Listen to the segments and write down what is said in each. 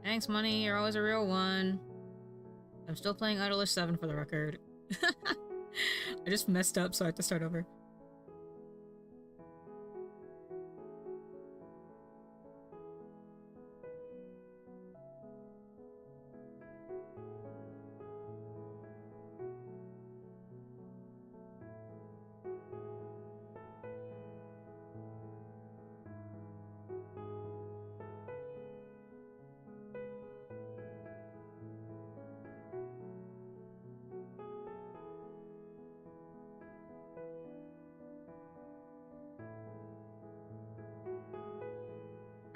Thanks, money. You're always a real one. I'm still playing Idolish 7 for the record. I just messed up, so I have to start over.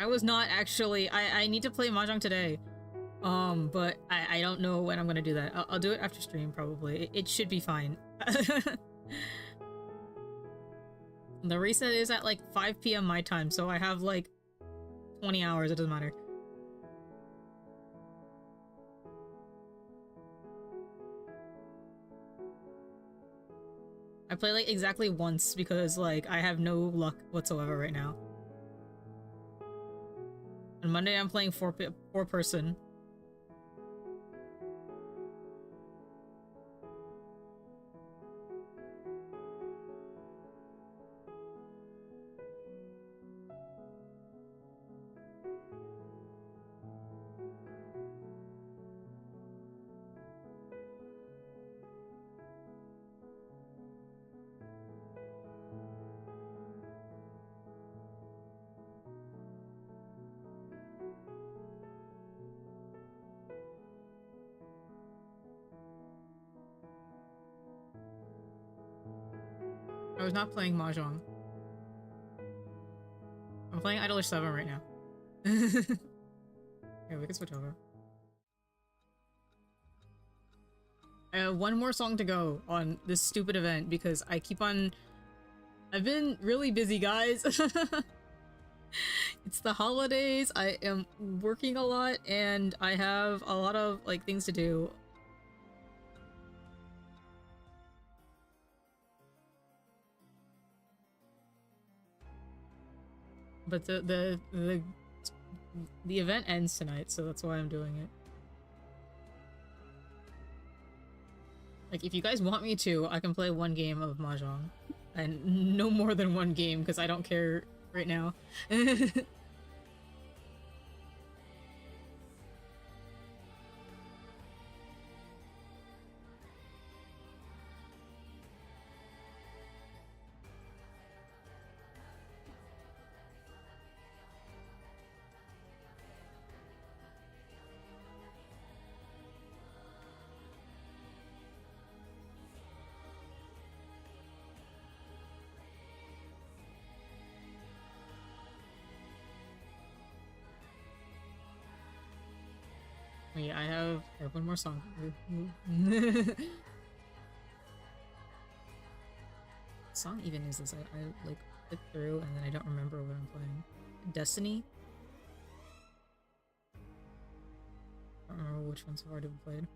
I was not actually. I need to play Mahjong today. But I don't know when I'm gonna do that. I'll do it after stream, probably. It should be fine. The reset is at like 5 p.m. my time, so I have like 20 hours, it doesn't matter. I play like exactly once because like I have no luck whatsoever right now. On Monday I'm playing four person. I was not playing Mahjong. I'm playing Idolish 7 right now. Yeah, we can switch over. I have one more song to go on this stupid event because I keep on... I've been really busy, guys. It's the holidays, I am working a lot, and I have a lot of, like, things to do. But the event ends tonight, so that's why I'm doing it. Like, if you guys want me to, I can play one game of Mahjong. And no more than one game, because I don't care right now. Yeah, I have one more song. What song even is this? I like click through and then I don't remember what I'm playing. Destiny? I don't remember which ones I've already played.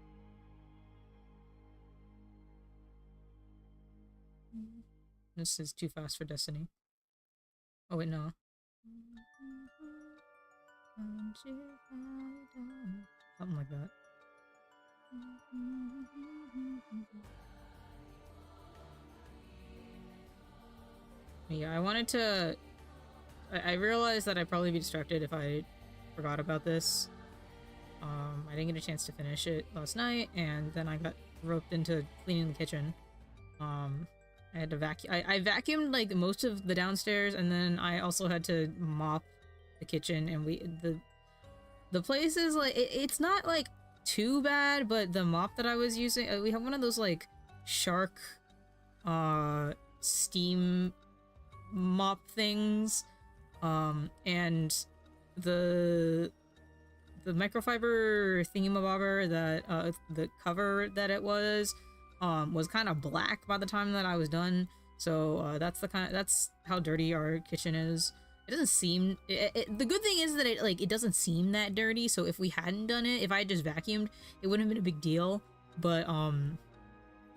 This is too fast for Destiny. Oh wait, no. Something like that. Yeah, I wanted to... I realized that I'd probably be distracted if I forgot about this. I didn't get a chance to finish it last night, and then I got roped into cleaning the kitchen. I had to vacuum. I vacuumed like most of the downstairs, and then I also had to mop the kitchen. And the place is like it's not like too bad, but the mop that I was using, we have one of those like shark, steam mop things, and the microfiber thingamabobber that the cover that it was kind of black by the time that I was done. So that's how dirty our kitchen is. It doesn't seem the good thing is that it doesn't seem that dirty. So if we hadn't done it, if I had just vacuumed, it wouldn't have been a big deal. But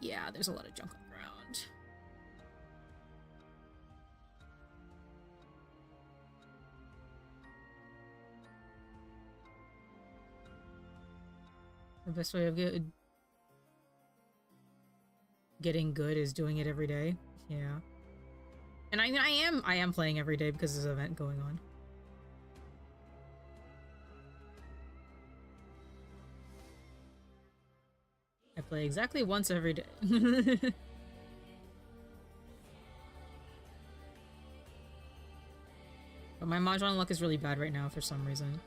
yeah, there's a lot of junk on the ground. The best way of getting good is doing it every day. Yeah. And I am playing every day because there's an event going on. I play exactly once every day. But my Mahjong luck is really bad right now for some reason.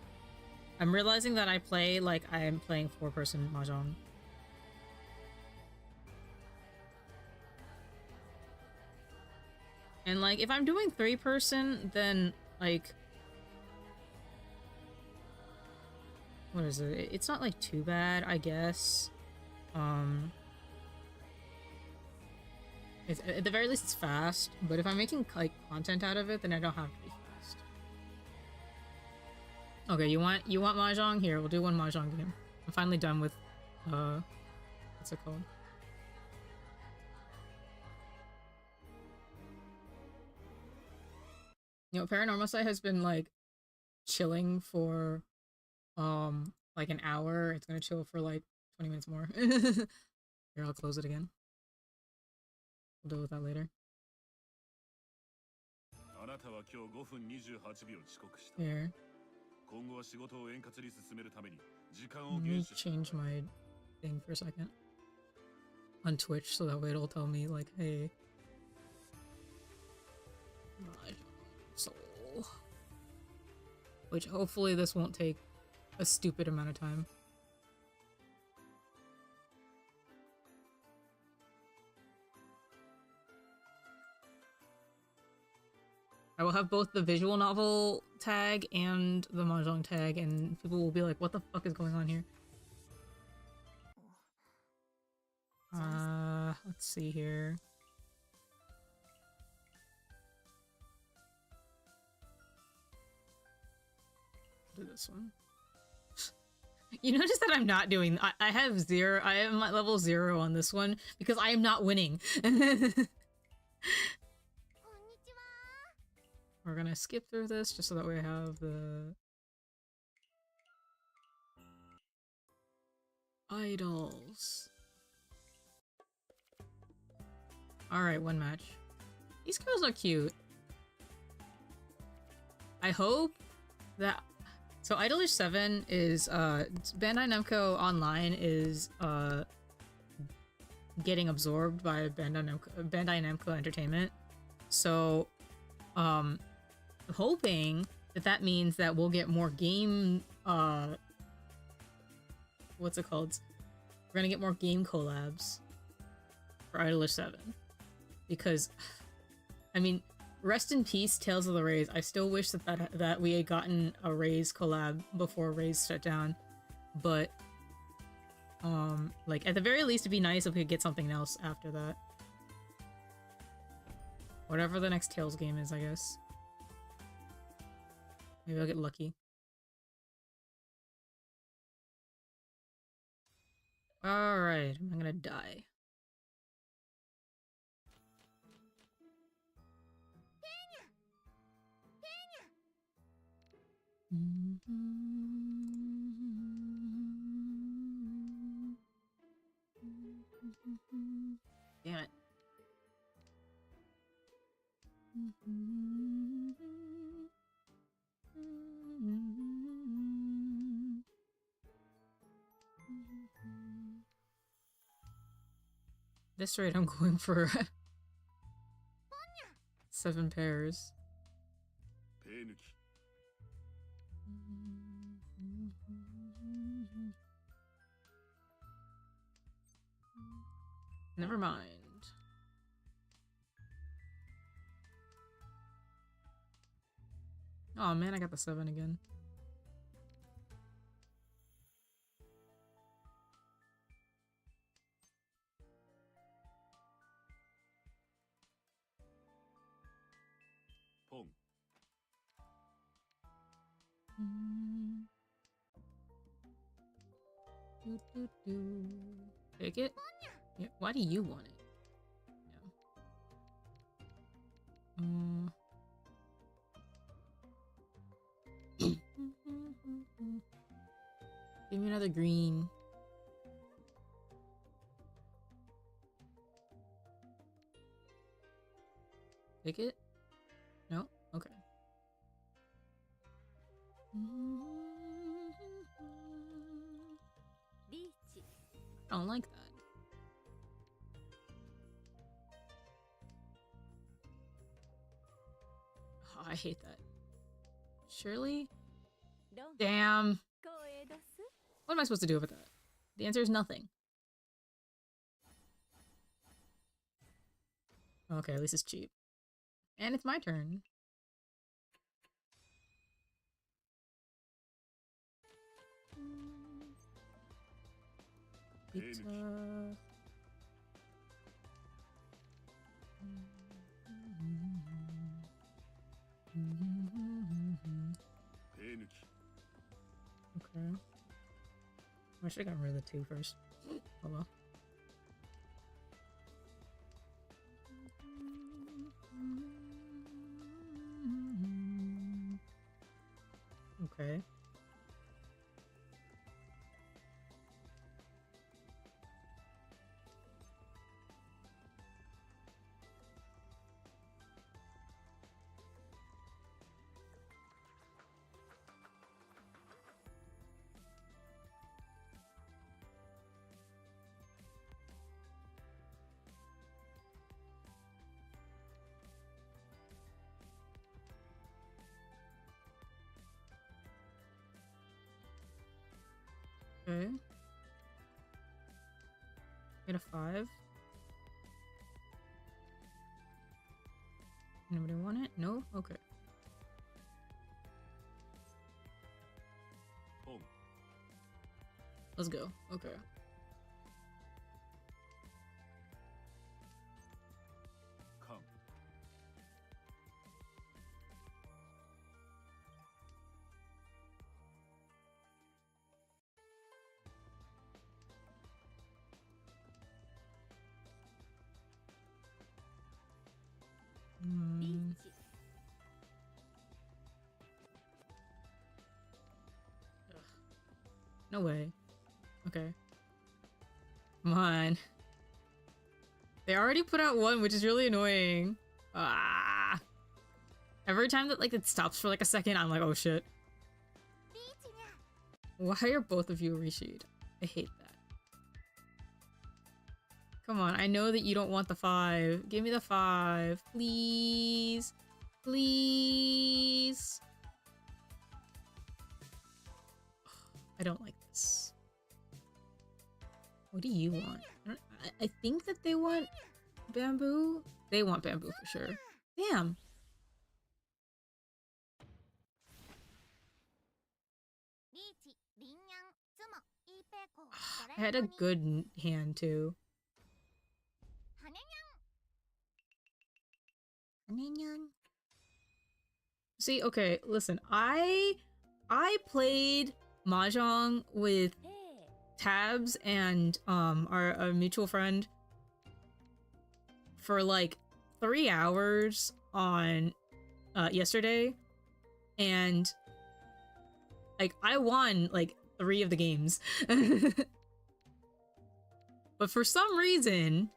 I'm realizing that I play like I am playing 4-person Mahjong. And like if I'm doing 3-person, then like what is it? It's not like too bad, I guess. At the very least it's fast, but if I'm making like content out of it, then I don't have to be fast. Okay, you want Mahjong? Here, we'll do one Mahjong game. I'm finally done with what's it called? You know, Paranormasight has been like chilling for like an hour. It's gonna chill for like 20 minutes more. Here, I'll close it again. We'll deal with that later. Here. Let me change my thing for a second on Twitch so that way it'll tell me like, hey, soul. Which hopefully this won't take a stupid amount of time. I will have both the visual novel tag and the Mahjong tag, and people will be like, what the fuck is going on here? Let's see here. Do this one. You notice that I'm not doing- I have 0- I am at level 0 on this one because I am not winning. We're gonna skip through this just so that way I have the idols. Alright, one match. These girls are cute. I hope that... So Idolish 7 is, Bandai Namco Online is, getting absorbed by Bandai Namco Entertainment. So, hoping that that means that we'll get more game, what's it called? We're gonna get more game collabs for Idolish 7. Because, I mean, rest in peace, Tales of the Rays. I still wish that we had gotten a Rays collab before Rays shut down. But, like, at the very least, it'd be nice if we could get something else after that. Whatever the next Tales game is, I guess. Maybe I'll get lucky. Alright, I'm gonna die. Damn it. This rate, I'm going for 7 pairs. Never mind. Oh man, I got the 7 again. Take it? Yeah. Why do you want it? Yeah. Give me another green. Take it? No? Okay. I don't like that. Oh, I hate that. Surely? Damn. What am I supposed to do about that? The answer is nothing. Okay, at least it's cheap. And it's my turn. Pizza. Okay. I should have gotten rid of the 2 first. Oh well. Okay. Okay. Get a 5. Anybody want it? No? Okay. Let's go. Okay. Come. Ugh. No way. Okay. Come on. They already put out 1, which is really annoying. Ah. Every time that like it stops for like a second, I'm like, oh shit. Why are both of you Rishid? I hate that. Come on, I know that you don't want the 5. Give me the 5. Please. Please. I don't like this. What do you want? I think that they want bamboo. They want bamboo for sure. Damn. I had a good hand too. See, okay, listen. I played mahjong with Tabs and our mutual friend for like 3 hours on yesterday, and like I won like 3 of the games. But for some reason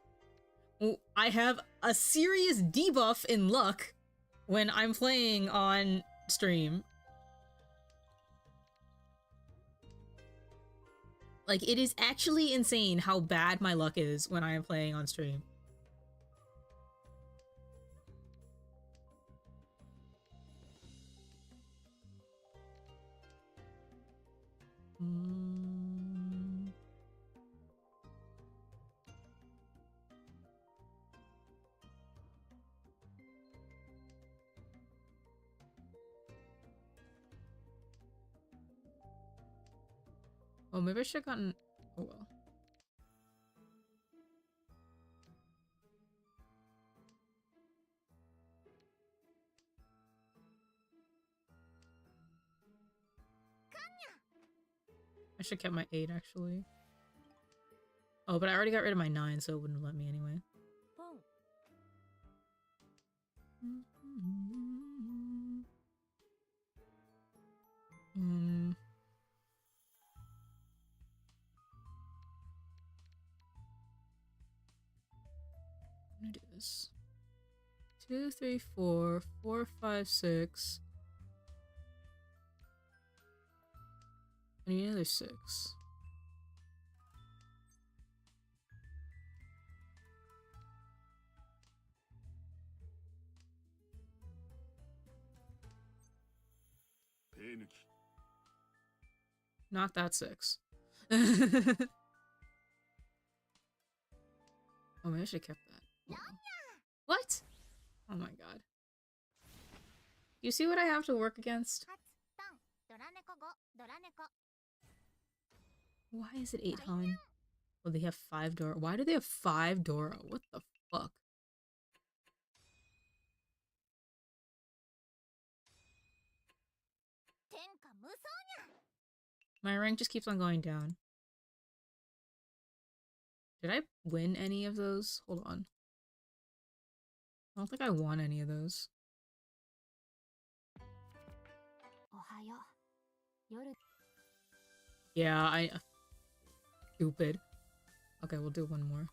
I have a serious debuff in luck when I'm playing on stream. Like, it is actually insane how bad my luck is when I am playing on stream. Oh, maybe I should have gotten... Oh, well. I should have kept my 8, actually. Oh, but I already got rid of my 9, so it wouldn't let me anyway. I'm gonna do this. 2, 3, 4, 4, 5, 6. I need another 6. Not that 6. Oh, maybe I should have kept that. Wow. What? Oh my god. You see what I have to work against? Why is it 8 Han? Well, they have 5 Dora. Why do they have 5 Dora? What the fuck? My rank just keeps on going down. Did I win any of those? Hold on. I don't think I won any of those. Yeah, I... Stupid. Okay, we'll do one more.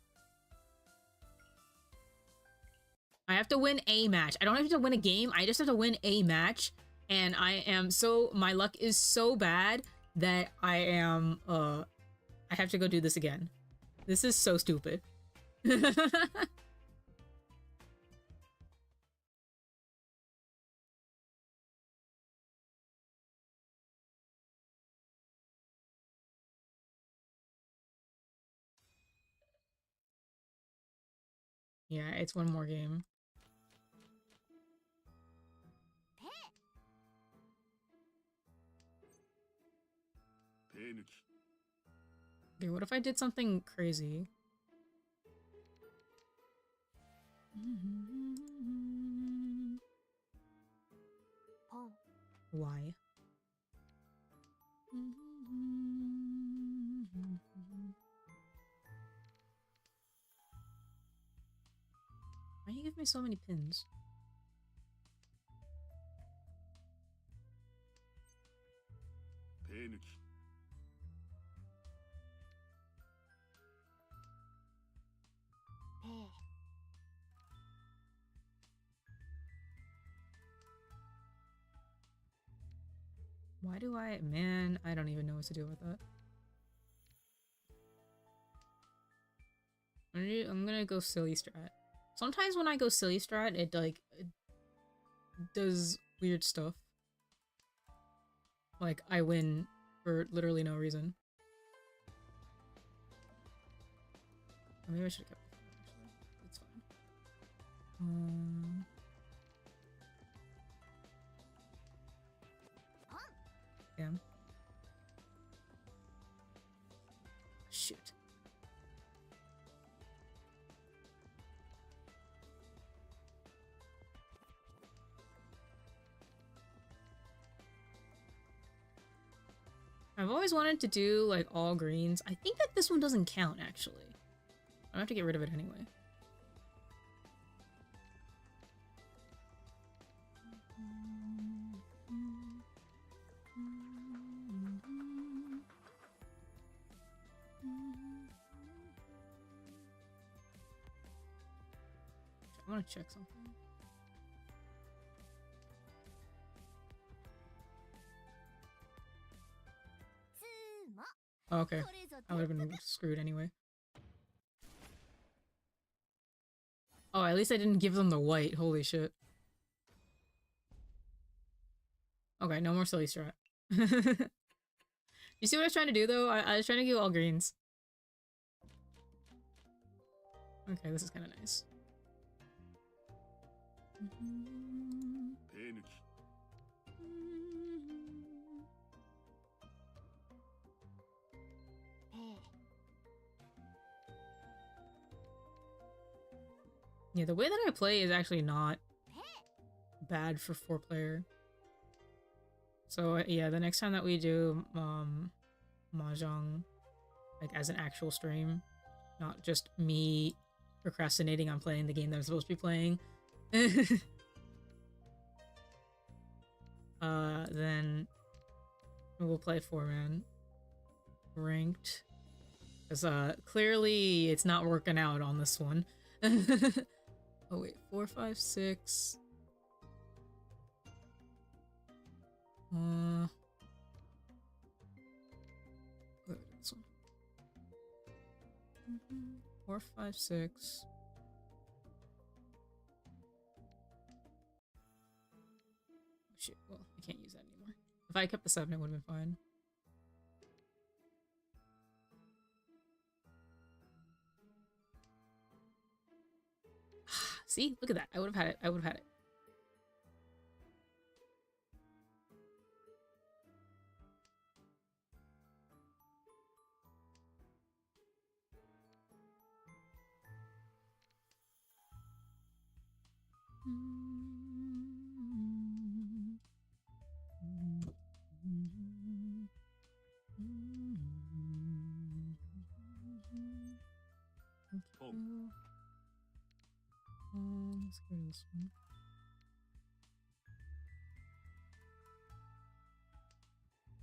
I have to win a match. I don't have to win a game. I just have to win a match. And I am so... My luck is so bad that I am... I have to go do this again. This is so stupid. Yeah, it's one more game. Okay, what if I did something crazy? Why? Why do you give me so many pins? Why do I... Man, I don't even know what to do with that. I'm gonna go silly strat. Sometimes when I go silly strat, it like... It does weird stuff. Like, I win for literally no reason. Or maybe I should have kept it, actually. It's fine. Damn. Shoot. I've always wanted to do, like, all greens. I think that this one doesn't count, actually. I have to get rid of it anyway. I want to check something. Oh, okay. I would have been screwed anyway. Oh, at least I didn't give them the white. Holy shit. Okay, no more silly strat. You see what I was trying to do, though? I was trying to do all greens. Okay, this is kind of nice. Yeah, the way that I play is actually not bad for 4-player. So yeah, the next time that we do Mahjong, like as an actual stream, not just me procrastinating on playing the game that I'm supposed to be playing, then we'll play 4-man ranked. Because clearly it's not working out on this one. Oh wait, 4, 5, 6. Wait, this one. 4, 5, 6. Shit, well, I can't use that anymore. If I kept the 7, it would have been fine. See? Look at that. I would have had it. I would have had it. Come. Let's go to this one.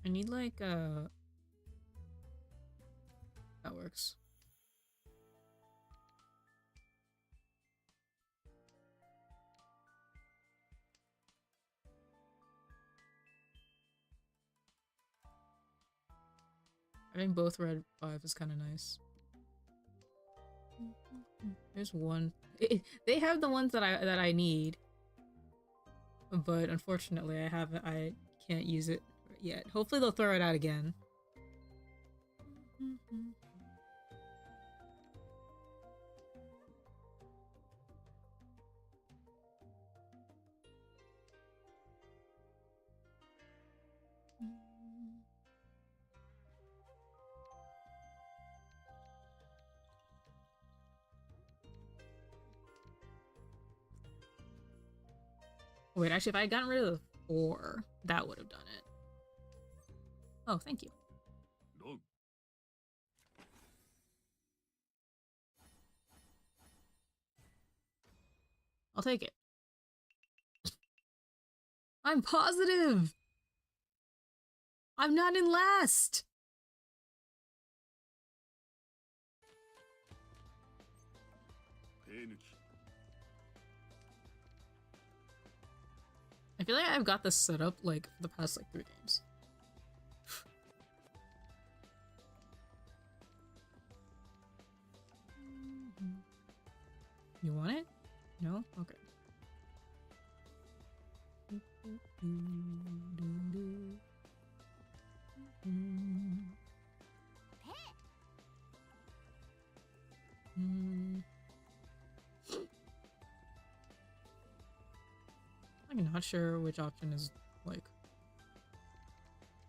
I need like that works. Having both red 5 is kind of nice. There's one. They have the ones that I need, but unfortunately I can't use it yet. Hopefully they'll throw it out again. Wait, actually, if I had gotten rid of the 4, that would have done it. Oh, thank you. Dog. I'll take it. I'm positive! I'm not in last! Panic. I feel like I've got this set up, like, for the past, like, 3 games. You want it? No? Okay. I'm not sure which option is, like,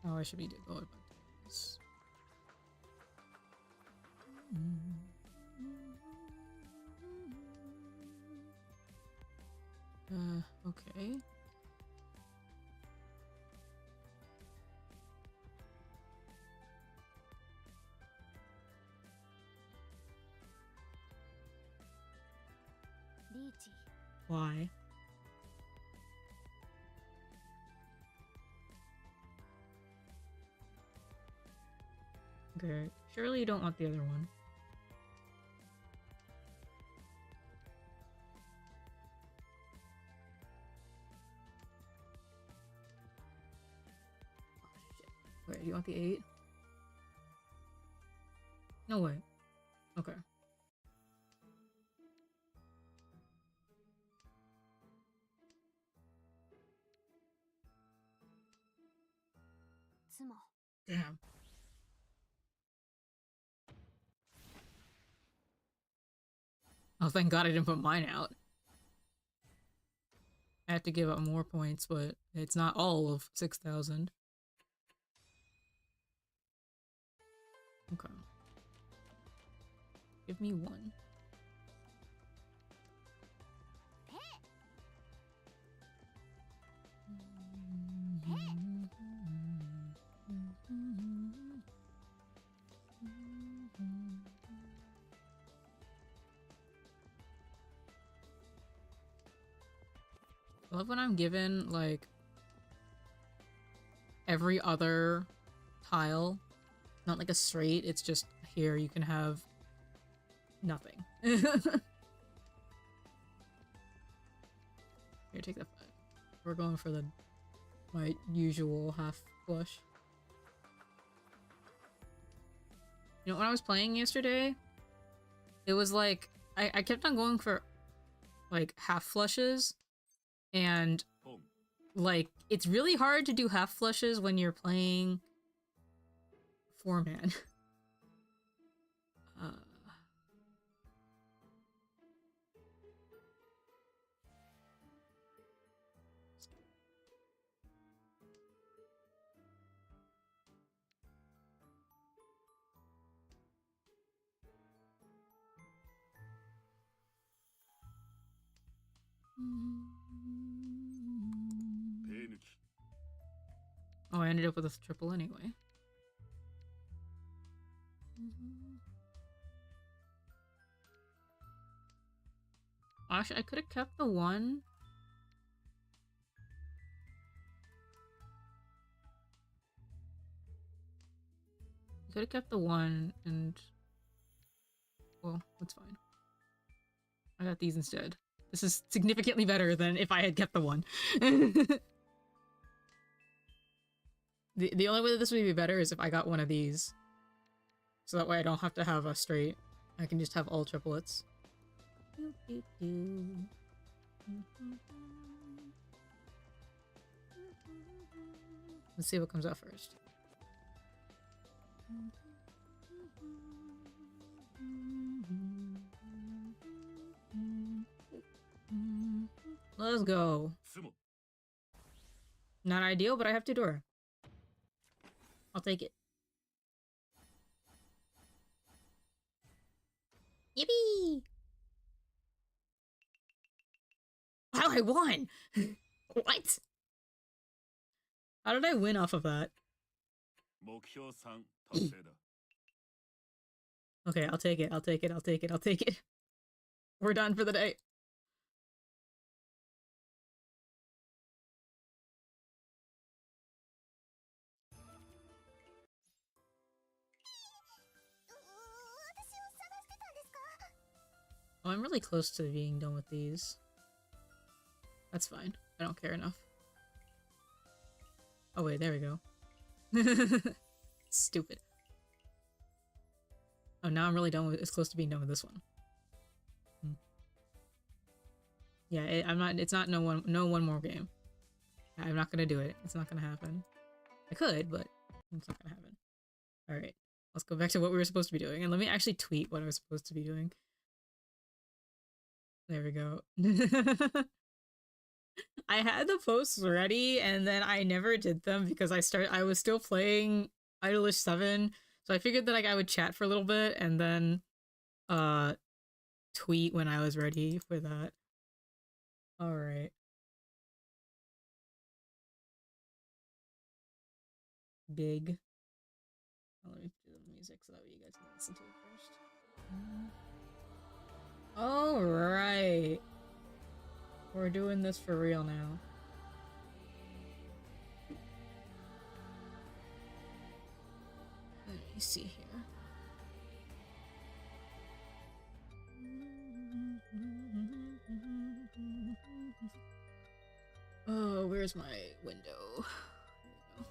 how I should be going about this. Okay. Why? Okay, surely you don't want the other one. Oh, shit. Wait, do you want the 8? No way. Okay. Damn. Oh, thank God I didn't put mine out. I have to give up more points, but it's not all of 6,000. Okay. Give me 1. I love when I'm given, like, every other tile. Not like a straight, it's just here you can have nothing. Here, take that 5. We're going for my usual half flush. You know, when I was playing yesterday, it was like, I kept on going for, like, half flushes, and, like, it's really hard to do half flushes when you're playing 4-man. Oh, I ended up with a triple anyway. Actually, I could have kept the 1. Could have kept the 1 and... Well, that's fine. I got these instead. This is significantly better than if I had kept the 1. The only way that this would be better is if I got one of these. So that way I don't have to have a straight. I can just have all triplets. Let's see what comes out first. Let's go. Not ideal, but I have Tudor. I'll take it. Yippee! Wow, I won! What? How did I win off of that? Okay, I'll take it, I'll take it, I'll take it, I'll take it. We're done for the day. Oh, I'm really close to being done with these. That's fine. I don't care enough. Oh wait, there we go. Stupid. Oh, now I'm really done with- it's close to being done with this one. Yeah, it's not no one more game. I'm not gonna do it. It's not gonna happen. I could, but it's not gonna happen. Alright, let's go back to what we were supposed to be doing, and let me actually tweet what I was supposed to be doing. There we go. I had the posts ready, and then I never did them because I was still playing Idolish 7, so I figured that like I would chat for a little bit and then tweet when I was ready for that. Alright. Big. Oh, let me do the music so that way you guys can listen to it first. Alright. We're doing this for real now. Let me see here. Oh, where's my window? There we go.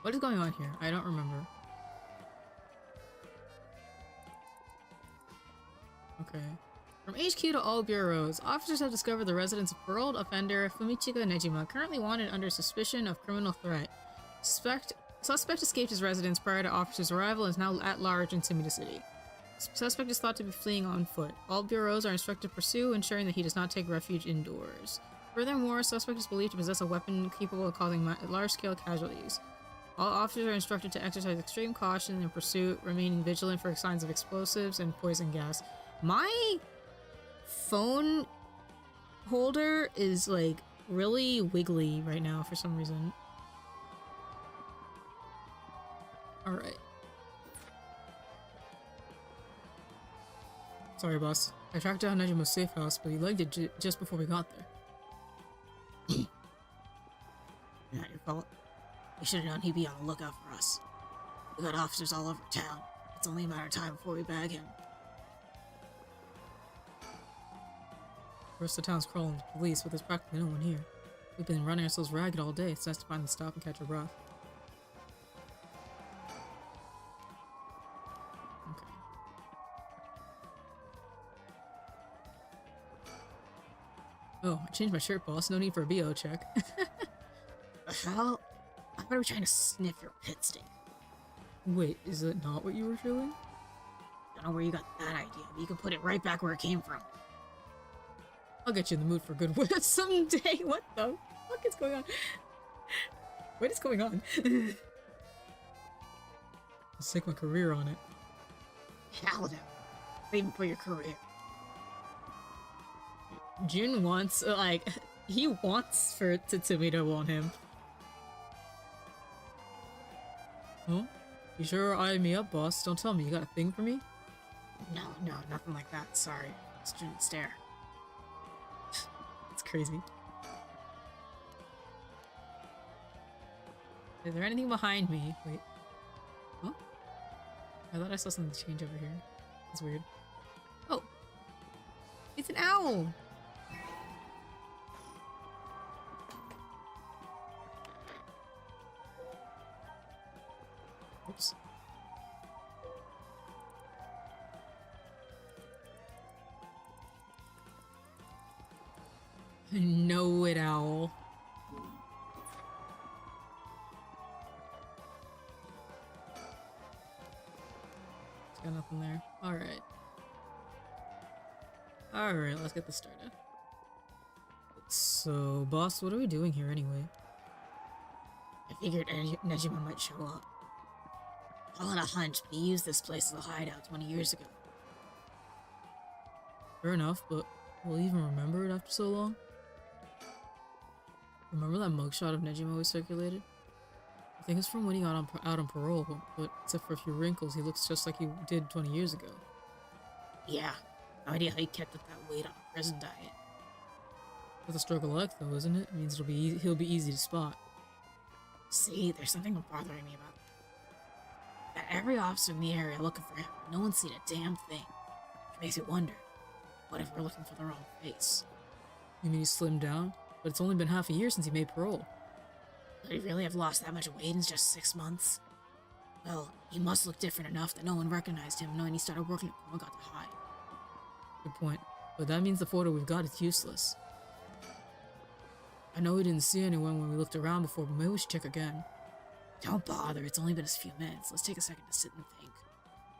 What is going on here? I don't remember. Okay. From HQ to all bureaus, officers have discovered the residence of paroled offender Fumichika Nejima, currently wanted under suspicion of criminal threat. Suspect escaped his residence prior to officers' arrival and is now at large in Sumida City. Suspect is thought to be fleeing on foot. All bureaus are instructed to pursue, ensuring that he does not take refuge indoors. Furthermore, suspect is believed to possess a weapon capable of causing large-scale casualties. All officers are instructed to exercise extreme caution in pursuit, remaining vigilant for signs of explosives and poison gas. My phone holder is like really wiggly right now for some reason. Alright. Sorry, boss. I tracked down Nejima's safe house, but he legged it just before we got there. Not your fault. We should have known he'd be on the lookout for us. We got officers all over town. It's only a matter of time before we bag him. The rest of the town's crawling with police, but there's practically no one here. We've been running ourselves ragged all day. It's nice to finally stop and catch our breath. Okay. Oh, I changed my shirt, boss. No need for a BO check. The hell? I thought we were trying to sniff your pit steak. Wait, is that not what you were doing? Don't know where you got that idea, but you can put it right back where it came from. I'll get you in the mood for a good whip someday. What the fuck is going on? What is going on? I'll stake my career on it. Hell no. Not even for your career. Jun wants, like, he wants for Tatsumi to want him. Huh? You sure eyeing me up, boss? Don't tell me, you got a thing for me? No, nothing like that. Sorry. Student stare. It's crazy. Is there anything behind me? Wait. Huh? I thought I saw something change over here. It's weird. Oh! It's an owl! Oops. I know it, owl. There's got nothing there. Alright. Alright, let's get this started. So, boss, what are we doing here anyway? I figured Nejima might show up. Call it a hunch, but he used this place as a hideout 20 years ago. Fair enough, but will he even remember it after so long? Remember that mugshot of Nejima we circulated? I think it's from when he got out on parole, but except for a few wrinkles, he looks just like he did 20 years ago. Yeah, no idea how he kept up that weight on a prison diet. That's a stroke of luck, though, isn't it? It means he'll be easy to spot. See, there's something bothering me about that. Every officer in the area looking for him, no one's seen a damn thing. Which makes me wonder, what if we're looking for the wrong face? You mean he slimmed down? But it's only been half a year since he made parole. Could he really have lost that much weight in just 6 months? Well, he must look different enough that no one recognized him knowing he started working at Komagata High. Good point. But that means the photo we've got is useless. I know we didn't see anyone when we looked around before, but maybe we should check again. Don't bother, it's only been a few minutes. Let's take a second to sit and think.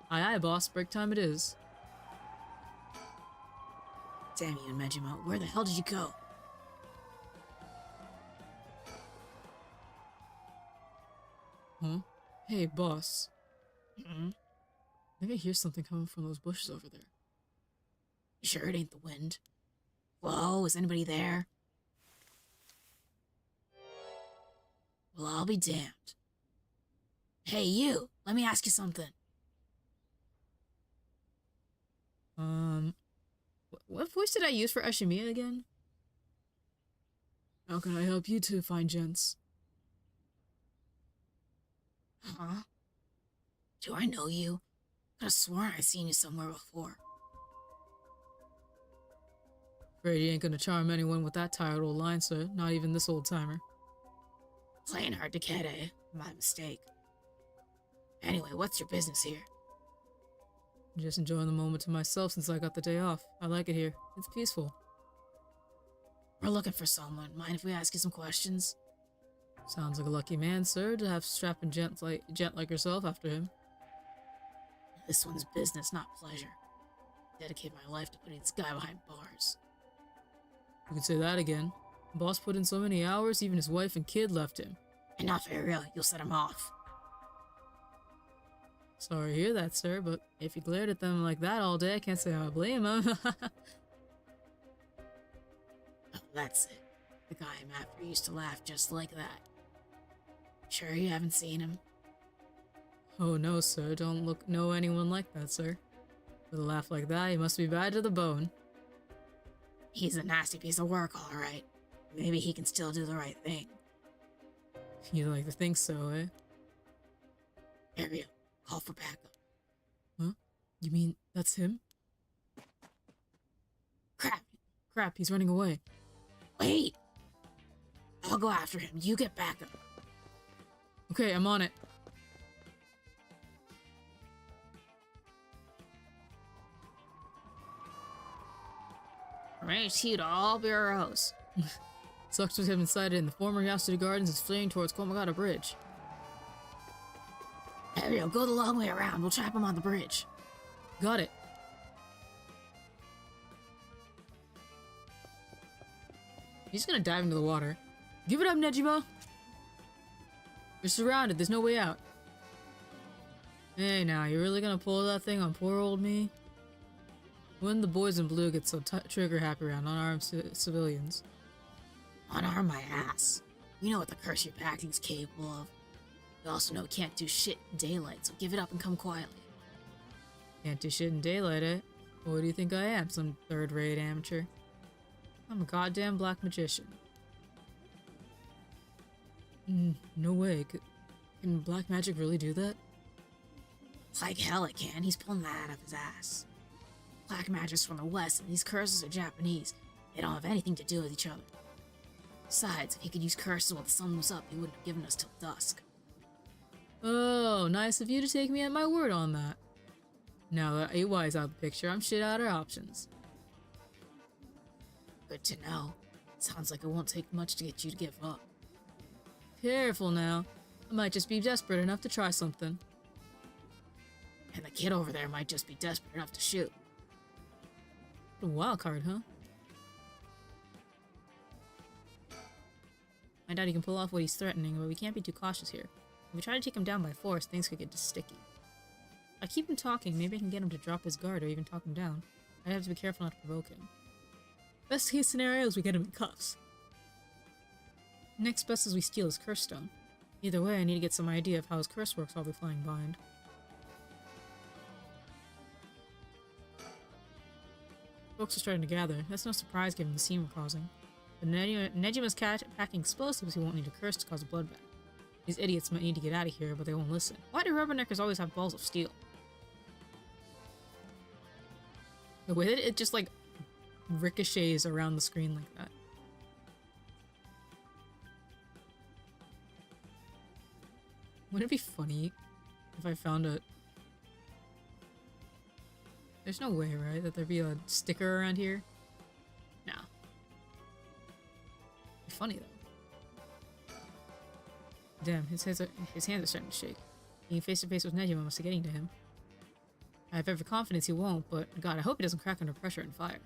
Aye aye, boss. Break time it is. Damn you, Nejima, where the hell did you go? Huh? Hey, boss. Hmm? I think I hear something coming from those bushes over there. You sure it ain't the wind? Whoa, is anybody there? Well, I'll be damned. Hey, you! Let me ask you something. What voice did I use for Ashimiya again? How can I help you two fine gents? Huh? Do I know you? Could have sworn I seen you somewhere before. Afraid you ain't gonna charm anyone with that tired old line, sir. Not even this old timer. Playing hard to get, eh? My mistake. Anyway, what's your business here? Just enjoying the moment to myself since I got the day off. I like it here. It's peaceful. We're looking for someone. Mind if we ask you some questions? Sounds like a lucky man, sir, to have strapping gent like yourself after him. This one's business, not pleasure. Dedicate my life to putting this guy behind bars. You could say that again. The boss put in so many hours, even his wife and kid left him. Enough, Ariel. You'll set him off. Sorry to hear that, sir, but if you glared at them like that all day, I can't say I blame him. Oh, that's it. The guy I'm after used to laugh just like that. Sure you haven't seen him? Oh no, sir, don't know anyone like that, sir. With a laugh like that, he must be bad to the bone. He's a nasty piece of work, alright. Maybe he can still do the right thing. You like to think so, eh? Ariel, call for backup. Huh? You mean that's him? Crap! Crap, he's running away. Wait! I'll go after him. You get back up. Okay, I'm on it. Ready to shoot all bureaus. Suspects have been sighted in the former Yasuda Gardens is fleeing towards Komagata Bridge. Ariel, go the long way around. We'll trap him on the bridge. Got it. He's gonna dive into the water. Give it up, Nejima! You're surrounded, there's no way out. Hey now, you really gonna pull that thing on poor old me? When the boys in blue get so trigger happy around unarmed civilians. Unarm my ass. We know what the curse you're packing is capable of. We also know we can't do shit in daylight, so give it up and come quietly. Can't do shit in daylight, eh? What do you think I am, some third-rate amateur? I'm a goddamn black magician. No way. Can black magic really do that? Like hell it can. He's pulling that out of his ass. Black magic's from the west, and these curses are Japanese. They don't have anything to do with each other. Besides, if he could use curses while the sun was up, he wouldn't have given us till dusk. Oh, nice of you to take me at my word on that. Now that AY's out of the picture, I'm shit out of options. Good to know. Sounds like it won't take much to get you to give up. Careful now. I might just be desperate enough to try something. And the kid over there might just be desperate enough to shoot. A wild card, huh? I doubt he can pull off what he's threatening, but we can't be too cautious here. If we try to take him down by force, things could get just sticky. If I keep him talking, maybe I can get him to drop his guard or even talk him down. I have to be careful not to provoke him. Best case scenario is we get him in cuffs. Next best is we steal his curse stone. Either way, I need to get some idea of how his curse works while we're flying blind. Folks are starting to gather. That's no surprise given the scene we're causing. But Nejima's packing explosives, he won't need a curse to cause a bloodbath. These idiots might need to get out of here, but they won't listen. Why do rubberneckers always have balls of steel? The way that it just like ricochets around the screen like that. Wouldn't it be funny if I found a... There's no way, right, that there'd be a sticker around here? No. It'd be funny, though. Damn, his hands are starting to shake. Being face to face with Nejima must be getting to him. I have every confidence he won't, but God, I hope he doesn't crack under pressure and fire.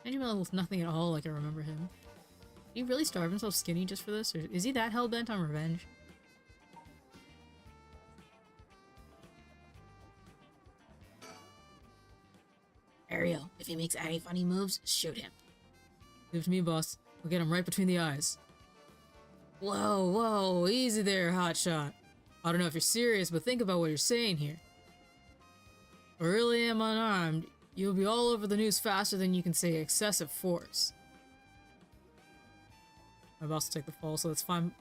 Nejima looks nothing at all like I remember him. Did he really starve himself skinny just for this, or is he that hell-bent on revenge? Ariel, if he makes any funny moves, shoot him. Leave it to me, boss. We'll get him right between the eyes. Whoa, whoa, easy there, hotshot. I don't know if you're serious, but think about what you're saying here. If I really am unarmed, you'll be all over the news faster than you can say excessive force. My boss will take the fall, so that's fine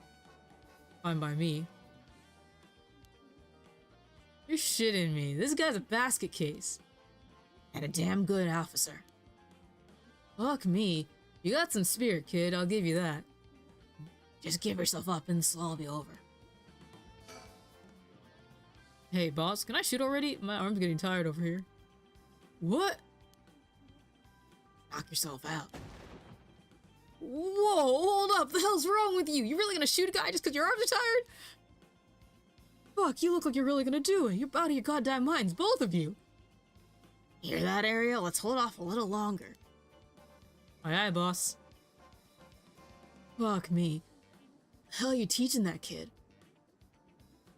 by me. You're shitting me. This guy's a basket case. And a damn good officer. Fuck me. You got some spirit, kid, I'll give you that. Just give yourself up and this will all be over. Hey, boss, can I shoot already? My arm's getting tired over here. What? Knock yourself out. Whoa, hold up, the hell's wrong with you? You really gonna shoot a guy just because your arms are tired? Fuck, you look like you're really gonna do it. You're out of your goddamn minds, both of you. Hear that, Ariel? Let's hold off a little longer. Aye aye, boss. Fuck me. The hell are you teaching that kid?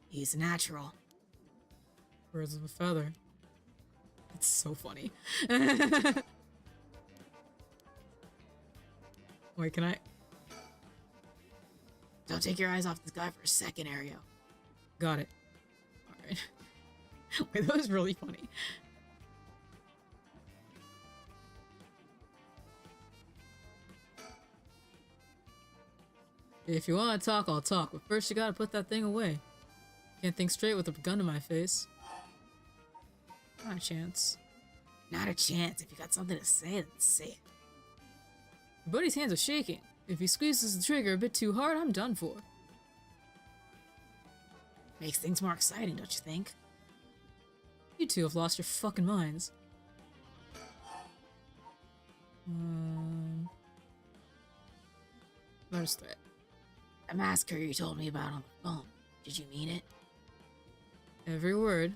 He's natural. Birds of a feather. It's so funny. Wait, can I? Don't take your eyes off this guy for a second, Ariel. Got it. Alright. Wait, that was really funny. If you want to talk, I'll talk, but first you gotta put that thing away. Can't think straight with a gun to my face. Not a chance. Not a chance. If you got something to say, then say it. Your buddy's hands are shaking. If he squeezes the trigger a bit too hard, I'm done for. Makes things more exciting, don't you think? You two have lost your fucking minds. Notice that. The massacre you told me about on the phone. Did you mean it? Every word.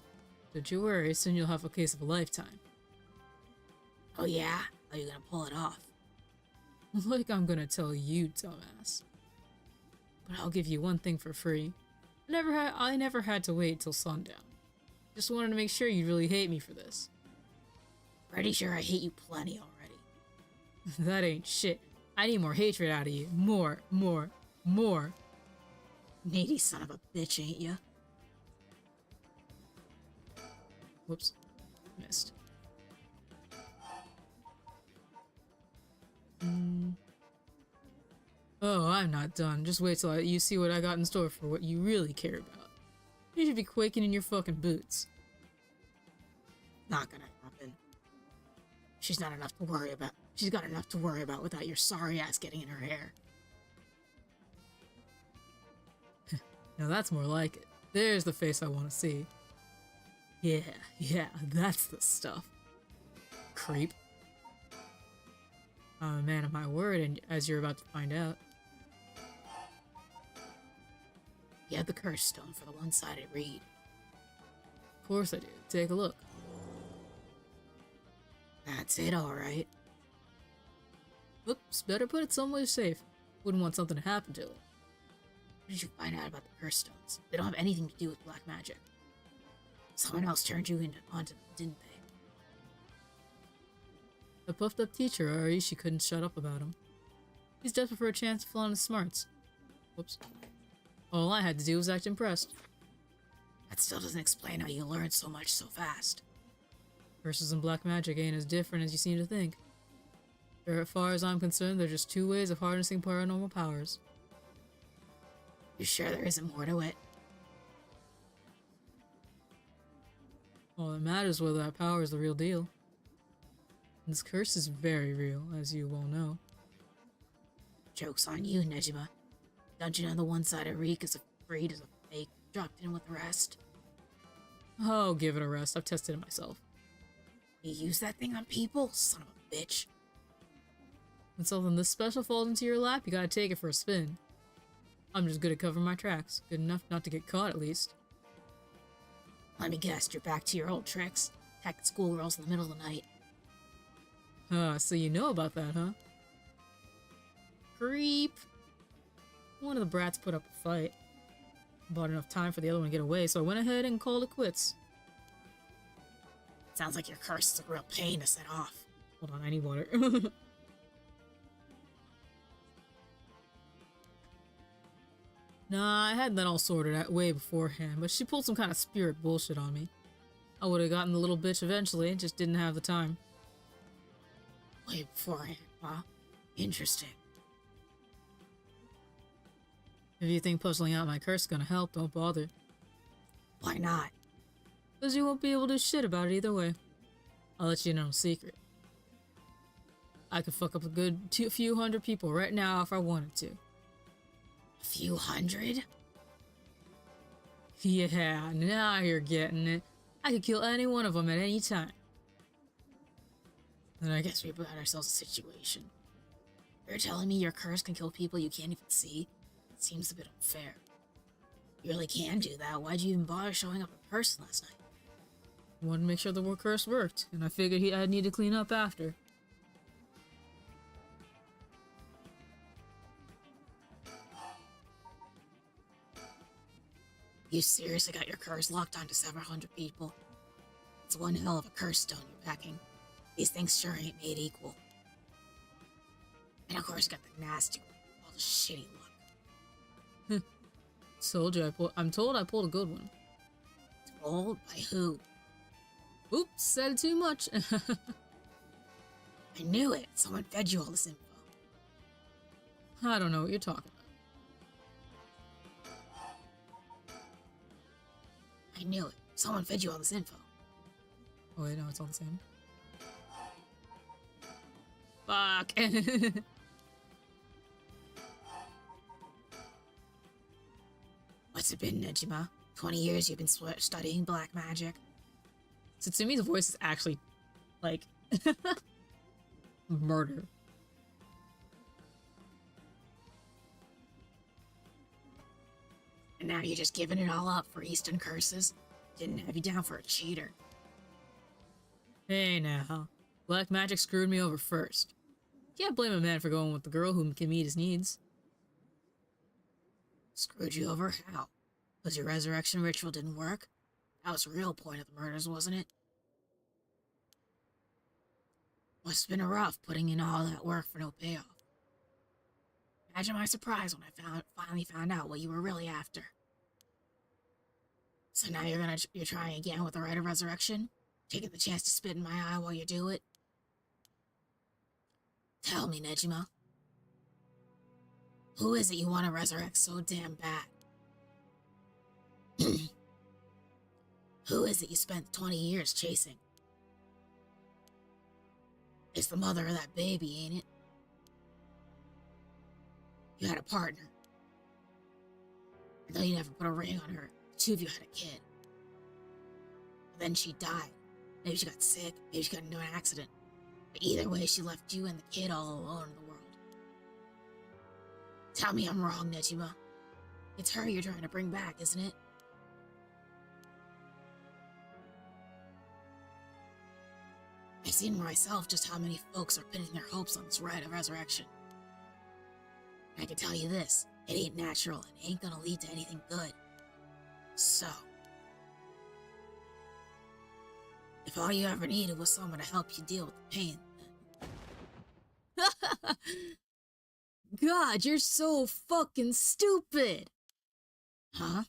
Don't you worry, soon you'll have a case of a lifetime. Oh yeah? Are you gonna pull it off? Like I'm gonna tell you, dumbass. But I'll give you one thing for free. I never had to wait till sundown. Just wanted to make sure you really hate me for this. Pretty sure I hate you plenty already. That ain't shit. I need more hatred out of you. More. Needy son of a bitch, ain't ya? Whoops. Missed. Oh, I'm not done. Just wait till you see what I got in store for what you really care about. You should be quaking in your fucking boots. Not gonna happen. She's got enough to worry about without your sorry ass getting in her hair. Now that's more like it. There's the face I want to see. Yeah, that's the stuff. Creep. I'm a man of my word, and as you're about to find out. You have the curse stone for the one-sided read. Of course I do. Take a look. That's it, alright. Oops, better put it somewhere safe. Wouldn't want something to happen to it. What did you find out about the curse stones? They don't have anything to do with black magic. Someone else turned you onto them, didn't they? The puffed up teacher, Arishi, couldn't shut up about him. He's desperate for a chance to flaunt his smarts. Whoops. All I had to do was act impressed. That still doesn't explain how you learned so much so fast. Curses and black magic ain't as different as you seem to think. As far as I'm concerned, they're just two ways of harnessing paranormal powers. You sure there isn't more to it? All that matters is whether that power is the real deal. This curse is very real, as you well know. Joke's on you, Nejima. Dungeon on the one-sided reek is afraid as a fake, dropped in with the rest. Oh, give it a rest. I've tested it myself. You use that thing on people? Son of a bitch. When something this special falls into your lap, you gotta take it for a spin. I'm just good at covering my tracks. Good enough not to get caught, at least. Let me guess, you're back to your old tricks. Attacking schoolgirls in the middle of the night. So you know about that, huh? Creep! One of the brats put up a fight. Bought enough time for the other one to get away, so I went ahead and called it quits. Sounds like your curse is a real pain to set off. Hold on, I need water. Nah, I had that all sorted out way beforehand, but she pulled some kind of spirit bullshit on me. I would've gotten the little bitch eventually, just didn't have the time. Way beforehand, huh? Interesting. If you think puzzling out my curse is gonna help, don't bother. Why not? Because you won't be able to do shit about it either way. I'll let you know a secret. I could fuck up a good few hundred people right now if I wanted to. A few hundred? Yeah, now you're getting it. I could kill any one of them at any time. Then I guess we've got ourselves a situation. You're telling me your curse can kill people you can't even see? It seems a bit unfair. You really can do that. Why'd you even bother showing up in person last night? I wanted to make sure the curse worked, and I figured I'd need to clean up after. You seriously got your curse locked onto several hundred people? It's one hell of a curse stone you're packing. These things sure ain't made equal. And of course, got the nasty one, all the shitty luck. Told you I'm told I pulled a good one. Told? By who? Oops, said too much. I knew it. Someone fed you all this info. I don't know what you're talking about. I knew it. Someone fed you all this info. Oh wait, no, it's all the same. Fuck! What's it been, Nejima? 20 years you've been studying black magic? Satsumi's voice is actually, like, murder. And now you're just giving it all up for Eastern curses? Didn't have you down for a cheater. Hey now, black magic screwed me over first. Can't blame a man for going with the girl who can meet his needs. Screwed you over? How? Because your resurrection ritual didn't work? That was the real point of the murders, wasn't it? Must have been rough putting in all that work for no payoff. Imagine my surprise when I finally found out what you were really after. So now you're trying again with the rite of resurrection? Taking the chance to spit in my eye while you do it? Tell me, Nejima. Who is it you want to resurrect so damn bad? Who is it you spent 20 years chasing? It's the mother of that baby, ain't it? You had a partner. I know you never put a ring on her. The two of you had a kid. But then she died. Maybe she got sick, maybe she got into an accident. But either way, she left you and the kid all alone in the world. Tell me I'm wrong, Nejima. It's her you're trying to bring back, isn't it? I've seen myself just how many folks are pinning their hopes on this rite of resurrection. And I can tell you this, it ain't natural and ain't gonna lead to anything good. So, if all you ever needed was someone to help you deal with the pain, then... God, you're so fucking stupid! Huh?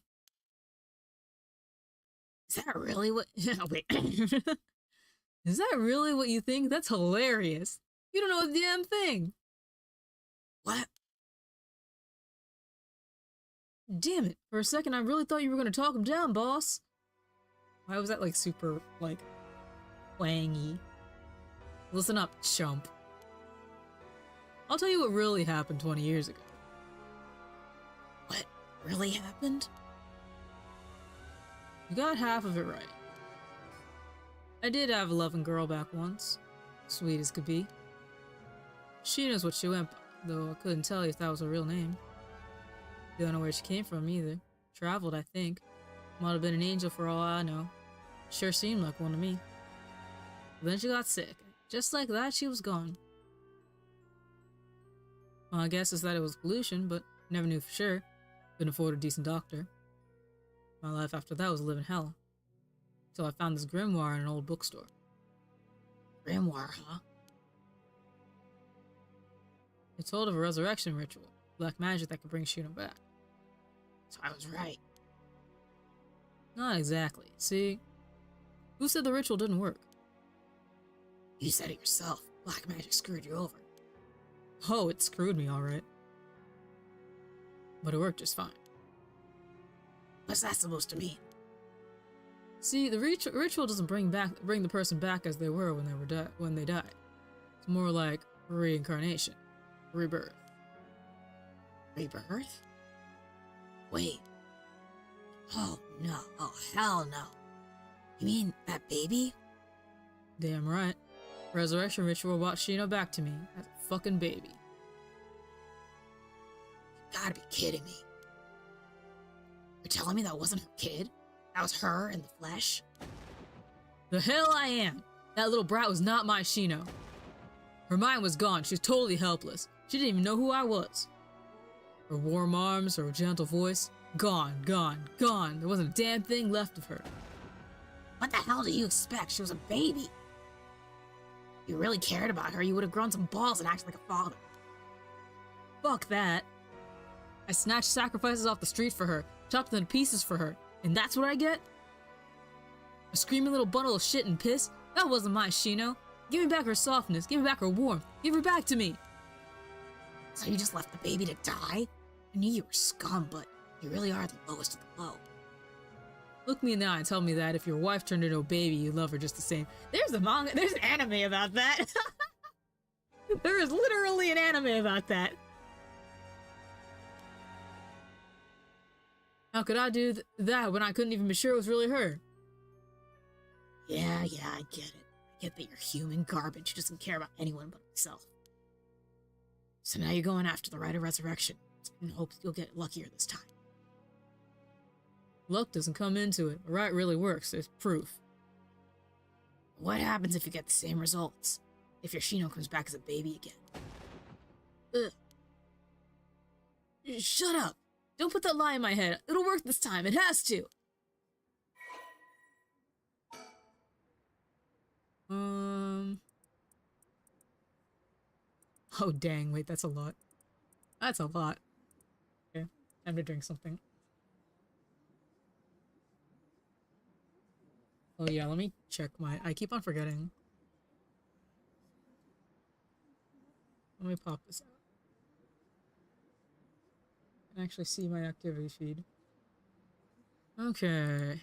Is that really what... Wait. Is that really what you think? That's hilarious. You don't know a damn thing. What? Damn it. For a second, I really thought you were gonna talk him down, boss. Why was that, like, super, like, twangy? Listen up, chump. I'll tell you what really happened 20 years ago. What really happened? You got half of it right. I did have a loving girl back once. Sweet as could be. She knows what she went by, though I couldn't tell you if that was her real name. Don't know where she came from either. Traveled, I think. Might have been an angel for all I know. Sure seemed like one to me. But then she got sick. Just like that, she was gone. My guess is that it was pollution, but never knew for sure. Couldn't afford a decent doctor. My life after that was a living hell. So I found this grimoire in an old bookstore. Grimoire, huh? It told of a resurrection ritual. Black magic that could bring Shino back. So I was right. Not exactly. See? Who said the ritual didn't work? You said it yourself. Black magic screwed you over. Oh, it screwed me alright. But it worked just fine. What's that supposed to mean? See, the ritual doesn't bring the person back as they were when they died. It's more like reincarnation, rebirth. Rebirth? Wait. Oh no. Oh hell no. You mean that baby? Damn right. Resurrection ritual brought Shino back to me as a fucking baby. You gotta be kidding me. You're telling me that wasn't her kid? That was her in the flesh? The hell I am! That little brat was not my Shino. Her mind was gone. She was totally helpless. She didn't even know who I was. Her warm arms, her gentle voice, gone, gone, gone. There wasn't a damn thing left of her. What the hell do you expect? She was a baby. If you really cared about her, you would have grown some balls and acted like a father. Fuck that. I snatched sacrifices off the street for her, chopped them to pieces for her, and that's what I get? A screaming little bundle of shit and piss? That wasn't my Shino. Give me back her softness, give me back her warmth, give her back to me. So you just left the baby to die? I knew you were scum, but you really are the lowest of the low. Look me in the eye and tell me that if your wife turned into a baby, you love her just the same. There's a manga, there's an anime about that. There is literally an anime about that. How could I do that when I couldn't even be sure it was really her? Yeah, I get it. I get that you're human garbage who doesn't care about anyone but himself. So now you're going after the right of resurrection and hope you'll get luckier this time. Luck doesn't come into it. The right really works. There's proof. What happens if you get the same results? If your Shino comes back as a baby again? Ugh. Shut up! Don't put that lie in my head. It'll work this time. It has to! Oh dang, wait, that's a lot. That's a lot. Okay, time to drink something. Oh yeah, let me check my... I keep on forgetting. Let me pop this out. I can actually see my activity feed. Okay.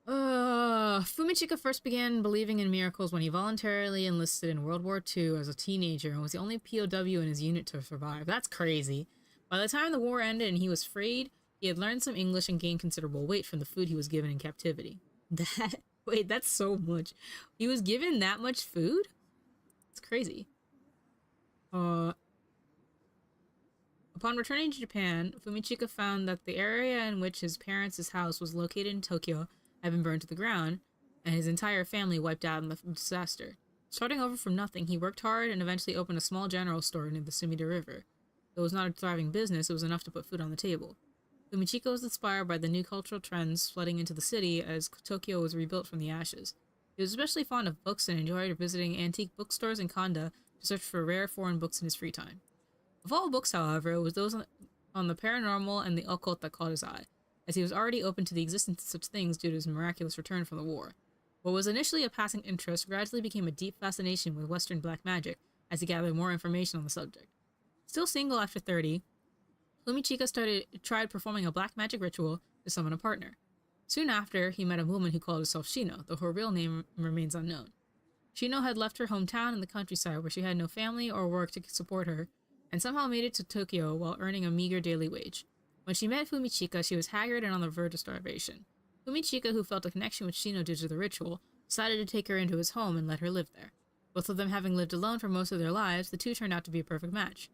Fumichika first began believing in miracles when he voluntarily enlisted in World War II as a teenager and was the only POW in his unit to survive. That's crazy. By the time the war ended and he was freed, he had learned some English and gained considerable weight from the food he was given in captivity. Wait, that's so much. He was given that much food? It's crazy. Upon returning to Japan, Fumichika found that the area in which his parents' house was located in Tokyo had been burned to the ground, and his entire family wiped out in the disaster. Starting over from nothing, he worked hard and eventually opened a small general store near the Sumida River. Though it was not a thriving business, it was enough to put food on the table. Fumichika was inspired by the new cultural trends flooding into the city as Tokyo was rebuilt from the ashes. He was especially fond of books and enjoyed visiting antique bookstores in Kanda to search for rare foreign books in his free time. Of all books, however, it was those on the paranormal and the occult that caught his eye, as he was already open to the existence of such things due to his miraculous return from the war. What was initially a passing interest gradually became a deep fascination with Western black magic as he gathered more information on the subject. Still single after 30, Fumichika tried performing a black magic ritual to summon a partner. Soon after, he met a woman who called herself Shino, though her real name remains unknown. Shino had left her hometown in the countryside where she had no family or work to support her, and somehow made it to Tokyo while earning a meager daily wage. When she met Fumichika, she was haggard and on the verge of starvation. Fumichika, who felt a connection with Shino due to the ritual, decided to take her into his home and let her live there. Both of them having lived alone for most of their lives, the two turned out to be a perfect match.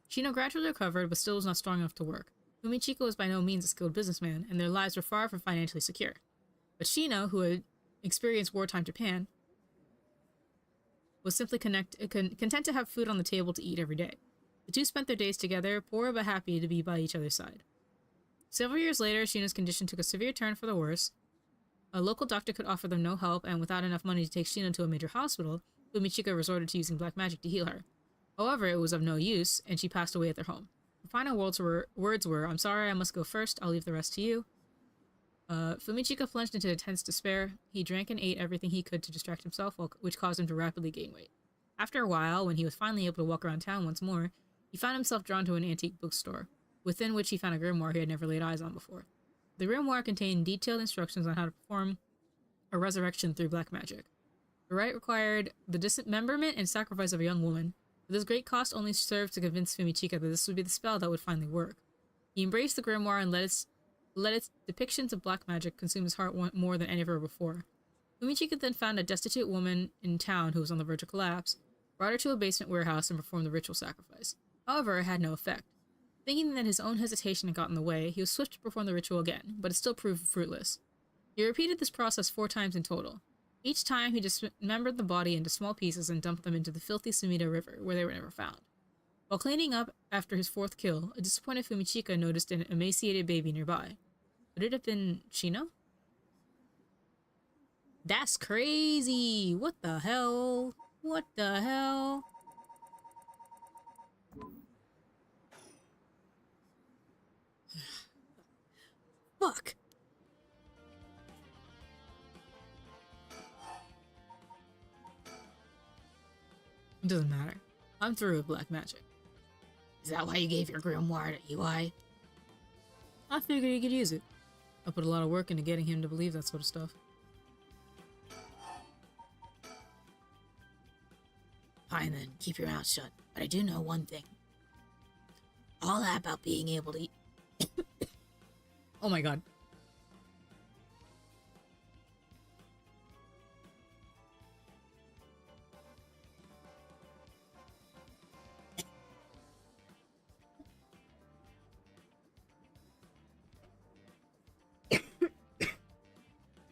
Shino gradually recovered, but still was not strong enough to work. Fumichika was by no means a skilled businessman, and their lives were far from financially secure. But Shino, who had experienced wartime Japan, was simply content to have food on the table to eat every day. The two spent their days together, poor but happy to be by each other's side. Several years later, Shino's condition took a severe turn for the worse. A local doctor could offer them no help, and without enough money to take Shino to a major hospital, Fumichika resorted to using black magic to heal her. However, it was of no use, and she passed away at their home. The final words were, "I'm sorry, I must go first. I'll leave the rest to you." Fumichika plunged into intense despair. He drank and ate everything he could to distract himself, which caused him to rapidly gain weight. After a while, when he was finally able to walk around town once more, he found himself drawn to an antique bookstore, within which he found a grimoire he had never laid eyes on before. The grimoire contained detailed instructions on how to perform a resurrection through black magic. The rite required the dismemberment and sacrifice of a young woman, but this great cost only served to convince Fumichika that this would be the spell that would finally work. He embraced the grimoire and let its depictions of black magic consume his heart more than ever before. Fumichika then found a destitute woman in town who was on the verge of collapse, brought her to a basement warehouse, and performed the ritual sacrifice. However, it had no effect. Thinking that his own hesitation had gotten in the way, he was swift to perform the ritual again, but it still proved fruitless. He repeated this process 4 times in total. Each time, he dismembered the body into small pieces and dumped them into the filthy Sumida River, where they were never found. While cleaning up after his 4th kill, a disappointed Fumichika noticed an emaciated baby nearby. Would it have been Shino? That's crazy! What the hell? What the hell? Fuck! It doesn't matter. I'm through with black magic. Is that why you gave your grimoire to Eli? I figured you could use it. I put a lot of work into getting him to believe that sort of stuff. Fine then, keep your mouth shut. But I do know one thing. All that about being able to eat. Oh my god.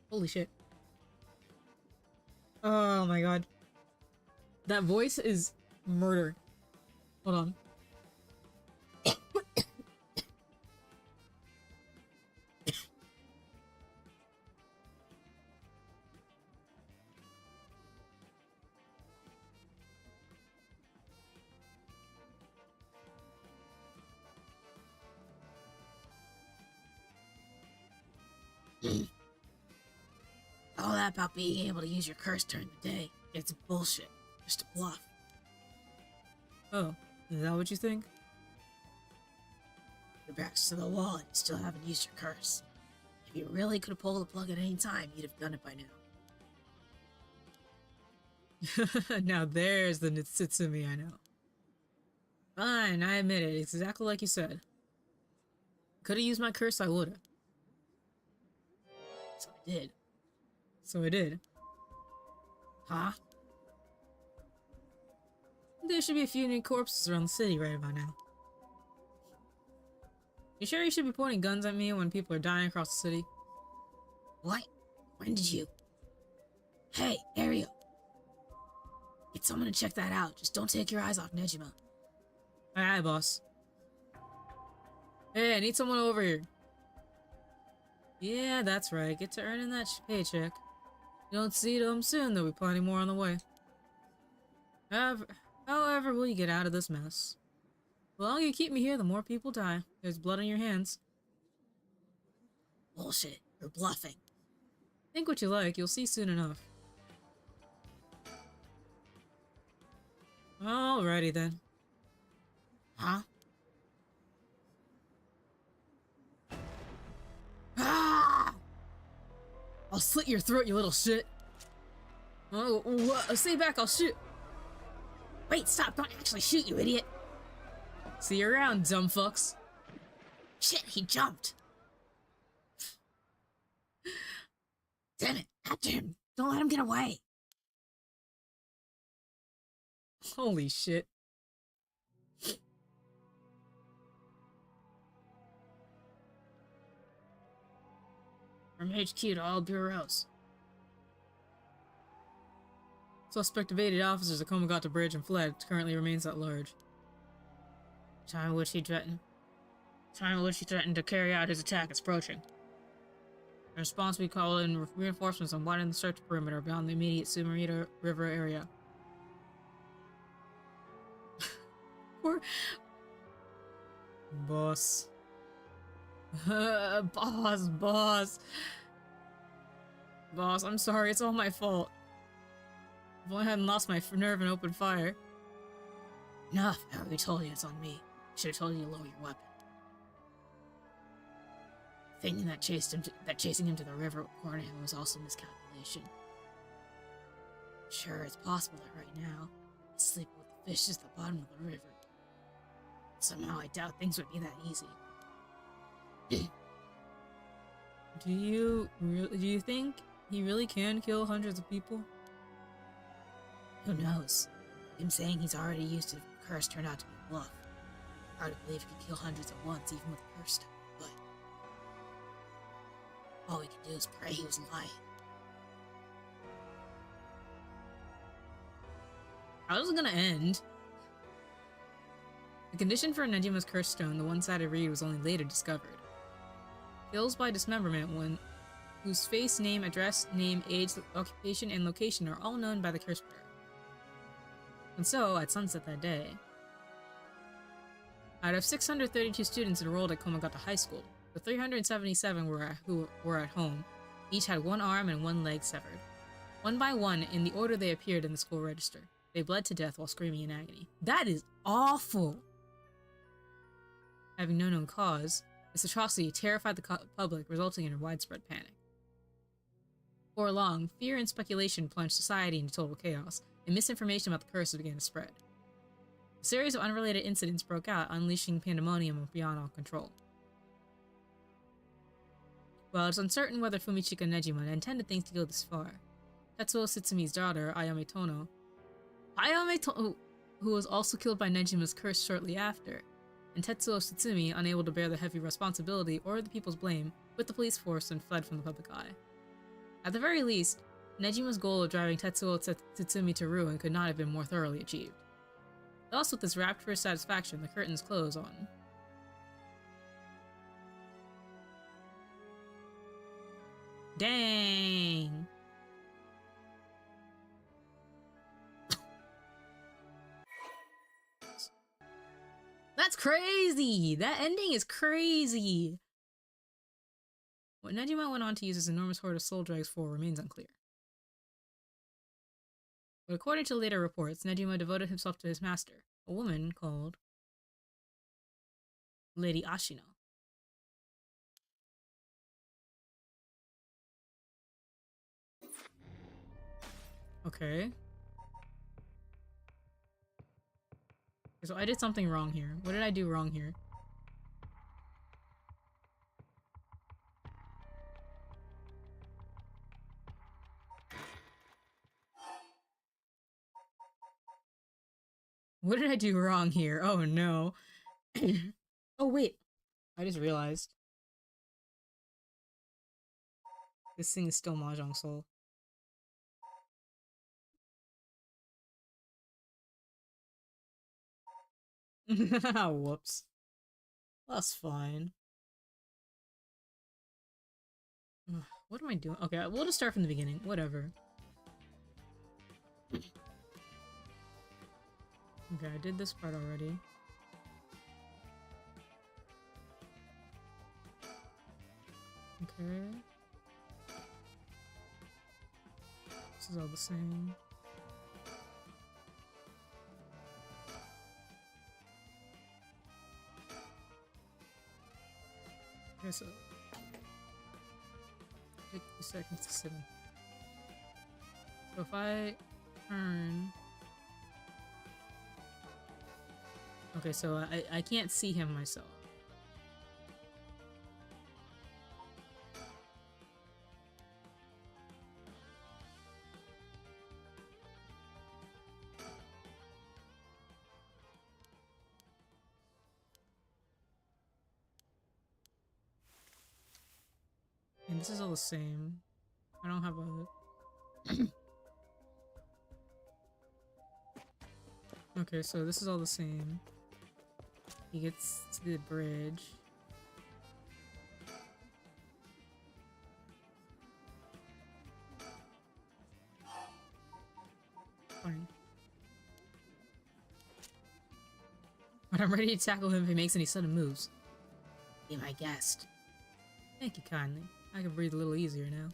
Holy shit. Oh my god. That voice is murder. Hold on. All that about being able to use your curse during the day. It's bullshit. Just a bluff. Oh, is that what you think? Your back's to the wall and you still haven't used your curse. If you really could have pulled the plug at any time, you'd have done it by now. Now there's the Nitsitsumi I know. Fine, I admit it. It's exactly like you said. Could have used my curse, I would've. So I did. So I did. Huh? There should be a few new corpses around the city right about now. You sure you should be pointing guns at me when people are dying across the city? What? When did you? Hey, Ariel. Get someone to check that out. Just don't take your eyes off Nejima. Aye, aye, boss. Hey, I need someone over here. Yeah, that's right. Get to earning that paycheck. You don't see them soon, there'll be plenty more on the way. However will you get out of this mess? The longer you keep me here, the more people die. There's blood on your hands. Bullshit. You're bluffing. Think what you like, you'll see soon enough. Alrighty then. Huh? Ah! I'll slit your throat, you little shit. Oh, stay back, I'll shoot. Wait, stop! Don't actually shoot, you idiot! See you around, dumb fucks. Shit, he jumped! Damn it! After him! Don't let him get away! Holy shit. From HQ to all bureaus. Suspect evaded officers at Komagata Bridge and fled. Currently remains at large. Time in which he threatened to carry out his attack is approaching. In response, we call in reinforcements and widen the search perimeter beyond the immediate Sumarita River area. Poor... Boss. Boss. Boss, I'm sorry, it's all my fault. If I hadn't lost my nerve and opened fire. Enough, I already told you it's on me. Should have told you to lower your weapon. Thinking that chasing him to the river would corner him was also miscalculation. Sure, it's possible that right now, he's sleeping with the fishes at the bottom of the river. Somehow I doubt things would be that easy. Do you think he really can kill hundreds of people? Who knows? Him saying he's already used a curse turned out to be a bluff. Hard to believe he could kill hundreds at once, even with a curse stone, but all we can do is pray he was lying. How's it gonna end? The condition for Nejima's curse stone, the one-sided reed, was only later discovered. Kills by dismemberment, whose face, name, address, name, age, occupation, and location are all known by the curse bearer. And so, at sunset that day, out of 632 students enrolled at Komagata High School, the 377 who were at home each had one arm and one leg severed. One by one, in the order they appeared in the school register. They bled to death while screaming in agony. That is awful! Having no known cause, This atrocity terrified the public, resulting in a widespread panic. Before long, fear and speculation plunged society into total chaos, and misinformation about the curses began to spread. A series of unrelated incidents broke out, unleashing pandemonium beyond all control. While it's uncertain whether Fumichika Nejima intended things to go this far, Tetsuo Tsutsumi daughter, Ayame who was also killed by Nejima's curse shortly after, and Tetsuo Tsutsumi, unable to bear the heavy responsibility or the people's blame, quit the police force and fled from the public eye. At the very least, Nejima's goal of driving Tetsuo Tsutsumi to ruin could not have been more thoroughly achieved. Thus, with this rapturous satisfaction, the curtains close on dang! That's crazy! That ending is crazy! What Nejima went on to use his enormous horde of soul drags for remains unclear. But according to later reports, Nejima devoted himself to his master, a woman called Lady Ashino. Okay. So I did something wrong here. What did I do wrong here? What did I do wrong here? Oh no. Oh wait. I just realized. This thing is still Mahjong Soul. Whoops. That's fine. What am I doing? Okay, we'll just start from the beginning. Whatever. Okay, I did this part already. Okay. This is all the same. Okay, so take 2 seconds to sit in. So if I turn... Okay, so I can't see him myself. And this is all the same. I don't have a... Okay, so this is all the same. He gets to the bridge. Fine. When I'm ready to tackle him if he makes any sudden moves. Be my guest. Thank you kindly. I can breathe a little easier now.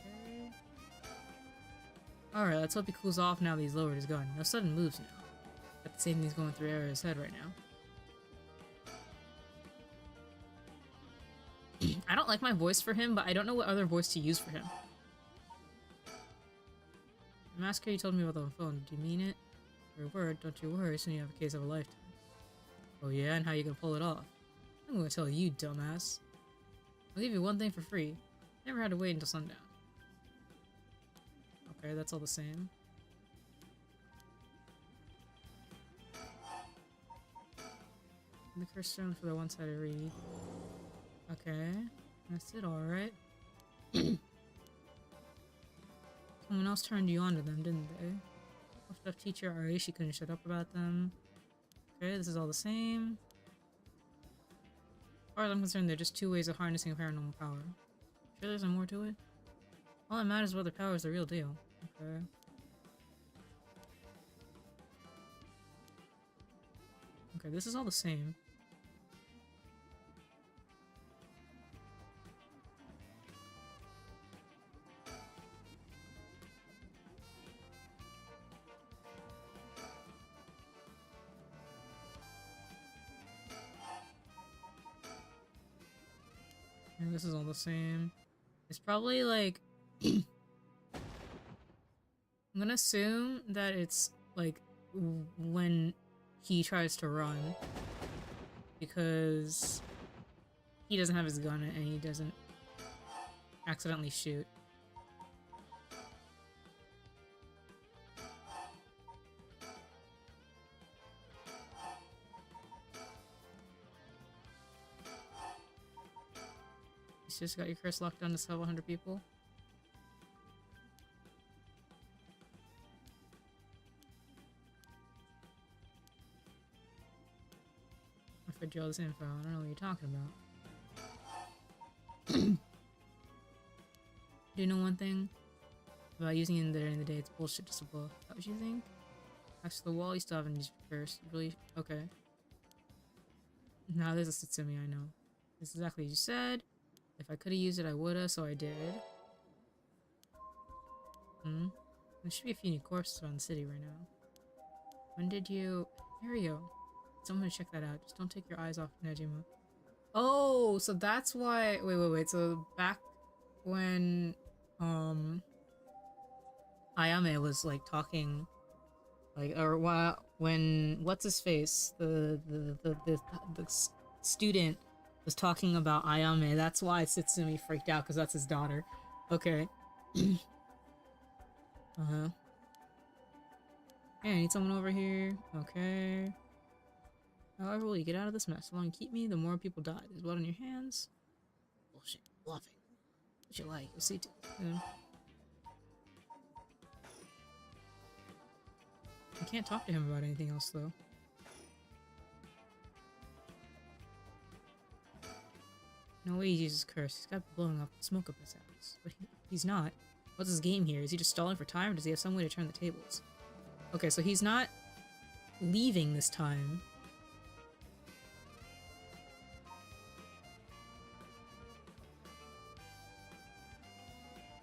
Okay. Alright, let's hope he cools off now that he's lowered his gun. No sudden moves now. Got the same thing's going through Ara's head right now. I don't like my voice for him, but I don't know what other voice to use for him. The massacre you told me about on the phone, did you mean it? Your word, don't you worry, soon you have a case of a lifetime. Oh yeah, and how you gonna pull it off? I'm gonna tell you, dumbass. I'll give you one thing for free. Never had to wait until sundown. Okay, that's all the same. The curse stone for the one-sided read. Okay, that's it, alright. Someone else turned you on to them, didn't they? Stuff teacher Arishi couldn't shut up about them. Okay, this is all the same. As far as I'm concerned, they're just 2 ways of harnessing a paranormal power. Sure there's more to it? All that matters is whether power is the real deal. Okay. Okay, this is all the same. And this is all the same. It's probably like... I'm gonna assume that it's like when he tries to run, because he doesn't have his gun and he doesn't accidentally shoot. You just got your curse locked down to several hundred people. I fed you all this info. I don't know what you're talking about. Do you know one thing? About using it during the day, it's bullshit, just a bluff. Is that what you think? As to the wall, you still haven't used it first. Really? Okay. Now there's a Satsumi, I know. This is exactly what you said. If I could've used it, I would've, so I did. There should be a few new corpses around the city right now. When did you... Here we go. Someone check that out. Just don't take your eyes off Nejima. Oh, so that's why... Wait. So back when... Ayame was, like, talking... Like, or when... What's-his-face? The student was talking about Ayame. That's why Satsumi freaked out, because that's his daughter. Okay. Uh-huh. Hey, I need someone over here. Okay. However, will you get out of this mess? The longer you keep me, the more people die. There's blood on your hands. Bullshit. Bluffing. What you like? You'll see too soon. I can't talk to him about anything else, though. No way he uses curse. He's got blowing up smoke up his ass. But he's not. What's his game here? Is he just stalling for time, or does he have some way to turn the tables? Okay, so he's not leaving this time.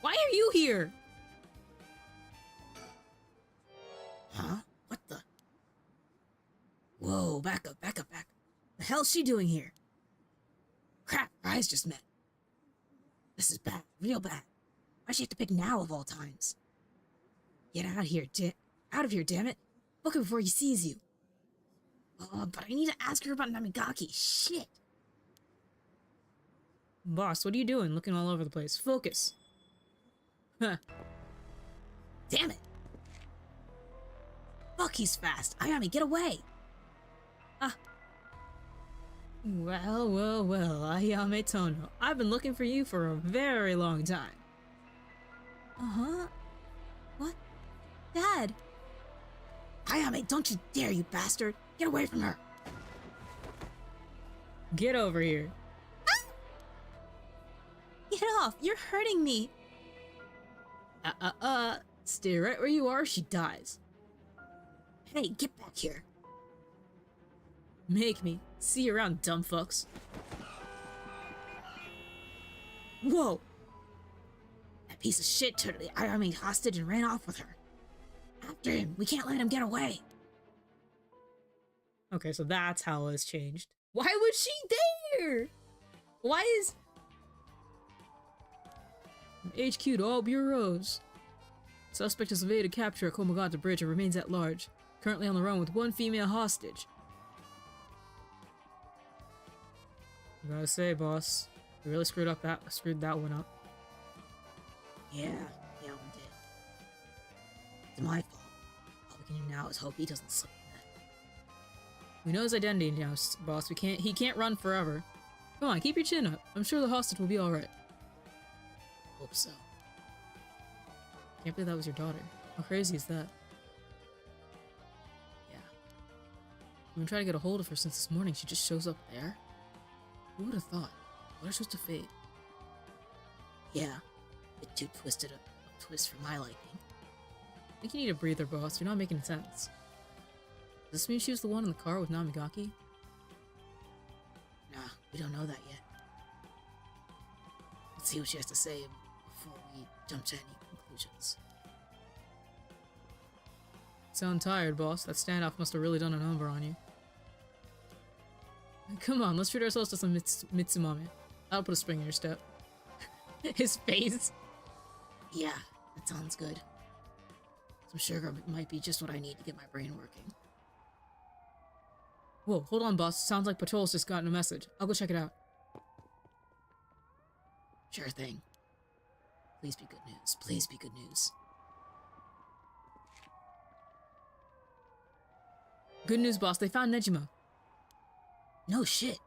Why are you here? Huh? What the? Whoa, back up. The hell's she doing here? Crap, our eyes just met. This is bad, real bad. Why'd she have to pick now of all times? Get out of here, damn it. Book her before he sees you. But I need to ask her about Namigaki. Shit. Boss, what are you doing? Looking all over the place. Focus. Huh. Damn it. Fuck, he's fast. Ayami, get away. Well, Ayame Tono. I've been looking for you for a very long time. Uh-huh. What? Dad. Ayame, don't you dare, you bastard. Get away from her. Get over here. Get off. You're hurting me. Stay right where you are, she dies. Hey, get back here. Make me. See you around, dumb fucks. Whoa. That piece of shit took the Ayame hostage and ran off with her. After him. We can't let him get away. Okay, so that's how it's changed. Why was she there? Why is... HQ to all bureaus. Suspect has evaded capture at Komagata Bridge and remains at large. Currently on the run with one female hostage. I gotta say, boss, you really screwed that one up. Yeah, we did. It's my fault. All we can do now is hope he doesn't slip in that. We know his identity now, boss. He can't run forever. Come on, keep your chin up. I'm sure the hostage will be alright. Hope so. Can't believe that was your daughter. How crazy is that? Yeah. We've been trying to get a hold of her since this morning. She just shows up there? Who would have thought? What a twist of fate. Yeah. A bit too twisted a twist for my liking. I think you need a breather, boss. You're not making sense. Does this mean she was the one in the car with Namigaki? Nah, we don't know that yet. Let's see what she has to say before we jump to any conclusions. Sound tired, boss. That standoff must have really done a number on you. Come on, let's treat ourselves to some Mitsumame. I'll put a spring in your step. His face. Yeah, that sounds good. Some sugar might be just what I need to get my brain working. Whoa, hold on, boss. Sounds like Patrol's just gotten a message. I'll go check it out. Sure thing. Please be good news. Please be good news. Good news, boss. They found Nejima. No shit.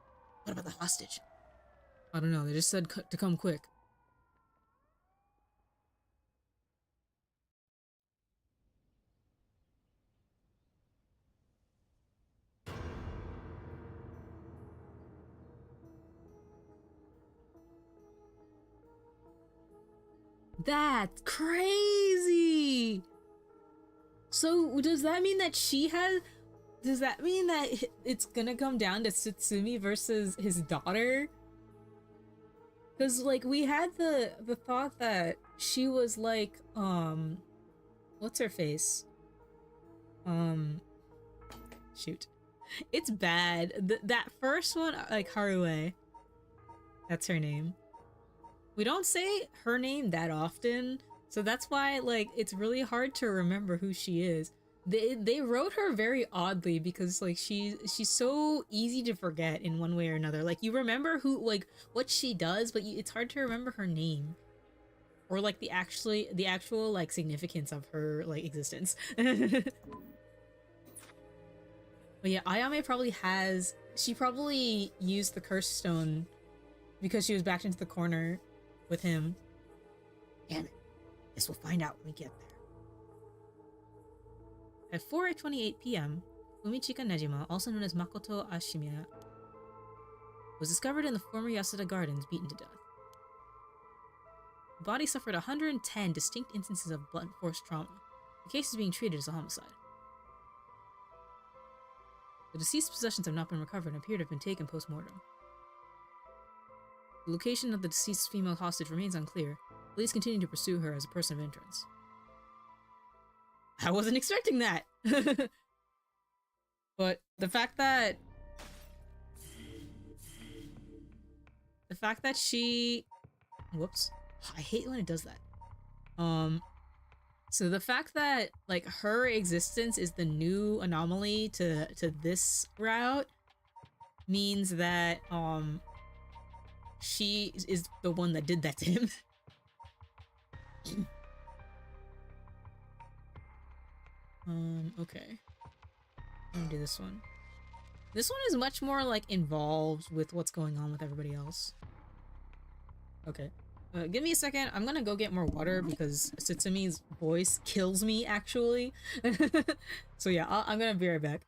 What about the hostage? I don't know. They just said to come quick. That's crazy! So, does that mean that she has... Does that mean that it's gonna come down to Tsutsumi versus his daughter? Because, like, we had the thought that she was, like, what's her face? Shoot. It's bad. That first one, like, Harue. That's her name. We don't say her name that often, so that's why, like, it's really hard to remember who she is. They wrote her very oddly because, like, she's so easy to forget in one way or another. Like, you remember who, like, what she does, but it's hard to remember her name. Or, like, the actual, like, significance of her, like, existence. But yeah, Ayame probably has... She probably used the curse stone because she was backed into the corner with him. Damn it. Guess we'll find out when we get there. At 4:28 p.m., Umichika Nejima, also known as Makoto Ashimiya, was discovered in the former Yasuda Gardens, beaten to death. The body suffered 110 distinct instances of blunt force trauma. The case is being treated as a homicide. The deceased's possessions have not been recovered and appear to have been taken post-mortem. The location of the deceased female hostage remains unclear. Police continue to pursue her as a person of interest. I wasn't expecting that! But the fact that she... Whoops. I hate when it does that. So the fact that, like, her existence is the new anomaly to this route means that, she is the one that did that to him. Okay. I'm gonna do this one. This one is much more, like, involved with what's going on with everybody else. Okay. Give me a second. I'm gonna go get more water because Tsutsumy's voice kills me, actually. So yeah, I'm gonna be right back.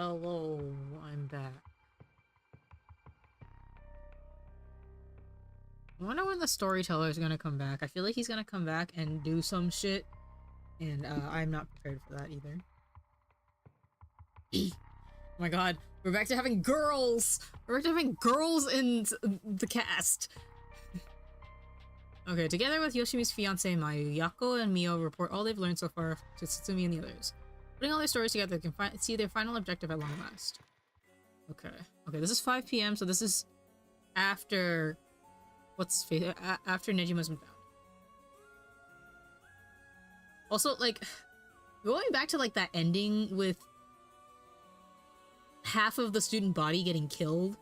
Hello, I'm back. I wonder when the storyteller is gonna come back. I feel like he's gonna come back and do some shit, and I'm not prepared for that either. Oh my god, we're back to having girls! We're back to having girls in the cast! Okay, together with Yoshimi's fiancée Mayu, Yako and Mio report all they've learned so far to Tsutsumi and the others. Putting all their stories together, they can see their final objective at long last. Okay. Okay, this is 5 p.m., so this is after... after Nejima's been found. Also, like, going back to, like, that ending with half of the student body getting killed.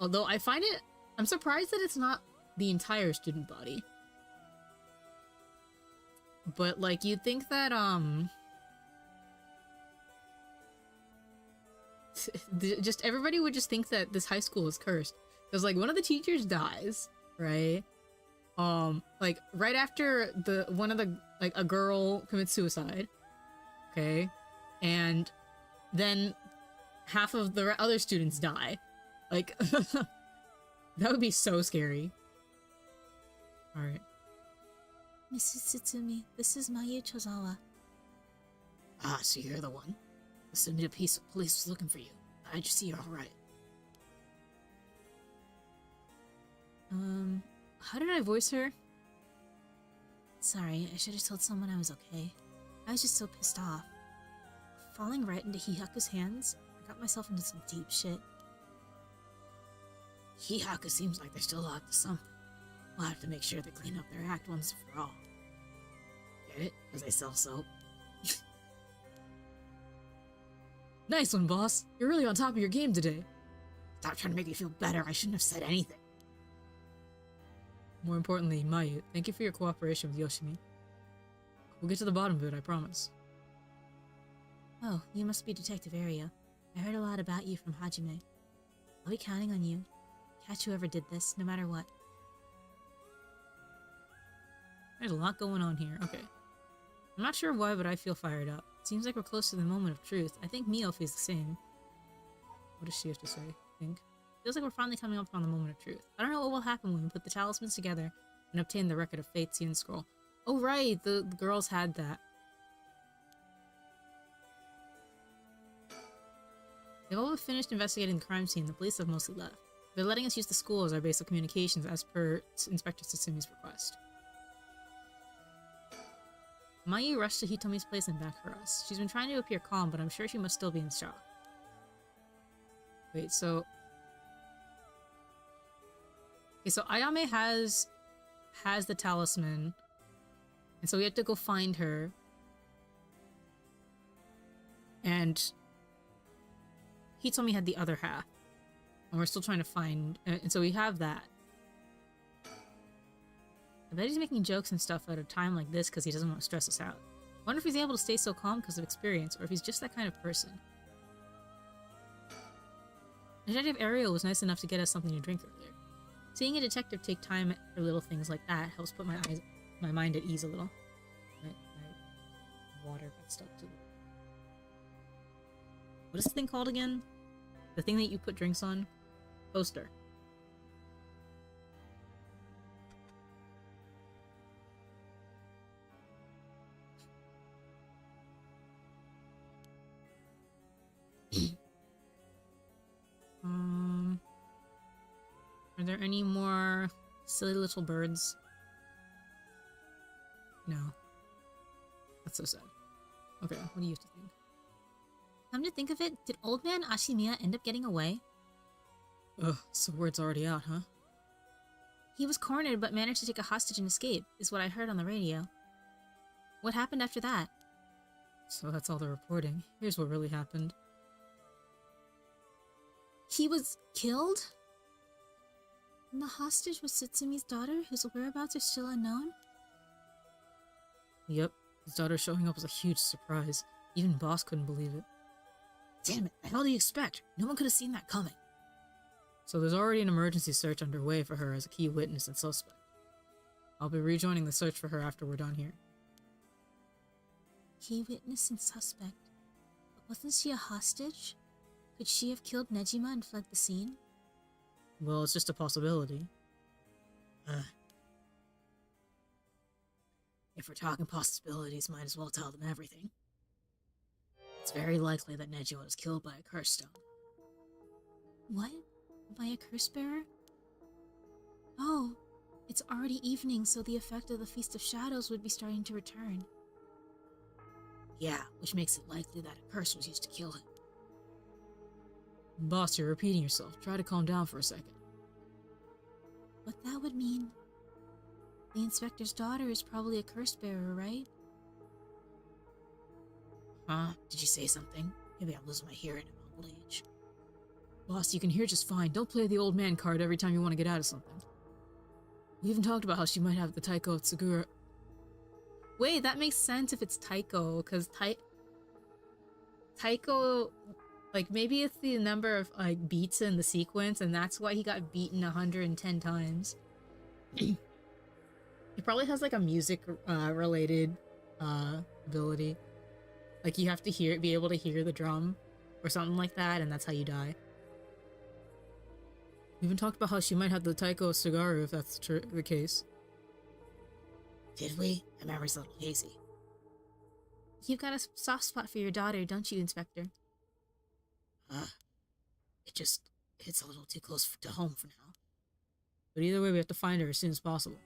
Although I find it... I'm surprised that it's not the entire student body. But, like, you'd think that, just everybody would just think that this high school is cursed. Because, like, one of the teachers dies, right? Like, right after a girl commits suicide, okay? And then half of the other students die. Like, that would be so scary. Alright. Mrs. Tsutsumi, this is Mayu Chozawa. Ah, so you're the one. The Sumida Police was looking for you. I just see you're alright. How did I voice her? Sorry, I should have told someone I was okay. I was just so pissed off. Falling right into Hihaku's hands, I got myself into some deep shit. Hihaku seems like they're still up to something. We'll have to make sure they clean up their act once and for all. Get it? Because they sell soap. Nice one, boss. You're really on top of your game today. Stop trying to make me feel better. I shouldn't have said anything. More importantly, Mayu, thank you for your cooperation with Yoshimi. We'll get to the bottom of it, I promise. Oh, you must be Detective Aria. I heard a lot about you from Hajime. I'll be counting on you. Catch whoever did this, no matter what. There's a lot going on here. Okay. I'm not sure why, but I feel fired up. It seems like we're close to the moment of truth. I think Mio feels the same. What does she have to say? Think? Feels like we're finally coming up on the moment of truth. I don't know what will happen when we put the talismans together and obtain the record of Fate's Yin Scroll. Oh right, the girls had that. They've all finished investigating the crime scene. The police have mostly left. They're letting us use the school as our base of communications as per Inspector Tsutsumu's request. Mayu rushed to Hitomi's place and back for us. She's been trying to appear calm, but I'm sure she must still be in shock. Wait, so... Okay, so Ayame has the talisman, and so we have to go find her. And Hitomi had the other half, and we're still trying to find, and so we have that. I bet he's making jokes and stuff at a time like this because he doesn't want to stress us out. I wonder if he's able to stay so calm because of experience, or if he's just that kind of person. Detective Ariel was nice enough to get us something to drink earlier. Seeing a detective take time for little things like that helps put my mind at ease a little. My water got stuck to the... What is this thing called again? The thing that you put drinks on? Toaster. Are there any more silly little birds? No. That's so sad. Okay, what do you have to think? Come to think of it, did old man Ashimiya end up getting away? Ugh, so word's already out, huh? He was cornered but managed to take a hostage and escape, is what I heard on the radio. What happened after that? So that's all the reporting. Here's what really happened. He was killed? And the hostage was Tsutsumy's daughter, whose whereabouts are still unknown? Yep, his daughter showing up was a huge surprise. Even Boss couldn't believe it. Damn it, the hell do you expect? No one could have seen that coming. So there's already an emergency search underway for her as a key witness and suspect. I'll be rejoining the search for her after we're done here. Key witness and suspect. wasn't she a hostage? Could she have killed Nejima and fled the scene? Well, it's just a possibility. If we're talking possibilities, might as well tell them everything. It's very likely that Nejima was killed by a curse stone. What? By a curse bearer? Oh, it's already evening, so the effect of the Feast of Shadows would be starting to return. Yeah, which makes it likely that a curse was used to kill him. Boss, you're repeating yourself. Try to calm down for a second. But that would mean the inspector's daughter is probably a curse bearer, right? Huh? Did you say something? Maybe I'm losing my hearing in my old age. Boss, you can hear just fine. Don't play the old man card every time you want to get out of something. We even talked about how she might have the Taiko Tsugura. Wait, that makes sense if it's Taiko, because Taiko, like, maybe it's the number of, like, beats in the sequence, and that's why he got beaten 110 times. He probably has, like, a music, related, ability. Like, you have to be able to hear the drum, or something like that, and that's how you die. We even talked about how she might have the Taiko Sugaru, if that's the case. Did we? My memory's a little hazy. You've got a soft spot for your daughter, don't you, Inspector? It just hits a little too close to home for now. But either way, we have to find her as soon as possible.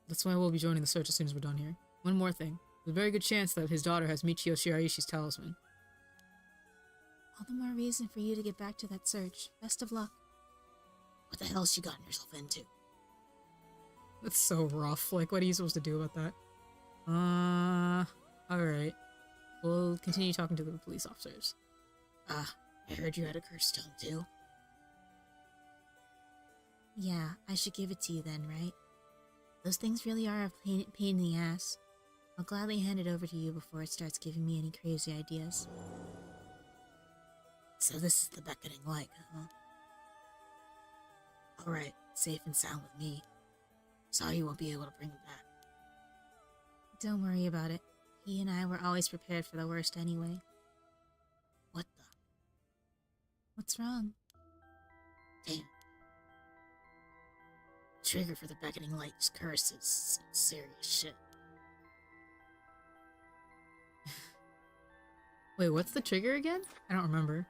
That's why we'll be joining the search as soon as we're done here. One more thing. There's a very good chance that his daughter has Michio Shiraishi's talisman. All the more reason for you to get back to that search. Best of luck. What the hell's she gotten herself into? That's so rough. Like, what are you supposed to do about that? Alright. We'll continue talking to the police officers. I heard you had a curse stone too. Yeah, I should give it to you then, right? Those things really are a pain in the ass. I'll gladly hand it over to you before it starts giving me any crazy ideas. So this is the beckoning light, huh? Alright, safe and sound with me. Sorry you won't be able to bring him back. Don't worry about it. He and I were always prepared for the worst anyway. What the? What's wrong? Damn. Trigger for the beckoning light's curse is some serious shit. Wait, what's the trigger again? I don't remember.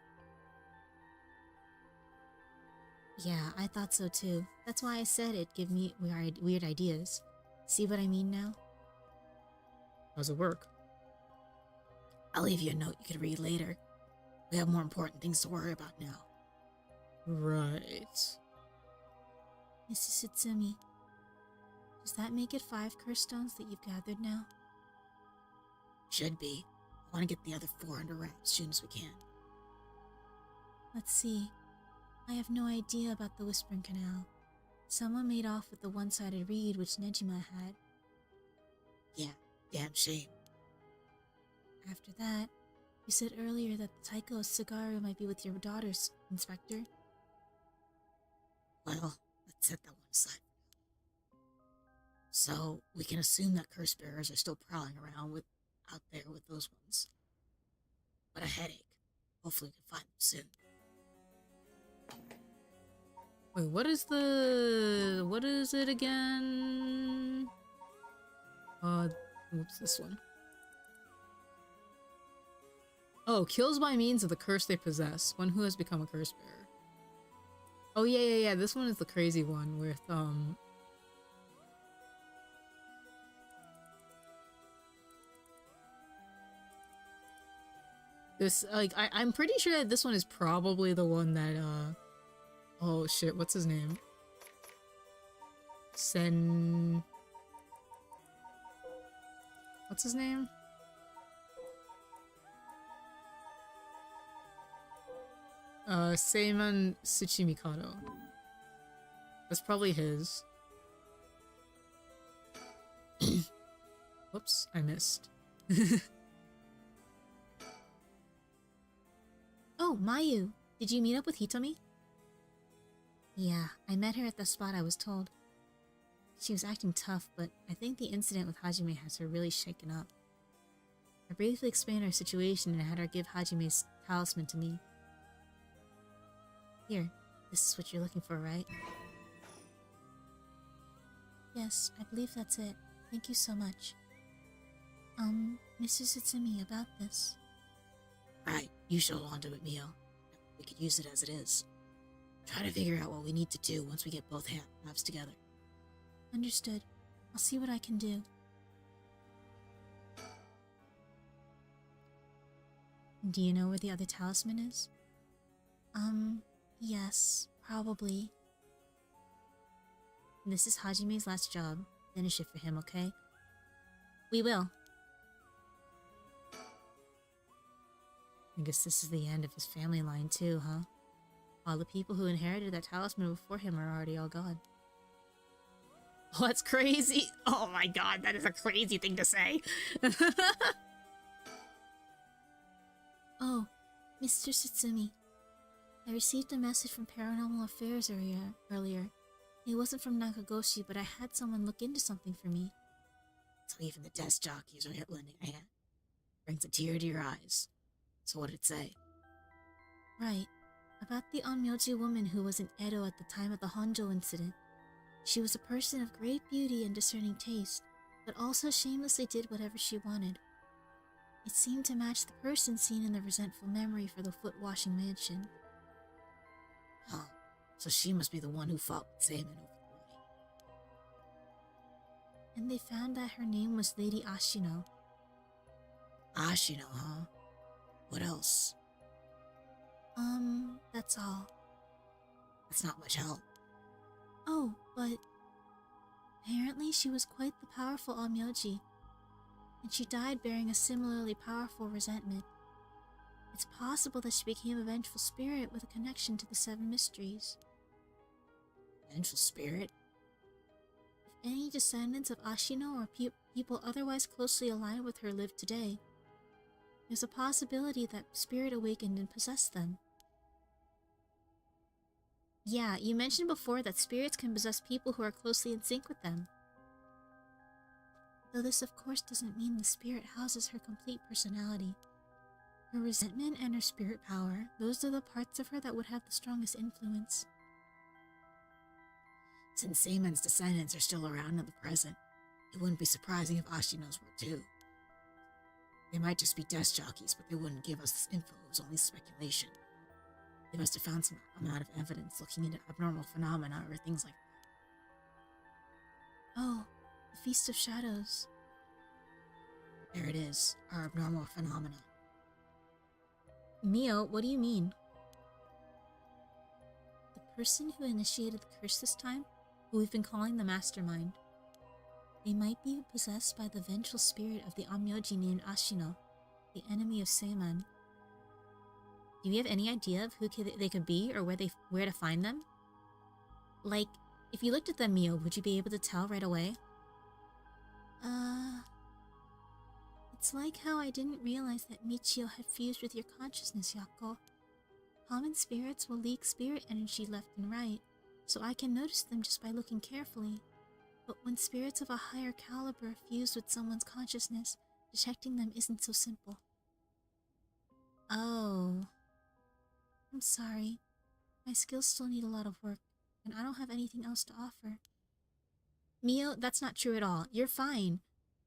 Yeah, I thought so too. That's why I said it'd give me weird ideas. See what I mean now? How's it work? I'll leave you a note you can read later. We have more important things to worry about now. Right. Mrs. Sutsumi, does that make it 5 curse stones that you've gathered now? Should be. I want to get the other 4 under wraps as soon as we can. Let's see. I have no idea about the Whispering Canal. Someone made off with the one-sided reed which Nejima had. Yeah, damn shame. After that, you said earlier that the Taiko Sugaru might be with your daughters, Inspector. Well, let's set that one aside. So, we can assume that curse bearers are still prowling around out there with those ones. But a headache. Hopefully we can find them soon. Wait, what is it again? What's this one? Oh, kills by means of the curse they possess. One who has become a curse bearer. Oh, yeah. This one is the crazy one with, this, like, I'm pretty sure that this one is probably the one that, oh shit, what's his name? What's his name? Seiman Tsuchimikado. That's probably his. Whoops, I missed. Oh, Mayu! Did you meet up with Hitomi? Yeah, I met her at the spot I was told. She was acting tough, but I think the incident with Hajime has her really shaken up. I briefly explained our situation and had her give Hajime's talisman to me. Here, this is what you're looking for, right? Yes, I believe that's it. Thank you so much. Mr. Sutsumi, about this. Right, you should hold on to it, Mio. We could use it as it is. Try to figure out what we need to do once we get both halves together. Understood. I'll see what I can do. Do you know where the other talisman is? Yes, probably. This is Hajime's last job. Finish it for him, okay? We will. I guess this is the end of his family line too, huh? All the people who inherited that talisman before him are already all gone. Oh, that's crazy! Oh my god, that is a crazy thing to say! Oh, Mr. Sutsumi. I received a message from Paranormal Affairs earlier. It wasn't from Nakagoshi, but I had someone look into something for me. So even the desk jockeys are lending a hand. Brings a tear to your eyes. So what did it say? Right. About the Onmyoji woman who was in Edo at the time of the Honjo incident. She was a person of great beauty and discerning taste, but also shamelessly did whatever she wanted. It seemed to match the person seen in the resentful memory for the foot-washing mansion. Huh. So she must be the one who fought with Salmon over the boy. And they found that her name was Lady Ashino. Ashino, huh? What else? That's all. That's not much help. Oh, but apparently she was quite the powerful Onmyoji, and she died bearing a similarly powerful resentment. It's possible that she became a vengeful spirit with a connection to the Seven Mysteries. Vengeful spirit? If any descendants of Ashino or people otherwise closely aligned with her live today, there's a possibility that spirit awakened and possessed them. Yeah, you mentioned before that spirits can possess people who are closely in sync with them. Though this of course doesn't mean the spirit houses her complete personality. Her resentment and her spirit power, those are the parts of her that would have the strongest influence. Since Seimon's descendants are still around in the present, it wouldn't be surprising if Ashino's were too. They might just be desk jockeys, but they wouldn't give us this info. It was only speculation. They must have found some amount of evidence looking into abnormal phenomena or things like that. Oh, the Feast of Shadows. There it is, our abnormal phenomena. Mio, what do you mean? The person who initiated the curse this time, who we've been calling the Mastermind. They might be possessed by the vengeful spirit of the Onmyoji named Ashino, the enemy of Seimon. Do you have any idea of who they could be or where to find them? Like, if you looked at them, Mio, would you be able to tell right away? It's like how I didn't realize that Michio had fused with your consciousness, Yako. Common spirits will leak spirit energy left and right, so I can notice them just by looking carefully. But when spirits of a higher caliber fuse with someone's consciousness, detecting them isn't so simple. Oh. I'm sorry. My skills still need a lot of work, and I don't have anything else to offer. Mio, that's not true at all. You're fine.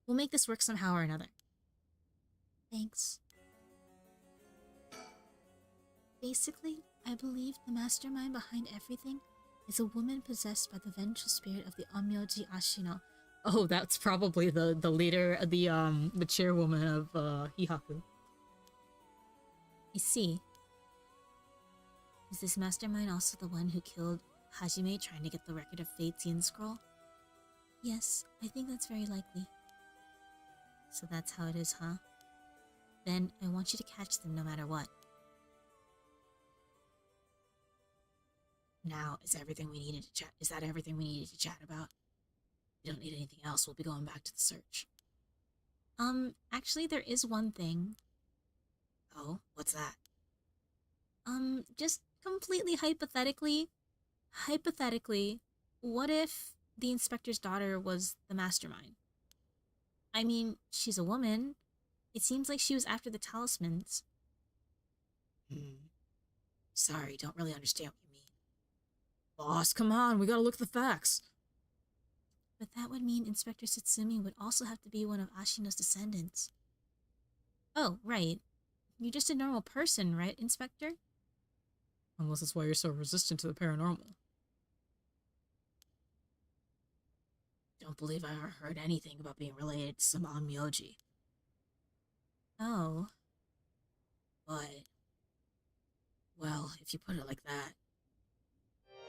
We'll make this work somehow or another. Thanks. Basically, I believe the mastermind behind everything is a woman possessed by the vengeful spirit of the Onmyoji Ashino. Oh, that's probably the leader, the chairwoman of Hihaku. You see, is this mastermind also the one who killed Hajime trying to get the record of Fate's Yin scroll? Yes, I think that's very likely. So that's how it is, huh? Then I want you to catch them no matter what. Now, is that everything we needed to chat about? We don't need anything else. We'll be going back to the search. Actually there is one thing. Oh, what's that? Just completely hypothetically, what if the inspector's daughter was the mastermind? I mean, she's a woman, It seems like she was after the talismans. Sorry, don't really understand what you mean. Boss, come on, we gotta look at the facts. But that would mean Inspector Satsumi would also have to be one of Ashino's descendants. Oh, right. You're just a normal person, right, Inspector? Unless that's why you're so resistant to the paranormal. Don't believe I ever heard anything about being related to some Onmyoji. Oh. But, well, if you put it like that,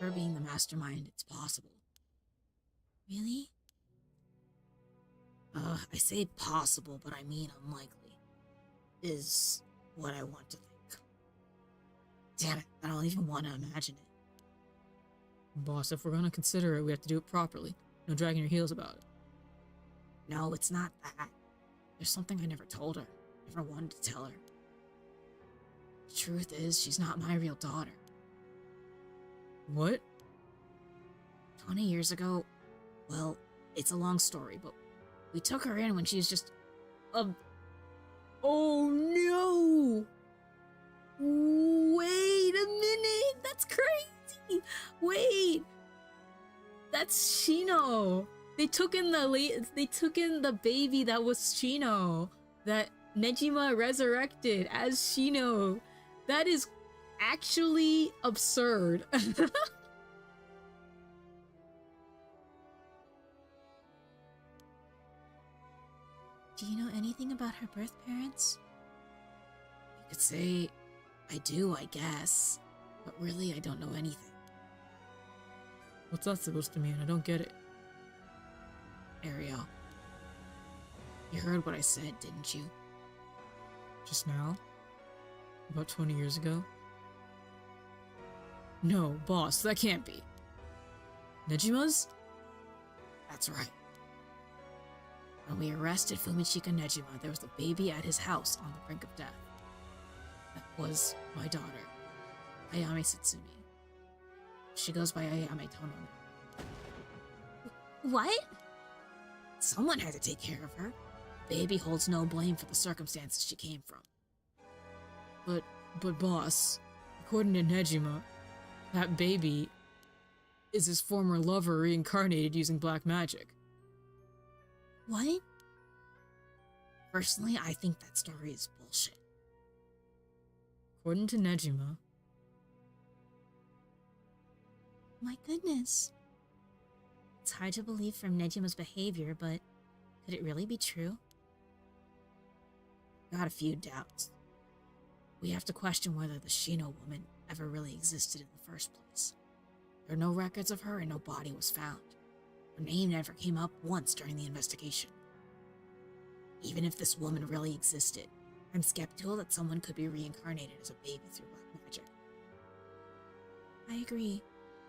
her being the mastermind, it's possible. Really? I say possible, but I mean unlikely. Is what I want to think. Damn it, I don't even want to imagine it. Boss, if we're gonna consider it, we have to do it properly. No dragging your heels about it. No, it's not that. There's something I never told her. Never wanted to tell her. The truth is, she's not my real daughter. What? 20 years ago, well, it's a long story, but we took her in when she was just Oh no! Wait a minute! That's crazy! Wait! That's Shino! They took in the baby that was Shino. That Nejima resurrected as Shino. That is actually absurd. Do you know anything about her birth parents? You could say I do, I guess. But really, I don't know anything. What's that supposed to mean? I don't get it. Ariel, you heard what I said, didn't you? Just now? About 20 years ago? No, boss, that can't be. Nejima's? That's right. When we arrested Fumichika Nejima, there was a baby at his house on the brink of death. That was my daughter, Ayame Satsumi. She goes by Ayame Tono. What? Someone had to take care of her. Baby holds no blame for the circumstances she came from. But boss, according to Nejima, that baby is his former lover reincarnated using black magic. What? Personally, I think that story is bullshit. According to Nejima, My goodness. It's hard to believe from Nejima's behavior, but could it really be true? Got a few doubts. We have to question whether the Shino woman ever really existed in the first place. There are no records of her and no body was found. Her name never came up once during the investigation. Even if this woman really existed, I'm skeptical that someone could be reincarnated as a baby through black magic. I agree.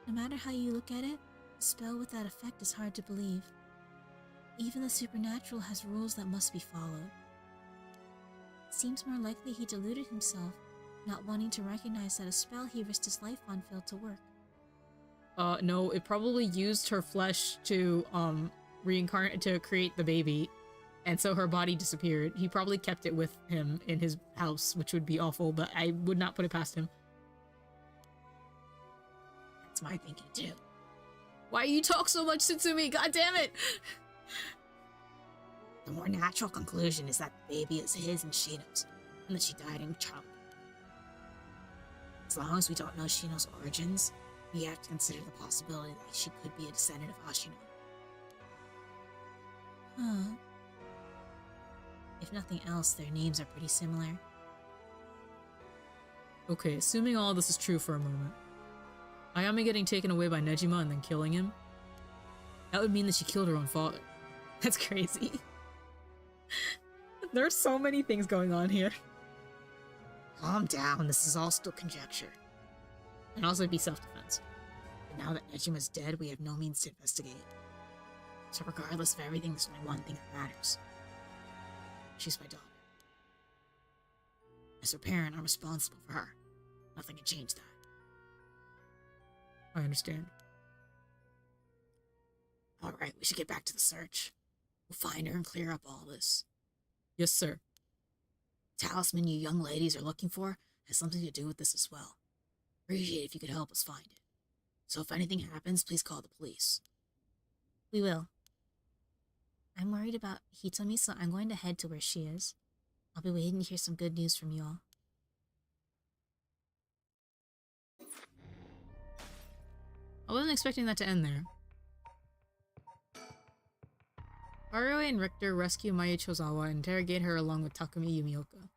No matter how you look at it, a spell with that effect is hard to believe. Even the supernatural has rules that must be followed. It seems more likely he deluded himself, not wanting to recognize that a spell he risked his life on failed to work. No, it probably used her flesh to, reincarnate, to create the baby, and so her body disappeared. He probably kept it with him in his house, which would be awful, but I would not put it past him. That's my thinking too. Why you talk so much, Satsumi? God damn it! The more natural conclusion is that the baby is his and Shino's, and that she died in childhood. As long as we don't know Shino's origins, we have to consider the possibility that she could be a descendant of Ashino. Huh. If nothing else, their names are pretty similar. Okay, assuming all this is true for a moment. Ayame getting taken away by Nejima and then killing him? That would mean that she killed her own father. That's crazy. There are so many things going on here. Calm down, this is all still conjecture. And also it'd be self-defense. But now that Nejima's dead, we have no means to investigate. So regardless of everything, there's only one thing that matters. She's my daughter. As her parent, I'm responsible for her. Nothing can change that. I understand. Alright, we should get back to the search. We'll find her and clear up all this. Yes, sir. The talisman you young ladies are looking for has something to do with this as well. Appreciate it if you could help us find it. So if anything happens, please call the police. We will. I'm worried about Hitomi, so I'm going to head to where she is. I'll be waiting to hear some good news from you all. I wasn't expecting that to end there. Haruo and Richter rescue Maya Chozawa and interrogate her along with Takumi Yumioka.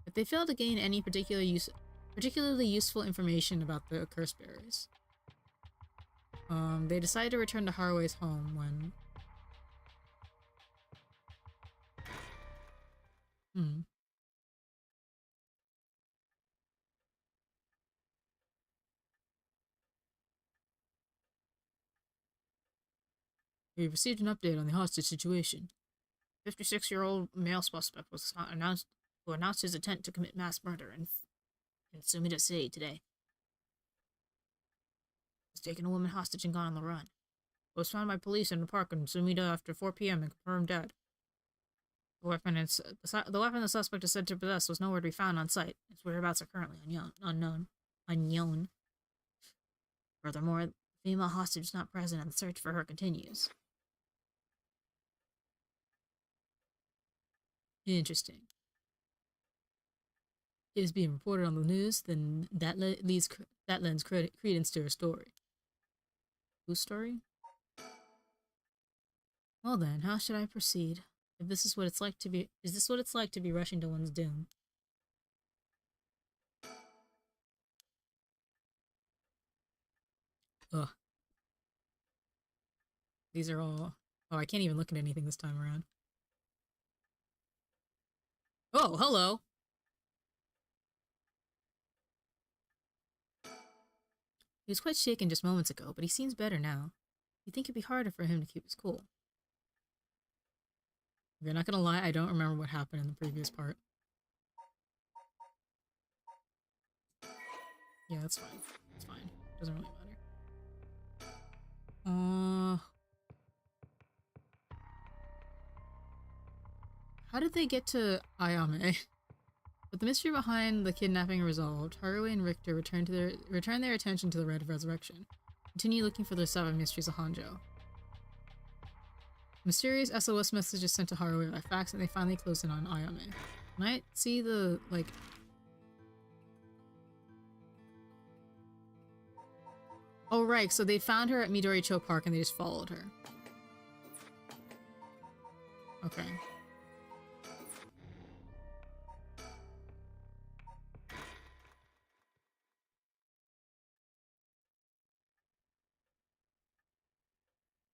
But they fail to gain any particularly useful information about the curse bearers. They decide to return to Haruo's home when... We received an update on the hostage situation. 56-year-old male suspect was announced his intent to commit mass murder in Sumida City today. He's taken a woman hostage and gone on the run. He was found by police in the park in Sumida after 4 p.m. and confirmed dead. The weapon the suspect is said to possess was nowhere to be found on site. Its whereabouts are currently unknown. Furthermore, the female hostage is not present and the search for her continues. Interesting. It is being reported on the news, then that lends credence to her story. Whose story? Well then, how should I proceed? If this is what it's like to be— is this what it's like to be rushing to one's doom? Ugh. These are all— oh, I can't even look at anything this time around. Oh, hello! He was quite shaken just moments ago, but he seems better now. You'd think it'd be harder for him to keep his cool. You're not gonna lie, I don't remember what happened in the previous part. Yeah, that's fine. It's fine. Doesn't really matter. How did they get to Ayame? With the mystery behind the kidnapping resolved, Haruo and Richter return their attention to the Rite of Resurrection. Continue looking for the 7 mysteries of Hanjo. Mysterious SOS messages sent to Haruo by fax, and they finally close in on Ayame. Can I see the, like... oh right, so they found her at Midoricho Park and they just followed her. Okay.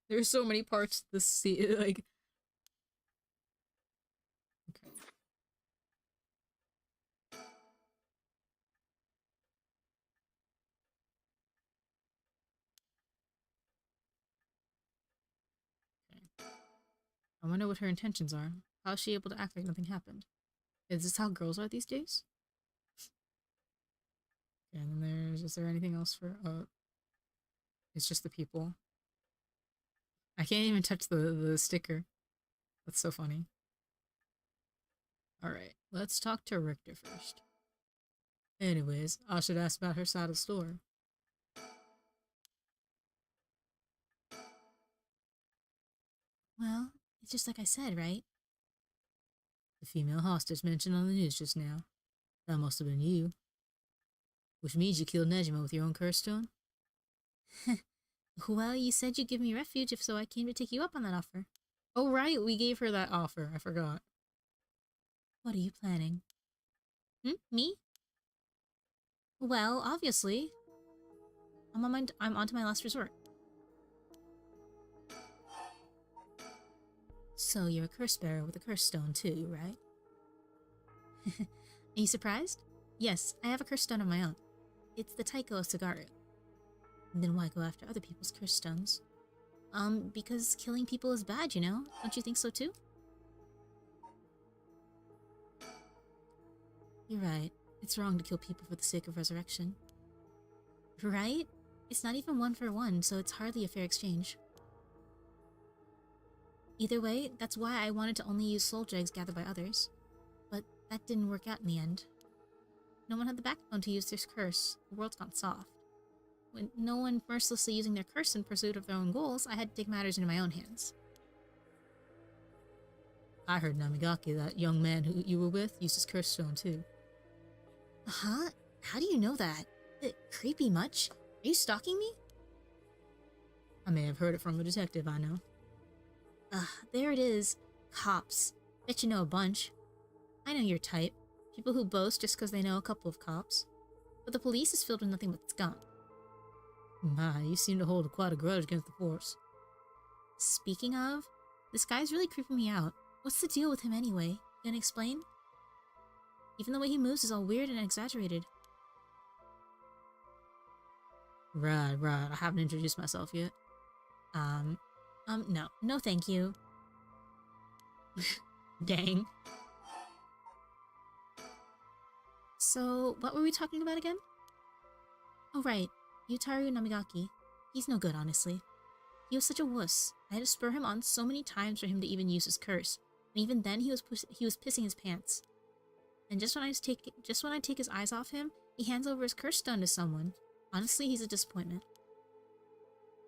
There's so many parts to this scene, like... okay. Okay. I wonder what her intentions are. How is she able to act like nothing happened? Is this how girls are these days? Okay, and then is there anything else for, it's just the people. I can't even touch the sticker. That's so funny. Alright, let's talk to Richter first. Anyways, I should ask about her side of the story. Well, it's just like I said, right? The female hostage mentioned on the news just now. That must have been you. Which means you killed Nejima with your own curse stone? Well, you said you'd give me refuge if so I came to take you up on that offer. Oh right, we gave her that offer. I forgot. What are you planning? Me? Well, obviously. I'm on to my last resort. So you're a curse bearer with a curse stone too, right? Are you surprised? Yes, I have a curse stone of my own. It's the Taiko of Sagaru. Then why go after other people's curse stones? Because killing people is bad, you know? Don't you think so too? You're right. It's wrong to kill people for the sake of resurrection. Right? It's not even 1 for 1, so it's hardly a fair exchange. Either way, that's why I wanted to only use soul dregs gathered by others. But that didn't work out in the end. No one had the backbone to use this curse. The world's gone soft. With no one mercilessly using their curse in pursuit of their own goals, I had to take matters into my own hands. I heard Namigaki, that young man who you were with, used his curse stone too. Huh? How do you know that? Creepy much? Are you stalking me? I may have heard it from a detective I know. There it is. Cops. Bet you know a bunch. I know your type. People who boast just because they know a couple of cops. But the police is filled with nothing but scum. My, you seem to hold quite a grudge against the force. Speaking of, this guy's really creeping me out. What's the deal with him anyway? Gonna explain? Even the way he moves is all weird and exaggerated. Right. I haven't introduced myself yet. No. No thank you. Dang. So, what were we talking about again? Oh right, Yutaru Namigaki. He's no good, honestly. He was such a wuss. I had to spur him on so many times for him to even use his curse. And even then, he was pissing his pants. And just when I take his eyes off him, he hands over his curse stone to someone. Honestly, he's a disappointment.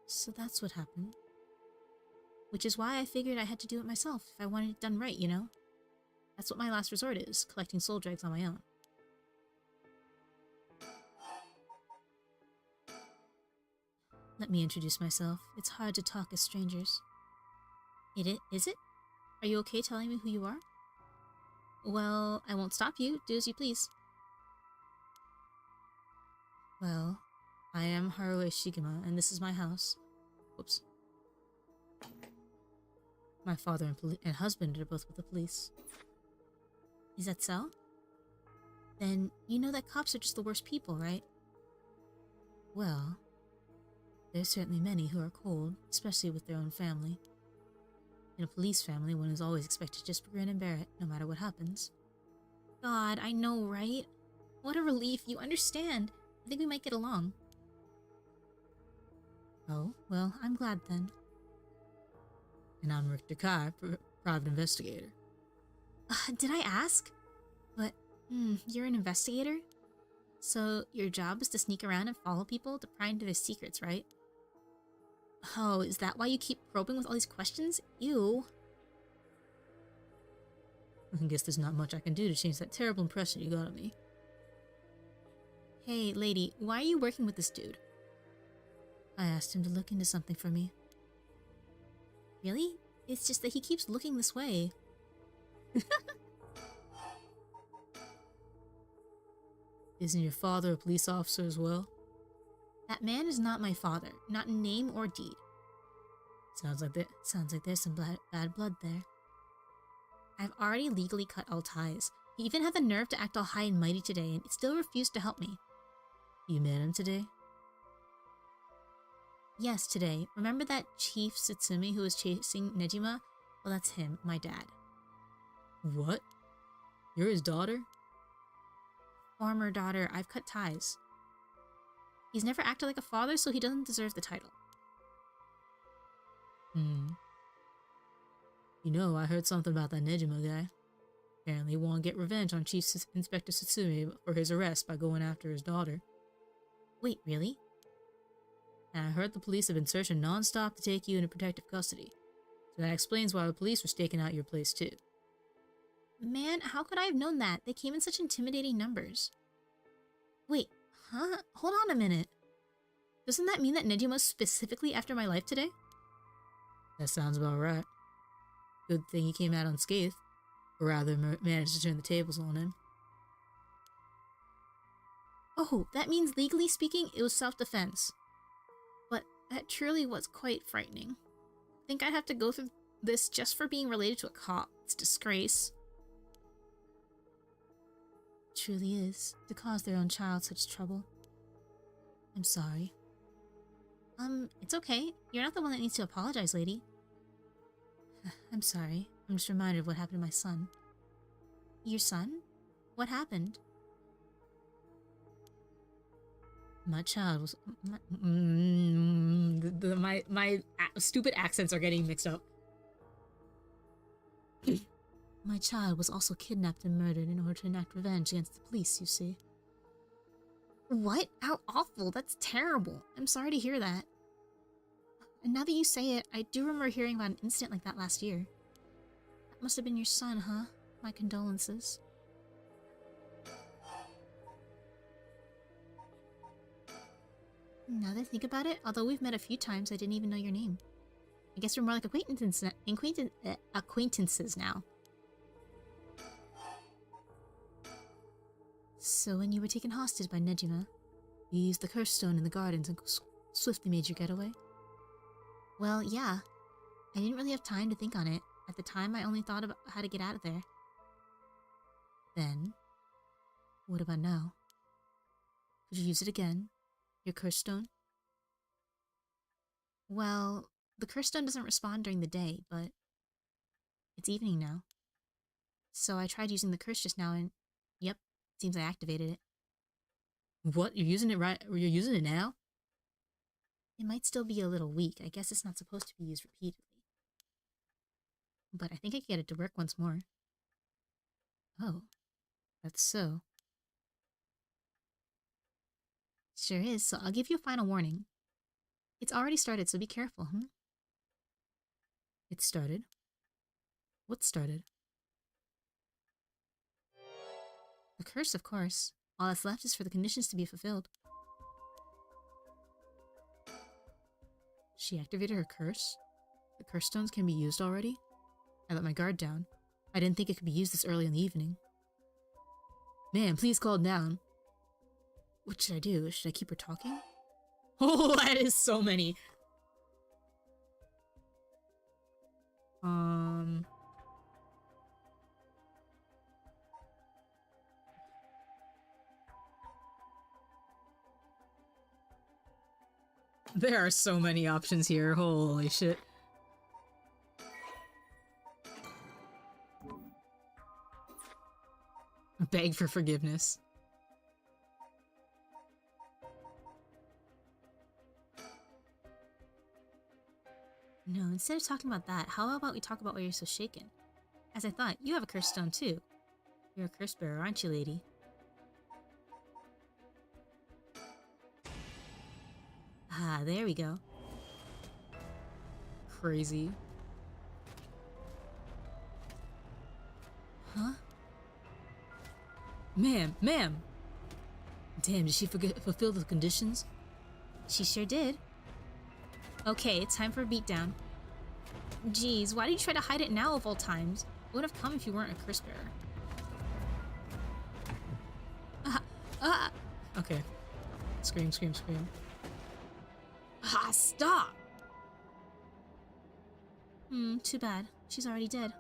So that's what happened. Which is why I figured I had to do it myself if I wanted it done right, you know? That's what my last resort is, collecting soul dregs on my own. Let me introduce myself. It's hard to talk as strangers. Is it? Are you okay telling me who you are? Well, I won't stop you. Do as you please. Well, I am Haruo Shigema, and this is my house. Whoops. My father and husband are both with the police. Is that so? Then you know that cops are just the worst people, right? Well, there's certainly many who are cold, especially with their own family. In a police family, one is always expected to just grin and bear it, no matter what happens. God, I know, right? What a relief. You understand. I think we might get along. Oh, well, I'm glad then. And I'm Richter Kai, private investigator. Did I ask? But, you're an investigator? So, your job is to sneak around and follow people to pry into their secrets, right? Oh, is that why you keep probing with all these questions? Ew. I guess there's not much I can do to change that terrible impression you got of me. Hey, lady, why are you working with this dude? I asked him to look into something for me. Really? It's just that he keeps looking this way. Isn't your father a police officer as well? That man is not my father, not in name or deed. Sounds like there's some bad blood there. I've already legally cut all ties. He even had the nerve to act all high and mighty today and still refused to help me. You met him today? Yes, today. Remember that Chief Satsumi who was chasing Nejima? Well, that's him, my dad. What? You're his daughter? Former daughter, I've cut ties. He's never acted like a father, so he doesn't deserve the title. You know, I heard something about that Nejima guy. Apparently he wanted to get revenge on Chief Inspector Satsumi for his arrest by going after his daughter. Wait, really? And I heard the police have been searching non-stop to take you into protective custody. So that explains why the police were staking out your place too. Man, how could I have known that? They came in such intimidating numbers. Wait, huh? Hold on a minute. Doesn't that mean that Nejima's specifically after my life today? That sounds about right. Good thing he came out unscathed, or rather managed to turn the tables on him. Oh, that means legally speaking, it was self-defense. But that truly was quite frightening. I think I'd have to go through this just for being related to a cop. It's a disgrace. It truly is, to cause their own child such trouble. I'm sorry. It's okay. You're not the one that needs to apologize, lady. I'm sorry. I'm just reminded of what happened to my son. Your son? What happened? My child was... My stupid accents are getting mixed up. My child was also kidnapped and murdered in order to enact revenge against the police, you see. What? How awful. That's terrible. I'm sorry to hear that. And now that you say it, I do remember hearing about an incident like that last year. That must have been your son, huh? My condolences. Now that I think about it, although we've met a few times, I didn't even know your name. I guess we're more like acquaintances now. So when you were taken hostage by Nejima, you used the curse stone in the gardens and swiftly made your getaway? Well, yeah. I didn't really have time to think on it. At the time, I only thought about how to get out of there. Then, what about now? Could you use it again? Your curse stone? Well, the curse stone doesn't respond during the day, but it's evening now. So I tried using the curse just now and, yep, seems I activated it. What? You're using it right? You're using it now? It might still be a little weak. I guess it's not supposed to be used repeatedly. But I think I can get it to work once more. Oh, that's so. Sure is, so I'll give you a final warning. It's already started, so be careful, It started? What started? The curse, of course. All that's left is for the conditions to be fulfilled. She activated her curse? The curse stones can be used already? I let my guard down. I didn't think it could be used this early in the evening. Man, please calm down. What should I do? Should I keep her talking? Oh, that is so many. There are so many options here. Holy shit. Beg for forgiveness. No, instead of talking about that, how about we talk about why you're so shaken? As I thought, you have a curse stone too. You're a curse bearer, aren't you, lady? Ah, there we go. Crazy. Huh? Ma'am! Damn, did she fulfill the conditions? She sure did. Okay, it's time for a beatdown. Jeez, why did you try to hide it now of all times? It would have come if you weren't a curse bearer. Okay. Scream, scream, scream. Ah, stop! Too bad. She's already dead.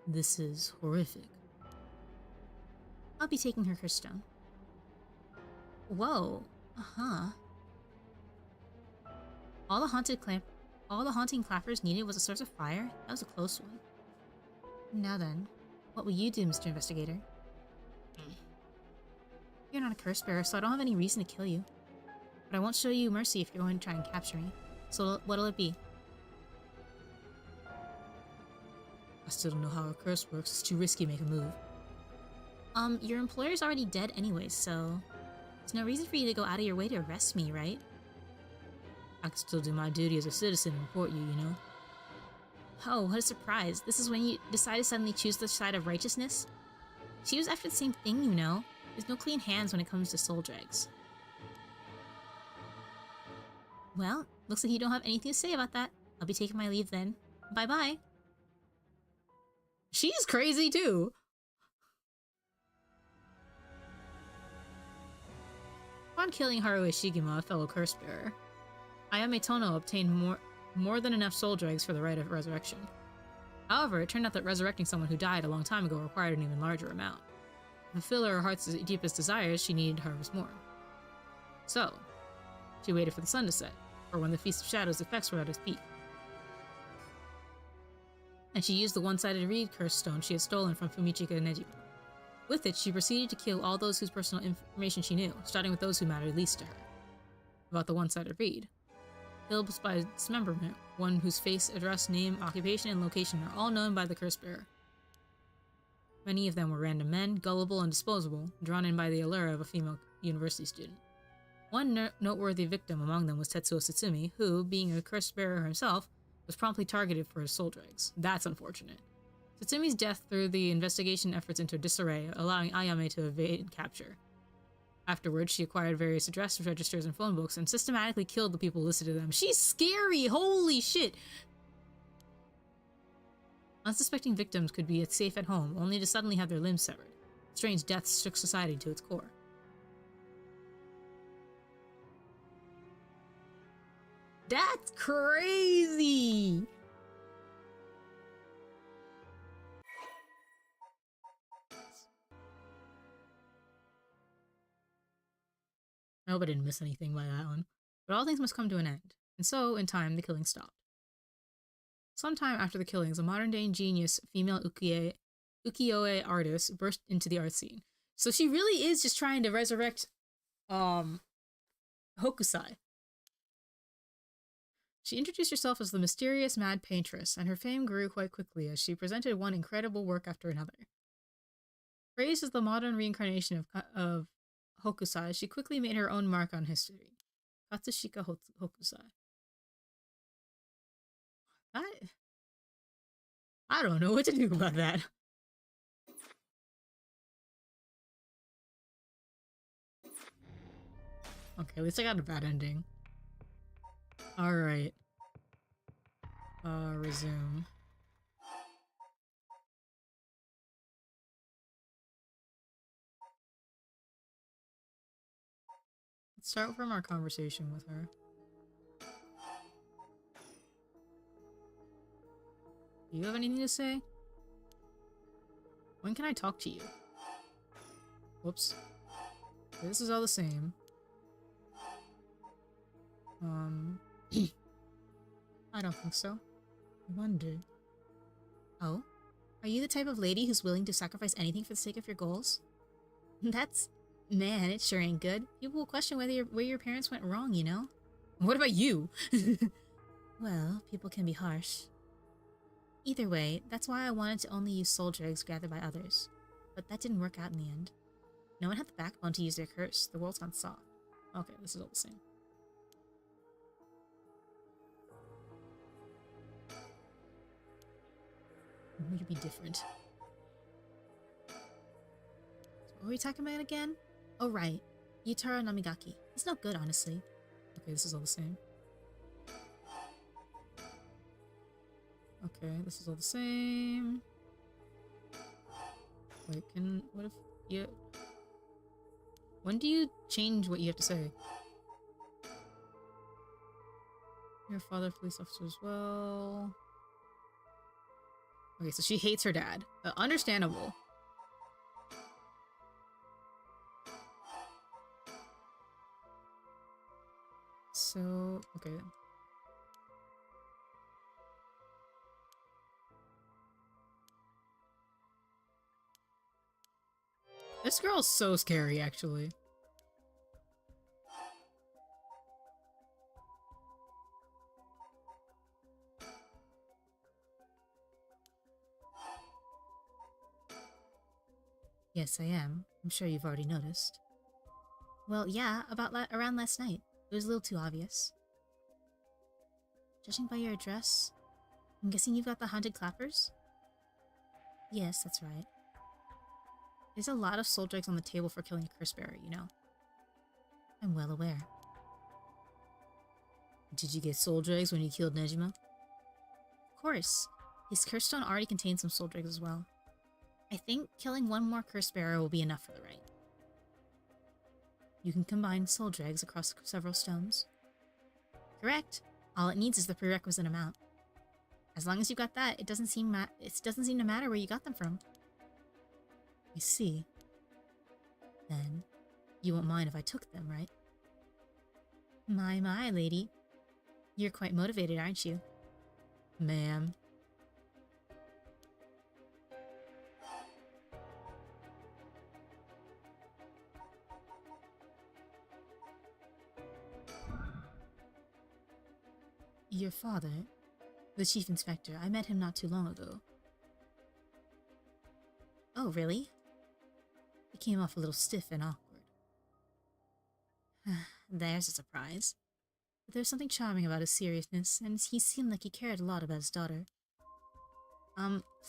This is horrific. I'll be taking her curse stone. Whoa. Uh-huh. All the haunting clappers needed was a source of fire? That was a close one. Now then, what will you do, Mr. Investigator? You're not a curse bearer, so I don't have any reason to kill you. But I won't show you mercy if you're going to try and capture me. So what'll it be? I still don't know how a curse works. It's too risky to make a move. Your employer's already dead anyway, so there's no reason for you to go out of your way to arrest me, right? I can still do my duty as a citizen and report you, you know? Oh, what a surprise. This is when you decide to suddenly choose the side of righteousness? She was after the same thing, you know? There's no clean hands when it comes to soul drags. Well, looks like you don't have anything to say about that. I'll be taking my leave then. Bye-bye. She's crazy too! Upon killing Haruo Ishiguma, a fellow curse bearer, Ayame Tono obtained more than enough soul dregs for the rite of resurrection. However, it turned out that resurrecting someone who died a long time ago required an even larger amount. To fulfill her heart's deepest desires, she needed to harvest more. So, she waited for the sun to set, or when the Feast of Shadows' effects were at its peak. And she used the one-sided reed curse stone she had stolen from Fumichika Nejima. With it, she proceeded to kill all those whose personal information she knew, starting with those who mattered least to her. About the one-sided reed. killed by dismemberment, one whose face, address, name, occupation, and location are all known by the curse bearer. Many of them were random men, gullible and disposable, drawn in by the allure of a female university student. One noteworthy victim among them was Tetsuo Satsumi, who, being a curse bearer himself, was promptly targeted for his soul dregs. That's unfortunate. Satsumi's death threw the investigation efforts into disarray, allowing Ayame to evade capture. Afterwards, she acquired various address registers and phone books and systematically killed the people listed in them. She's scary! Holy shit! Unsuspecting victims could be safe at home, only to suddenly have their limbs severed. Strange deaths shook society to its core. That's crazy! I hope I didn't miss anything by that one. But all things must come to an end. And so, in time, the killing stopped. Sometime after the killings, a modern-day ingenious female ukiyo-e artist burst into the art scene. So she really is just trying to resurrect, Hokusai. She introduced herself as the mysterious mad paintress, and her fame grew quite quickly as she presented one incredible work after another. Praised as the modern reincarnation of Hokusai, she quickly made her own mark on history. Katsushika Hokusai. I don't know what to do about that. Okay, at least I got a bad ending. Alright. Resume. Let's start from our conversation with her. Do you have anything to say? When can I talk to you? Whoops. Okay, this is all the same. I don't think so. I wonder. Oh? Are you the type of lady who's willing to sacrifice anything for the sake of your goals? Man, it sure ain't good. People will question where your parents went wrong, you know? What about you? Well, people can be harsh. Either way, that's why I wanted to only use soul dregs gathered by others. But that didn't work out in the end. No one had the backbone to use their curse. The world's gone soft. Okay, this is all the same. I need to be different. So what were we talking about again? Oh right, Yutaro Namigaki. He's no good, honestly. Okay, this is all the same. Okay, this is all the same. Wait, what if you... When do you change what you have to say? Your father, police officer as well. Okay, so she hates her dad. Understandable. So, okay. This girl's so scary, actually. Yes, I am. I'm sure you've already noticed. Well, yeah, around last night. It was a little too obvious. Judging by your address, I'm guessing you've got the haunted clappers? Yes, that's right. There's a lot of soul dregs on the table for killing a curse bearer, you know. I'm well aware. Did you get soul dregs when you killed Nejima? Of course. His curse stone already contains some soul dregs as well. I think killing one more curse bearer will be enough for the rite. You can combine soul dregs across several stones. Correct. All it needs is the prerequisite amount. As long as you got that, it doesn't seem to matter where you got them from. I see. Then, you won't mind if I took them, right? My, lady. You're quite motivated, aren't you? Ma'am. Your father, the chief inspector, I met him not too long ago. Oh, really? He came off a little stiff and awkward. There's a surprise. But there was something charming about his seriousness, and he seemed like he cared a lot about his daughter.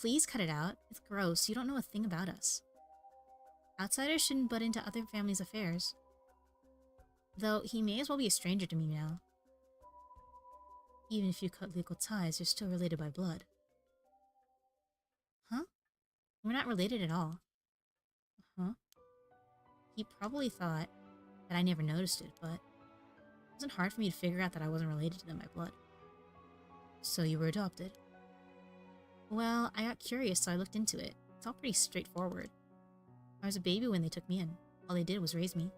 Please cut it out. It's gross. You don't know a thing about us. Outsiders shouldn't butt into other families' affairs. Though, he may as well be a stranger to me now. Even if you cut legal ties, you're still related by blood. Huh? We're not related at all. Huh? He probably thought that I never noticed it, but it wasn't hard for me to figure out that I wasn't related to them by blood. So you were adopted? Well, I got curious, so I looked into it. It's all pretty straightforward. I was a baby when they took me in. All they did was raise me.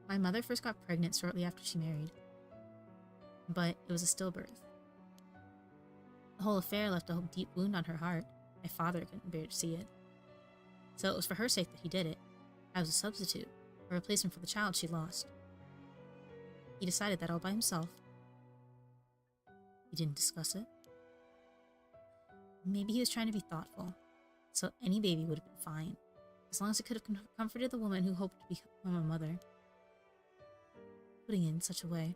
My mother first got pregnant shortly after she married. But it was a stillbirth. The whole affair left a deep wound on her heart. My father couldn't bear to see it. So it was for her sake that he did it. I was a substitute, a replacement for the child she lost. He decided that all by himself. He didn't discuss it. Maybe he was trying to be thoughtful, so any baby would have been fine, as long as it could have comforted the woman who hoped to become a mother. Putting it in such a way.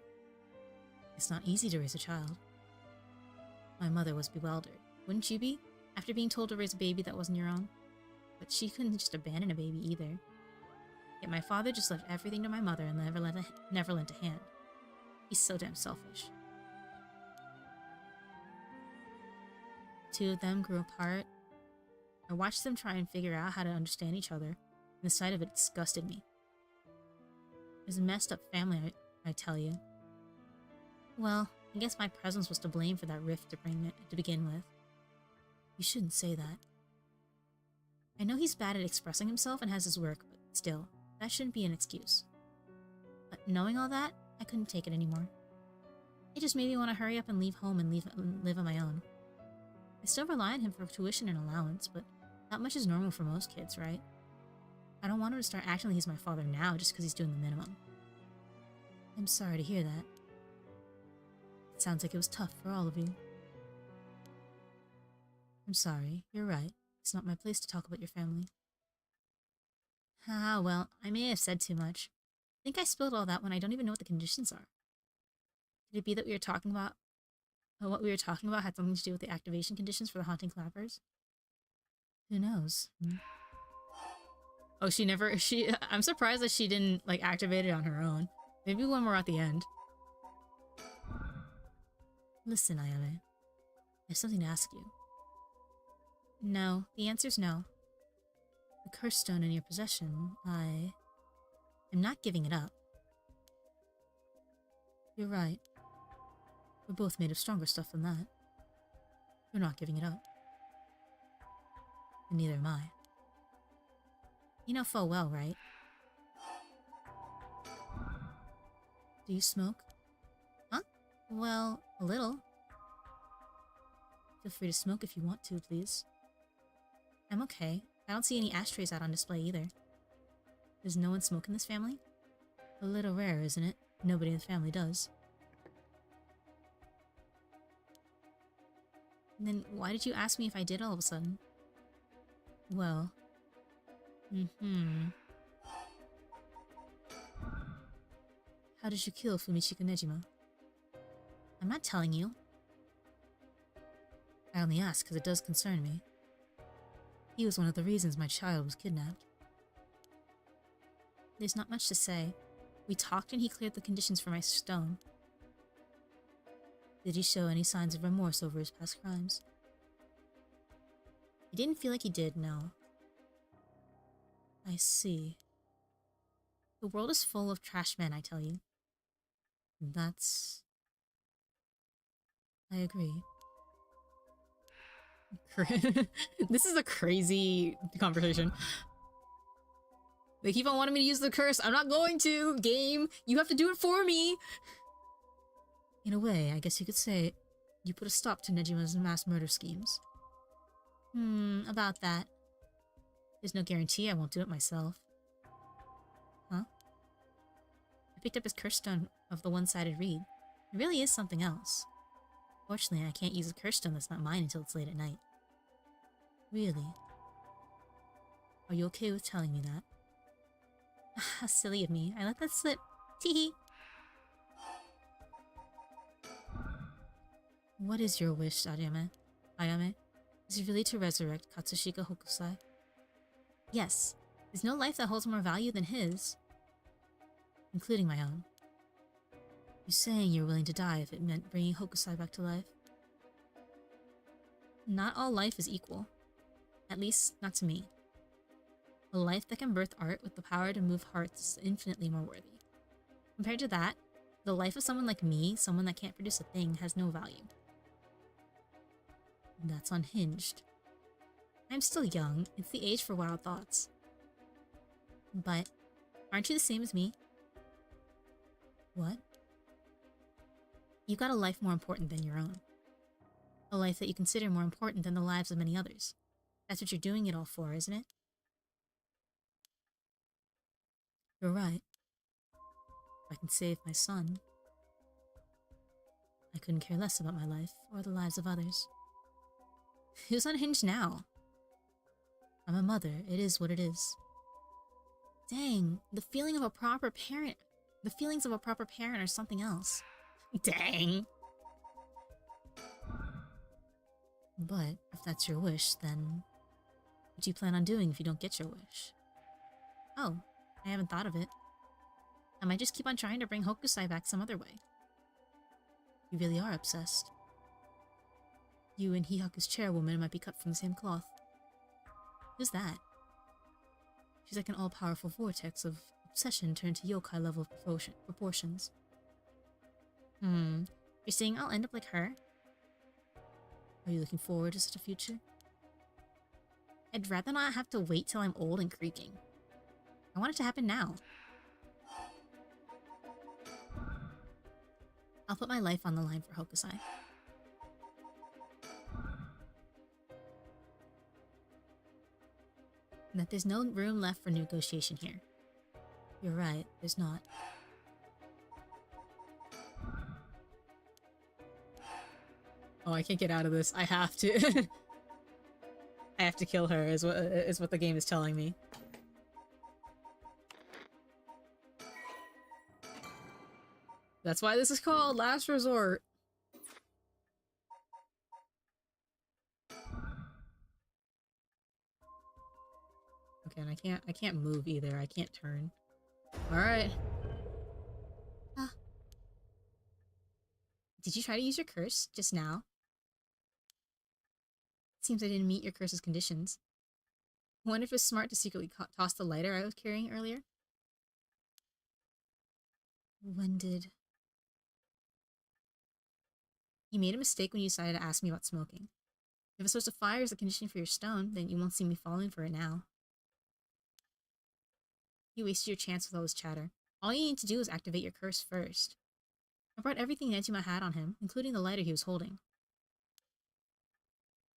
It's not easy to raise a child. My mother was bewildered. Wouldn't you be? After being told to raise a baby that wasn't your own? But she couldn't just abandon a baby either. Yet my father just left everything to my mother and never lent a hand. He's so damn selfish. Two of them grew apart. I watched them try and figure out how to understand each other, and the sight of it disgusted me. It was a messed up family, I tell you. Well, I guess my presence was to blame for that rift to begin with. You shouldn't say that. I know he's bad at expressing himself and has his work, but still, that shouldn't be an excuse. But knowing all that, I couldn't take it anymore. It just made me want to hurry up and leave home and live on my own. I still rely on him for tuition and allowance, but that much is normal for most kids, right? I don't want him to start acting like he's my father now just because he's doing the minimum. I'm sorry to hear that. It sounds like it was tough for all of you. I'm sorry, you're right. It's not my place to talk about your family. Ah, well, I may have said too much. I think I spilled all that when I don't even know what the conditions are. Could it be that what we were talking about had something to do with the activation conditions for the haunting clappers? Who knows? Oh, I'm surprised that she didn't, like, activate it on her own. Maybe when we're at the end. Listen, Ayame. I have something to ask you. No, the answer's no. The curse stone in your possession, I am not giving it up. You're right. We're both made of stronger stuff than that. You're not giving it up. And neither am I. You know full well, right? Do you smoke? Huh? Well, a little. Feel free to smoke if you want to, please. I'm okay. I don't see any ashtrays out on display either. Does no one smoke in this family? A little rare, isn't it? Nobody in the family does. And then why did you ask me if I did all of a sudden? Well... How did you kill Fumichika Nejima? I'm not telling you. I only ask because it does concern me. He was one of the reasons my child was kidnapped. There's not much to say. We talked and he cleared the conditions for my stone. Did he show any signs of remorse over his past crimes? He didn't feel like he did, no. I see. The world is full of trash men, I tell you. That's... I agree. This is a crazy conversation. They keep on wanting me to use the curse. I'm not going to, game. You have to do it for me. In a way, I guess you could say you put a stop to Nejima's mass murder schemes. About that. There's no guarantee I won't do it myself. Huh? I picked up his curse stone of the one-sided reed. It really is something else. Fortunately, I can't use a curse stone that's not mine until it's late at night. Really? Are you okay with telling me that? How silly of me. I let that slip. Teehee. What is your wish, Ayame? Is it really to resurrect Katsushika Hokusai? Yes. There's no life that holds more value than his. Including my own. You're saying you're willing to die if it meant bringing Hokusai back to life? Not all life is equal. At least, not to me. A life that can birth art with the power to move hearts is infinitely more worthy. Compared to that, the life of someone like me, someone that can't produce a thing, has no value. That's unhinged. I'm still young. It's the age for wild thoughts. But, aren't you the same as me? What? You've got a life more important than your own. A life that you consider more important than the lives of many others. That's what you're doing it all for, isn't it? You're right. If I can save my son, I couldn't care less about my life or the lives of others. Who's unhinged now? I'm a mother. It is what it is. Dang, the feeling of a proper parent. The feelings of a proper parent are something else. Dang. But if that's your wish, then what do you plan on doing if you don't get your wish? Oh, I haven't thought of it. I might just keep on trying to bring Hokusai back some other way. You really are obsessed. You and Hihaku's chairwoman might be cut from the same cloth. Who's that? She's like an all-powerful vortex of obsession turned to yokai-level proportions. You're saying I'll end up like her? Are you looking forward to such a future? I'd rather not have to wait till I'm old and creaking. I want it to happen now. I'll put my life on the line for Hokusai. That there's no room left for negotiation here. You're right, there's not. Oh, I can't get out of this. I have to. I have to kill her, is what the game is telling me. That's why this is called Last Resort. Okay, and I can't move either. I can't turn. Alright. Did you try to use your curse just now? Seems I didn't meet your curse's conditions. I wonder if it's smart to secretly toss the lighter I was carrying earlier. When did... You made a mistake when you decided to ask me about smoking. If a source of fire is a condition for your stone, then you won't see me falling for it now. You wasted your chance with all this chatter. All you need to do is activate your curse first. I brought everything Nezuma had on him, including the lighter he was holding.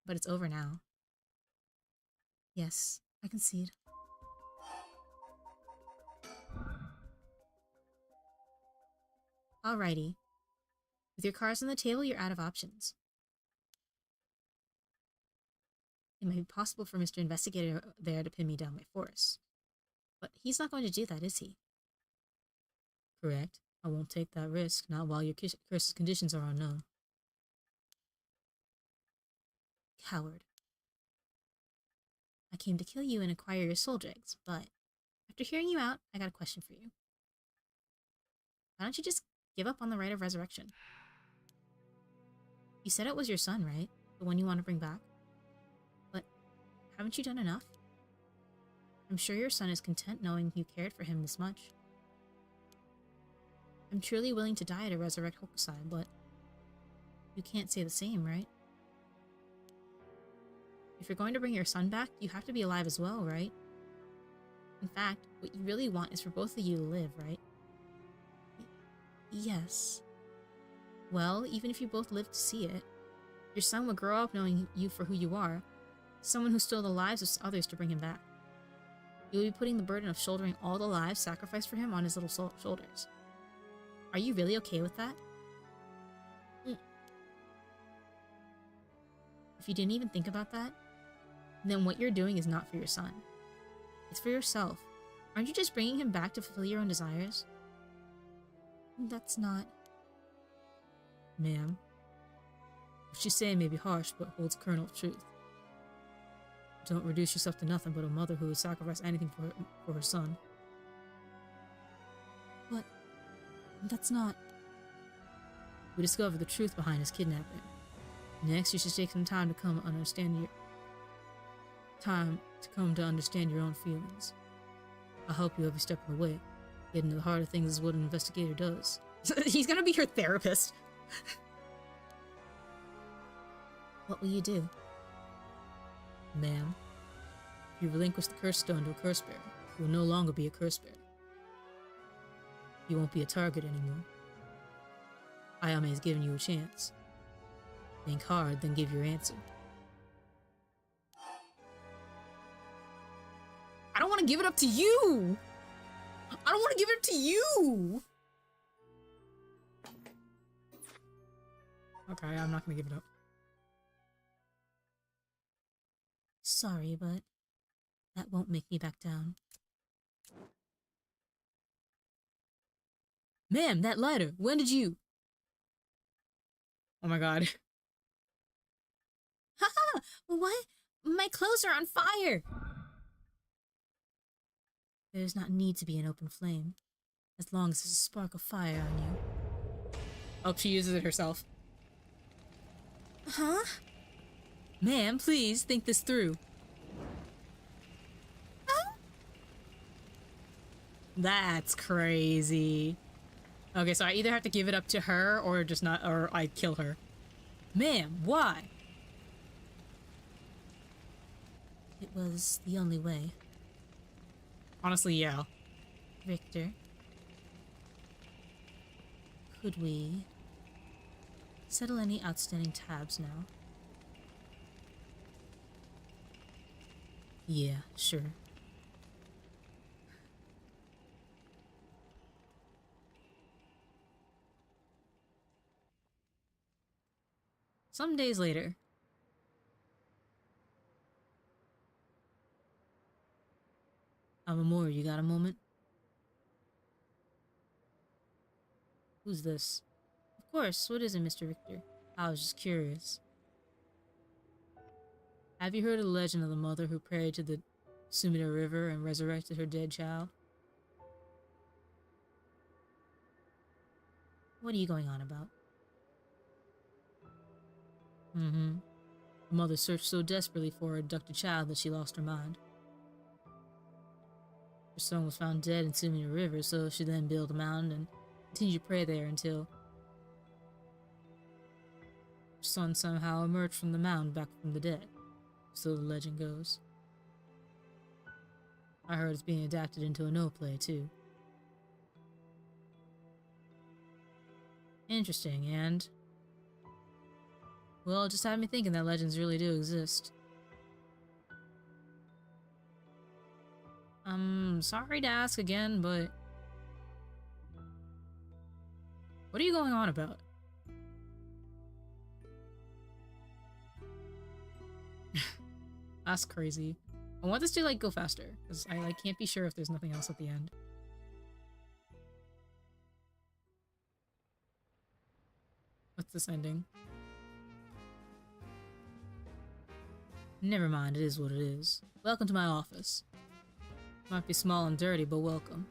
But it's over now. Yes, I concede. Alrighty. With your cards on the table, you're out of options. It might be possible for Mr. Investigator there to pin me down by force. But he's not going to do that, is he? Correct. I won't take that risk, not while your curse's conditions are unknown. Coward. I came to kill you and acquire your soul dregs, but after hearing you out, I got a question for you. Why don't you just give up on the right of resurrection? You said it was your son, right? The one you want to bring back? But haven't you done enough? I'm sure your son is content knowing you cared for him this much. I'm truly willing to die to resurrect Hokusai, but you can't say the same, right? If you're going to bring your son back, you have to be alive as well, right? In fact, what you really want is for both of you to live, right? Yes. Well, even if you both live to see it, your son will grow up knowing you for who you are, someone who stole the lives of others to bring him back. You'll be putting the burden of shouldering all the lives sacrificed for him on his little shoulders. Are you really okay with that? If you didn't even think about that, then what you're doing is not for your son. It's for yourself. Aren't you just bringing him back to fulfill your own desires? That's not... Ma'am, what you say may be harsh, but holds a kernel of truth. Don't reduce yourself to nothing but a mother who would sacrifice anything for her son. But... that's not... We discovered the truth behind his kidnapping. Next, you should take some time to come to understand your own feelings. I'll help you every step of the way. Getting to the heart of things is what an investigator does. He's gonna be your therapist. What will you do? Ma'am, if you relinquish the curse stone to a curse bearer, you will no longer be a curse bearer. You won't be a target anymore. Ayame has given you a chance. Think hard, then give your answer. I don't want to give it up to you! I don't want to give it up to you! Okay, I'm not gonna give it up. Sorry, but that won't make me back down. Ma'am, that lighter, when did you... Oh my god. Haha! What? My clothes are on fire! There does not need to be an open flame, as long as there's a spark of fire on you. Oh, she uses it herself. Huh? Ma'am, please, think this through. Huh? That's crazy. Okay, so I either have to give it up to her, or just not, or I kill her. Ma'am, why? It was the only way. Honestly, yeah. Victor, could we settle any outstanding tabs now? Yeah, sure. Some days later. Amamori, you got a moment? Who's this? Of course, what is it, Mr. Victor? I was just curious. Have you heard of the legend of the mother who prayed to the Sumida River and resurrected her dead child? What are you going on about? Mm-hmm. The mother searched so desperately for her abducted child that she lost her mind. Her son was found dead in Sumida River, so she then built a mountain and continued to pray there until her son somehow emerged from the mountain back from the dead. So the legend goes. I heard it's being adapted into a no play too. Interesting, and well, it just had me thinking that legends really do exist. I'm sorry to ask again, but what are you going on about? That's crazy. I want this to like go faster, because I like can't be sure if there's nothing else at the end. What's this ending? Never mind, it is what it is. Welcome to my office. Might be small and dirty, but welcome.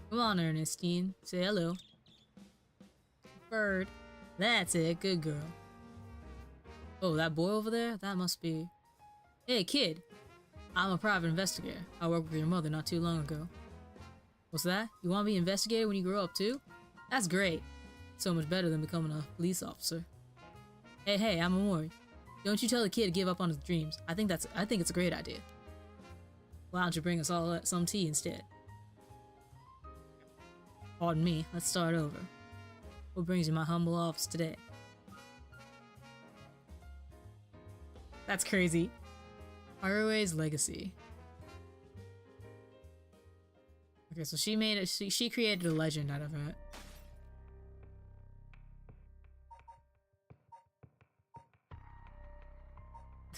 Come on, Ernestine. Say hello. Bird. That's it, good girl. Oh, that boy over there? That must be... Hey, kid. I'm a private investigator. I worked with your mother not too long ago. What's that? You want to be an investigator when you grow up too? That's great. So much better than becoming a police officer. Hey, I'm Amori. Don't you tell the kid to give up on his dreams. I think it's a great idea. Why don't you bring us all some tea instead? Pardon me, let's start over. What brings you to my humble office today? That's crazy. Harue's legacy. Okay, so she created a legend out of it.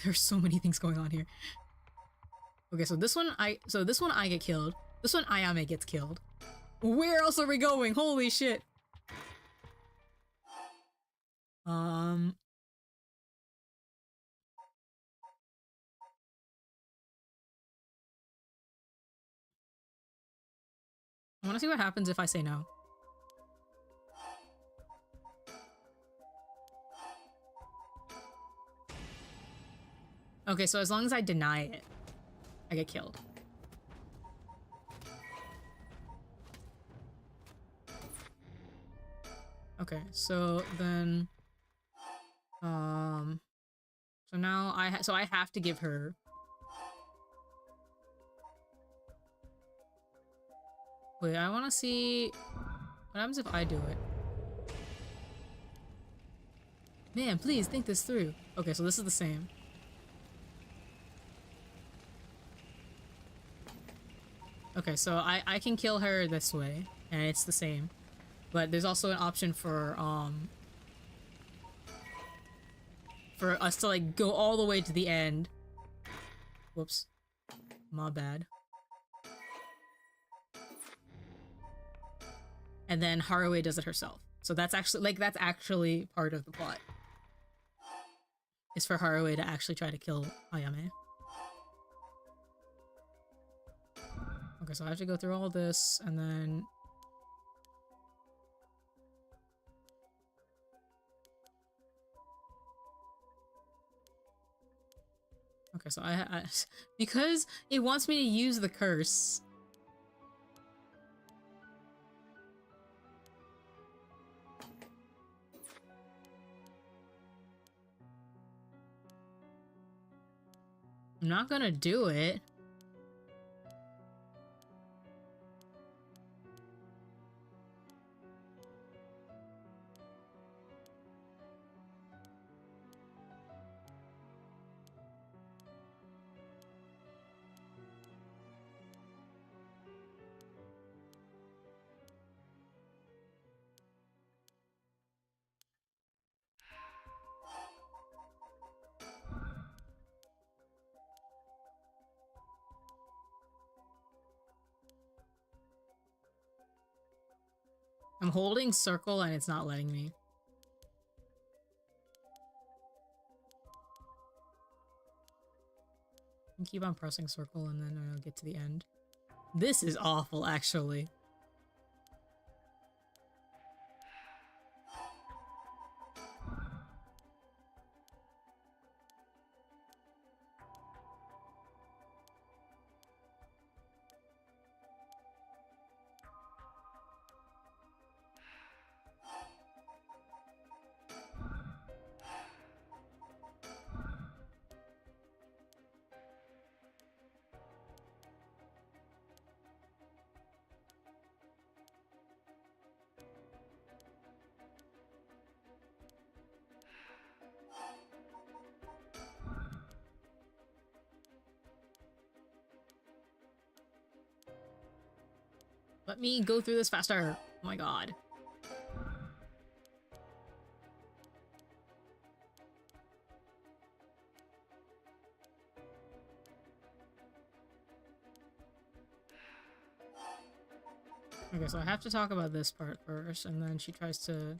There's so many things going on here. Okay, so this one I get killed. This one Ayame gets killed. Where else are we going? Holy shit. I want to see what happens if I say no. Okay, so as long as I deny it, I get killed. Okay, so then, so now I have to give her. Wait, I want to see what happens if I do it. Man, please think this through. Okay, so this is the same. Okay, so I can kill her this way, and it's the same. But there's also an option for us to like go all the way to the end. Whoops. My bad. And then Haruhi does it herself. So that's actually part of the plot. Is for Haruhi to actually try to kill Ayame. Okay, so I have to go through all this, and then... Okay, so I because it wants me to use the curse... I'm not gonna do it. I'm holding circle and it's not letting me. I keep on pressing circle and then I'll get to the end. This is awful, actually. Let me go through this faster. Oh my god. Okay, so I have to talk about this part first, and then she tries to...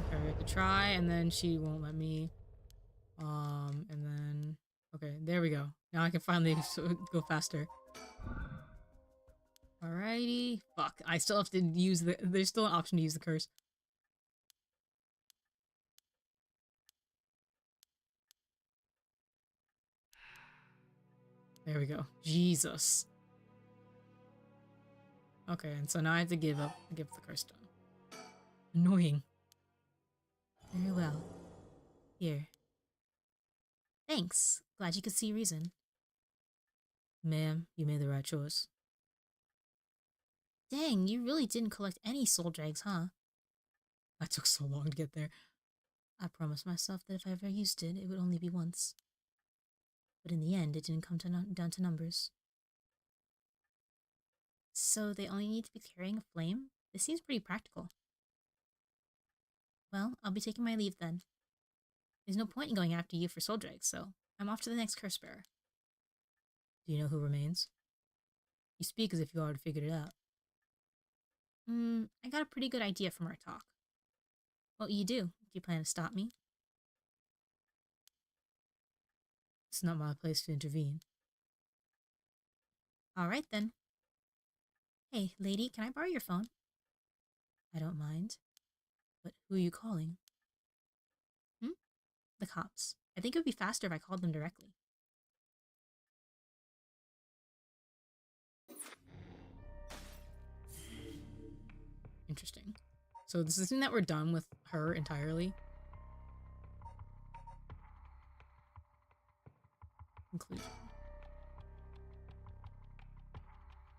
Okay, we have to try, and then she won't let me. And then... Okay, there we go. Now I can finally go faster. Alrighty. Fuck, I still have to use the... There's still an option to use the curse. There we go. Jesus. Okay, and so now I have to give the curse stone. Annoying. Very well. Here. Thanks. Glad you could see reason. Ma'am, you made the right choice. Dang, you really didn't collect any soul drags, huh? That took so long to get there. I promised myself that if I ever used it, it would only be once. But in the end, it didn't come down to numbers. So they only need to be carrying a flame? This seems pretty practical. Well, I'll be taking my leave then. There's no point in going after you for soul dregs, so I'm off to the next curse bearer. Do you know who remains? You speak as if you already figured it out. I got a pretty good idea from our talk. What will you do? Do you plan to stop me? It's not my place to intervene. Alright then. Hey, lady, can I borrow your phone? I don't mind. But who are you calling? The cops. I think it would be faster if I called them directly. Interesting. So this isn't that we're done with her entirely. Conclusion.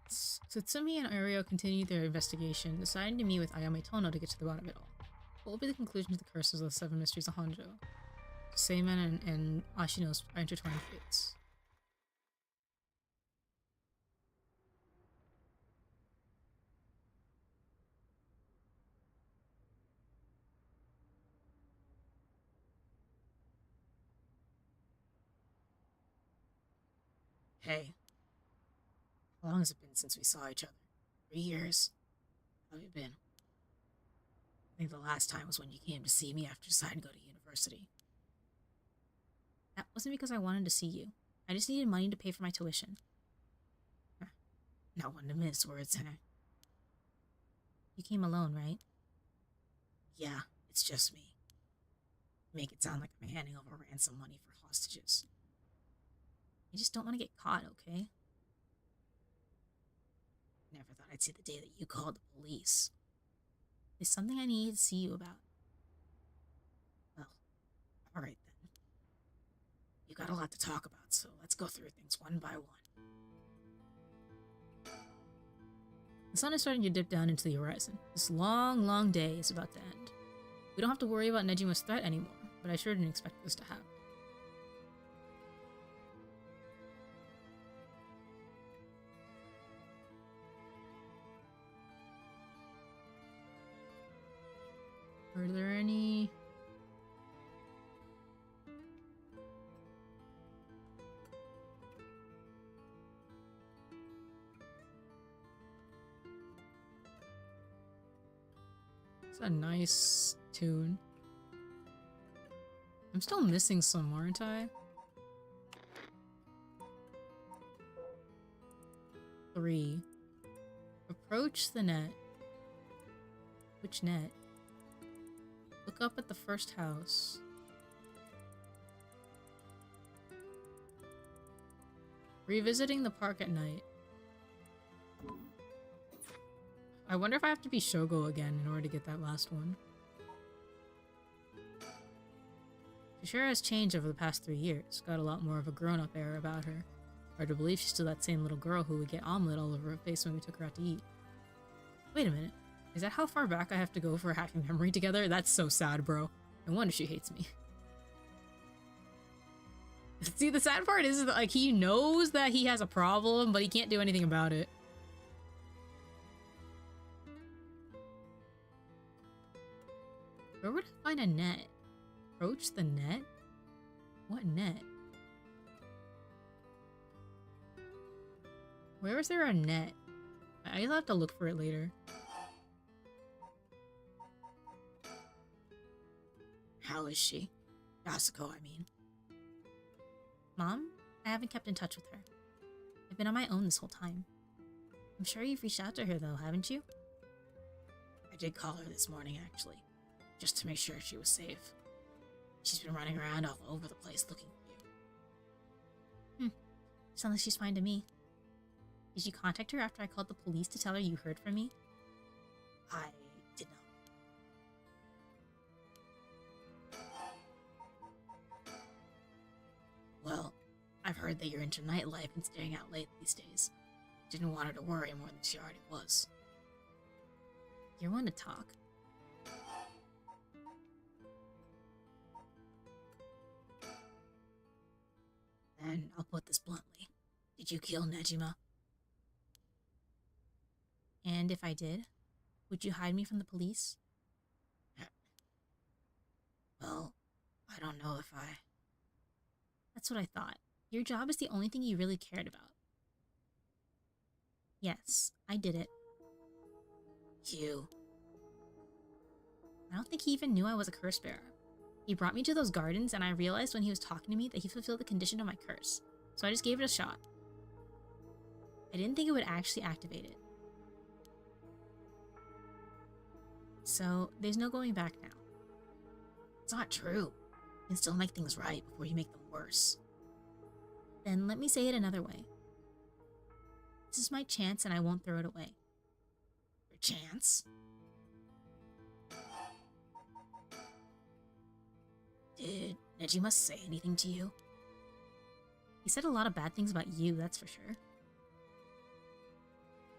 Tsutsumi and Ario continue their investigation, deciding to meet with Ayame Tono to get to the bottom of it all. What will be the conclusion to the curses of the Seven Mysteries of Honjo? Seimen and Ashino's intertwined fates. Hey. How long has it been since we saw each other? 3 years? How have you been? I think the last time was when you came to see me after deciding to go to university. That wasn't because I wanted to see you. I just needed money to pay for my tuition. Not one to miss, words, huh? You came alone, right? Yeah, it's just me. Make it sound like I'm handing over ransom money for hostages. I just don't want to get caught, okay? Never thought I'd see the day that you called the police. There's something I need to see you about. Well, alright then. You got a lot to talk about, so let's go through things one by one. The sun is starting to dip down into the horizon. This long, long day is about to end. We don't have to worry about Nejima's threat anymore, but I sure didn't expect this to happen. Are there any... It's a nice tune. I'm still missing some, aren't I? 3. Approach the net. Which net? Look up at the first house. Revisiting the park at night. I wonder if I have to be Shogo again in order to get that last one. She sure has changed over the past 3 years. Got a lot more of a grown-up air about her. Hard to believe she's still that same little girl who would get omelet all over her face when we took her out to eat. Wait a minute. Is that how far back I have to go for a happy memory together? That's so sad, bro. No wonder she hates me. See, the sad part is that, like, he knows that he has a problem, but he can't do anything about it. Where would I find a net? Approach the net? What net? Where is there a net? I'll have to look for it later. How is she? Yasuko, I mean. Mom? I haven't kept in touch with her. I've been on my own this whole time. I'm sure you've reached out to her though, haven't you? I did call her this morning, actually. Just to make sure she was safe. She's been running around all over the place looking for you. Sounds like she's fine to me. Did you contact her after I called the police to tell her you heard from me? I did not. Well, I've heard that you're into nightlife and staying out late these days. Didn't want her to worry more than she already was. You're one to talk. Then, Then I'll put this bluntly. Did you kill Nejima? And if I did, would you hide me from the police? Well, I don't know if I... That's what I thought. Your job is the only thing you really cared about. Yes, I did it. You... I don't think he even knew I was a curse bearer. He brought me to those gardens, and I realized when he was talking to me that he fulfilled the condition of my curse. So I just gave it a shot. I didn't think it would actually activate it. So there's no going back now. It's not true. You can still make things right before you make them worse. Then let me say it another way. This is my chance, and I won't throw it away. Your chance? Did Nejima say anything to you? He said a lot of bad things about you, that's for sure.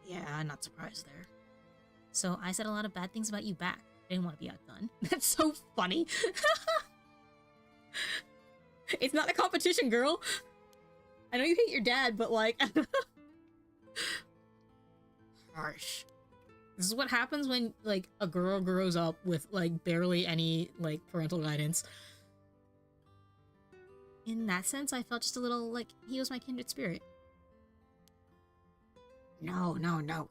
Yeah, I'm not surprised there. So I said a lot of bad things about you back. I didn't want to be outdone. That's so funny. It's not a competition, girl. I know you hate your dad, but like... Harsh. This is what happens when, like, a girl grows up with, like, barely any, like, parental guidance. In that sense, I felt just a little like he was my kindred spirit. No.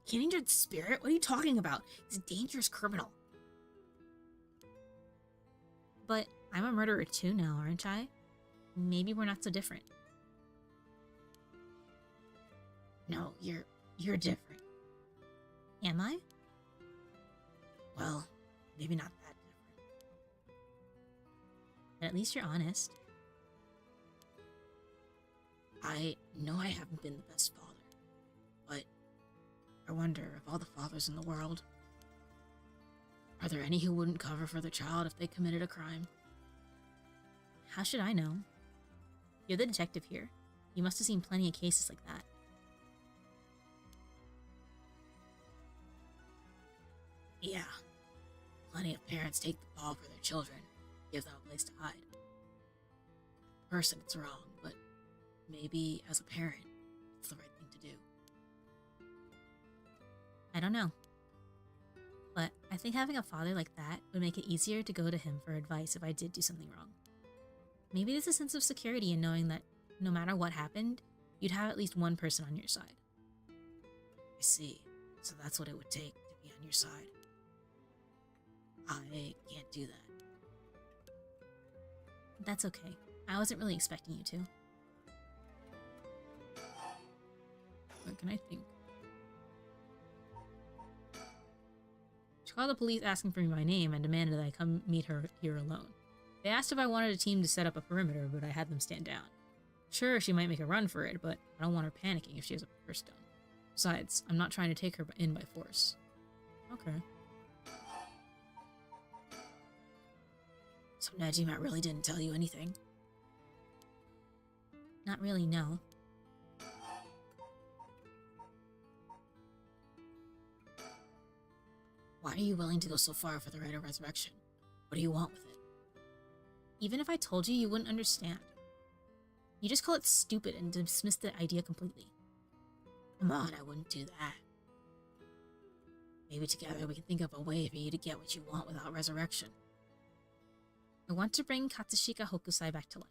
Kindred spirit? What are you talking about? He's a dangerous criminal. But I'm a murderer too now, aren't I? Maybe we're not so different. No, you're different. Am I? Well, maybe not that different. But at least you're honest. I know I haven't been the best father, but I wonder, of all the fathers in the world, are there any who wouldn't cover for their child if they committed a crime? How should I know? You're the detective here. You must have seen plenty of cases like that. Yeah. Plenty of parents take the ball for their children, give them a place to hide. Person, it's wrong, but maybe as a parent, it's the right thing to do. I don't know. But I think having a father like that would make it easier to go to him for advice if I did do something wrong. Maybe there's a sense of security in knowing that no matter what happened, you'd have at least one person on your side. I see. So that's what it would take to be on your side. I can't do that. That's okay. I wasn't really expecting you to. What can I think? She called the police asking for me by name and demanded that I come meet her here alone. They asked if I wanted a team to set up a perimeter, but I had them stand down. Sure, she might make a run for it, but I don't want her panicking if she has a first stone. Besides, I'm not trying to take her in by force. Okay. So Nejima really didn't tell you anything? Not really, no. Why are you willing to go so far for the rite of resurrection? What do you want with it? Even if I told you, you wouldn't understand. You just call it stupid and dismiss the idea completely. Come on, I wouldn't do that. Maybe together we can think of a way for you to get what you want without resurrection. I want to bring Katsushika Hokusai back to life.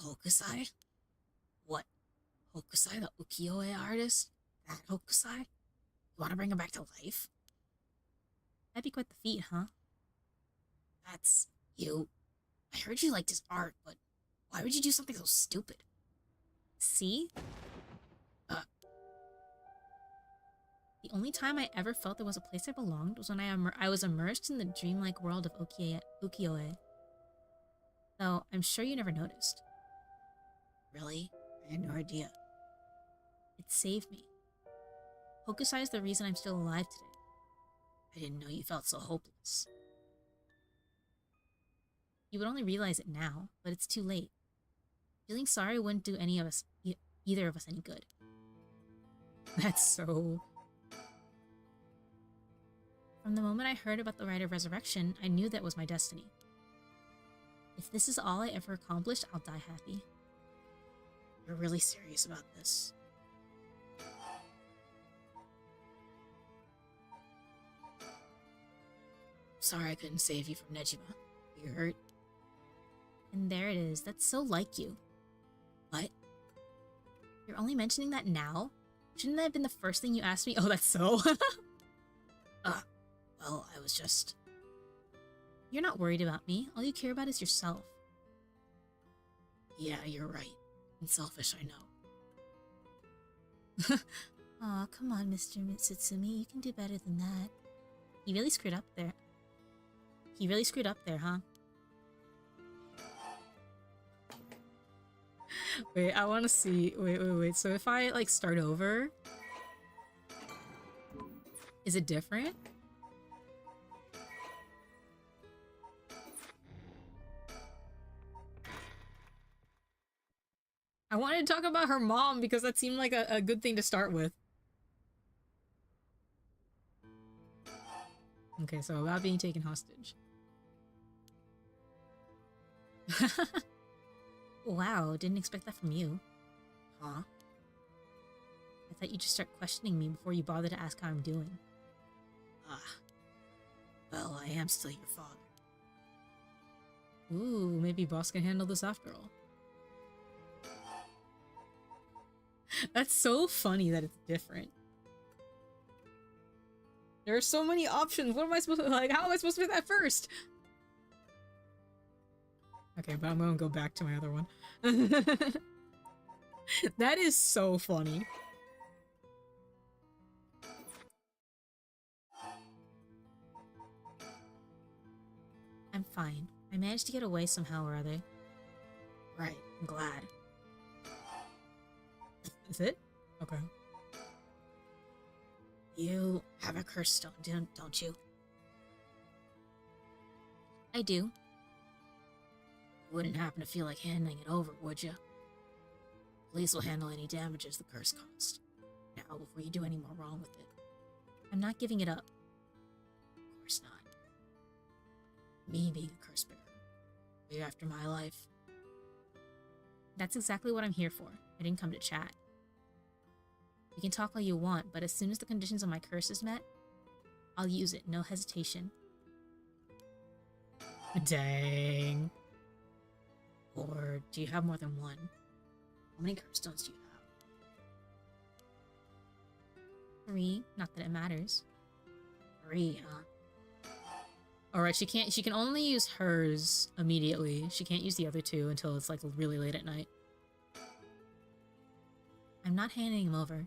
Hokusai? What? Hokusai, the ukiyo-e artist? That Hokusai? You want to bring him back to life? That'd be quite the feat, huh? That's you. I heard you liked his art, but why would you do something so stupid? See? The only time I ever felt there was a place I belonged was when I was immersed in the dreamlike world of ukiyo-e. Though, I'm sure you never noticed. Really? I had no idea. It saved me. Hokusai is the reason I'm still alive today. I didn't know you felt so hopeless. You would only realize it now, but it's too late. Feeling sorry wouldn't do any of us, either of us any good. That's so... From the moment I heard about the rite of resurrection, I knew that was my destiny. If this is all I ever accomplished, I'll die happy. You're really serious about this. Sorry I couldn't save you from Nejima. You hurt? And there it is. That's so like you. What? You're only mentioning that now? Shouldn't that have been the first thing you asked me? Oh, that's so. Well, I was just... You're not worried about me. All you care about is yourself. Yeah, you're right. I'm selfish, I know. Aw, come on, Mr. Mitsutsumi. You can do better than that. He really screwed up there. He really screwed up there, huh? Wait, I want to see. Wait. So if I, like, start over... Is it different? I wanted to talk about her mom because that seemed like a good thing to start with. Okay, so about being taken hostage. Wow, didn't expect that from you. Huh? I thought you'd just start questioning me before you bother to ask how I'm doing. Well, I am still your father. Ooh, maybe boss can handle this after all. That's so funny that it's different. There are so many options. What am I supposed to, like, how am I supposed to do that first? Okay, but I'm gonna go back to my other one. That is so funny. I'm fine. I managed to get away somehow or other. Right, I'm glad. Is it? Okay. You have a curse stone, don't you? I do. You wouldn't happen to feel like handing it over, would you? Police will handle any damages the curse caused. Now, before you do any more wrong with it. I'm not giving it up. Of course not. Me being a curse bearer. Are you after my life? That's exactly what I'm here for. I didn't come to chat. We can talk all you want, but as soon as the conditions of my curse is met, I'll use it, no hesitation. Dang. Or do you have more than one? How many curse stones do you have? 3, not that it matters. 3, huh? Alright, she can only use hers immediately. She can't use the other 2 until it's like really late at night. I'm not handing him over.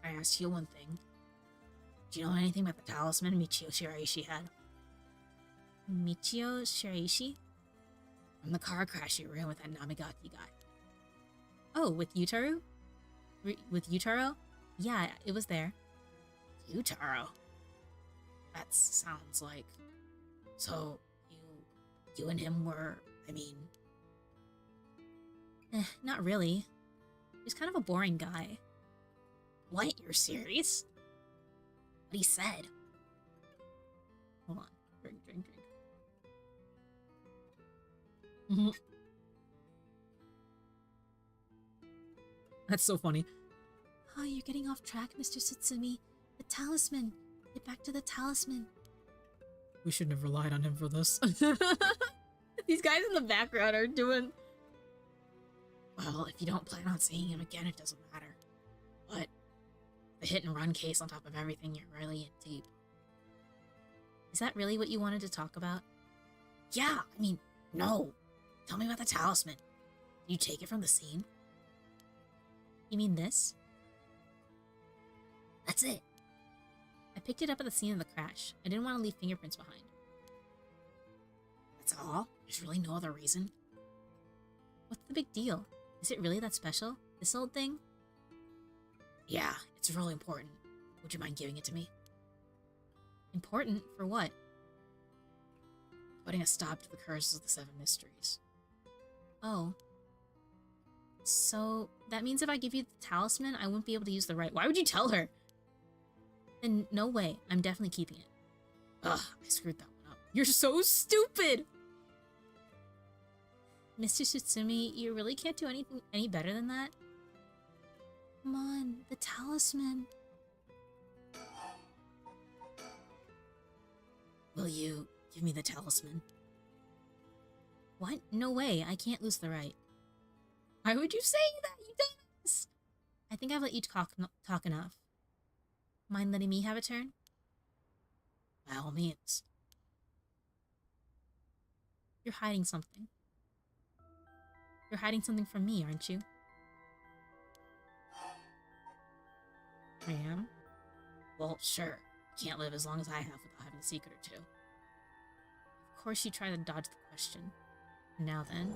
I asked you one thing. Do you know anything about the talisman Michio Shiraishi had? Michio Shiraishi? From the car crash you ran with that Namigaki guy. Oh, with Yutaro? With Yutaro? Yeah, it was there. Yutaro? That sounds like... So, you and him were, I mean... Not really. He was kind of a boring guy. What? You're serious? What he said? Hold on. Drink. Mhm. That's so funny. Oh, you're getting off track, Mr. Sutsumi. The talisman. Get back to the talisman. We shouldn't have relied on him for this. These guys in the background are doing... Well, if you don't plan on seeing him again, it doesn't matter. But the hit and run case on top of everything, you're really in deep. Is that really what you wanted to talk about? Yeah, I mean, no. Tell me about the talisman. Did you take it from the scene? You mean this? That's it. I picked it up at the scene of the crash. I didn't want to leave fingerprints behind. That's all? There's really no other reason? What's the big deal? Is it really that special? This old thing? Yeah, it's really important. Would you mind giving it to me? Important? For what? Putting a stop to the curses of the 7 mysteries. Oh. So, that means if I give you the talisman, I wouldn't be able to use the right... Why would you tell her? Then no way. I'm definitely keeping it. Ugh, I screwed that one up. You're so stupid! Mr. Tsutsumi, you really can't do anything any better than that? Come on, the talisman. Will you give me the talisman? What? No way, I can't lose the right. Why would you say that, you dumbass? I think I've let you talk enough. Mind letting me have a turn? By all means. You're hiding something. You're hiding something from me, aren't you? I am? Well, sure. Can't live as long as I have without having a secret or two. Of course you try to dodge the question. Now then,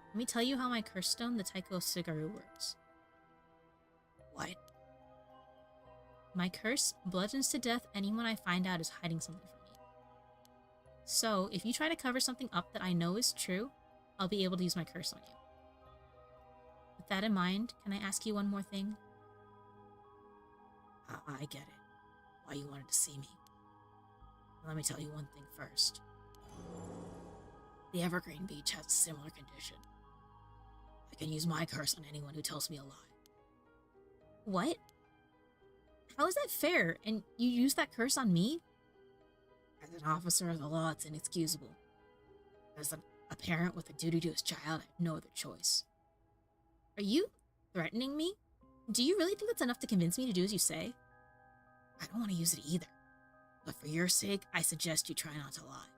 let me tell you how my curse stone, the Taiko Sugaru, works. What? My curse bludgeons to death anyone I find out is hiding something from me. So, if you try to cover something up that I know is true, I'll be able to use my curse on you. With that in mind, can I ask you one more thing? I get it. Why you wanted to see me. Let me tell you one thing first. The Evergreen Beach has a similar condition. I can use my curse on anyone who tells me a lie. What? How is that fair? And you use that curse on me? As an officer of the law, it's inexcusable. As a parent with a duty to his child, I have no other choice. Are you threatening me? Do you really think that's enough to convince me to do as you say? I don't want to use it either. But for your sake, I suggest you try not to lie.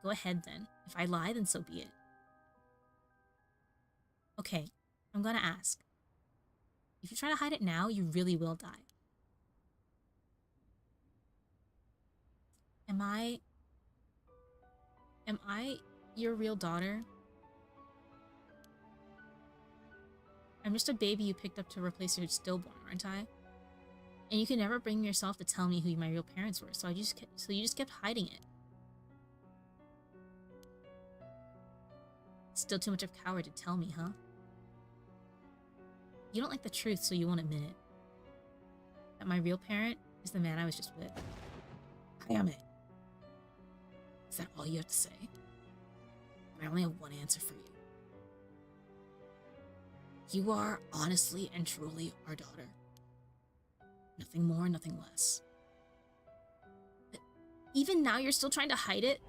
Go ahead then. If I lie, then so be it. Okay, I'm gonna ask. If you try to hide it now, you really will die. Am I your real daughter? I'm just a baby you picked up to replace your stillborn, aren't I? And you can never bring yourself to tell me who my real parents were, so you just kept hiding it. Still too much of a coward to tell me, huh? You don't like the truth, so you won't admit it. That my real parent is the man I was just with. Ayame. Is that all you have to say? I only have one answer for you. You are honestly and truly our daughter. Nothing more, nothing less. But even now you're still trying to hide it?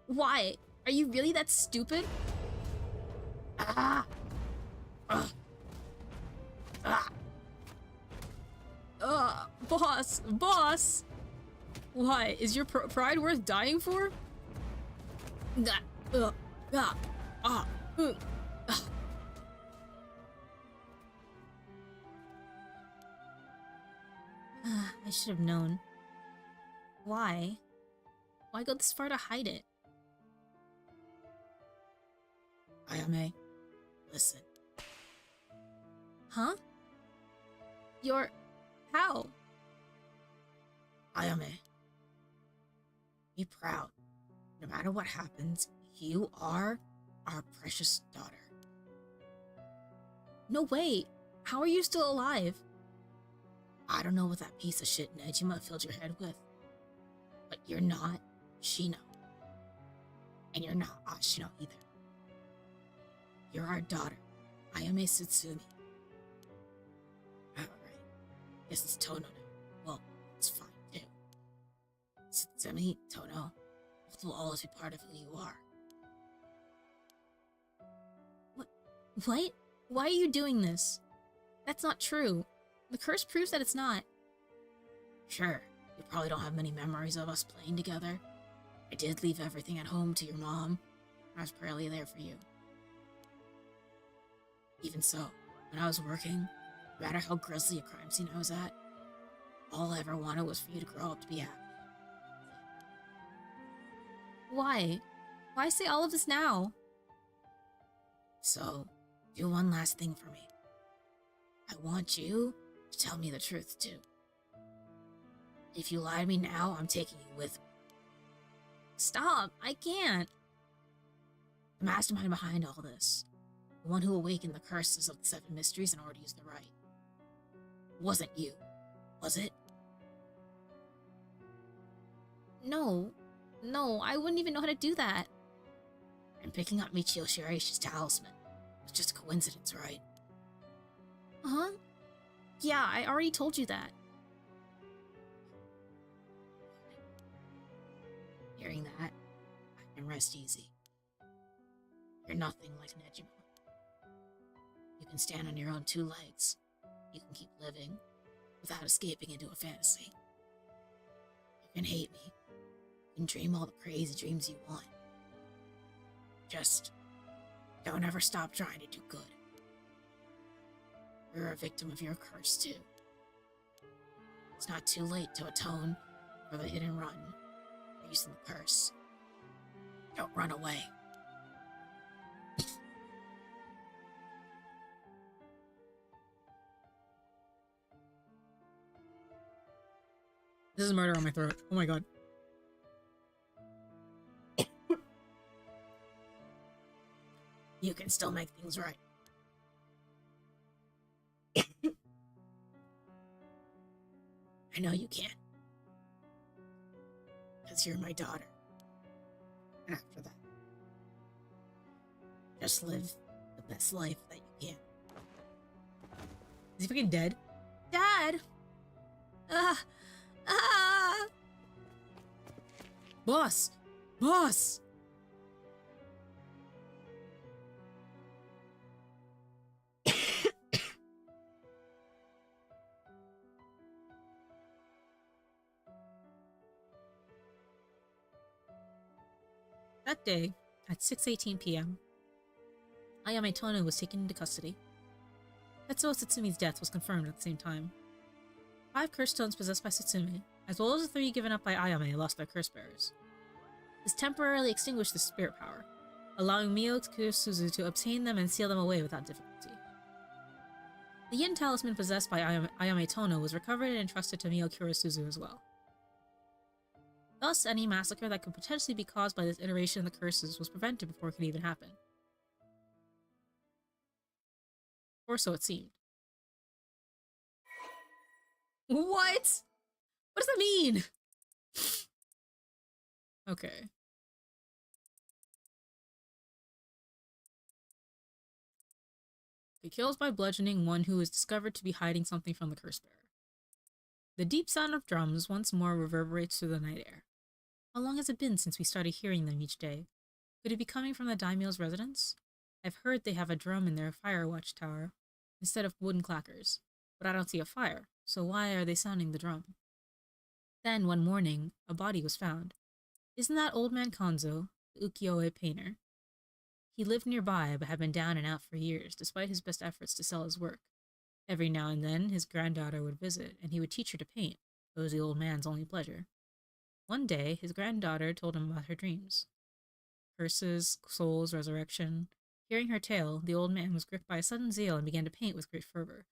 Why? Are you really that stupid? Ah! Boss! Why? Is your pride worth dying for? I should have known. Why? Why go this far to hide it? Ayame, listen. Huh? You're... how? Ayame, be proud. No matter what happens, you are our precious daughter. No way! How are you still alive? I don't know what that piece of shit Nejima filled your head with, but you're not Shino. And you're not Ashino either. You're our daughter, Ayame Tsutsumi. Alright, guess it's Tono now. Well, it's fine too. Tsutsumi, Tono, both will always be part of who you are. What? Why are you doing this? That's not true. The curse proves that it's not. Sure, you probably don't have many memories of us playing together. I did leave everything at home to your mom. I was barely there for you. Even so, when I was working, no matter how grisly a crime scene I was at, all I ever wanted was for you to grow up to be happy. Why? Why say all of this now? So, do one last thing for me. I want you to tell me the truth, too. If you lie to me now, I'm taking you with me. Stop! I can't! The mastermind behind all this, the one who awakened the curses of the 7 mysteries in order to use the right, wasn't you, was it? No. No, I wouldn't even know how to do that. And picking up Michio Shiraishi's talisman was just a coincidence, right? Uh-huh. Yeah, I already told you that. Hearing that, I can rest easy. You're nothing like Nejima. You can stand on your own two legs. You can keep living without escaping into a fantasy. You can hate me. You can dream all the crazy dreams you want. Just don't ever stop trying to do good. You're a victim of your curse, too. It's not too late to atone for the hit and run for using the curse. Don't run away. This is murder on my throat. Oh my god. You can still make things right. I know you can. Because you're my daughter. And after that, just live the best life that you can. Is he fucking dead? Dad! Ah! Boss! Boss! That day, at 6:18 p.m., Ayame Tono was taken into custody. Tetsuo Satsumi's death was confirmed at the same time. 5 curse stones possessed by Satsumi, as well as the 3 given up by Ayame, lost their curse bearers. This temporarily extinguished the spirit power, allowing Mio Kurosuzu to obtain them and seal them away without difficulty. The Yin talisman possessed by Ayame Tono was recovered and entrusted to Mio Kurosuzu as well. Thus, any massacre that could potentially be caused by this iteration of the curses was prevented before it could even happen. Or so it seemed. What? What does that mean? Okay. He kills by bludgeoning one who is discovered to be hiding something from the curse bearer. The deep sound of drums once more reverberates through the night air. How long has it been since we started hearing them each day? Could it be coming from the daimyo's residence? I've heard they have a drum in their fire watch tower instead of wooden clackers, but I don't see a fire, so why are they sounding the drum? Then, one morning, a body was found. Isn't that old man Kanzo, the ukiyo-e painter? He lived nearby, but had been down and out for years, despite his best efforts to sell his work. Every now and then, his granddaughter would visit, and he would teach her to paint. It was the old man's only pleasure. One day, his granddaughter told him about her dreams. Curses, souls, resurrection. Hearing her tale, the old man was gripped by a sudden zeal and began to paint with great fervor.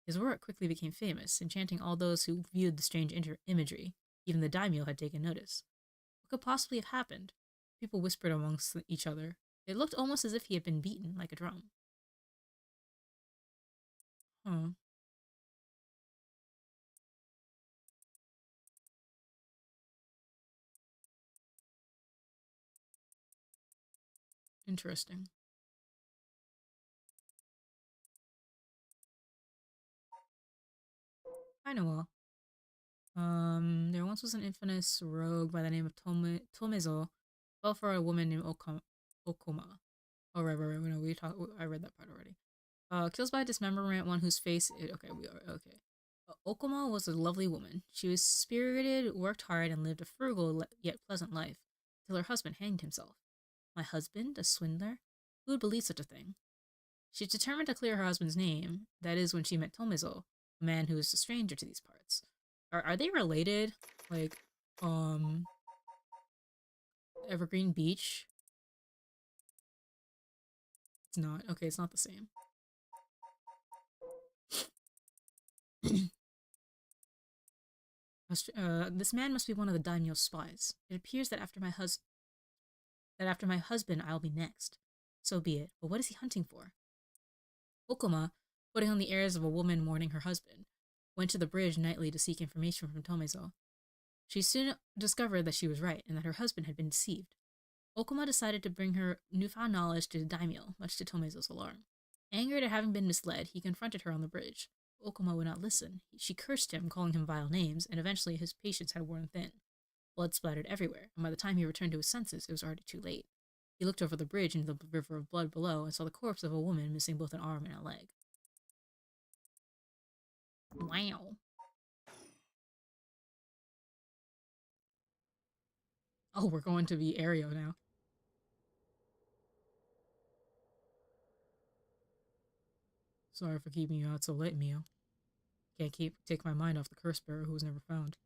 His work quickly became famous, enchanting all those who viewed the strange imagery. Even the daimyo had taken notice. What could possibly have happened? People whispered amongst each other. It looked almost as if he had been beaten like a drum. Huh. Interesting. Hi, Noel. There once was an infamous rogue by the name of Tomezo, fell for a woman named Okoma. Oh, right, I read that part already. Kills by dismemberment, one whose face... okay. Okoma was a lovely woman. She was spirited, worked hard, and lived a frugal yet pleasant life, till her husband hanged himself. My husband? A swindler? Who would believe such a thing? She determined to clear her husband's name, that is when she met Tomezo, a man who is a stranger to these parts. Are they related? Like, Evergreen Beach? It's not. Okay, it's not the same. This man must be one of the daimyo's spies. It appears that after my husband, I'll be next. So be it. But what is he hunting for? Okuma, putting on the airs of a woman mourning her husband, went to the bridge nightly to seek information from Tomezo. She soon discovered that she was right and that her husband had been deceived. Okuma decided to bring her newfound knowledge to the daimyo, much to Tomezo's alarm. Angered at having been misled, he confronted her on the bridge. Okuma would not listen. She cursed him, calling him vile names, and eventually his patience had worn thin. Blood splattered everywhere, and by the time he returned to his senses, it was already too late. He looked over the bridge into the river of blood below and saw the corpse of a woman missing both an arm and a leg. Wow. Oh, we're going to be Aereo now. Sorry for keeping you out so late, Mio. Can't take my mind off the curse bearer who was never found.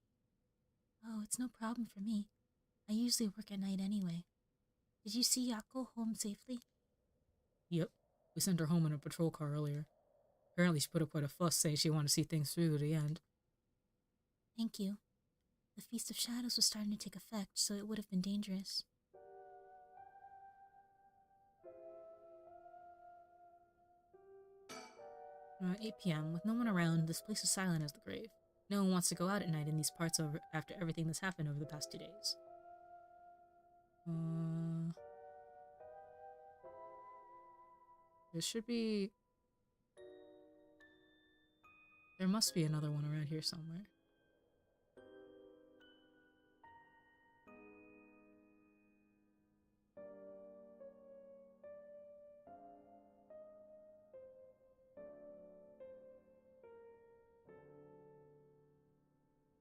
Oh, it's no problem for me. I usually work at night anyway. Did you see Yako home safely? Yep. We sent her home in a patrol car earlier. Apparently she put up quite a fuss saying she wanted to see things through to the end. Thank you. The Feast of Shadows was starting to take effect, so it would have been dangerous. 8 p.m. With no one around, this place is silent as the grave. No one wants to go out at night in these parts after everything that's happened over the past 2 days. There should be... There must be another one around here somewhere.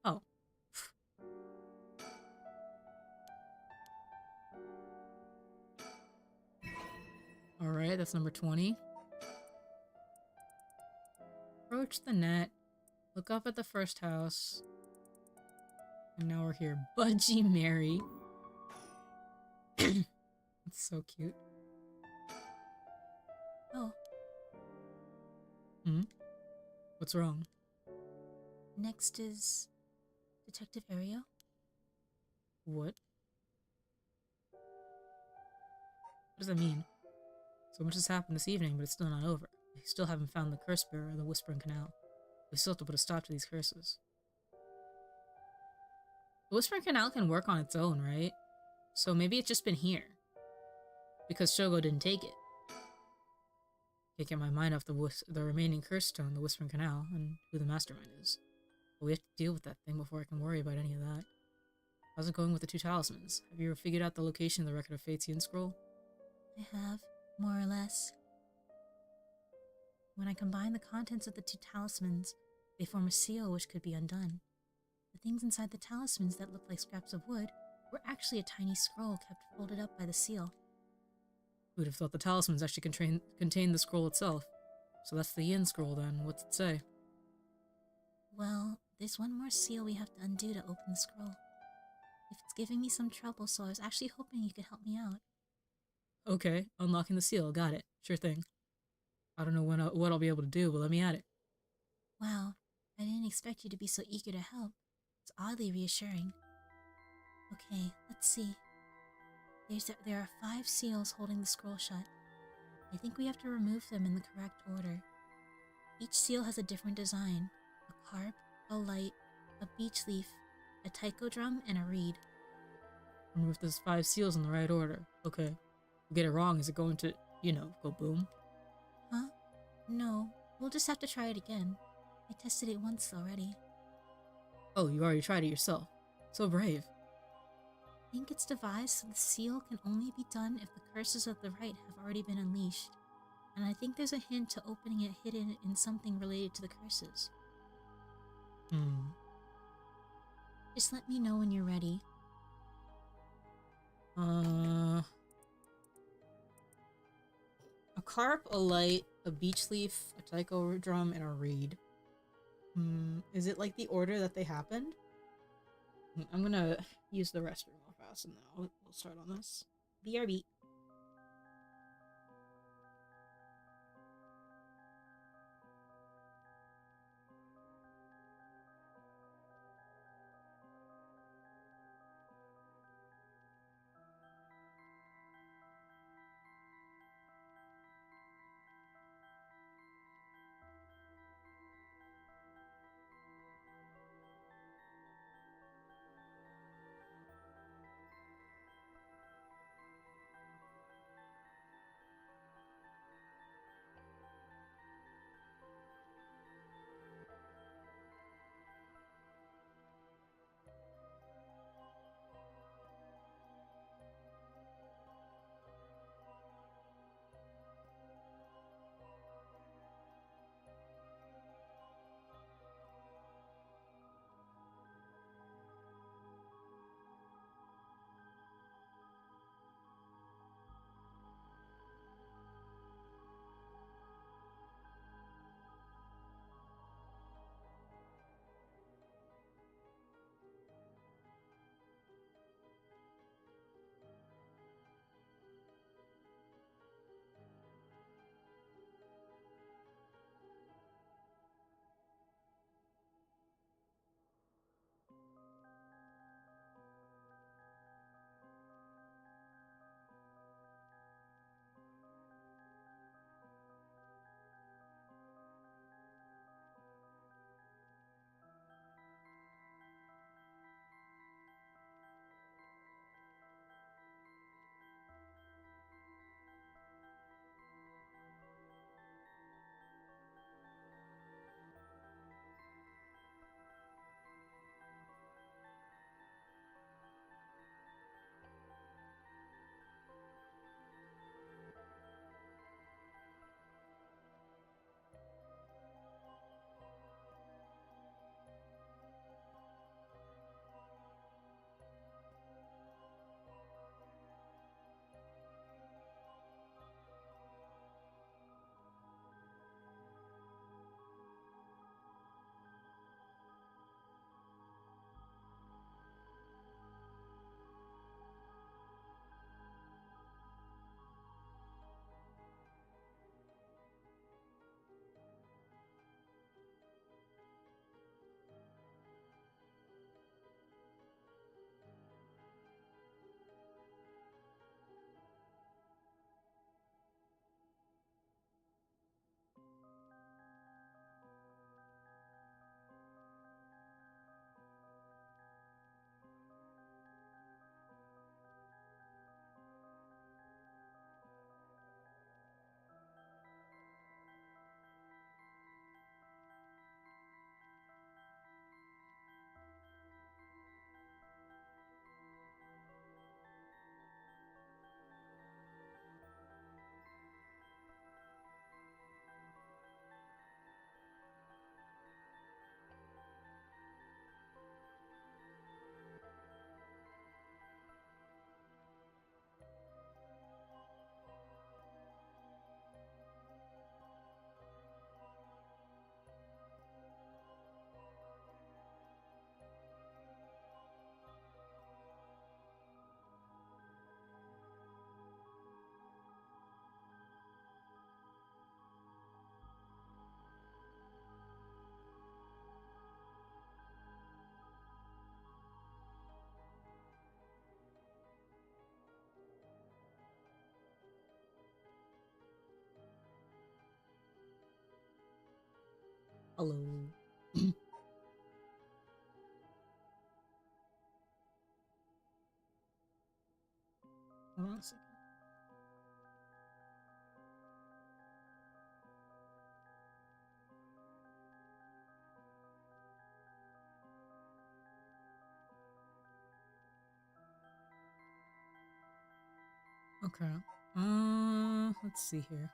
Oh. Alright, that's number 20. Approach the net. Look up at the first house. And now we're here. Budgie Mary. It's so cute. Oh. Hmm? What's wrong? Next is Detective Aereo. What? What does that mean? So much has happened this evening, but it's still not over. We still haven't found the curse bearer of the Whispering Canal. We still have to put a stop to these curses. The Whispering Canal can work on its own, right? So maybe it's just been here. Because Shogo didn't take it. Can't get my mind off the remaining curse stone, the Whispering Canal, and who the mastermind is. But we have to deal with that thing before I can worry about any of that. How's it going with the 2 talismans? Have you ever figured out the location of the Record of Fate's Yin scroll? I have, more or less. When I combine the contents of the 2 talismans, they form a seal which could be undone. The things inside the talismans that look like scraps of wood were actually a tiny scroll kept folded up by the seal. Who'd have thought the talismans actually contain the scroll itself? So that's the Yin scroll then, what's it say? Well, there's one more seal we have to undo to open the scroll. If it's giving me some trouble, so I was actually hoping you could help me out. Okay, unlocking the seal, got it. Sure thing. I don't know what I'll be able to do, but let me at it. Wow, I didn't expect you to be so eager to help. It's oddly reassuring. Okay, let's see. There are 5 seals holding the scroll shut. I think we have to remove them in the correct order. Each seal has a different design. A carp, a light, a beech leaf, a taiko drum, and a reed. Remove those 5 seals in the right order. Okay. If we get it wrong, is it going to, go boom? Huh? No, we'll just have to try it again. I tested it once already. Oh, you already tried it yourself. So brave. I think it's devised so the seal can only be done if the curses of the right have already been unleashed. And I think there's a hint to opening it hidden in something related to the curses. Just let me know when you're ready. A carp, a light, a beech leaf, a taiko drum, and a reed. Is it like the order that they happened? I'm gonna use the restroom real fast and then we'll start on this. BRB. Hold on a second. Okay. Let's see here.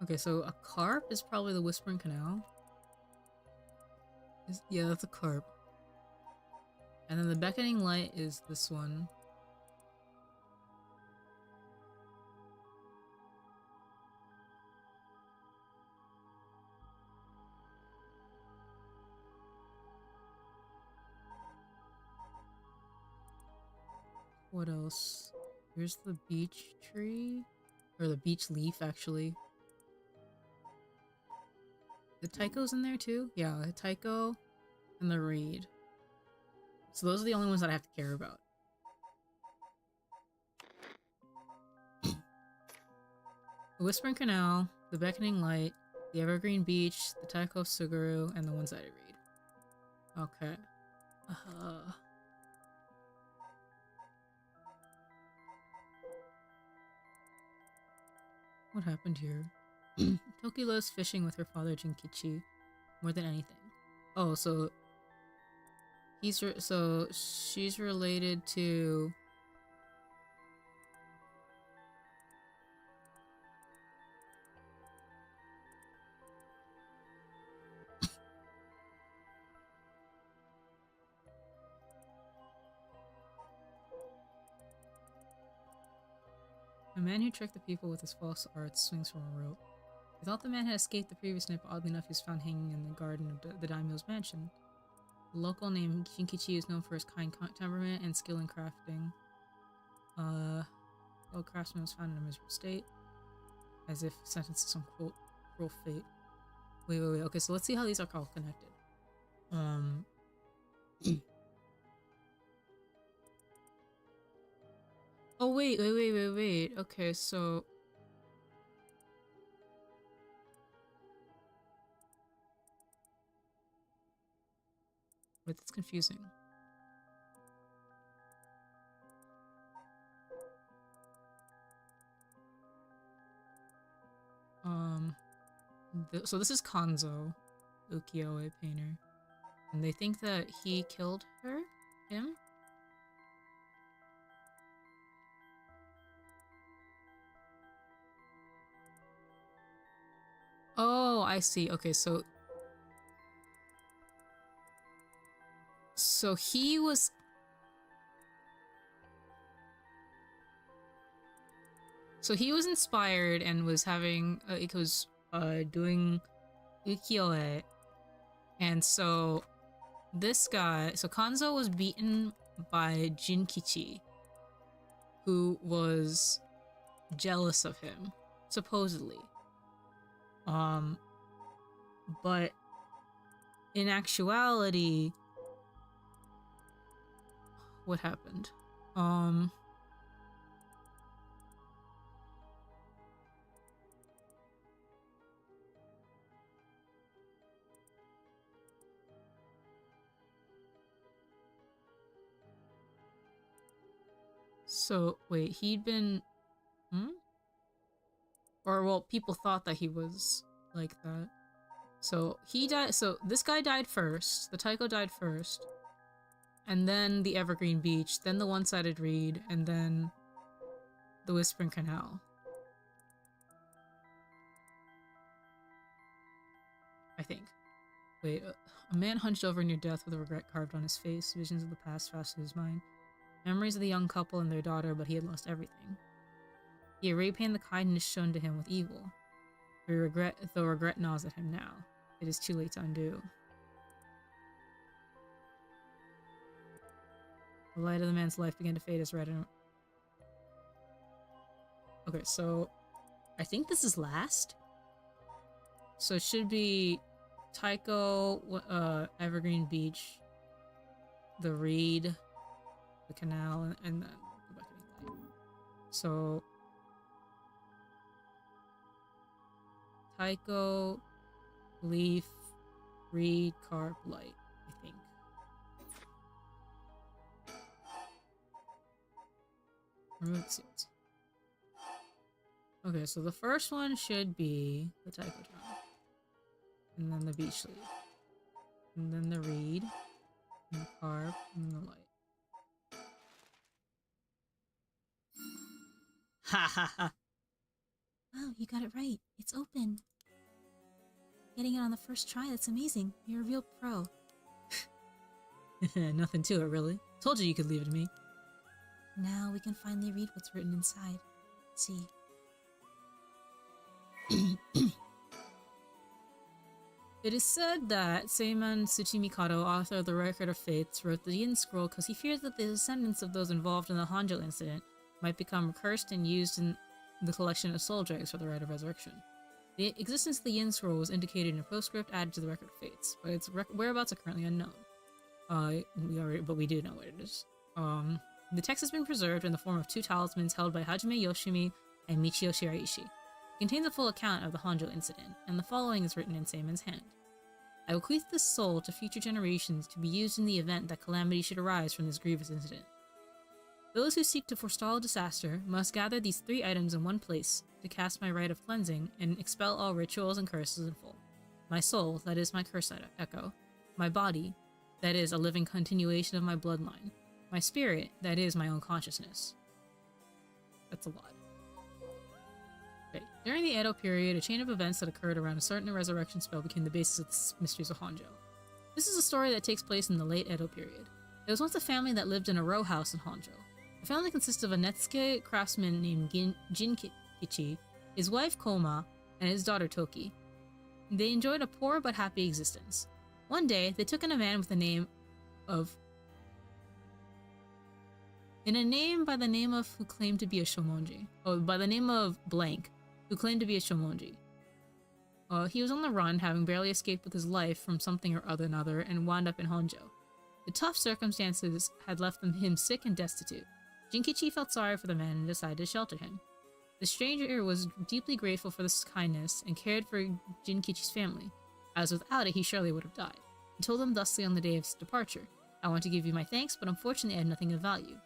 Okay, so a carp is probably the Whispering Canal. Yeah, that's a carp. And then the Beckoning Light is this one. What else? Here's the beech tree. Or the beech leaf, actually. The Tycho's in there too? Yeah, the Tycho and the reed. So those are the only ones that I have to care about. The Whispering Canal, the Beckoning Light, the Evergreen Beach, the Tycho of Suguru, and the one-sided reed. Okay. What happened here? Toki loves fishing with her father Jinkichi more than anything. Oh, so she's related to a man who tricked the people with his false arts swings from a rope. I thought the man had escaped the previous night, but oddly enough he was found hanging in the garden of the daimyo's mansion. The local name Jinkichi is known for his kind temperament and skill in crafting. The craftsman was found in a miserable state, as if sentenced to some cruel fate. Wait. Okay, so let's see how these are all connected. Oh, wait. Okay, so... Wait, that's confusing. So this is Kanzo, ukiyo-e painter. And they think that he killed him? Oh, I see. Okay, so he was... So he was inspired and was having... doing ukiyo-e. And so this guy... So Kanzo was beaten by Jinkichi, who was jealous of him, supposedly. But in actuality, what happened? So, wait, he'd been... Or, well, people thought that he was like that. So, he died... So, this guy died first. The Tycho died first. And then the Evergreen Beach. Then the one-sided reed. And then the Whispering Canal. I think. Wait, a man hunched over near death with regret carved on his face. Visions of the past flashed through his mind. Memories of the young couple and their daughter, but he had lost everything. He had repaid the kindness shown to him with evil. Though regret gnaws at him now. It is too late to undo. The light of the man's life began to fade as red and... Okay, so... I think this is last? So it should be Taiko, Evergreen Beach, the Reed, the canal, and then the beckoning light. So Taiko, Leaf, Reed, Carp, Light, I think. Remove seals. Okay, so the first one should be the Taiko Town. And then the Beach Leaf. And then the Reed. And the Carp. And the Light. Ha ha ha! Wow, you got it right. It's open. Getting it on the first try, that's amazing. You're a real pro. Nothing to it, really. Told you could leave it to me. Now we can finally read what's written inside. Let's see. It is said that Seiman Tsuchimikado, author of the Record of Fates, wrote the Yin Scroll because he feared that the descendants of those involved in the Hanjo incident might become cursed and used in the collection of soul dregs for the Rite of Resurrection. The existence of the Yin Scroll was indicated in a postscript added to the Record of Fates, but its whereabouts are currently unknown. But we do know what it is. The text has been preserved in the form of 2 talismans held by Hajime Yoshimi and Michio Shiraishi. It contains a full account of the Hanjo incident, and the following is written in Seiman's hand. I bequeath this soul to future generations to be used in the event that calamity should arise from this grievous incident. Those who seek to forestall disaster must gather these 3 items in one place to cast my rite of cleansing and expel all rituals and curses in full. My soul, that is my curse echo. My body, that is a living continuation of my bloodline. My spirit, that is my own consciousness. That's a lot. Okay. During the Edo period, a chain of events that occurred around a certain resurrection spell became the basis of the mysteries of Hanjo. This is a story that takes place in the late Edo period. There was once a family that lived in a row house in Hanjo. The family consisted of a Netsuke craftsman named Jinkichi, his wife Koma, and his daughter Toki. They enjoyed a poor but happy existence. One day, they took in a man with the name of... In a name by the name of who claimed to be a shomonji. Oh, by the name of blank, who claimed to be a shomonji. He was on the run, having barely escaped with his life from something or another, and wound up in Honjo. The tough circumstances had left him sick and destitute. Jinkichi felt sorry for the man and decided to shelter him. The stranger was deeply grateful for this kindness and cared for Jinkichi's family, as without it he surely would have died. He told them thusly on the day of his departure, I want to give you my thanks, but unfortunately I have nothing of value.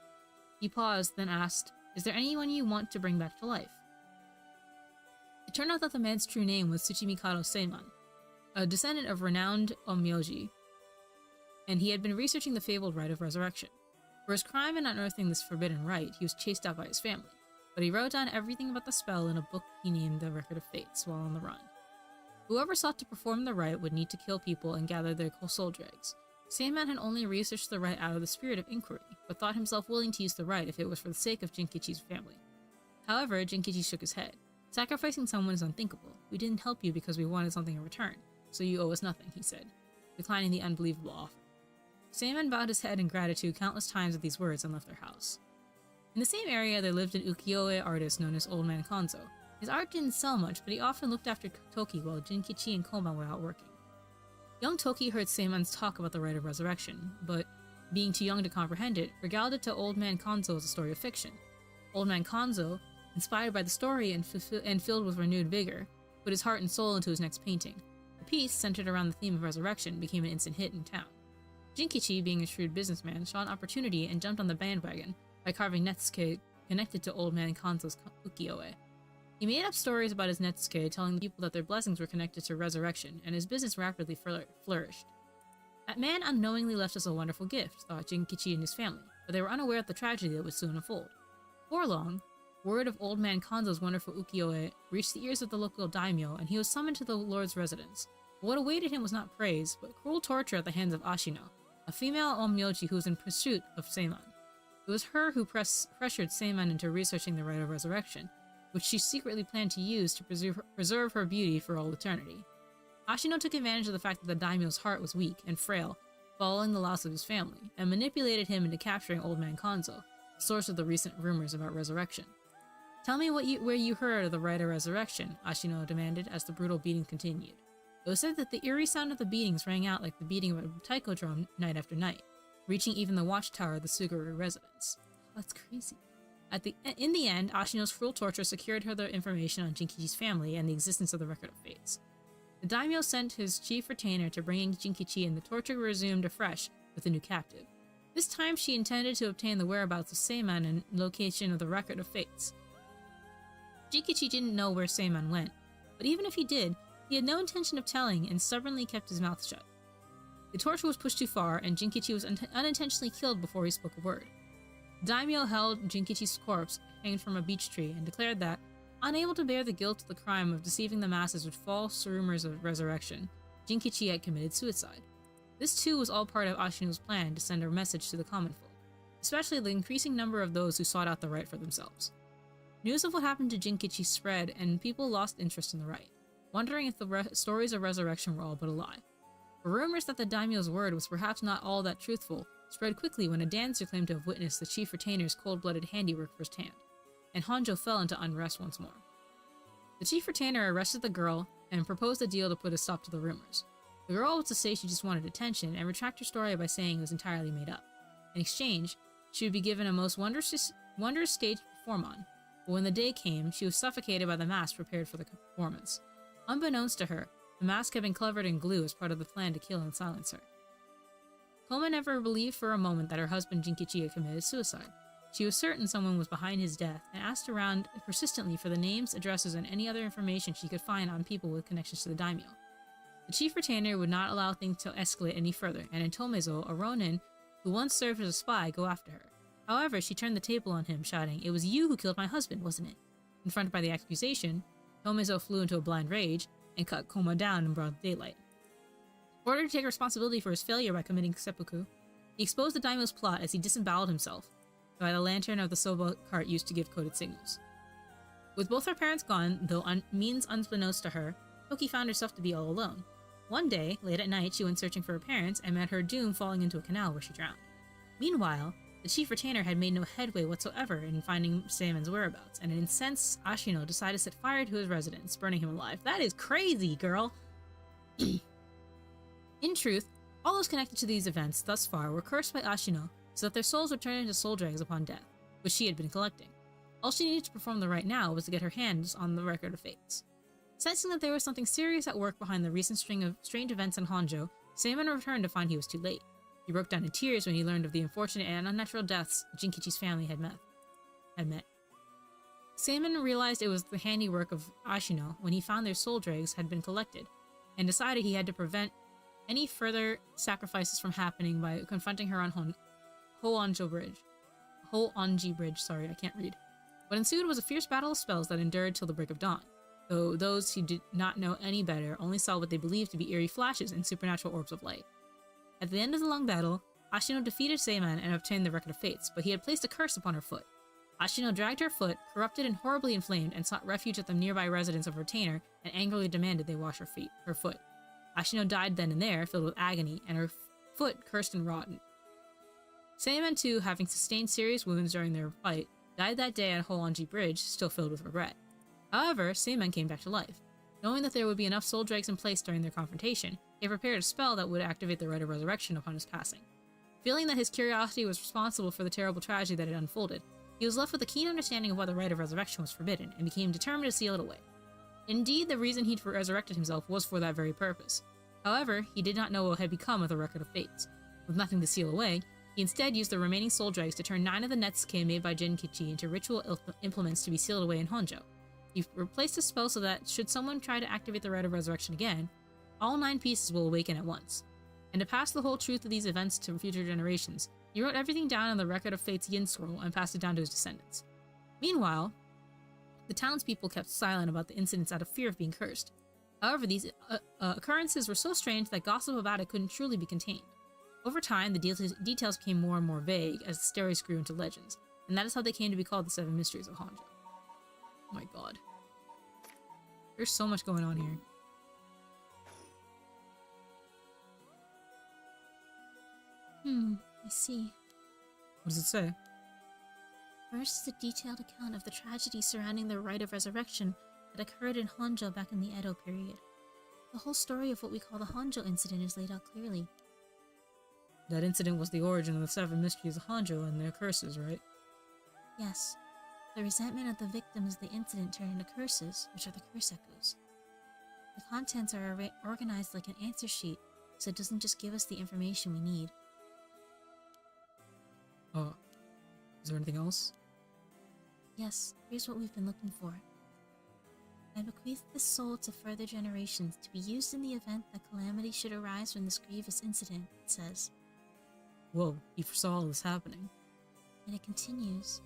He paused, then asked, Is there anyone you want to bring back to life? It turned out that the man's true name was Tsuchimikado Seiman, a descendant of renowned Onmyoji, and he had been researching the fabled Rite of Resurrection. For his crime in unearthing this forbidden rite, he was chased out by his family, but he wrote down everything about the spell in a book he named the Record of Fates while on the run. Whoever sought to perform the rite would need to kill people and gather their soul dregs. Seiman had only researched the rite out of the spirit of inquiry, but thought himself willing to use the rite if it was for the sake of Jinkichi's family. However, Jinkichi shook his head. Sacrificing someone is unthinkable. We didn't help you because we wanted something in return, so you owe us nothing, he said, declining the unbelievable offer. Seiman bowed his head in gratitude countless times at these words and left their house. In the same area, there lived an ukiyo-e artist known as Old Man Konzo. His art didn't sell much, but he often looked after Toki while Jinkichi and Koma were out working. Young Toki heard Seiman's talk about the Rite of Resurrection, but, being too young to comprehend it, regaled it to Old Man Konzo as a story of fiction. Old Man Konzo, inspired by the story and filled with renewed vigor, put his heart and soul into his next painting. The piece, centered around the theme of resurrection, became an instant hit in town. Jinkichi, being a shrewd businessman, saw an opportunity and jumped on the bandwagon by carving Netsuke connected to Old Man Konzo's ukiyo-e. He made up stories about his Netsuke, telling the people that their blessings were connected to resurrection, and his business rapidly flourished. That man unknowingly left us a wonderful gift, thought Jinkichi and his family, but they were unaware of the tragedy that would soon unfold. Before long, word of Old Man Konzo's wonderful ukiyo-e reached the ears of the local daimyo, and he was summoned to the lord's residence. What awaited him was not praise, but cruel torture at the hands of Ashino, a female onmyoji who was in pursuit of Seiman. It was her who pressured Seiman into researching the Rite of Resurrection, which she secretly planned to use to preserve her beauty for all eternity. Ashino took advantage of the fact that the daimyo's heart was weak and frail, following the loss of his family, and manipulated him into capturing Old Man Konzo, the source of the recent rumors about resurrection. Tell me where you heard of the Rite of Resurrection, Ashino demanded as the brutal beating continued. It was said that the eerie sound of the beatings rang out like the beating of a taiko drum night after night, reaching even the watchtower of the Suguru residence. Oh, that's crazy. In the end, Ashino's cruel torture secured her the information on Jinkichi's family and the existence of the Record of Fates. The daimyo sent his chief retainer to bring in Jinkichi, and the torture resumed afresh with a new captive. This time she intended to obtain the whereabouts of Seiman and location of the Record of Fates. Jinkichi didn't know where Seiman went, but even if he did, he had no intention of telling and stubbornly kept his mouth shut. The torture was pushed too far, and Jinkichi was unintentionally killed before he spoke a word. Daimyo held Jinkichi's corpse hanged from a beech tree and declared that, unable to bear the guilt of the crime of deceiving the masses with false rumors of resurrection, Jinkichi had committed suicide. This too was all part of Ashino's plan to send a message to the common folk, especially the increasing number of those who sought out the right for themselves. News of what happened to Jinkichi spread, and people lost interest in the right, wondering if the stories of resurrection were all but a lie. The rumors that the daimyo's word was perhaps not all that truthful spread quickly when a dancer claimed to have witnessed the chief retainer's cold-blooded handiwork firsthand, and Honjo fell into unrest once more. The chief retainer arrested the girl and proposed a deal to put a stop to the rumors. The girl was to say she just wanted attention and retract her story by saying it was entirely made up. In exchange, she would be given a most wondrous stage to perform on, but when the day came, she was suffocated by the mask prepared for the performance. Unbeknownst to her, the mask had been covered in glue as part of the plan to kill and silence her. Koma never believed for a moment that her husband Jinkichi had committed suicide. She was certain someone was behind his death and asked around persistently for the names, addresses, and any other information she could find on people with connections to the daimyo. The chief retainer would not allow things to escalate any further, and Tomezo, a ronin who once served as a spy, go after her. However, she turned the table on him, shouting, "It was you who killed my husband, wasn't it?" Confronted by the accusation, Tomezo flew into a blind rage and cut Koma down in broad daylight. Ordered to take responsibility for his failure by committing seppuku, he exposed the daimyo's plot as he disemboweled himself by the lantern of the soba cart used to give coded signals. With both her parents gone, though means unbeknownst to her, Toki found herself to be all alone. One day, late at night, she went searching for her parents and met her doom falling into a canal where she drowned. Meanwhile, the chief retainer had made no headway whatsoever in finding Seiman's whereabouts, and an incensed Ashino decided to set fire to his residence, burning him alive. That is crazy, girl! In truth, all those connected to these events thus far were cursed by Ashino so that their souls would turn into soul dregs upon death, which she had been collecting. All she needed to perform the right now was to get her hands on the Record of Fates. Sensing that there was something serious at work behind the recent string of strange events in Honjo, Seiman returned to find he was too late. He broke down in tears when he learned of the unfortunate and unnatural deaths Jinkichi's family had met. Seiman realized it was the handiwork of Ashino when he found their soul dregs had been collected, and decided he had to prevent any further sacrifices from happening by confronting her on Hoonji Bridge, sorry, I can't read. What ensued was a fierce battle of spells that endured till the break of dawn, though those who did not know any better only saw what they believed to be eerie flashes and supernatural orbs of light. At the end of the long battle, Ashino defeated Seiman and obtained the Record of Fates, but he had placed a curse upon her foot. Ashino dragged her foot, corrupted and horribly inflamed, and sought refuge at the nearby residence of her retainer and angrily demanded they wash her foot. Ashino died then and there, filled with agony, and her foot cursed and rotten. Seiman too, having sustained serious wounds during their fight, died that day at Hoonji Bridge, still filled with regret. However, Seiman came back to life. Knowing that there would be enough soul dregs in place during their confrontation, he prepared a spell that would activate the Rite of Resurrection upon his passing. Feeling that his curiosity was responsible for the terrible tragedy that had unfolded, he was left with a keen understanding of why the Rite of Resurrection was forbidden, and became determined to seal it away. Indeed, the reason he'd resurrected himself was for that very purpose. However, he did not know what had become of the Record of Fates. With nothing to seal away, he instead used the remaining soul dregs to turn 9 of the Netsuke made by Jinkichi into ritual implements to be sealed away in Honjo. He replaced the spell so that, should someone try to activate the Rite of Resurrection again, all 9 pieces will awaken at once. And to pass the whole truth of these events to future generations, he wrote everything down on the Record of Fate's Yin Scroll and passed it down to his descendants. Meanwhile, the townspeople kept silent about the incidents out of fear of being cursed. However, these occurrences were so strange that gossip about it couldn't truly be contained. Over time, the details became more and more vague as the stories grew into legends, and that is how they came to be called the 7 Mysteries of Honjo. Oh my god. There's so much going on here. I see. What does it say? First is a detailed account of the tragedy surrounding the Rite of Resurrection that occurred in Honjo back in the Edo period. The whole story of what we call the Hanjo incident is laid out clearly. That incident was the origin of the 7 mysteries of Hanjo and their curses, right? Yes. The resentment of the victims of the incident turned into curses, which are the curse echoes. The contents are organized like an answer sheet, so it doesn't just give us the information we need. Oh. Is there anything else? Yes, here's what we've been looking for. I bequeath this soul to further generations to be used in the event that calamity should arise from this grievous incident, it says. Whoa, you foresaw all this happening. And it continues.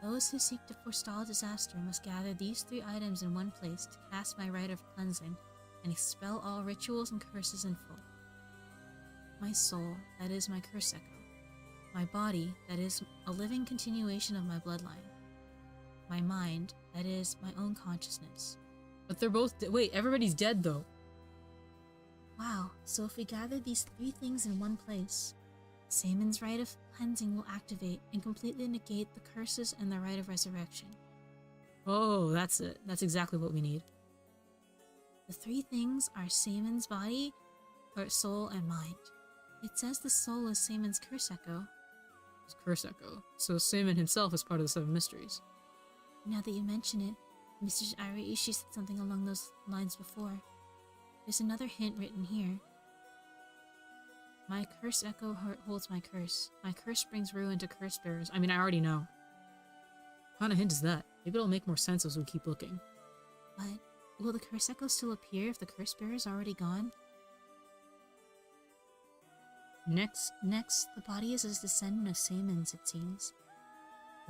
Those who seek to forestall disaster must gather these 3 items in one place to cast my rite of cleansing and expel all rituals and curses in full. My soul, that is my curse echo. My body, that is a living continuation of my bloodline. My mind, that is my own consciousness. But they're both wait, everybody's dead though. Wow, so if we gather these 3 things in one place, Saemon's rite of cleansing will activate and completely negate the curses and the rite of resurrection. Oh, that's it. That's exactly what we need. The 3 things are Saemon's body, or soul, and mind. It says the soul is Saemon's curse echo. It's curse echo. So Saemon himself is part of the 7 mysteries. Now that you mention it, Mr. Ariishi said something along those lines before. There's another hint written here. My curse echo holds my curse. My curse brings ruin to curse bearers. I mean, I already know. What kind of hint is that? Maybe it'll make more sense as we keep looking. But will the curse echo still appear if the curse bearer is already gone? Next, the body is a descendant of Saemon's, it seems.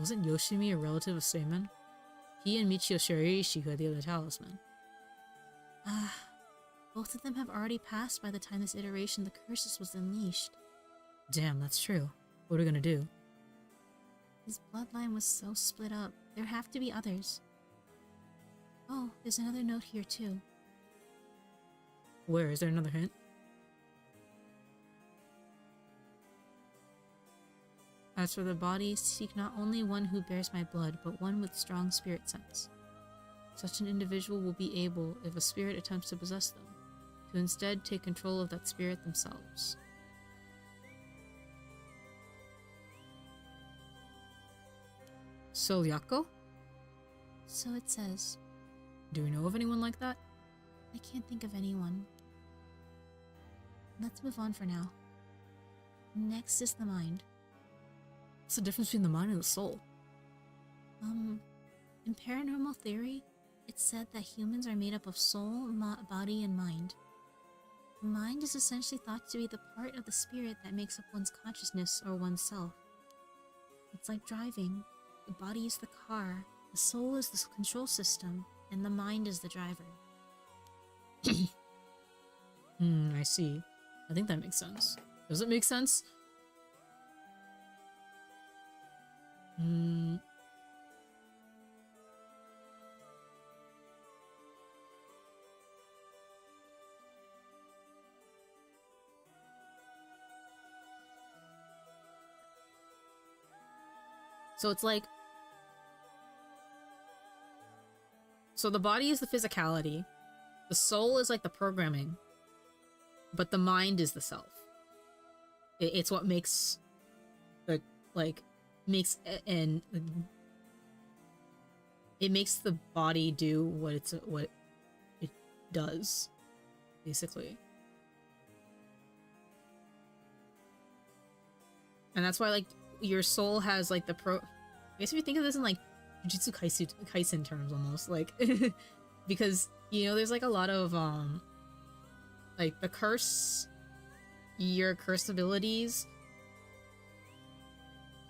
wasn't Yoshimi a relative of Saemon? He and Michio Shiraishi had the other talisman. Both of them have already passed by the time this iteration of the curses was unleashed. Damn, that's true. What are we gonna do? His bloodline was so split up. There have to be others. Oh, there's another note here too. Where? Is there another hint? As for the body, seek not only one who bears my blood, but one with strong spirit sense. Such an individual will be able, if a spirit attempts to possess them, to instead take control of that spirit themselves. So, Yako? So it says. Do we know of anyone like that? I can't think of anyone. Let's move on for now. Next is the mind. What's the difference between the mind and the soul? In paranormal theory, it's said that humans are made up of soul, body, and mind. The mind is essentially thought to be the part of the spirit that makes up one's consciousness or one's self. It's like driving. The body is the car, the soul is the control system, and the mind is the driver. I see. I think that makes sense. Does it make sense? So it's like... So the body is the physicality. The soul is like the programming. But the mind is the self. It's what makes... It makes the body do what it does, basically. And that's why, like, your soul has, like, I guess if you think of this in, like, Jujutsu Kaisen terms, almost, like, because, you know, there's, like, a lot of, like, the curse, your curse abilities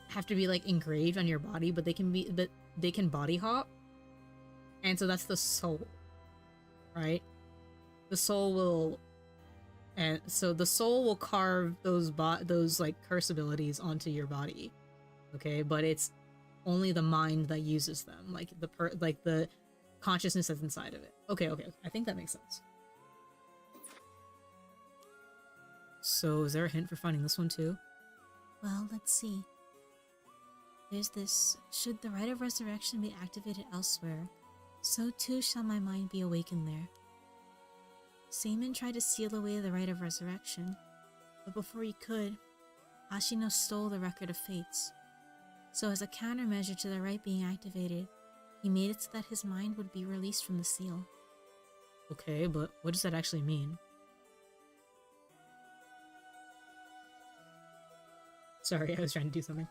have to be, like, engraved on your body, but they can body hop. And so that's the soul, right? The soul will, and so the soul will carve those like curse abilities onto your body, okay? But it's only the mind that uses them, like the consciousness that's inside of it. Okay, I think that makes sense. So is there a hint for finding this one too? Well, let's see. There's this, should the rite of resurrection be activated elsewhere, so too shall my mind be awakened there. Seaman tried to seal away the rite of resurrection, but before he could, Ashino stole the Record of Fates. So as a countermeasure to the rite being activated, he made it so that his mind would be released from the seal. Okay, but what does that actually mean? Sorry, I was trying to do something.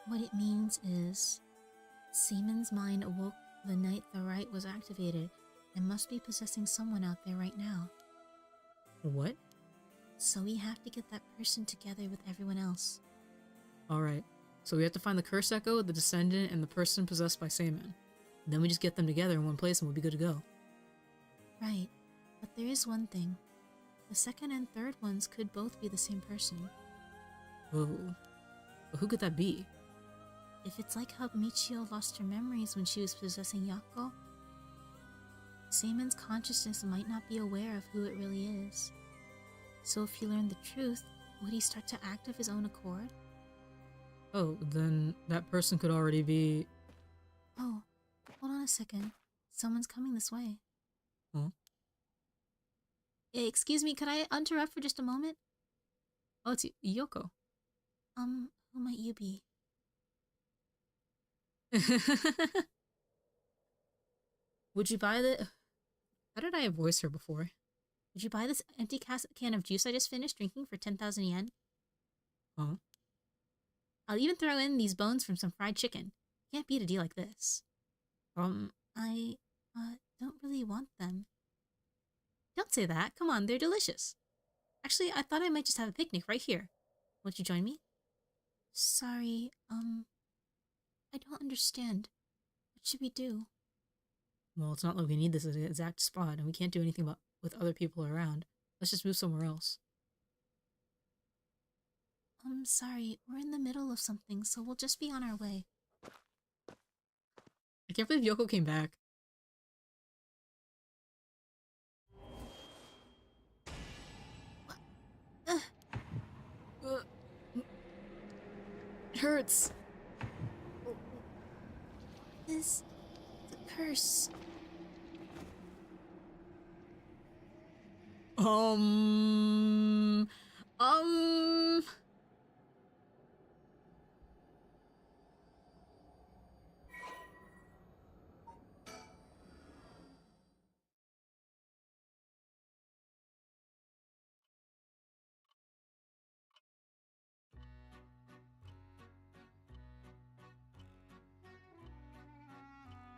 What it means is, Seaman's mind awoke the night the rite was activated and must be possessing someone out there right now. What? So we have to get that person together with everyone else. Alright, so we have to find the Curse Echo, the Descendant, and the person possessed by Seaman. Then we just get them together in one place and we'll be good to go. Right, but there is one thing. The second and third ones could both be the same person. Whoa. But who could that be? If it's like how Michio lost her memories when she was possessing Yako, Seaman's consciousness might not be aware of who it really is. So if he learned the truth, would he start to act of his own accord? Oh, then that person could already be... Oh, hold on a second. Someone's coming this way. Huh? Excuse me, could I interrupt for just a moment? Oh, it's Yoko. Who might you be? Would you buy the... How did I voice her before? Would you buy this empty can of juice I just finished drinking for 10,000 yen? Huh? I'll even throw in these bones from some fried chicken. Can't beat a deal like this. I don't really want them. Don't say that. Come on, they're delicious. Actually, I thought I might just have a picnic right here. Won't you join me? Sorry, I don't understand. What should we do? Well, it's not like we need this exact spot, and we can't do anything with other people around. Let's just move somewhere else. Sorry, we're in the middle of something, so we'll just be on our way. I can't believe Yoko came back. It hurts. Is the curse?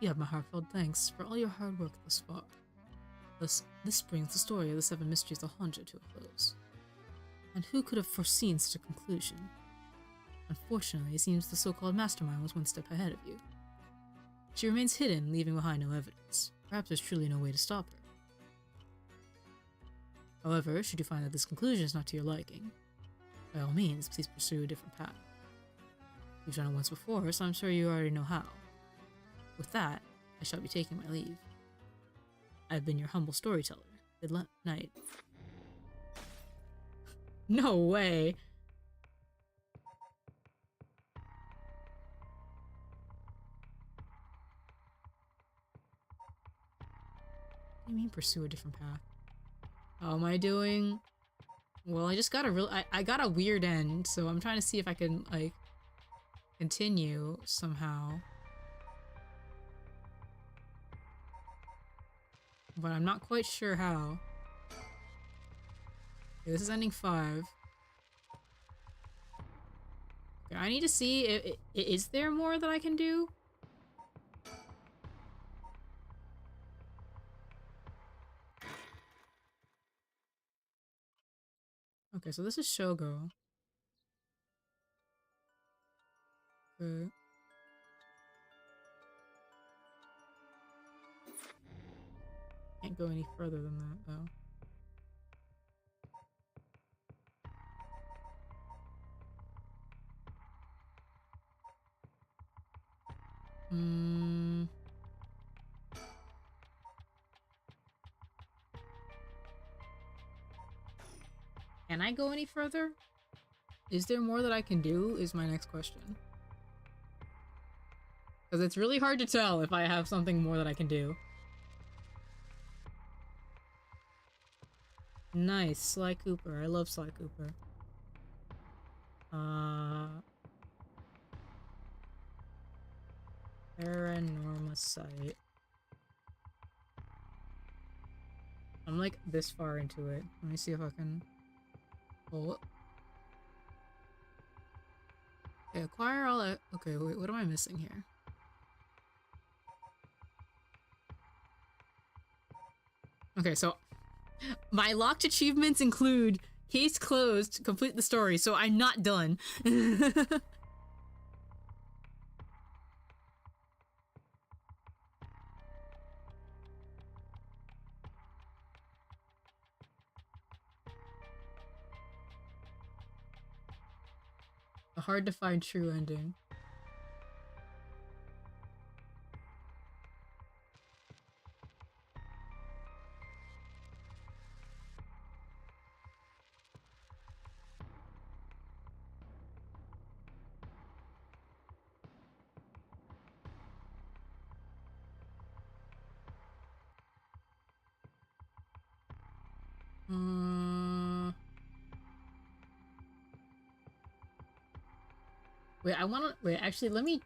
You have my heartfelt thanks for all your hard work thus far. Thus, this brings the story of the 7 mysteries of Honja to a close. And who could have foreseen such a conclusion? Unfortunately, it seems the so-called mastermind was one step ahead of you. She remains hidden, leaving behind no evidence. Perhaps there's truly no way to stop her. However, should you find that this conclusion is not to your liking, by all means, please pursue a different path. You've done it once before, so I'm sure you already know how. With that, I shall be taking my leave. I've been your humble storyteller. Good night. No way! What do you mean pursue a different path? How am I doing? Well, I just got I got a weird end, so I'm trying to see if I can, like, continue somehow. But I'm not quite sure how. Okay, this is ending 5. Okay, I need to see, is there more that I can do? Okay, so this is Shogo. Okay. Can't go any further than that, though. Can I go any further? Is there more that I can do, is my next question. Because it's really hard to tell if I have something more that I can do. Nice, Sly Cooper. I love Sly Cooper. Paranormasight. I'm like this far into it. Let me see if I can pull it. Okay, acquire all that. Okay, wait, what am I missing here? Okay, so my locked achievements include case closed, complete the story, so I'm not done. A hard to find true ending. Wait, I wanna- wait, actually, let me-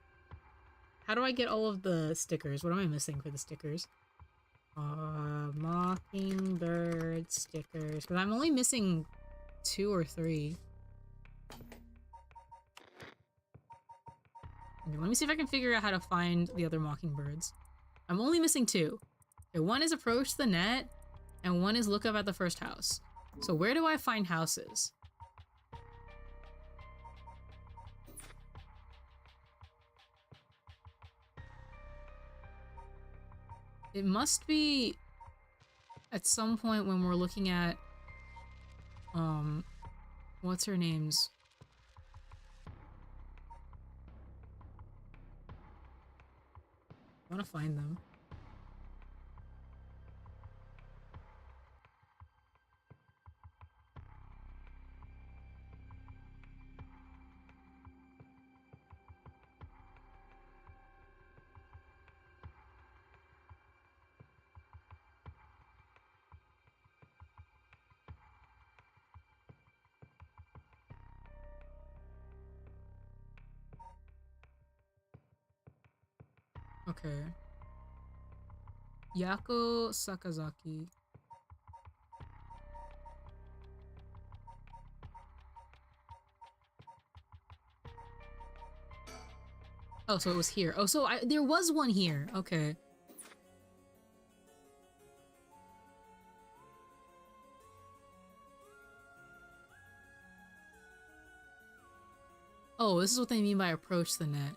how do I get all of the stickers? What am I missing for the stickers? Mockingbird stickers. Because I'm only missing 2 or 3. Okay, let me see if I can figure out how to find the other mockingbirds. I'm only missing 2. Okay, one is approach the net, and one is look up at the first house. So where do I find houses? It must be at some point when we're looking at, what's her name's? I want to find them. Okay. Yako Sakazaki. Oh, so it was here. Oh, so there was one here. Okay. Oh, this is what they mean by approach the net.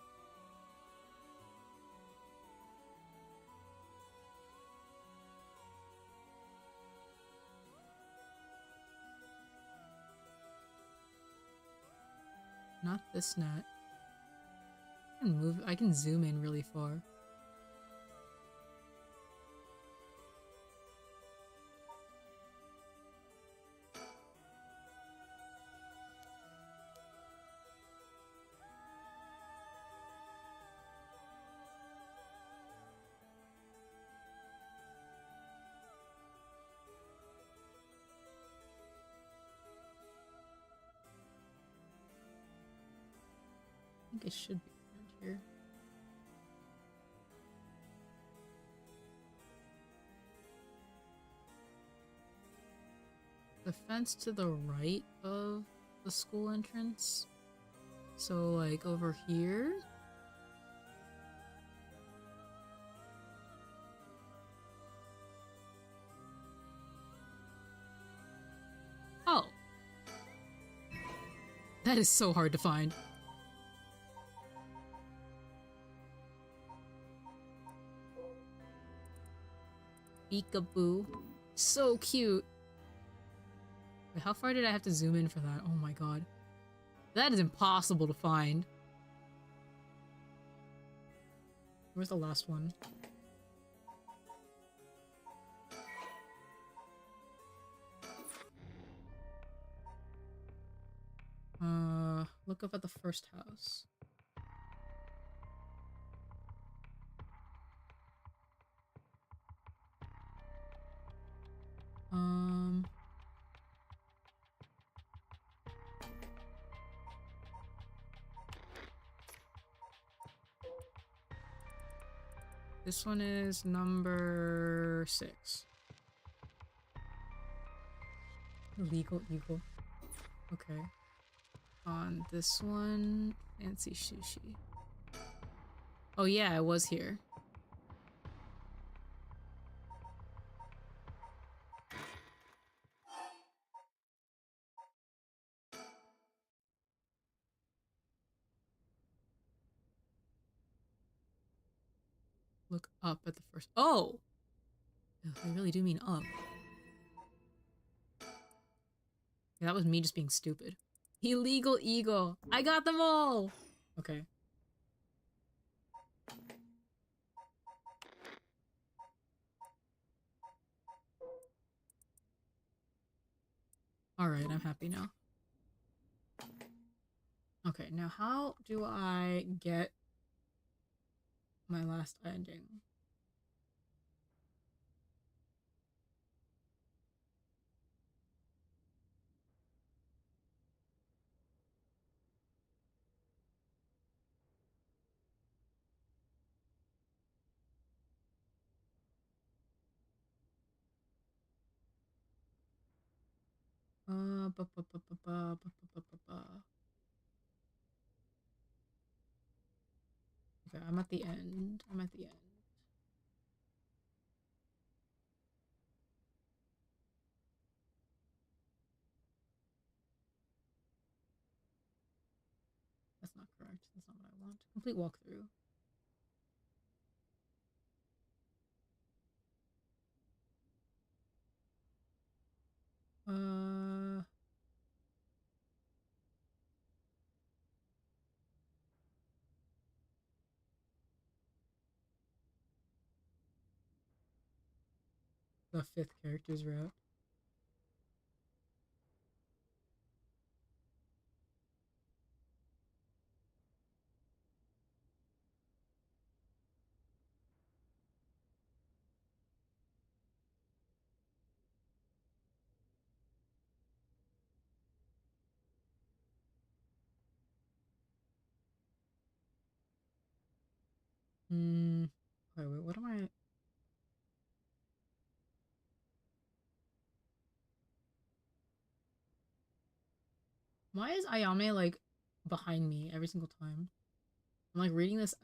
Not this net. I can zoom in really far. I think it should be around here. The fence to the right of the school entrance. So, like, over here? Oh. That is so hard to find. Peekaboo. So cute. Wait, how far did I have to zoom in for that? Oh my god. That is impossible to find. Where's the last one? Look up at the first house. This one is number 6. Illegal eagle. Okay. On this one, fancy sushi. Oh yeah, I was here. Look up at the first. Oh! Ugh, I really do mean up. Yeah, that was me just being stupid. Illegal eagle. I got them all! Okay. Alright, I'm happy now. Okay, now how do I get my last ending? Ba, ba, ba, ba, ba, ba, ba, ba, ba, ba. Okay, I'm at the end. I'm at the end. That's not correct. That's not what I want. Complete walkthrough. Uh... The 5th character's route. Hmm. Wait, what am I... Why is Ayame, like, behind me every single time? I'm, like, reading this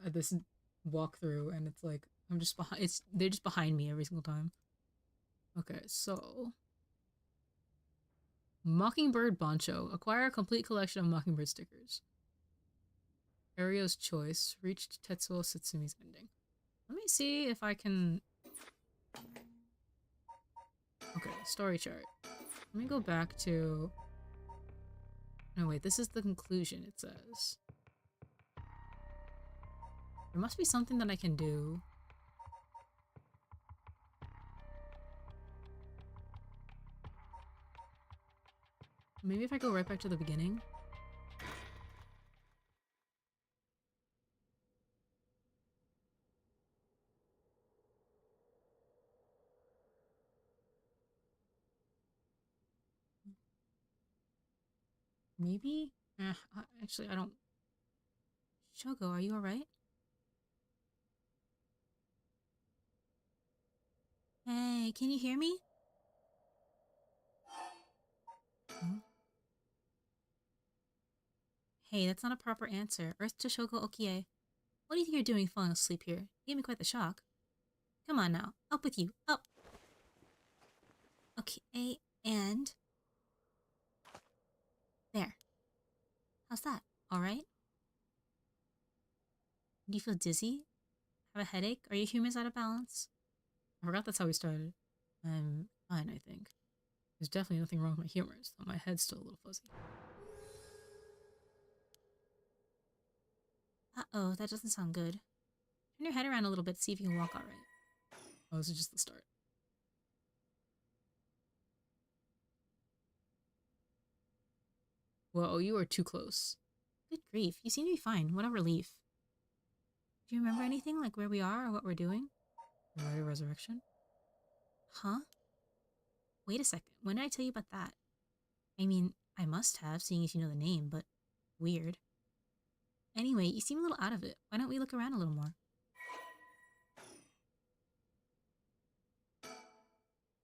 walkthrough, and it's like, I'm just behind... They're just behind me every single time. Okay, so... Mockingbird Bancho. Acquire a complete collection of Mockingbird stickers. Ario's choice. Reached Tetsuo Satsumi's ending. Let me see if I can... Okay, story chart. Let me go back to... No, wait, this is the conclusion, it says. There must be something that I can do. Maybe if I go right back to the beginning? Maybe? Actually, I don't... Shogo, are you alright? Hey, can you hear me? Hmm? Hey, that's not a proper answer. Earth to Shogo Okie. What do you think you're doing falling asleep here? You gave me quite the shock. Come on now. Up with you. Up! Okay, and... There. How's that? Alright? Do you feel dizzy? Have a headache? Are your humors out of balance? I forgot that's how we started. I'm fine, I think. There's definitely nothing wrong with my humors, though my head's still a little fuzzy. Uh-oh, that doesn't sound good. Turn your head around a little bit to see if you can walk alright. Oh, this is just the start. Whoa, you are too close. Good grief, you seem to be fine. What a relief. Do you remember anything, like where we are or what we're doing? The Rite of Resurrection? Huh? Wait a second, when did I tell you about that? I mean, I must have, seeing as you know the name, but weird. Anyway, you seem a little out of it. Why don't we look around a little more?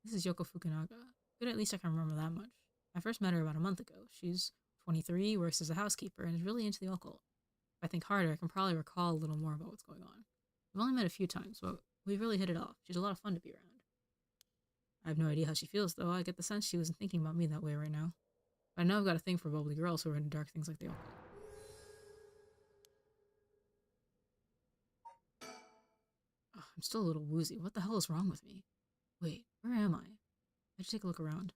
This is Yoko Fukunaga. Good, at least I can remember that much. I first met her about a month ago. She's 23, works as a housekeeper, and is really into the occult. If I think harder, I can probably recall a little more about what's going on. We've only met a few times, but we've really hit it off. She's a lot of fun to be around. I have no idea how she feels, though. I get the sense she wasn't thinking about me that way right now. But I know I've got a thing for bubbly girls who are into dark things like the occult. Ugh, I'm still a little woozy. What the hell is wrong with me? Wait, where am I? I should take a look around.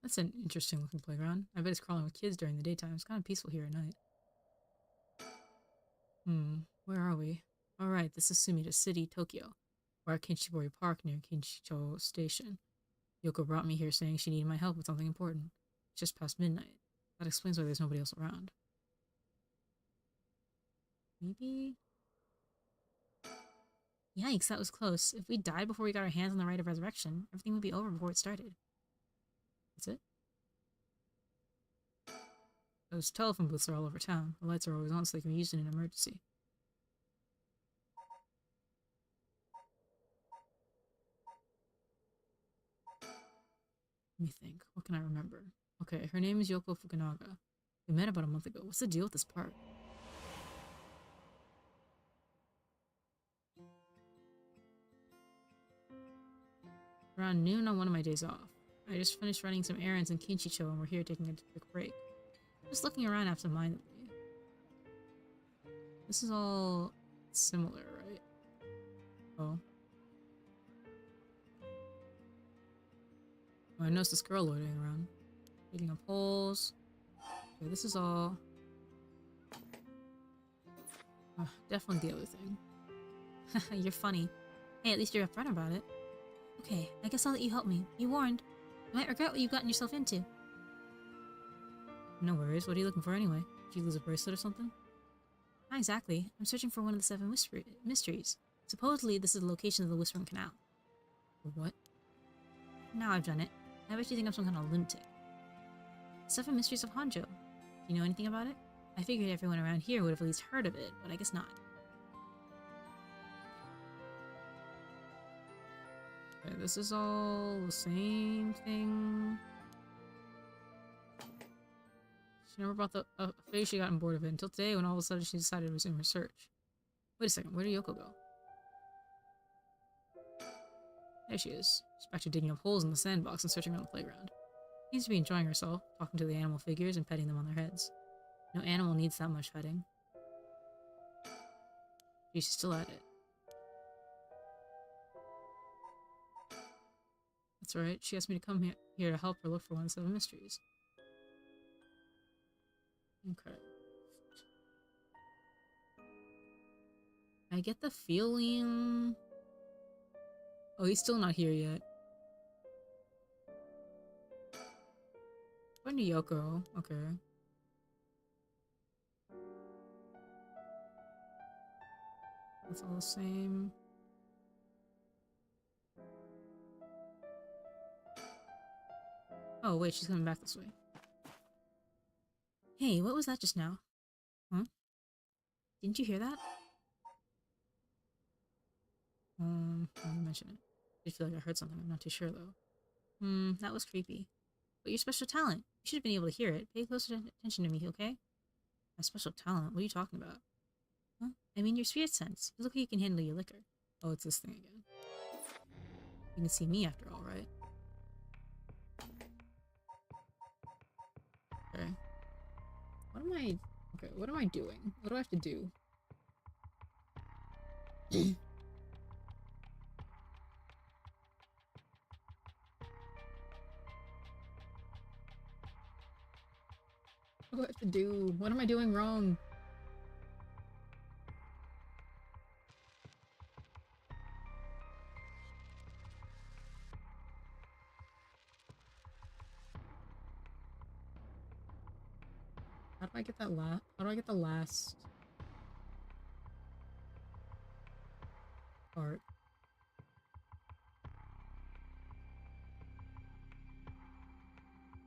That's an interesting looking playground. I bet it's crawling with kids during the daytime. It's kind of peaceful here at night. Where are we? Alright, this is Sumida City, Tokyo. We're at Kinshibori Park near Kinshicho Station. Yoko brought me here saying she needed my help with something important. It's just past midnight. That explains why there's nobody else around. Maybe? Yikes, that was close. If we died before we got our hands on the rite of resurrection, everything would be over before it started. That's it? Those telephone booths are all over town. The lights are always on so they can be used in an emergency. Let me think. What can I remember? Okay, her name is Yoko Fukunaga. We met about a month ago. What's the deal with this park? Around noon on one of my days off. I just finished running some errands in Kinshicho and we're here taking a quick break. Just looking around absentmindedly. This is all similar, right? Oh. Oh, I noticed this girl loitering around. Beating up holes. Okay, this is all... Oh, definitely the other thing. You're funny. Hey, at least you're upfront about it. Okay, I guess I'll let you help me. Be warned. You might regret what you've gotten yourself into. No worries. What are you looking for anyway? Did you lose a bracelet or something? Not exactly. I'm searching for one of the 7 mysteries. Supposedly, this is the location of the Whispering Canal. What? Now I've done it. I bet you think I'm some kind of lunatic. 7 Mysteries of Hanjo. Do you know anything about it? I figured everyone around here would have at least heard of it, but I guess not. Okay, this is all the same thing. She never brought the face she got on board of it until today when all of a sudden she decided to resume her search. Wait a second, where did Yoko go? There she is. She's back to digging up holes in the sandbox and searching around the playground. She seems to be enjoying herself, talking to the animal figures and petting them on their heads. No animal needs that much petting. She's still at it. That's right, she asked me to come here to help her look for one of the 7 mysteries. Okay. I get the feeling... Oh, he's still not here yet. Going to Yoko. Okay. That's all the same. Oh, wait, she's coming back this way. Hey, what was that just now? Huh? Didn't you hear that? Let me mention it. I feel like I heard something. I'm not too sure, though. That was creepy. But your special talent. You should have been able to hear it. Pay closer attention to me, okay? My special talent? What are you talking about? Huh? I mean your spirit sense. Look how you can handle your liquor. Oh, it's this thing again. You can see me after all, right? Okay. What am I... Okay, what am I doing? What do I have to do? What do I have to do? What am I doing wrong? How do I get that How do I get the last part?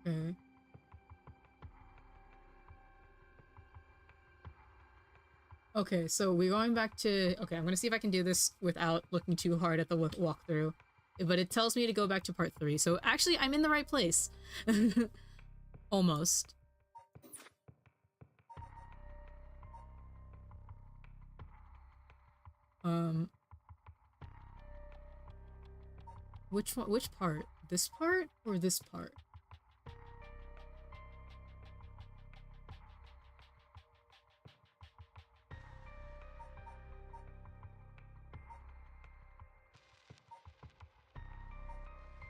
Okay. Okay, so we're going back to... Okay, I'm gonna see if I can do this without looking too hard at the walkthrough. But it tells me to go back to part 3, so actually I'm in the right place. Almost. Um... Which one? Which part? This part or this part?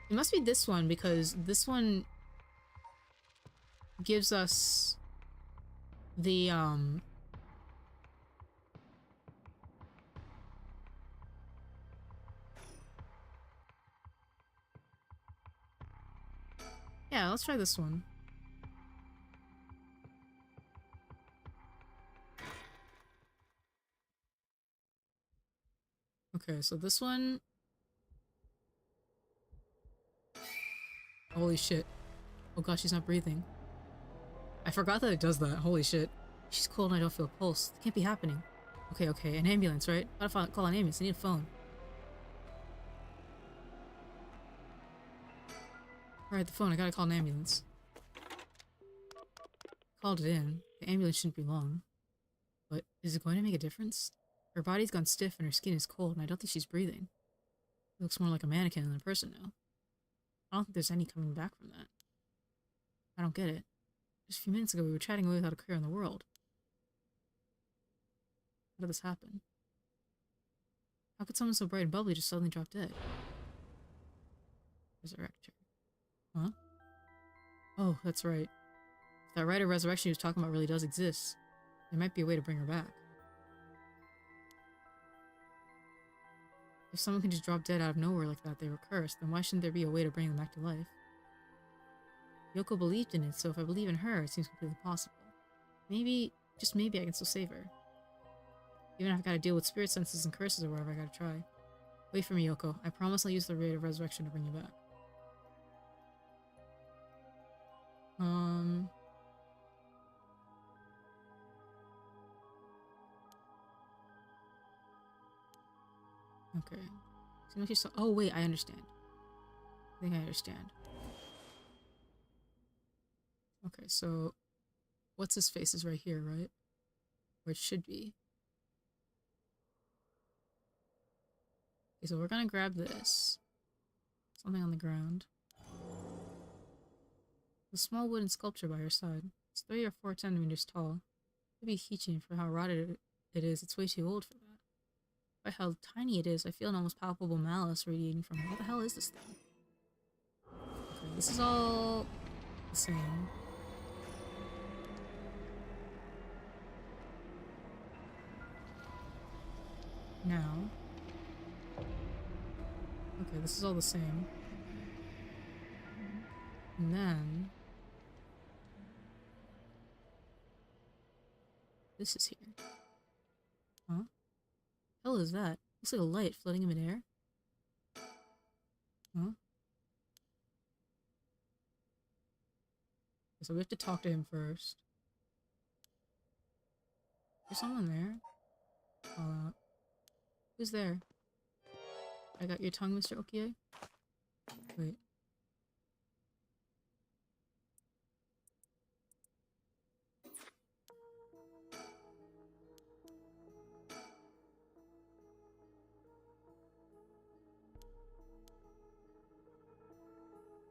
It must be this one, because this one gives us the, yeah, let's try this one. Okay, so this one... Holy shit. Oh gosh, she's not breathing. I forgot that it does that. Holy shit. She's cold and I don't feel a pulse. It can't be happening. Okay, okay, an ambulance, right? Gotta call an ambulance. I need a phone. Alright, the phone. I gotta call an ambulance. Called it in. The ambulance shouldn't be long. But is it going to make a difference? Her body's gone stiff and her skin is cold, and I don't think she's breathing. It looks more like a mannequin than a person now. I don't think there's any coming back from that. I don't get it. Just a few minutes ago we were chatting away without a care in the world. How did this happen? How could someone so bright and bubbly just suddenly drop dead? Resurrect her. Huh? Oh, that's right. If that rite of resurrection he was talking about really does exist, there might be a way to bring her back. If someone can just drop dead out of nowhere like that, they were cursed, then why shouldn't there be a way to bring them back to life? Yoko believed in it, so if I believe in her, it seems completely possible. Maybe, just maybe I can still save her. Even if I gotta deal with spirit senses and curses or whatever, I gotta try. Wait for me, Yoko. I promise I'll use the rite of resurrection to bring you back. Okay. So she's so oh wait, I understand. I think I understand. Okay, so what's his face is right here, right? Where it should be. Okay, so we're gonna grab this. Something on the ground. The small wooden sculpture by her side. It's 3 or 4 centimeters tall. Could be a keychain for how rotted it is. It's way too old for that. By how tiny it is, I feel an almost palpable malice radiating from it. What the hell is this thing? Okay, this is all the same. Now. Okay, this is all the same. And then... this is here. Huh? Hell is that? Looks like a light floating in midair. Huh? So we have to talk to him first. There's someone there. Who's there? I got your tongue, Mr. Okie? Wait.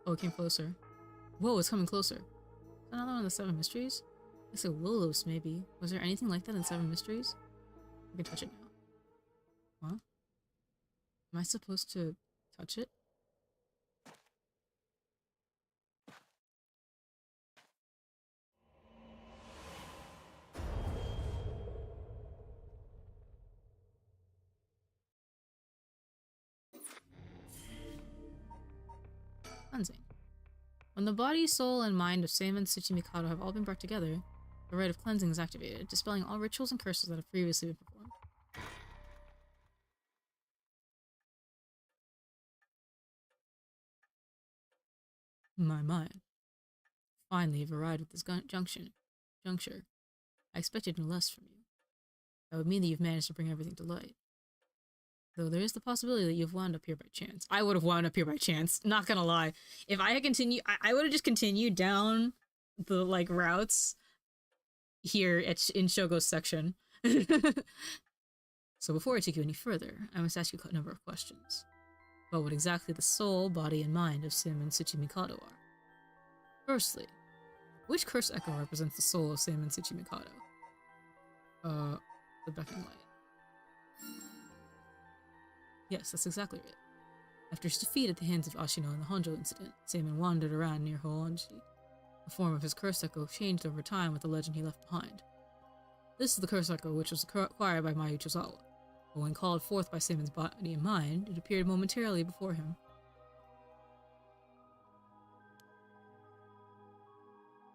Oh, it came closer. Whoa, it's coming closer. Is that another one of the 7 mysteries? I said Willows, maybe. Was there anything like that in 7 mysteries? I can touch it now. Huh? Am I supposed to touch it? Cleansing. When the body, soul, and mind of Seiman Tsuchimikado have all been brought together, the rite of cleansing is activated, dispelling all rituals and curses that have previously been performed. My. Finally, you've arrived at this juncture. I expected no less from you. That would mean that you've managed to bring everything to light. Though there is the possibility that you've wound up here by chance. I would have wound up here by chance, not gonna lie. If I had continued, I would have just continued down the, like, routes here in Shogo's section. So before I take you any further, I must ask you a number of questions about what exactly the soul, body, and mind of Seimon Tsuchimikado are. Firstly, which curse echo represents the soul of Seimon Tsuchimikado? The beckoning light. Yes, that's exactly right. After his defeat at the hands of Ashino in the Honjo incident, Seimon wandered around near Hoonji. The form of his curse echo changed over time with the legend he left behind. This is the curse echo which was acquired by Mayu Chozawa, but when called forth by Seimon's body and mind, it appeared momentarily before him.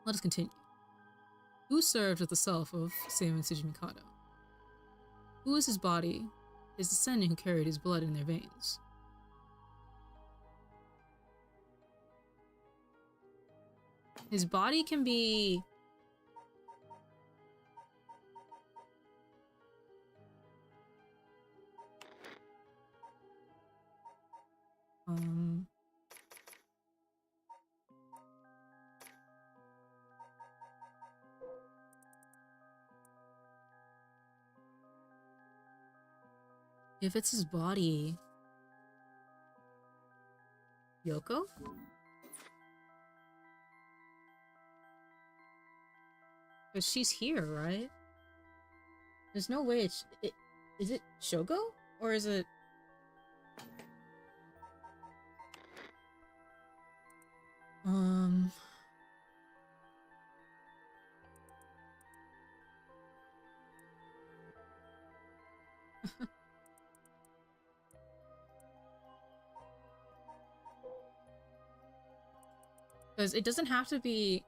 Let us continue. Who served as the self of Seimon Tsuchimikado? Who was his body, his descendant who carried his blood in their veins? His body can be... If it's his body... Yoko? Because she's here, right? There's no way it's... Is it Shogo? Or is it... Because it doesn't have to be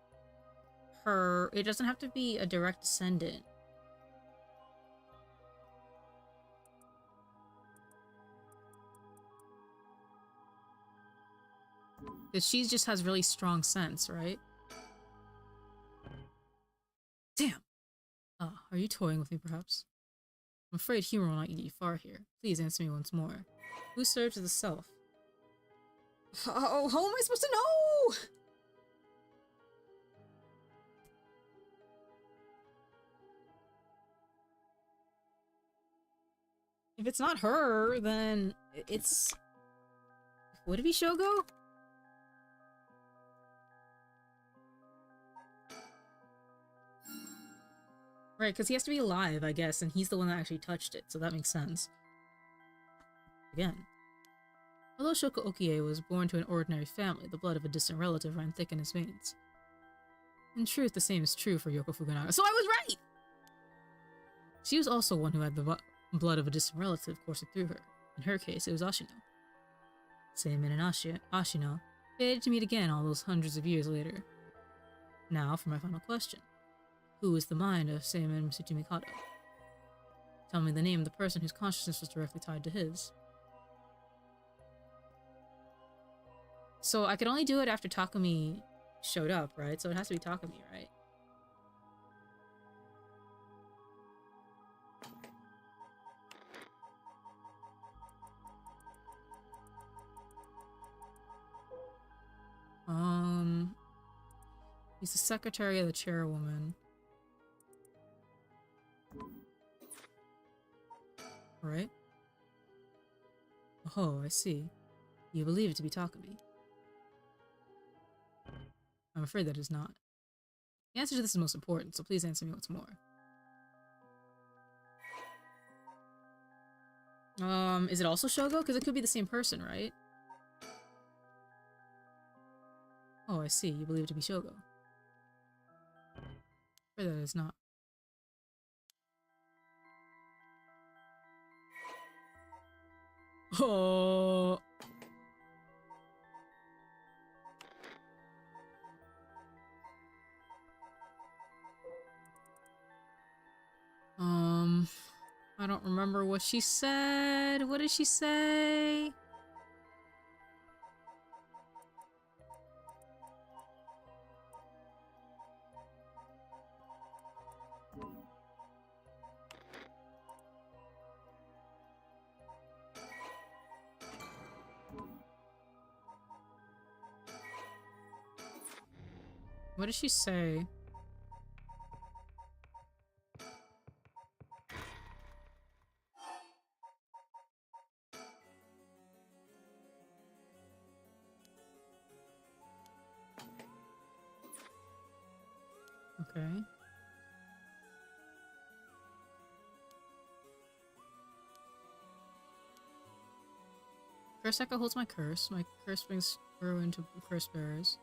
her... It doesn't have to be a direct descendant. Because she just has really strong sense, right? Damn! Are you toying with me, perhaps? I'm afraid humor will not get you far here. Please answer me once more. Who serves as the self? Oh, how am I supposed to know? If it's not her, then it's... Would it be Shogo? Right, because he has to be alive, I guess, and he's the one that actually touched it, so that makes sense. Again. Although Shoko Okie was born to an ordinary family, the blood of a distant relative ran thick in his veins. In truth, the same is true for Yoko Fukunaga. So I was right! She was also one who had the blood of a distant relative coursing through her. In her case, it was Ashino. Seimon and Ashino fated to meet again all those hundreds of years later. Now for my final question. Who is the mind of Seimon Tsuchimikado? Tell me the name of the person whose consciousness was directly tied to his. So I could only do it after Takumi showed up, right? So it has to be Takumi, right? He's the secretary of the chairwoman. Right? Oh, I see. You believe it to be Takumi. I'm afraid that is not. The answer to this is most important, so please answer me once more. Is it also Shogo? Because it could be the same person, right? Oh, I see. You believe it to be Shogo. I'm afraid that is not. Oh. I don't remember what she said. What did she say? What did she say? Okay. Curse Echo holds my curse. My curse brings ruin to curse bearers.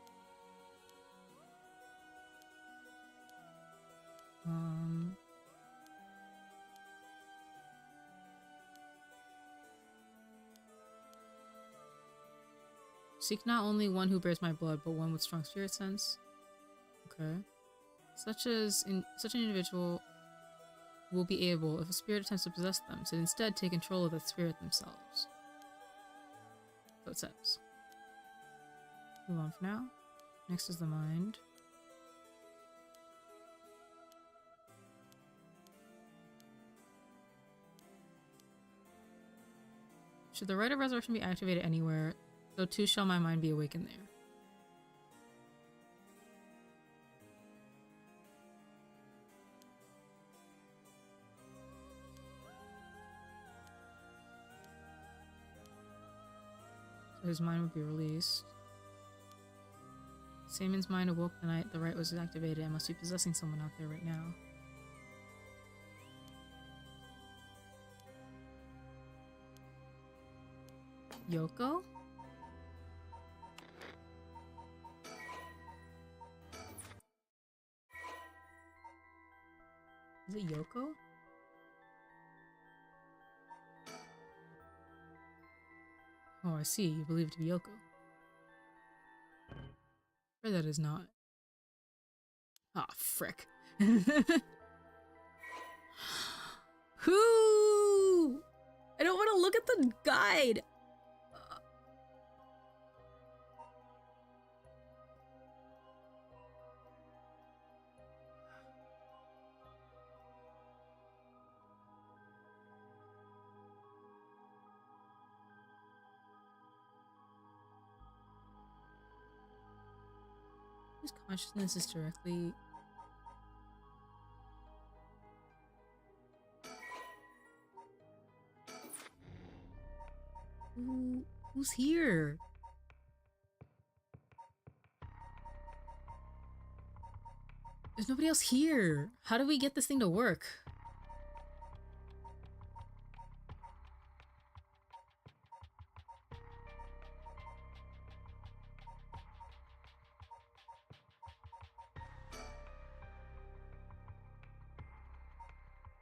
Seek not only one who bears my blood, but one with strong spirit sense. Okay. Such an individual will be able, if a spirit attempts to possess them, to instead take control of that spirit themselves. So it says. Move on for now. Next is the mind. Should the rite of resurrection be activated anywhere, so too shall my mind be awakened there. So his mind would be released. Saemon's mind awoke the night the rite was activated and must be possessing someone out there right now. Yoko? Is it Yoko? Oh, I see. You believe it to be Yoko. Or that is not. Ah, oh, frick. Who? I don't want to look at the guide. Whose consciousness is directly... Who's here? There's nobody else here. How do we get this thing to work?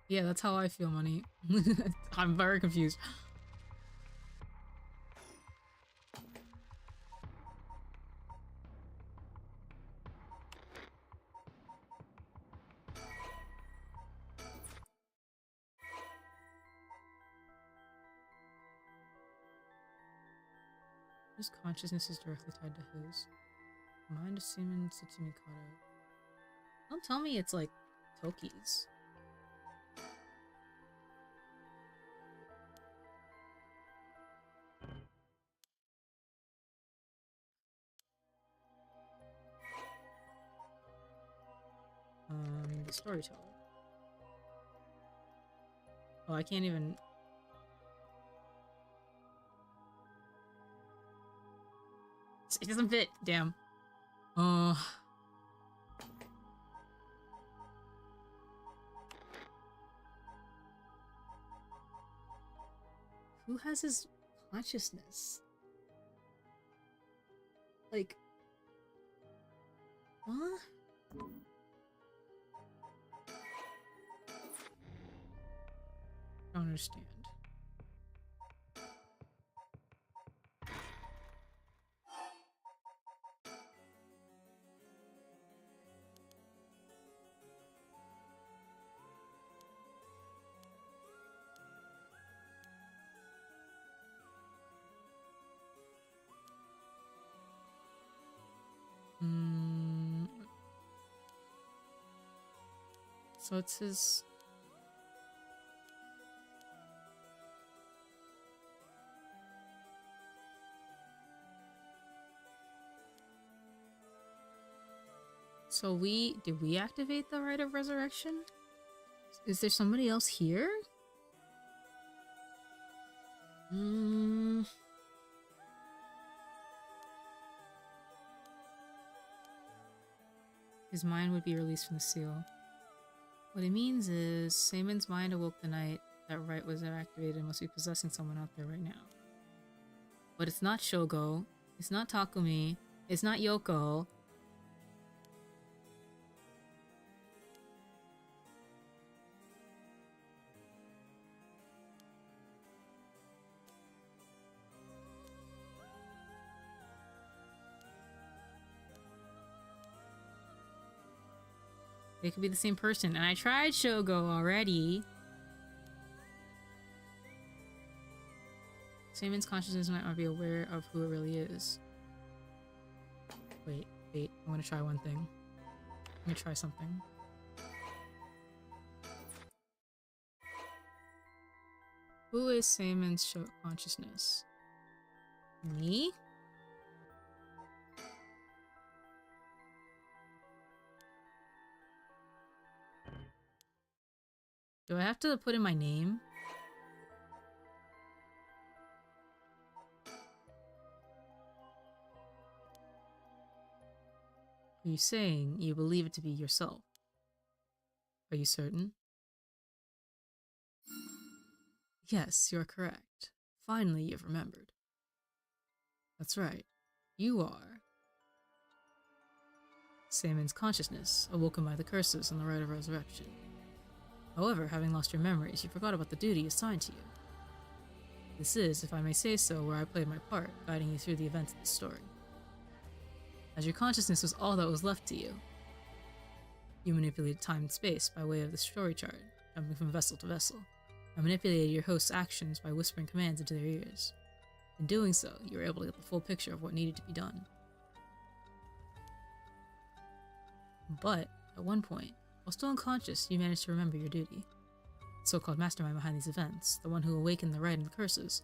Yeah, that's how I feel, Money. I'm very confused. Whose consciousness is directly tied to his? Mind of Seaman Tsutsumikado. Don't tell me it's like Toki's. The storyteller. Oh, I can't even... It doesn't fit, damn. Who has his consciousness? Like... What? I don't understand. So it's his... So did we activate the Rite of Resurrection? Is there somebody else here? His mind would be released from the seal. What it means is, Seimon's mind awoke the night that rite was activated and must be possessing someone out there right now. But it's not Shogo, it's not Takumi, it's not Yoko. They could be the same person, and I tried Shogo already. Seimon's consciousness might not be aware of who it really is. Wait, I'm gonna try one thing. I'm gonna try something. Who is Seimon's consciousness? Me? Do I have to put in my name? Are you saying you believe it to be yourself? Are you certain? Yes, you're correct. Finally, you've remembered. That's right. You are Seimon's consciousness, awoken by the curses and the Rite of Resurrection. However, having lost your memories, you forgot about the duty assigned to you. This is, if I may say so, where I played my part, guiding you through the events of the story. As your consciousness was all that was left to you, you manipulated time and space by way of the story chart, jumping from vessel to vessel, and manipulated your host's actions by whispering commands into their ears. In doing so, you were able to get the full picture of what needed to be done. But, at one point, while still unconscious, you managed to remember your duty. The so-called mastermind behind these events, the one who awakened the rite and the curses,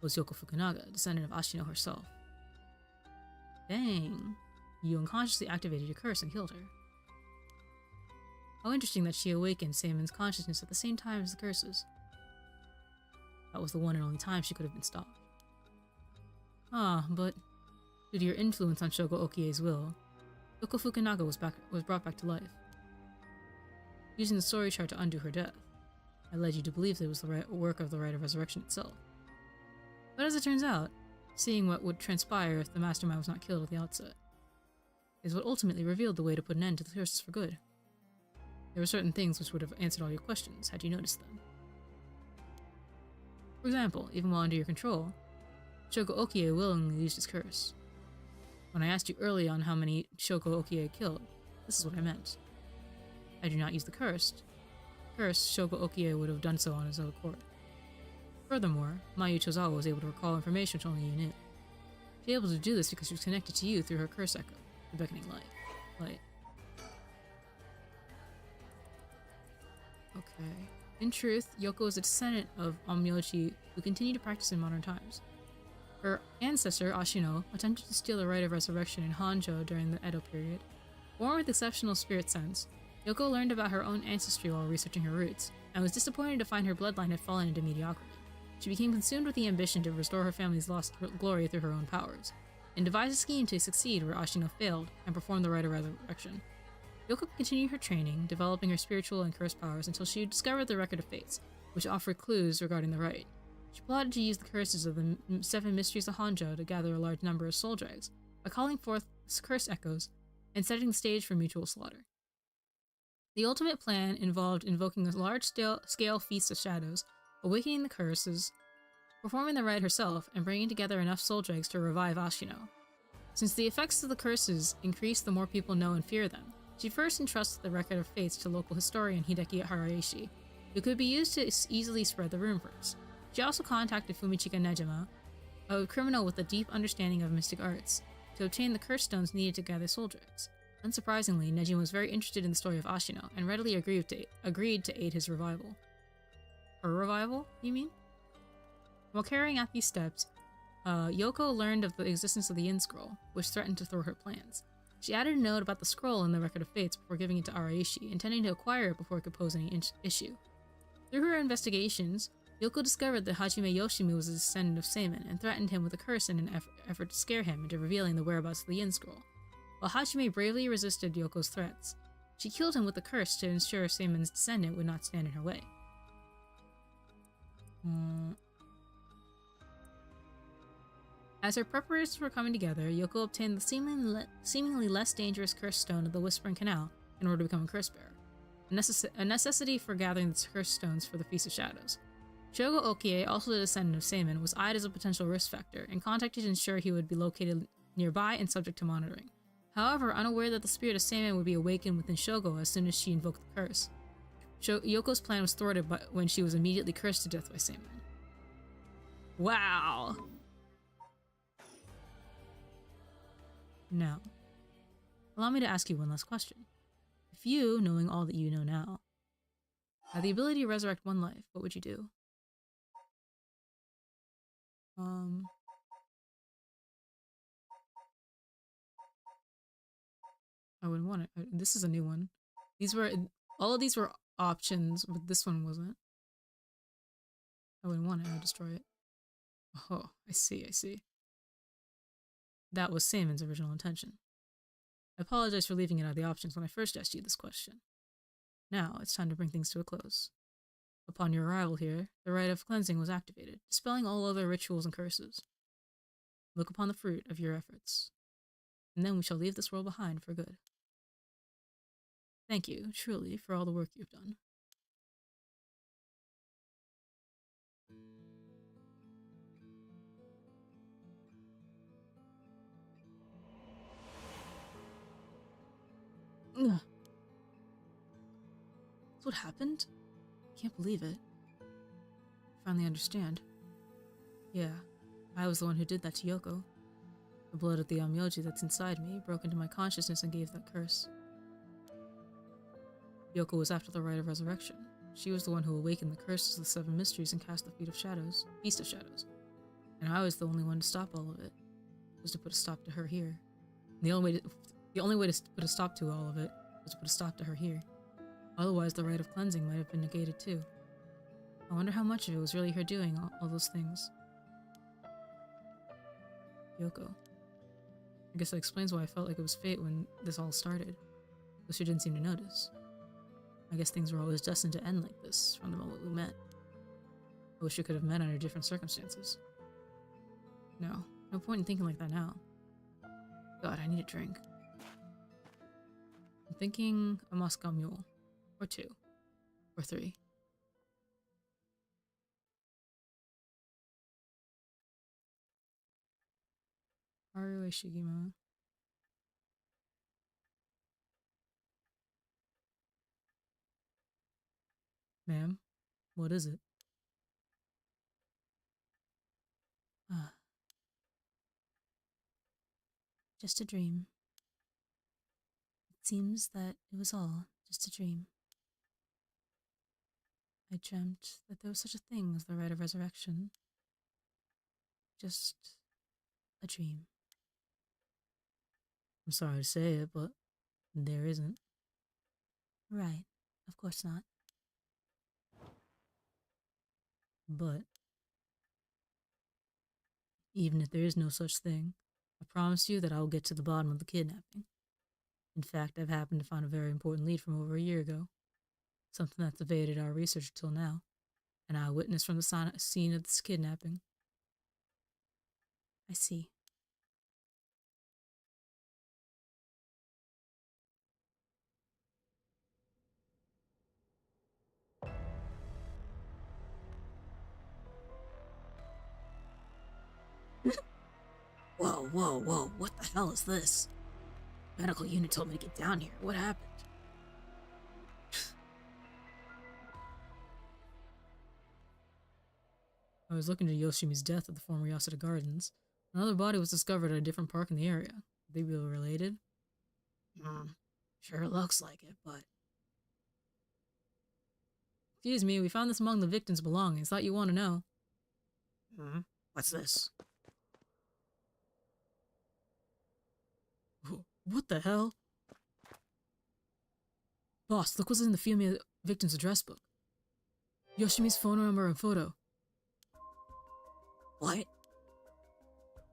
was Yoko Fukunaga, descendant of Ashino herself. Dang, you unconsciously activated your curse and killed her. How interesting that she awakened Seimon's consciousness at the same time as the curses. That was the one and only time she could have been stopped. But due to your influence on Shogo Okie's will, Yoko Fukunaga was brought back to life. Using the story chart to undo her death, I led you to believe that it was the work of the Rite of Resurrection itself. But as it turns out, seeing what would transpire if the mastermind was not killed at the outset is what ultimately revealed the way to put an end to the curses for good. There were certain things which would have answered all your questions had you noticed them. For example, even while under your control, Shogo Okie willingly used his curse. When I asked you early on how many Shogo Okie killed, this is what I meant. Had you not used the curse, Shogo Okie would have done so on his own accord. Furthermore, Mayu Chozawa was able to recall information which only you knew. She was able to do this because she was connected to you through her curse echo, the beckoning light. Okay. In truth, Yoko is a descendant of Onmyoji who continued to practice in modern times. Her ancestor, Ashino, attempted to steal the Rite of Resurrection in Hanjo during the Edo period. Born with exceptional spirit sense, Yoko learned about her own ancestry while researching her roots, and was disappointed to find her bloodline had fallen into mediocrity. She became consumed with the ambition to restore her family's lost glory through her own powers, and devised a scheme to succeed where Ashino failed and perform the Rite of Resurrection. Yoko continued her training, developing her spiritual and curse powers until she discovered the Record of Fates, which offered clues regarding the rite. She plotted to use the curses of the 7 mysteries of Hanjo to gather a large number of soul drags, by calling forth curse echoes and setting the stage for mutual slaughter. The ultimate plan involved invoking a large-scale feast of shadows, awakening the curses, performing the rite herself, and bringing together enough soul dregs to revive Ashino. Since the effects of the curses increase the more people know and fear them, she first entrusted the Record of Fates to local historian Hideki Haraishi, who could be used to easily spread the rumors. She also contacted Fumichika Nejima, a criminal with a deep understanding of mystic arts, to obtain the curse stones needed to gather soul dregs. Unsurprisingly, Nejima was very interested in the story of Ashino, and readily agreed to aid his revival. Her revival, you mean? While carrying out these steps, Yoko learned of the existence of the Yin Scroll, which threatened to thwart her plans. She added a note about the scroll in the Record of Fates before giving it to Araishi, intending to acquire it before it could pose any issue. Through her investigations, Yoko discovered that Hajime Yoshimu was a descendant of Seimin and threatened him with a curse in an effort to scare him into revealing the whereabouts of the Yin Scroll. While Hajime bravely resisted Yoko's threats, she killed him with the curse to ensure Seimin's descendant would not stand in her way. As her preparations were coming together, Yoko obtained the seemingly less dangerous cursed stone of the Whispering Canal in order to become a curse bearer, a necessity for gathering the cursed stones for the Feast of Shadows. Shogo Okie, also the descendant of Seimin, was eyed as a potential risk factor and contacted to ensure he would be located nearby and subject to monitoring. However, unaware that the spirit of Seimin would be awakened within Shogo as soon as she invoked the curse, Yoko's plan was thwarted when she was immediately cursed to death by Seimin. Wow! Now, allow me to ask you one last question. If you, knowing all that you know now, had the ability to resurrect one life, what would you do? I wouldn't want it. This is a new one. All of these were options, but this one wasn't. I wouldn't want it. I would destroy it. Oh, I see. That was Seimin's original intention. I apologize for leaving it out of the options when I first asked you this question. Now, it's time to bring things to a close. Upon your arrival here, the rite of cleansing was activated, dispelling all other rituals and curses. Look upon the fruit of your efforts, and then we shall leave this world behind for good. Thank you, truly, for all the work you've done. Ugh. That's what happened? I can't believe it. I finally understand. Yeah, I was the one who did that to Yoko. The blood of the Amyoji that's inside me broke into my consciousness and gave that curse. Yoko was after the rite of resurrection. She was the one who awakened the curses of the seven mysteries and cast the Feast of Shadows. And I was the only one to stop all of it. Was to put a stop to her here. The only way to put a stop to all of it was to put a stop to her here. Otherwise, the rite of cleansing might have been negated too. I wonder how much of it was really her doing all those things. Yoko. I guess that explains why I felt like it was fate when this all started. Though she didn't seem to notice. I guess things were always destined to end like this from the moment we met. I wish we could have met under different circumstances. No point in thinking like that now. God, I need a drink. I'm thinking a Moscow Mule. Or 2. Or 3. Haru Shigima. Ma'am, what is it? Just a dream. It seems that it was all just a dream. I dreamt that there was such a thing as the rite of resurrection. Just a dream. I'm sorry to say it, but there isn't. Right, of course not. But even if there is no such thing, I promise you that I will get to the bottom of the kidnapping. In fact, I've happened to find a very important lead from over a year ago. Something that's evaded our research until now. An eyewitness from the scene of this kidnapping. I see. Whoa, what the hell is this? Medical unit told me to get down here. What happened? I was looking into Yoshimi's death at the former Yasuda Gardens. Another body was discovered at a different park in the area. Could they be related? Sure looks like it, but... Excuse me, we found this among the victims' belongings. Thought you want to know. What's this? What the hell? Boss, look what's in the female victim's address book. Yoshimi's phone number and photo. What?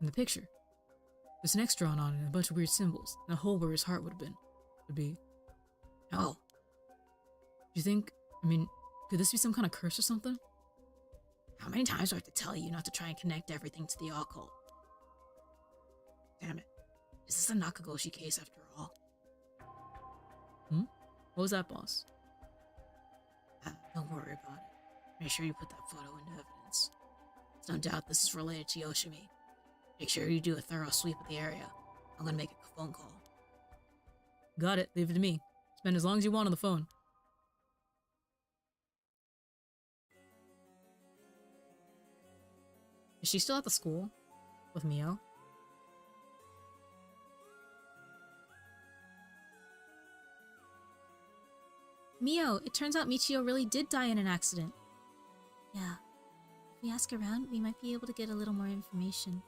In the picture. There's an X drawn on it and a bunch of weird symbols, and a hole where his heart would be. No. Do you think, could this be some kind of curse or something? How many times do I have to tell you not to try and connect everything to the occult? Damn it. Is this a Nakagoshi case after all? What was that, boss? Don't worry about it. Make sure you put that photo into evidence. There's no doubt this is related to Yoshimi. Make sure you do a thorough sweep of the area. I'm gonna make a phone call. Got it. Leave it to me. Spend as long as you want on the phone. Is she still at the school? With Mio? Mio, it turns out Michio really did die in an accident. Yeah. If we ask around, we might be able to get a little more information.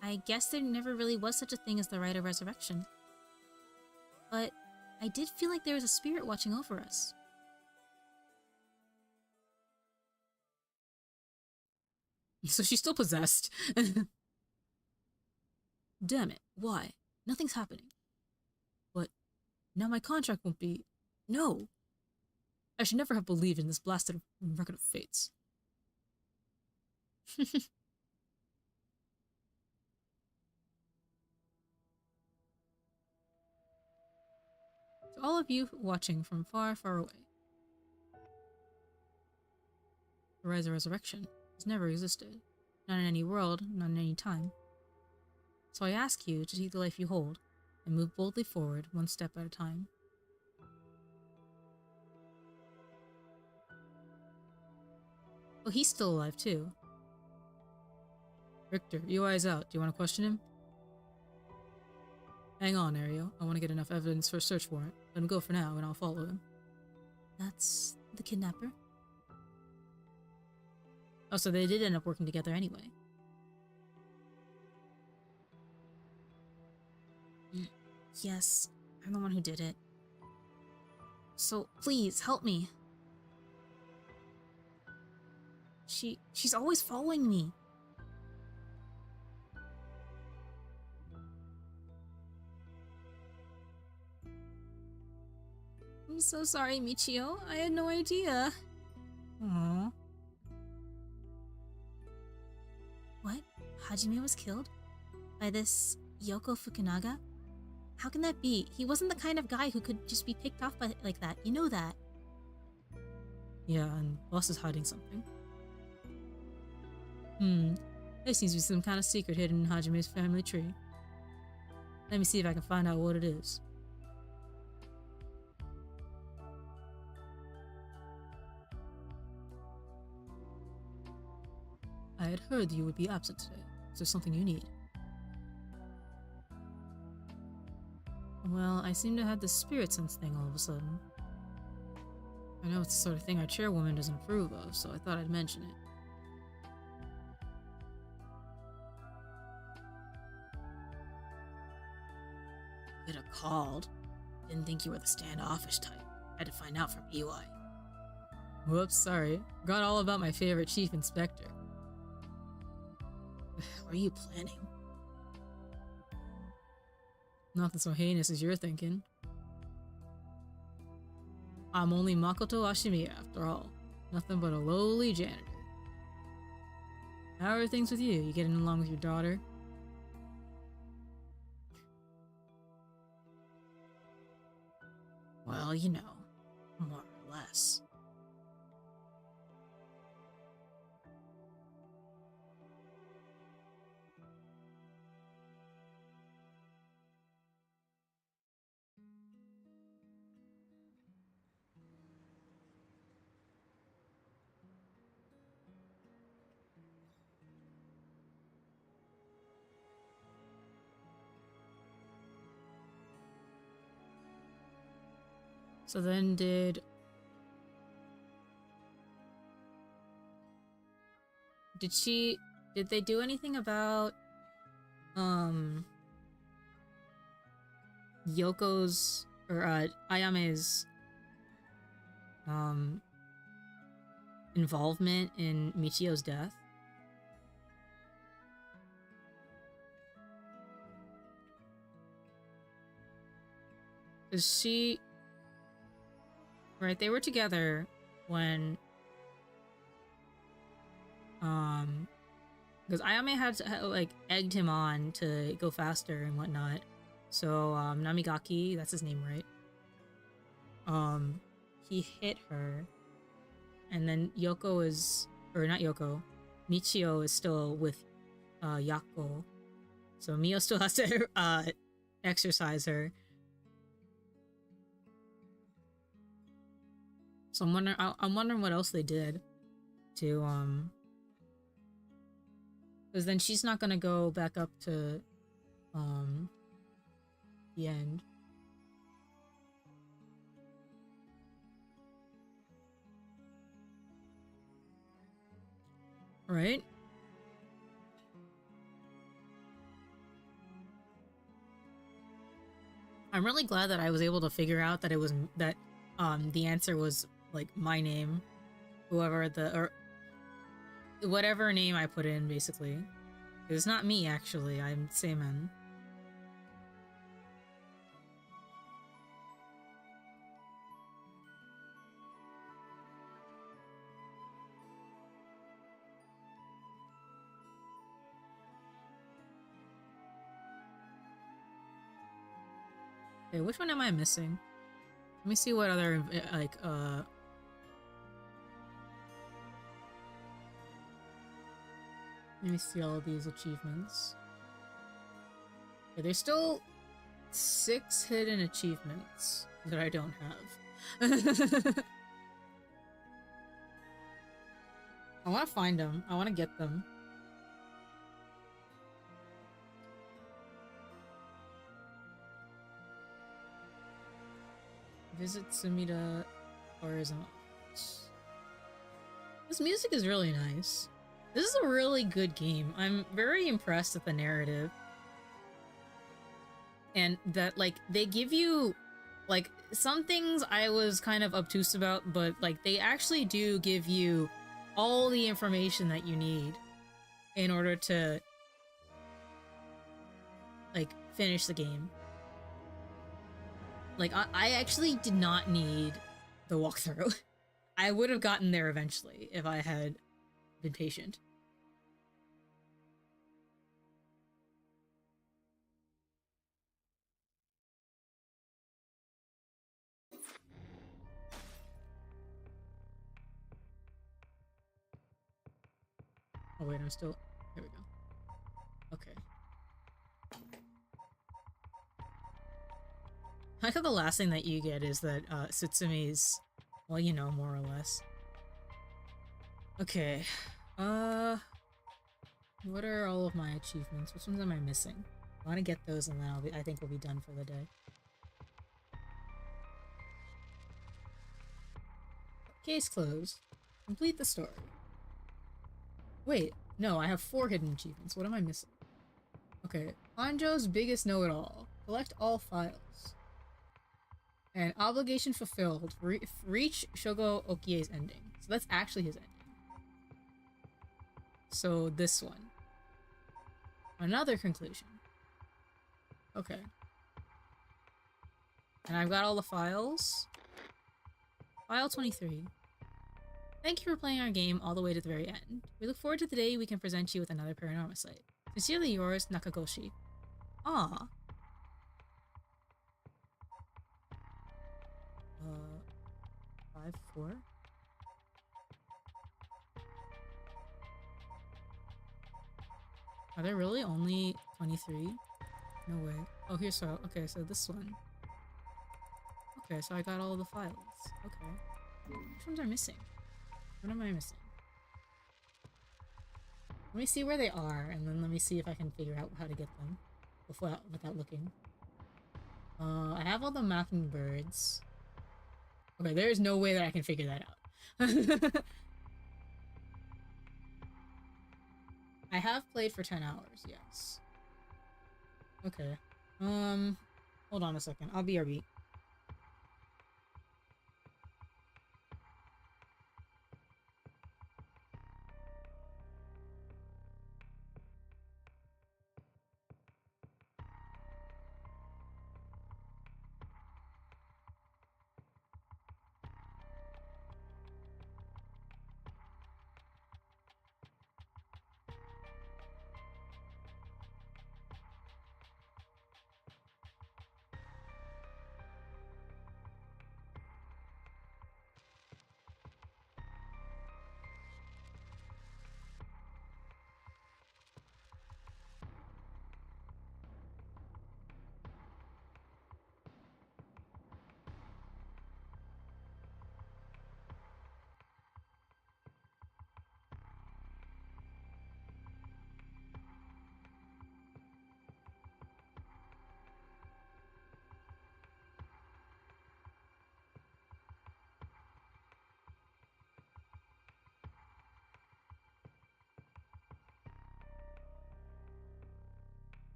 I guess there never really was such a thing as the rite of resurrection. But I did feel like there was a spirit watching over us. So she's still possessed. Damn it. Why? Nothing's happening. But now my contract won't be... No! I should never have believed in this blasted record of fates. To all of you watching from far, far away, the rise of resurrection has never existed. Not in any world, not in any time. So I ask you to take the life you hold and move boldly forward, one step at a time. Oh, he's still alive too. Richter, you eyes out. Do you want to question him? Hang on, Ariel. I want to get enough evidence for a search warrant. Let him go for now, and I'll follow him. That's the kidnapper? Oh, so they did end up working together anyway. Yes, I'm the one who did it. So, please, help me. She's always following me. I'm so sorry, Michio. I had no idea. Aww. What? Hajime was killed? By this Yoko Fukunaga? How can that be? He wasn't the kind of guy who could just be picked off by like that. You know that. Yeah, and boss is hiding something. There seems to be some kind of secret hidden in Hajime's family tree. Let me see if I can find out what it is. I had heard you would be absent today. Is there something you need? Well, I seem to have the spirit sense thing all of a sudden. I know it's the sort of thing our chairwoman doesn't approve of, so I thought I'd mention it. Could have called. Didn't think you were the standoffish type. Had to find out from EY. Whoops, sorry. Forgot all about my favorite chief inspector. What are you planning? Nothing so heinous as you're thinking. I'm only Makoto Ashimiya after all. Nothing but a lowly janitor. How are things with you? You getting along with your daughter? Well, you know, more or less. So then did they do anything about Yoko's or Ayame's involvement in Michio's death. Cause she, right, they were together when because Ayame had like egged him on to go faster and whatnot. So Namigaki, that's his name, right? He hit her, and then Yoko is, or not Yoko, Michio is still with Yako. So Mio still has to exercise her. So I'm wondering what else they did to because then she's not gonna go back up to the end. Right? I'm really glad that I was able to figure out that it was that the answer was like my name, whoever the or whatever name I put in, basically. It's not me, actually. I'm Seimen. Okay, which one am I missing? Let me see what other, like, let me see all of these achievements. Okay, there's still 6 hidden achievements that I don't have. I want to find them. I want to get them. Visit Sumida Tourism Office. This music is really nice. This is a really good game. I'm very impressed with the narrative. And that, like, they give you, like, some things I was kind of obtuse about, but, like, they actually do give you all the information that you need in order to, like, finish the game. Like, I actually did not need the walkthrough. I would have gotten there eventually if I had been patient. Oh wait, I'm still... There we go. Okay. I thought the last thing that you get is that Tsutsumei's... Well, you know, more or less. Okay. What are all of my achievements? Which ones am I missing? I want to get those and then I think we'll be done for the day. Case closed. Complete the story. Wait, no, I have 4 hidden achievements. What am I missing? Okay. Hanjo's biggest know-it-all. Collect all files. And obligation fulfilled. Reach Shogo Okie's ending. So that's actually his ending. So this one. Another conclusion. Okay. And I've got all the files. File 23. Thank you for playing our game all the way to the very end. We look forward to the day we can present you with another Paranormasight. Sincerely yours, Nakagoshi. Ah. 5-4? Are there really only 23? No way. Oh, here's so. Okay, so this one. Okay, so I got all the files. Okay. Which ones are missing? What am I missing? Let me see where they are, and then let me see if I can figure out how to get them without looking. I have all the mockingbirds. Okay, there is no way that I can figure that out. I have played for 10 hours, yes. Okay. Hold on a second. I'll BRB.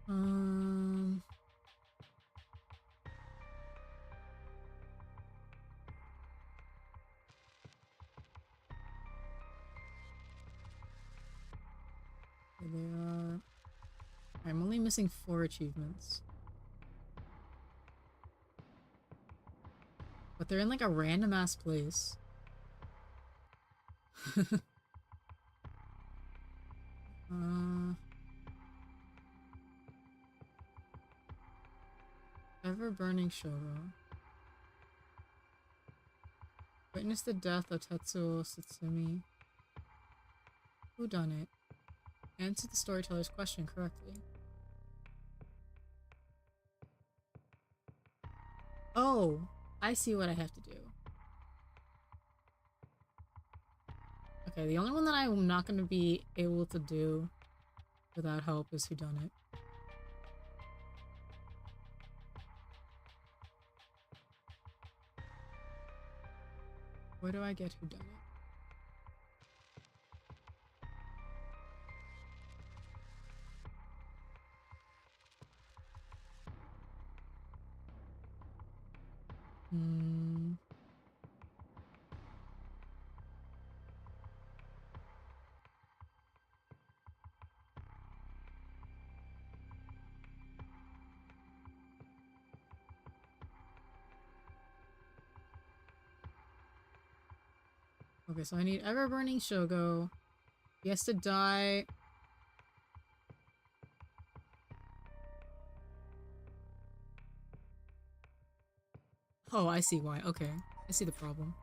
Um. Here they are. I'm only missing 4 achievements. But they're in like a random ass place. Ever burning Shogo. Witness the death of Tetsuo Satsumi. Who done it? Answer the storyteller's question correctly. Oh, I see what I have to do. Okay, the only one that I'm not going to be able to do without help is Who Done It. Where do I get Who Done It? Okay, so I need Ever Burning Shogo. He has to die. Oh, I see why. Okay, I see the problem.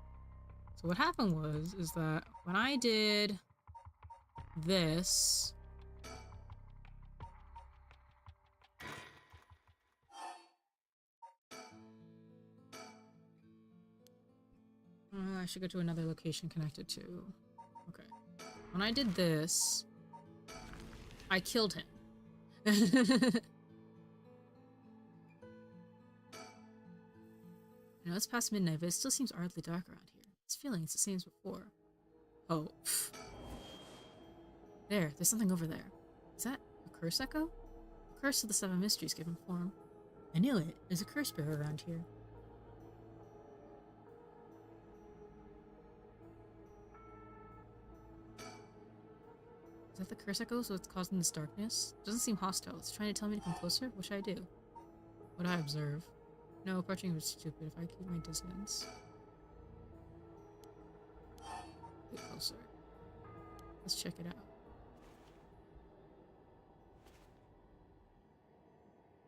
So what happened is that when I did this, I should go to another location connected to. Okay, when I did this, I killed him. I know it's past midnight, but it still seems oddly dark around here. This feeling is the same as before. Oh. There's something over there. Is that a curse echo? The curse of the seven mysteries given form. I knew it. There's a curse bearer around here. Is that the curse echo? So it's causing this darkness? It doesn't seem hostile. It's trying to tell me to come closer? What should I do? What do I observe? No, approaching is stupid if I keep my distance. Get closer. Let's check it out.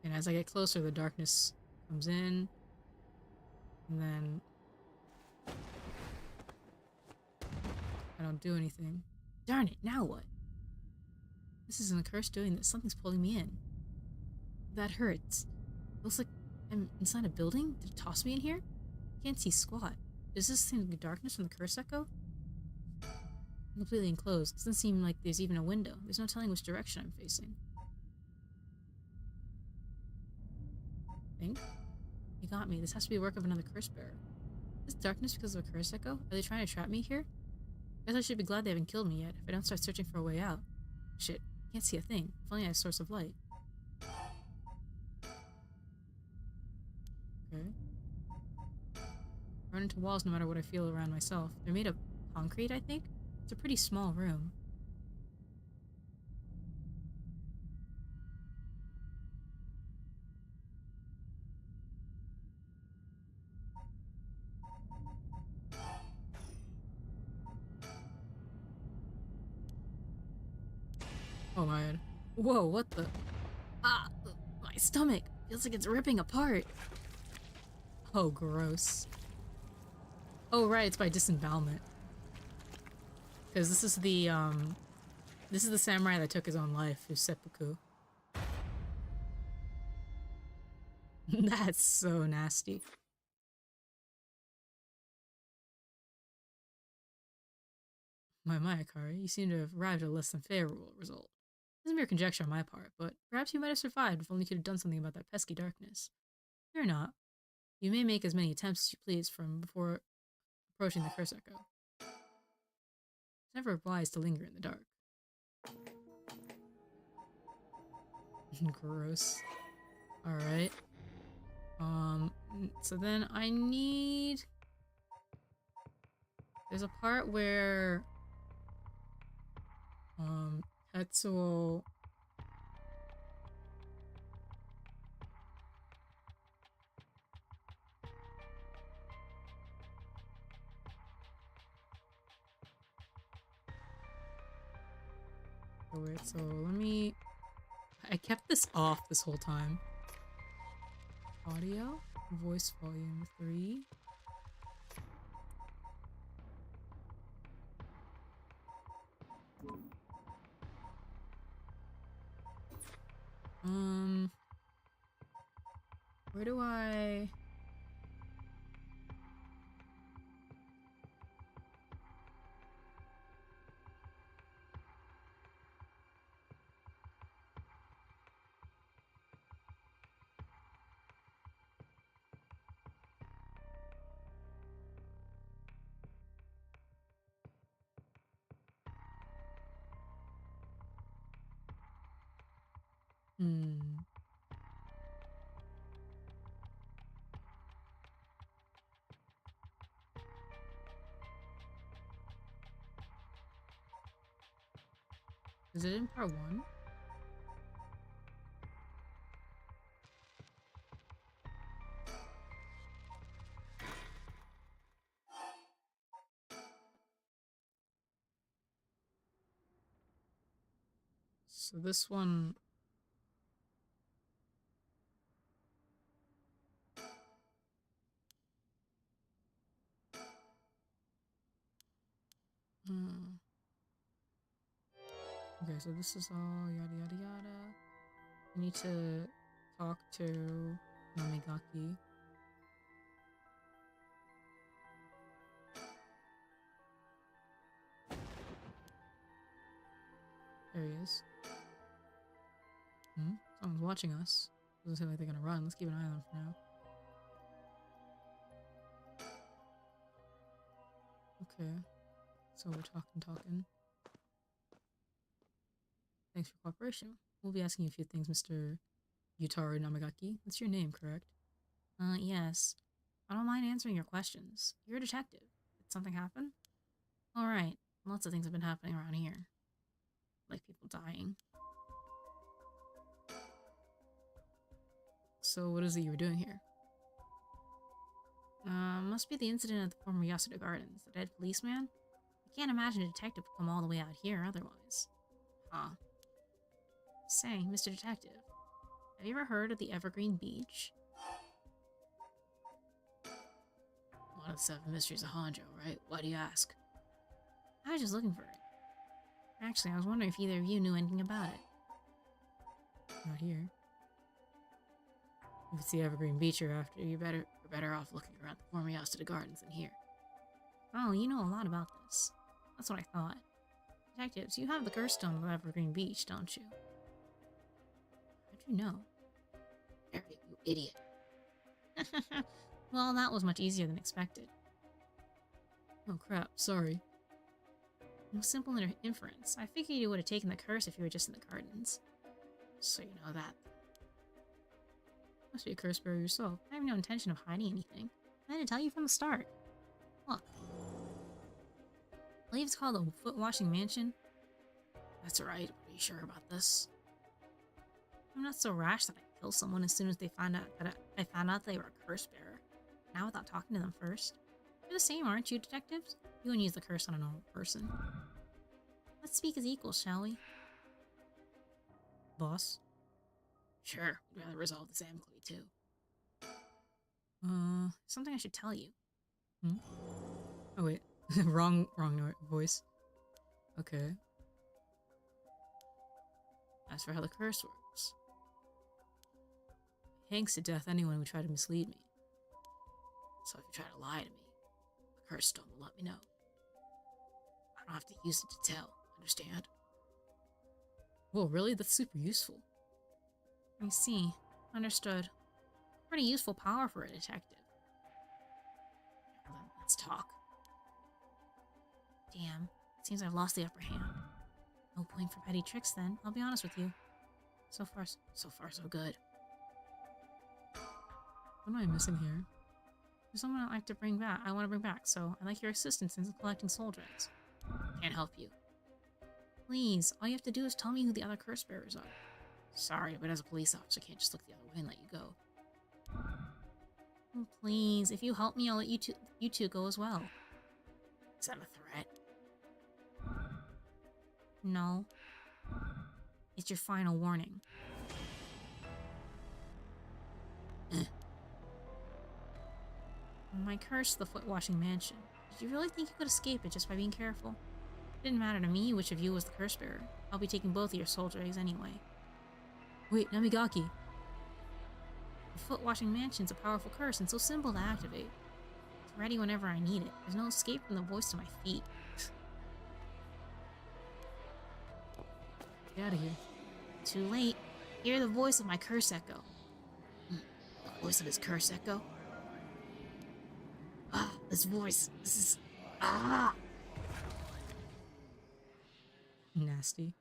And as I get closer, the darkness comes in. And then I don't do anything. Darn it, now what? This isn't a curse doing this. Something's pulling me in. That hurts. Looks like I'm inside a building? Did it toss me in here? Can't see squat. Is this thing the darkness from the curse echo? I'm completely enclosed. Doesn't seem like there's even a window. There's no telling which direction I'm facing. Think? You got me. This has to be the work of another curse bearer. Is this darkness because of a curse echo? Are they trying to trap me here? I guess I should be glad they haven't killed me yet if I don't start searching for a way out. Shit. Can't see a thing. If only I had a source of light. Okay. Run into walls no matter what I feel around myself. They're made of concrete, I think? It's a pretty small room. Oh my god. Whoa, what the? Ah! My stomach! Feels like it's ripping apart. Oh, gross. Oh, right, it's by disembowelment. Because this is the samurai that took his own life, who's seppuku. That's so nasty. My Akari, you seem to have arrived at a less than favorable result. This is mere conjecture on my part, but perhaps you might have survived if only you could have done something about that pesky darkness. Fear not. You may make as many attempts as you please from before approaching the curse echo. It's never wise to linger in the dark. Gross. Alright. So then I need... There's a part where... Tetsuo... Oh, wait, so let me... I kept this off this whole time. Audio? Voice volume 3. Where do I... Is it in part 1? So this one... Okay, so this is all yada yada yada. I need to talk to Namigaki. There he is. Someone's watching us. Doesn't seem like they're gonna run. Let's keep an eye on them for now. Okay. So we're talking. Thanks for cooperation. We'll be asking you a few things, Mr. Yutaru Namagaki. That's your name, correct? Yes. I don't mind answering your questions. You're a detective. Did something happen? Alright. Lots of things have been happening around here. Like people dying. So what is it you were doing here? Must be the incident at the former Yasuda Gardens. The dead policeman? I can't imagine a detective would come all the way out here otherwise. Huh. Say, Mr. Detective, have you ever heard of the Evergreen Beach? One of the 7 mysteries of Honjo, right? Why do you ask? I was just looking for it. Actually, I was wondering if either of you knew anything about it. Not here. If it's the Evergreen Beach you're after, You're better off looking around the former Yasuda Gardens than here. Oh, you know a lot about this. That's what I thought. Detectives, you have the curse stone of Evergreen Beach, don't you? How'd you know? Harry, you idiot. Well, that was much easier than expected. Oh crap, sorry. No simple inference. I figured you would have taken the curse if you were just in the gardens. So you know that. Must be a curse bearer yourself. I have no intention of hiding anything. I had to tell you from the start. Look. I believe it's called the Foot Washing Mansion. That's right. Are you sure about this? I'm not so rash that I'd kill someone as soon as they found out that I found out they were a curse bearer. Now without talking to them first. You're the same, aren't you, detectives? You wouldn't use the curse on a normal person. Let's speak as equals, shall we? Boss? Sure. We'd rather resolve this amicably, too. Something I should tell you. Hmm? Oh wait. wrong voice. Okay. As for how the curse works. It hangs to death anyone who tried to mislead me. So if you try to lie to me, the curse stone will let me know. I don't have to use it to tell, understand? Whoa, really? That's super useful. I see. Understood. Pretty useful power for a detective. Now then, let's talk. Damn. Seems I've lost the upper hand. No point for petty tricks then, I'll be honest with you. So far, so good. What am I missing here? There's someone I'd like to bring back. I want to bring back, so I'd like your assistance in collecting soul gems. Can't help you. Please, all you have to do is tell me who the other curse bearers are. Sorry, but as a police officer, I can't just look the other way and let you go. Oh, please, if you help me, I'll let you two go as well. Is that a threat? No. It's your final warning. My curse, the Foot Washing Mansion. Did you really think you could escape it just by being careful? It didn't matter to me which of you was the curse bearer. I'll be taking both of your soldier eggs anyway. Wait, Namigaki. The Foot Washing Mansion's a powerful curse and so simple to activate. It's ready whenever I need it. There's no escape from the voice to my feet. Get out of here. Too late. Hear the voice of my curse echo. The voice of his curse echo? Ah, this voice. This is... Ah! Nasty.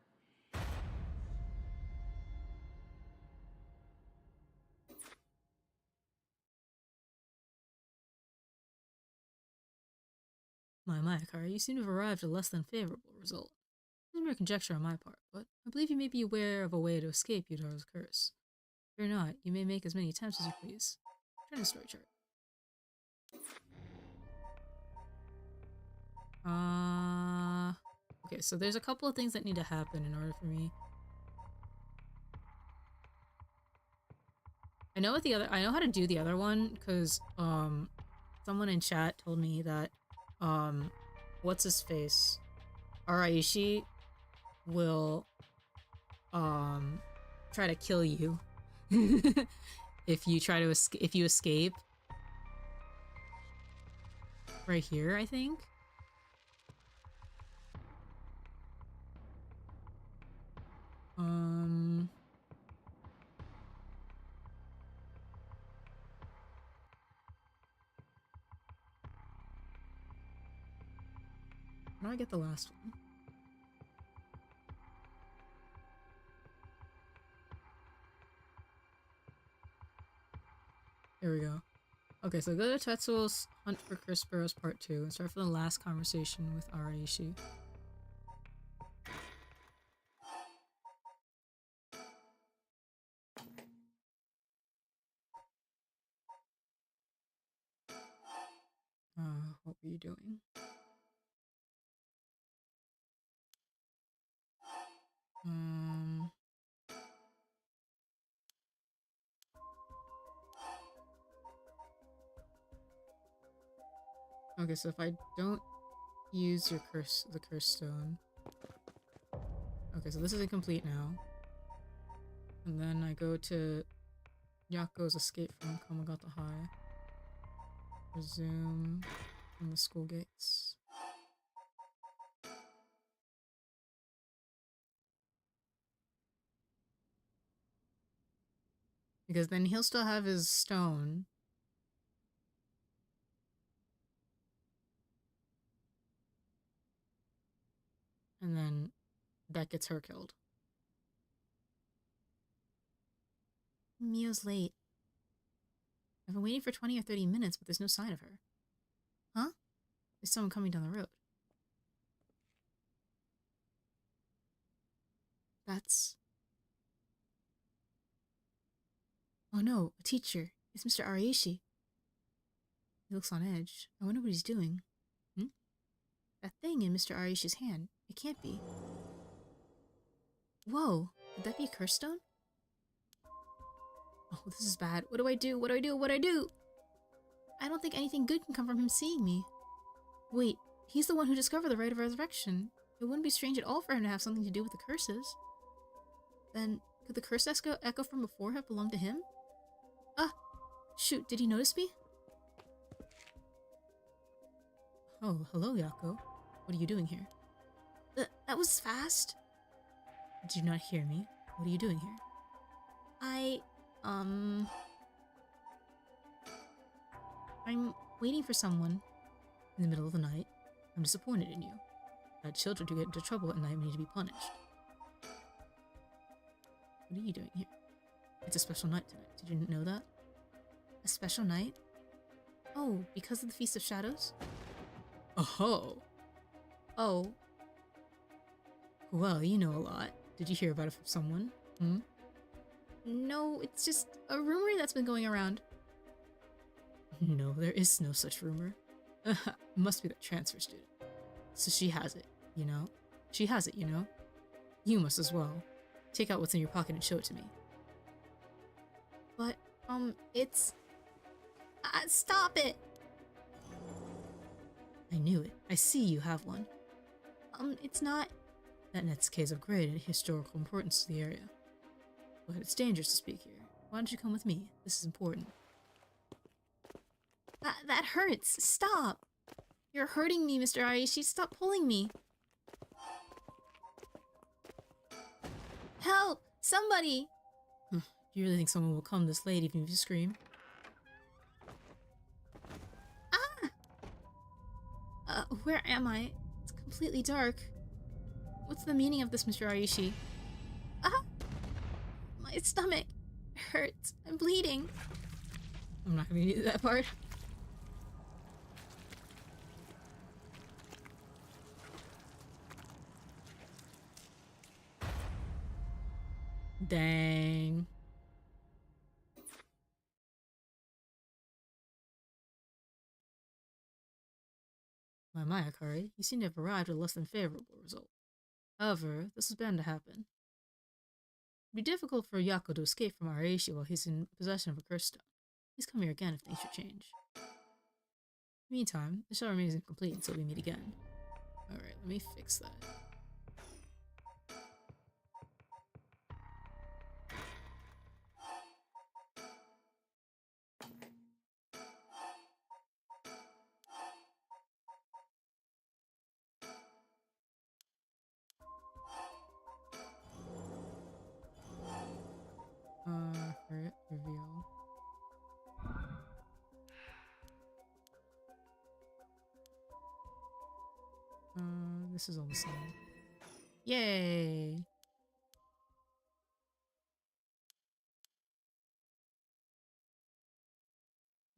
My, Akari, you seem to have arrived at a less than favorable result. This is mere conjecture on my part, but I believe you may be aware of a way to escape Yutaro's curse. Fear not, you may make as many attempts as you please. Turn the story chart. Okay, so there's a couple of things that need to happen in order for me. I know how to do the other one, because, someone in chat told me that, what's his face? Araishi will, try to kill you. if you try to if you escape. Right here, I think. How do I get the last one? Here we go. Okay, so go to Tetsuo's Hunt for Cursed Sparrows Part 2 and start from the last conversation with Araishi. What were you doing? Okay, so if I don't use your the curse stone. Okay, so this is incomplete now. And then I go to Yako's escape from Kamagata High. Resume from the school gates. Because then he'll still have his stone. And then that gets her killed. Mio's late. I've been waiting for 20 or 30 minutes, but there's no sign of her. Huh? There's someone coming down the road. That's... Oh no, a teacher. It's Mr. Araishi. He looks on edge. I wonder what he's doing. That thing in Mr. Araishi's hand. It can't be. Whoa, could that be a curse stone? Oh, this is bad. What do I do? What do I do? What do I do? I don't think anything good can come from him seeing me. Wait, he's the one who discovered the rite of resurrection. It wouldn't be strange at all for him to have something to do with the curses. Then, could the curse echo from before have belonged to him? Ah! Shoot, did he notice me? Oh, hello, Yako. What are you doing here? That was fast. Did you not hear me? What are you doing here? I'm waiting for someone. In the middle of the night? I'm disappointed in you. That children who get into trouble at night need to be punished. What are you doing here? It's a special night tonight. Did you know that? A special night? Oh, because of the Feast of Shadows? Oh. Oh. Well, you know a lot. Did you hear about it from someone? No, it's just a rumor that's been going around. No, there is no such rumor. Must be the transfer student. So she has it, you know? She has it, you know? You must as well. Take out what's in your pocket and show it to me. But, it's... stop it! I knew it. I see you have one. It's not... That Netsuke is of great historical importance to the area. But it's dangerous to speak here. Why don't you come with me? This is important. That hurts! Stop! You're hurting me, Mr. Aishi. Stop pulling me! Help! Somebody! Do you really think someone will come this late even if you scream? Where am I? It's completely dark. What's the meaning of this, Mr. Aishi? My stomach hurts. I'm bleeding. I'm not gonna do that part. Dang. My Akari, you seem to have arrived at a less than favorable result. However, this is bound to happen. It'd be difficult for Yako to escape from Araishi while he's in possession of a curse stone. Please come here again if things should change. Meantime, the shell remains incomplete until we meet again. Alright, let me fix that. Reveal. This is all the same. Yay!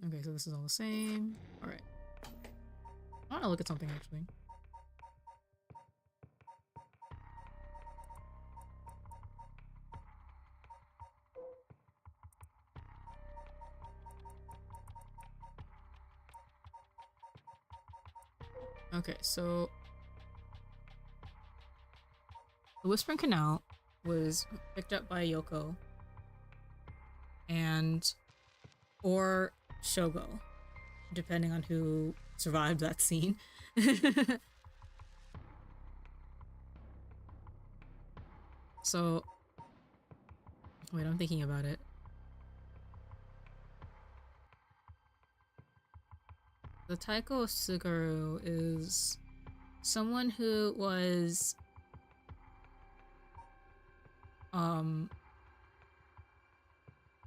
Okay, so this is all the same. Alright. I want to look at something, actually. Okay, so the Whispering Canal was picked up by Yoko and or Shogo, depending on who survived that scene. So, wait, I'm thinking about it. The Taiko Suguru is someone who was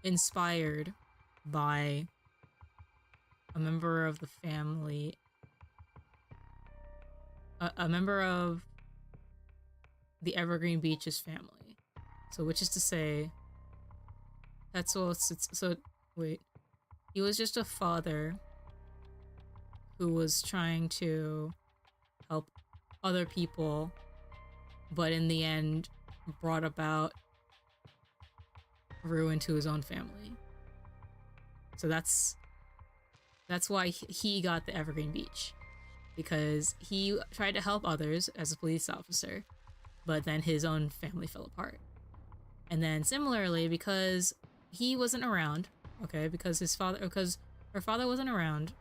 inspired by a member of the family, a member of the Evergreen Beaches family. So, which is to say, Tetsuo, so wait, he was just a father who was trying to help other people, but in the end brought about ruin to his own family. So that's why he got the Evergreen Beach, because he tried to help others as a police officer, but then his own family fell apart. And then similarly, because he wasn't around, okay, because her father wasn't around,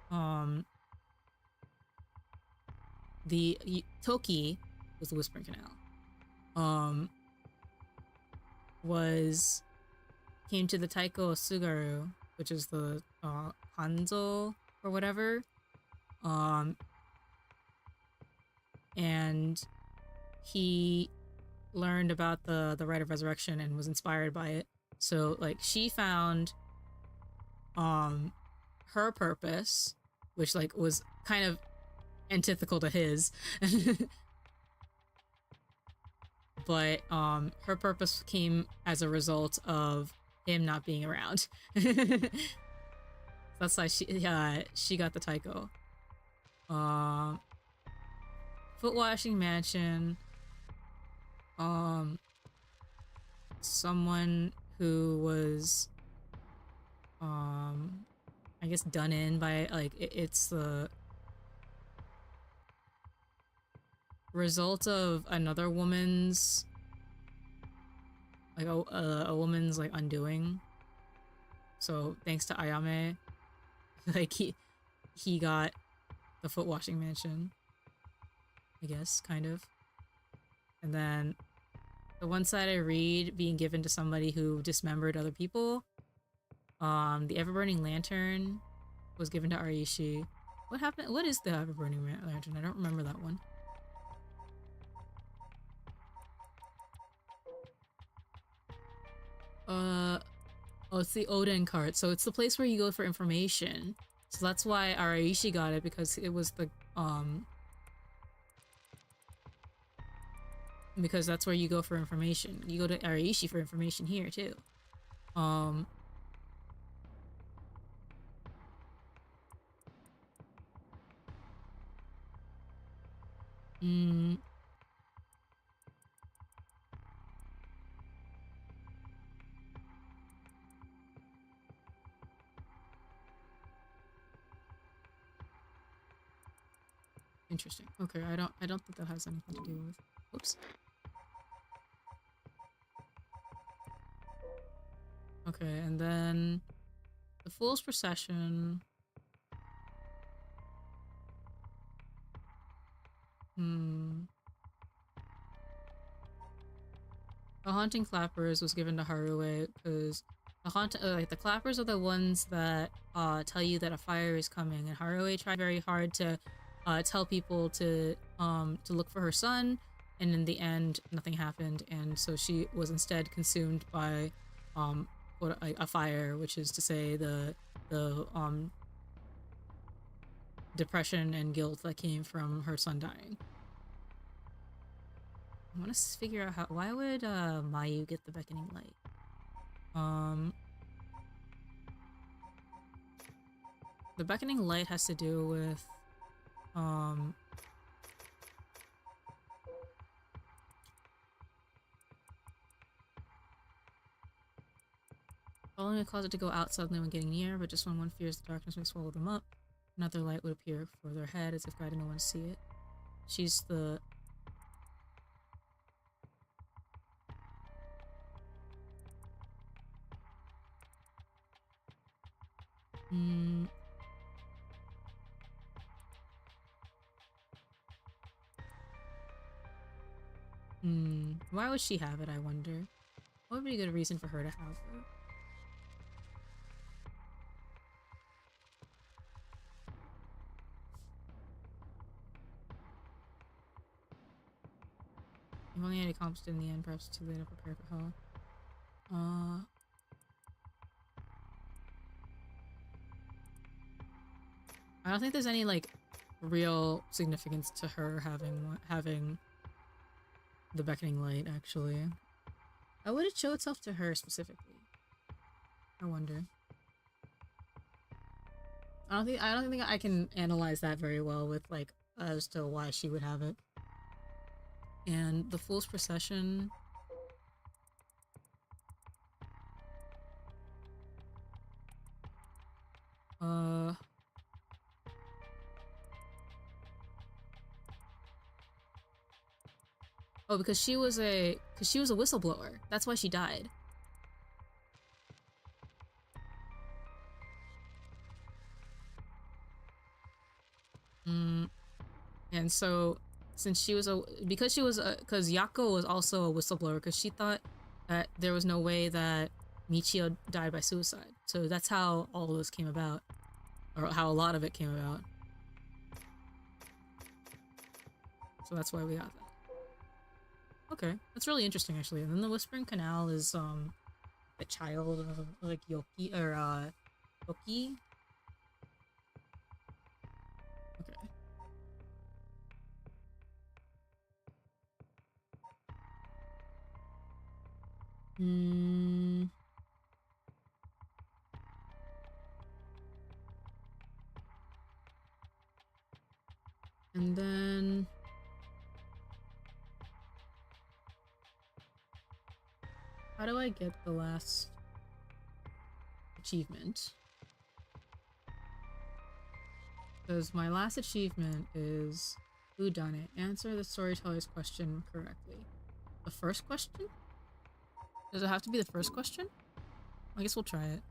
the Toki was the Whispering Canal, came to the Taiko Suguru, which is the Hanzo or whatever, and he learned about the rite of resurrection and was inspired by it. So like she found her purpose, which like was kind of antithetical to his. But her purpose came as a result of him not being around. That's why she got the Taiko. Foot washing mansion. Someone who was I guess done in by like it's the result of another woman's like a woman's like undoing. So thanks to Ayame, like he got the foot washing mansion, I guess, kind of. And then the one side I read being given to somebody who dismembered other people. The ever-burning lantern was given to Arishi. What happened? What is the ever-burning lantern? I don't remember that one. Oh, it's the Oden cart. So it's the place where you go for information. So that's why Araishi got it, because it was the, because that's where you go for information. You go to Araishi for information here, too. Interesting. Okay, I don't think that has anything to do with... Oops. Okay, and then the Fool's Procession. The Haunting Clappers was given to Haruwe because the clappers are the ones that tell you that a fire is coming, and Haruwe tried very hard to tell people to look for her son, and in the end nothing happened, and so she was instead consumed by a fire, which is to say the depression and guilt that came from her son dying. I want to figure out why would Mayu get the beckoning light? The beckoning light has to do with, following a closet to go out suddenly when getting near, but just when one fears the darkness may swallow them up, another light would appear further ahead as if guiding no one to see it. She's the... Why would she have it, I wonder? What would be a good reason for her to have it? If only I had accomplished it in the end, perhaps too late to prepare for hell. I don't think there's any, like, real significance to her having the beckoning light, actually. How would it show itself to her specifically? I wonder. I don't think I can analyze that very well with, like, as to why she would have it. And the Fool's Procession... Oh, because she was a whistleblower. That's why she died. And so, since she was because Yako was also a whistleblower, because she thought that there was no way that Michio died by suicide. So that's how all of this came about. Or how a lot of it came about. So that's why we got that. Okay, that's really interesting, actually. And then the Whispering Canal is, the child of, like, Yoki, or, Yoki? Okay. And then... how do I get the last achievement? Because my last achievement is whodunit. Answer the storyteller's question correctly. The first question? Does it have to be the first question? I guess we'll try it.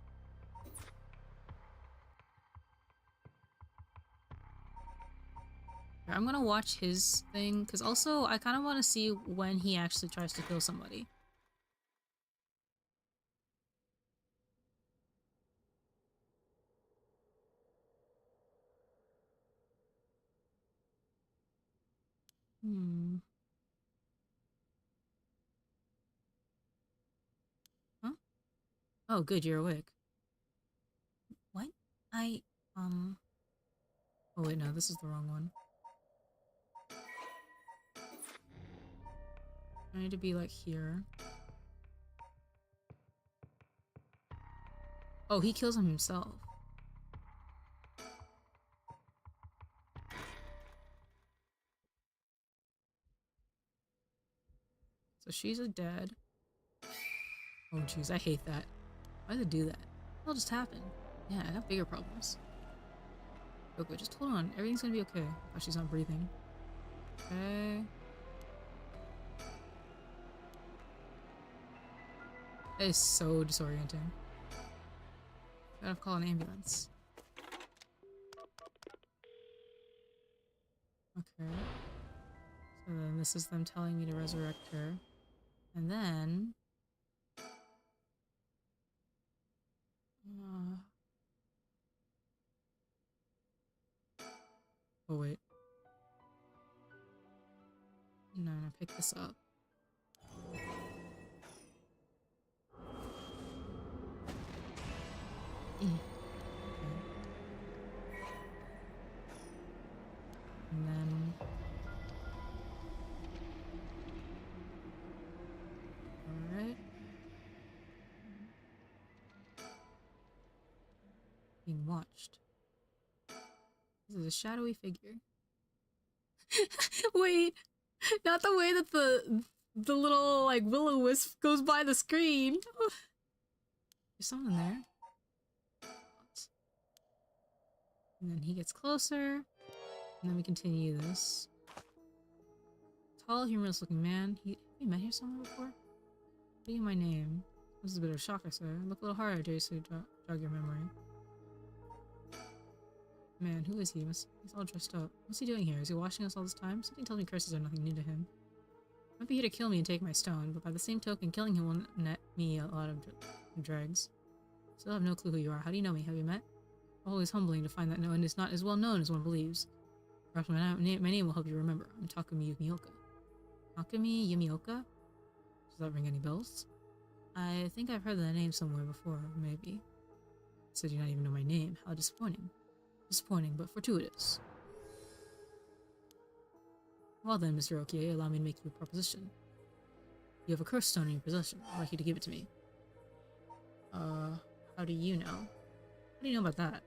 I'm gonna watch his thing, because also I kind of want to see when he actually tries to kill somebody. Huh? Oh, good, you're awake. What? Oh wait, no, this is the wrong one. I need to be, like, here. Oh, he kills him himself. So she's a dead. Oh jeez, I hate that. Why did it do that? It'll just happen. Yeah, I have bigger problems. Okay, just hold on. Everything's gonna be okay. Oh, she's not breathing. Okay. That is so disorienting. Gotta call an ambulance. Okay. So then this is them telling me to resurrect her. And then... oh wait. No, pick this up. Okay. And then... alright. Being watched. This is a shadowy figure. Wait, not the way that the little like will-o-wisp goes by the screen. There's someone there. And then he gets closer. And then we continue this. Tall, humorless looking man. Have you met here somewhere before? What are you my name? This is a bit of a shock, I say. Look a little harder, Jason, to jog your memory. Man, who is he? He's all dressed up. What's he doing here? Is he watching us all this time? Something tells me curses are nothing new to him. He might be here to kill me and take my stone, but by the same token, killing him will net me a lot of dregs. Still have no clue who you are. How do you know me? Have you met? Always humbling to find that no one is not as well known as one believes. Perhaps my name will help you remember. I'm Takumi Yumioka. Takumi Yumioka? Does that ring any bells? I think I've heard that name somewhere before, maybe. So do you not even know my name? How disappointing. Disappointing, but fortuitous. Well then, Mr. Okie, allow me to make you a proposition. You have a curse stone in your possession. I'd like you to give it to me. How do you know? How do you know about that?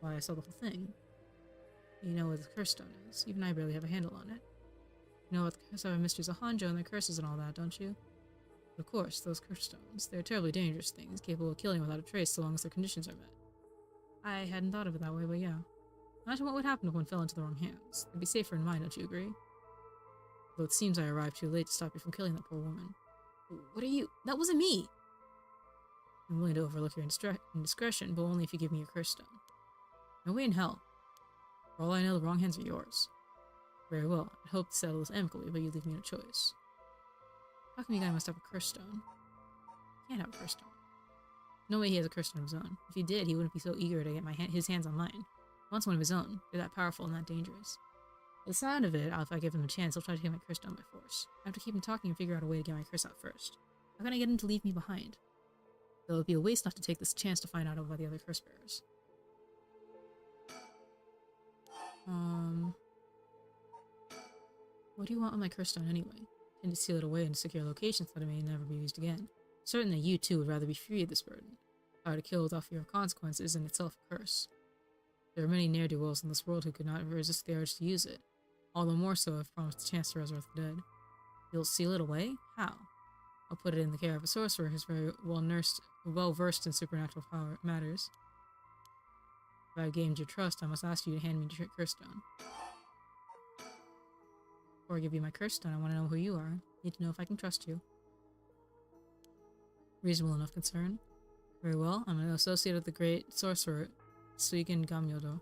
Why, I saw the whole thing. You know what the curse stone is. Even I barely have a handle on it. You know about the 7 mysteries of Hanjo and their curses and all that, don't you? But of course, those curse stones. They're terribly dangerous things, capable of killing without a trace so long as their conditions are met. I hadn't thought of it that way, but yeah. Imagine what would happen if one fell into the wrong hands. They'd be safer in mine, don't you agree? Though it seems I arrived too late to stop you from killing that poor woman. What are you? That wasn't me! I'm willing to overlook your indiscretion, but only if you give me your curse stone. No way in hell. For all I know, the wrong hands are yours. Very well. I'd hope to settle this amicably, but you leave me no choice. How come you guy must have a curse stone? He can't have a curse stone. No way he has a curse stone of his own. If he did, he wouldn't be so eager to get his hands on mine. He wants one of his own. They're that powerful and that dangerous. By the sound of it, if I give him a chance, he'll try to take my curse stone by force. I have to keep him talking and figure out a way to get my curse out first. How can I get him to leave me behind? Though it would be a waste not to take this chance to find out about the other curse bearers. What do you want with my curse stone anyway? I tend to seal it away in secure locations so that it may never be used again. Certain that you too would rather be free of this burden. Power to kill without fear of consequences is in itself a curse. There are many ne'er-do-wells in this world who could not resist the urge to use it. All the more so if promised a chance to resurrect the dead. You'll seal it away? How? I'll put it in the care of a sorcerer who's very well-versed in supernatural power matters. If I've gained your trust, I must ask you to hand me your curse stone. Before I give you my curse stone, I want to know who you are. I need to know if I can trust you. Reasonable enough concern. Very well, I'm an associate of the great sorcerer, Suigen Gamyodo.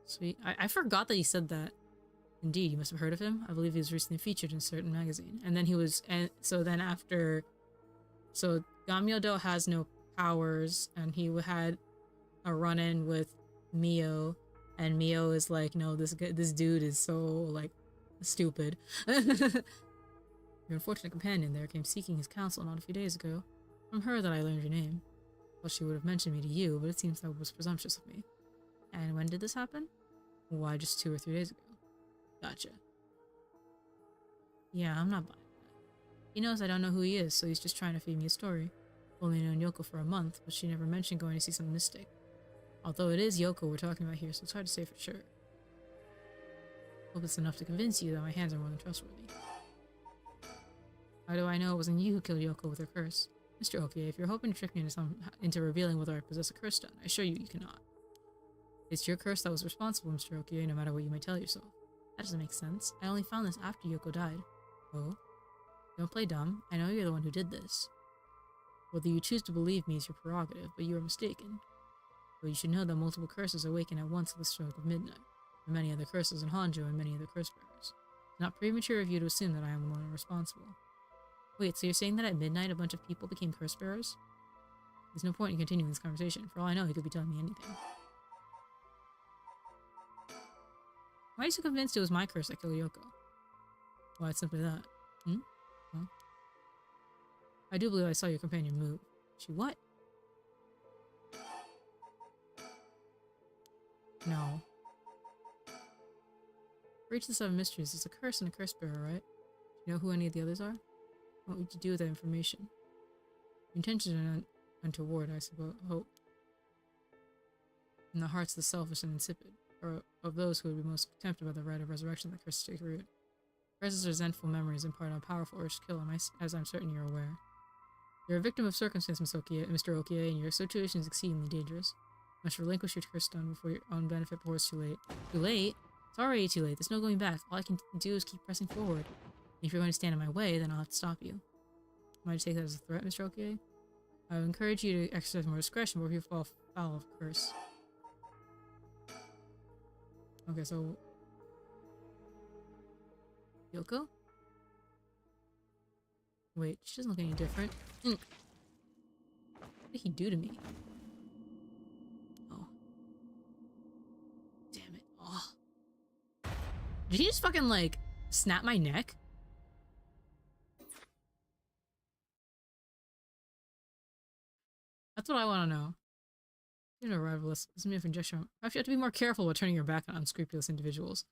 Sweet. I forgot that he said that. Indeed, you must have heard of him. I believe he was recently featured in a certain magazine. And then he was, so Gamyodo has no powers, and he had a run-in with Mio, and Mio is like, no, this dude is so, like, stupid. Your unfortunate companion there came seeking his counsel not a few days ago. From her that I learned your name. Well, she would have mentioned me to you, but it seems that was presumptuous of me. And when did this happen? Why, just 2 or 3 days ago. Gotcha. Yeah, I'm not buying that. He knows I don't know who he is, so he's just trying to feed me a story. I've only known Yoko for a month, but she never mentioned going to see some mystic. Although it is Yoko we're talking about here, so it's hard to say for sure. Hope it's enough to convince you that my hands are more than trustworthy. How do I know it wasn't you who killed Yoko with her curse? Mr. Okie, if you're hoping to trick me into revealing whether I possess a curse stone, I assure you you cannot. It's your curse that was responsible, Mr. Okie, no matter what you may tell yourself. That doesn't make sense. I only found this after Yoko died. Oh? Don't play dumb. I know you're the one who did this. Whether you choose to believe me is your prerogative, but you are mistaken. But you should know that multiple curses awaken at once at the stroke of midnight. There are many other curses in Hanjo and many other curse bearers. It's not premature of you to assume that I am the one responsible. Wait, so you're saying that at midnight a bunch of people became curse bearers? There's no point in continuing this conversation. For all I know, he could be telling me anything. Why are you so convinced it was my curse that killed Yoko? Why, it's simply that. Huh? I do believe I saw your companion move. She what? No. For each of the 7 mysteries, there's a curse and a curse bearer, right? Do you know who any of the others are? What would you do with that information? Your intentions are untoward, I suppose. Hope. In the hearts of the selfish and insipid. or of those who would be most tempted by the right of resurrection that curses take root. Curses are resentful memories impart on a powerful urge to kill, as I'm certain you're aware. You're a victim of circumstance, Mr. Okie, and your situation is exceedingly dangerous. You must relinquish your curse stone before your own benefit before it's too late. Too late? It's already too late. There's no going back. All I can do is keep pressing forward. And if you're going to stand in my way, then I'll have to stop you. Am I to take that as a threat, Mr. Okie? I would encourage you to exercise more discretion before you fall foul of curse. Okay, so... Yoko? Wait, she doesn't look any different. What did he do to me? Oh. Damn it. Oh. Did he just fucking, like, snap my neck? That's what I want to know. You're an arrivalist. This is me for injection. I feel you have to be more careful about turning your back on unscrupulous individuals.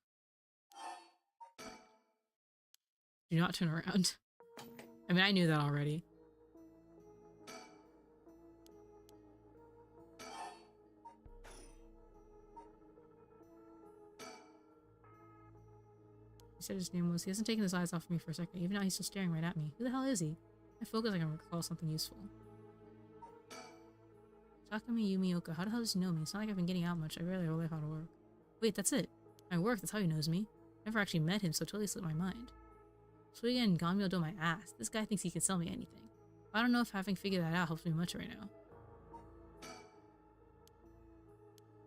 Do not turn around. I mean, I knew that already. He said his name was. He hasn't taken his eyes off of me for a second. Even now, he's still staring right at me. Who the hell is he? I focus, I can recall something useful. Takumi Yumioka. How the hell does he know me? It's not like I've been getting out much. I rarely ever leave how to work. Wait, that's it. My work, that's how he knows me. Never actually met him, so it totally slipped my mind. Suiga and Ganmyo do my ass. This guy thinks he can sell me anything. I don't know if having figured that out helps me much right now. I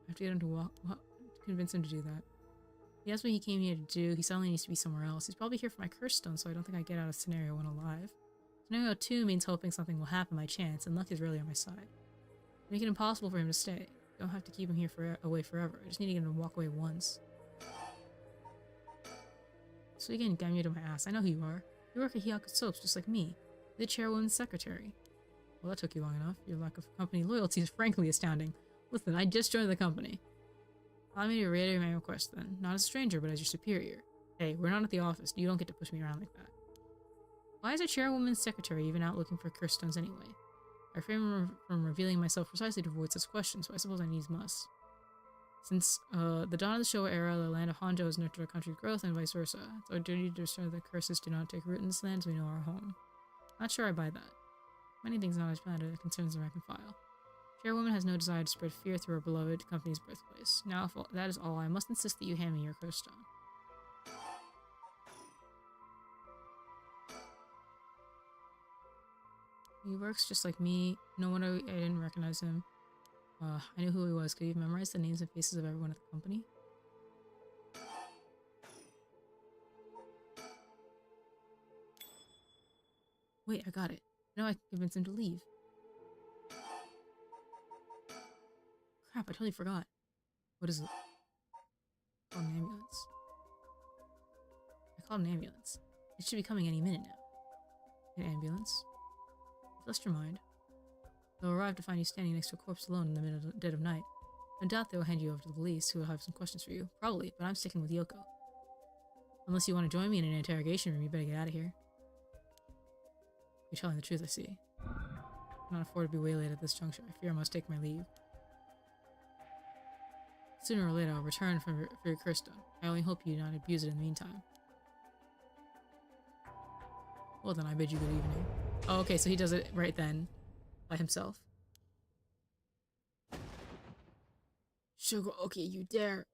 have to get him to convince him to do that. He asked what he came here to do. He suddenly needs to be somewhere else. He's probably here for my curse stone, so I don't think I get out of scenario 1 alive. Scenario 2 means hoping something will happen by chance, and luck is really on my side. Make it impossible for him to stay. You don't have to keep him here away forever. I just need to get him to walk away once. So again, Ganmyo to my ass. I know who you are. You work at Hyaku Soaps just like me. You're the chairwoman's secretary. Well, that took you long enough. Your lack of company loyalty is frankly astounding. Listen, I just joined the company. Allow me to reiterate my request then. Not as a stranger, but as your superior. Hey, we're not at the office. You don't get to push me around like that. Why is a chairwoman's secretary even out looking for curse stones anyway? I refrain from revealing myself precisely to avoid such questions, so I suppose I needs must. Since the dawn of the Showa era, the land of Honjo has nurtured our country's growth and vice versa. It's our duty to ensure that curses do not take root in this land as we know our home. Not sure I buy that. Many things not as bad as concerns the rank and file. Chairwoman has no desire to spread fear through her beloved company's birthplace. Now, if that is all, I must insist that you hand me your curse stone. He works just like me. No wonder I didn't recognize him. I knew who he was. Could you memorize the names and faces of everyone at the company? Wait, I got it. Now I can convince him to leave. Crap, I totally forgot. What is it? I called an ambulance. I called an ambulance. It should be coming any minute now. An ambulance? Just your mind. They'll arrive to find you standing next to a corpse alone in the dead of night. No doubt they will hand you over to the police, who will have some questions for you. Probably, but I'm sticking with Yoko. Unless you want to join me in an interrogation room, you better get out of here. You're telling the truth, I see. I cannot afford to be waylaid at this juncture. I fear I must take my leave. Sooner or later, I'll return for your curse stone. I only hope you do not abuse it in the meantime. Well then, I bid you good evening. Oh, okay, so he does it right then. By himself. Sugar, okay, you dare.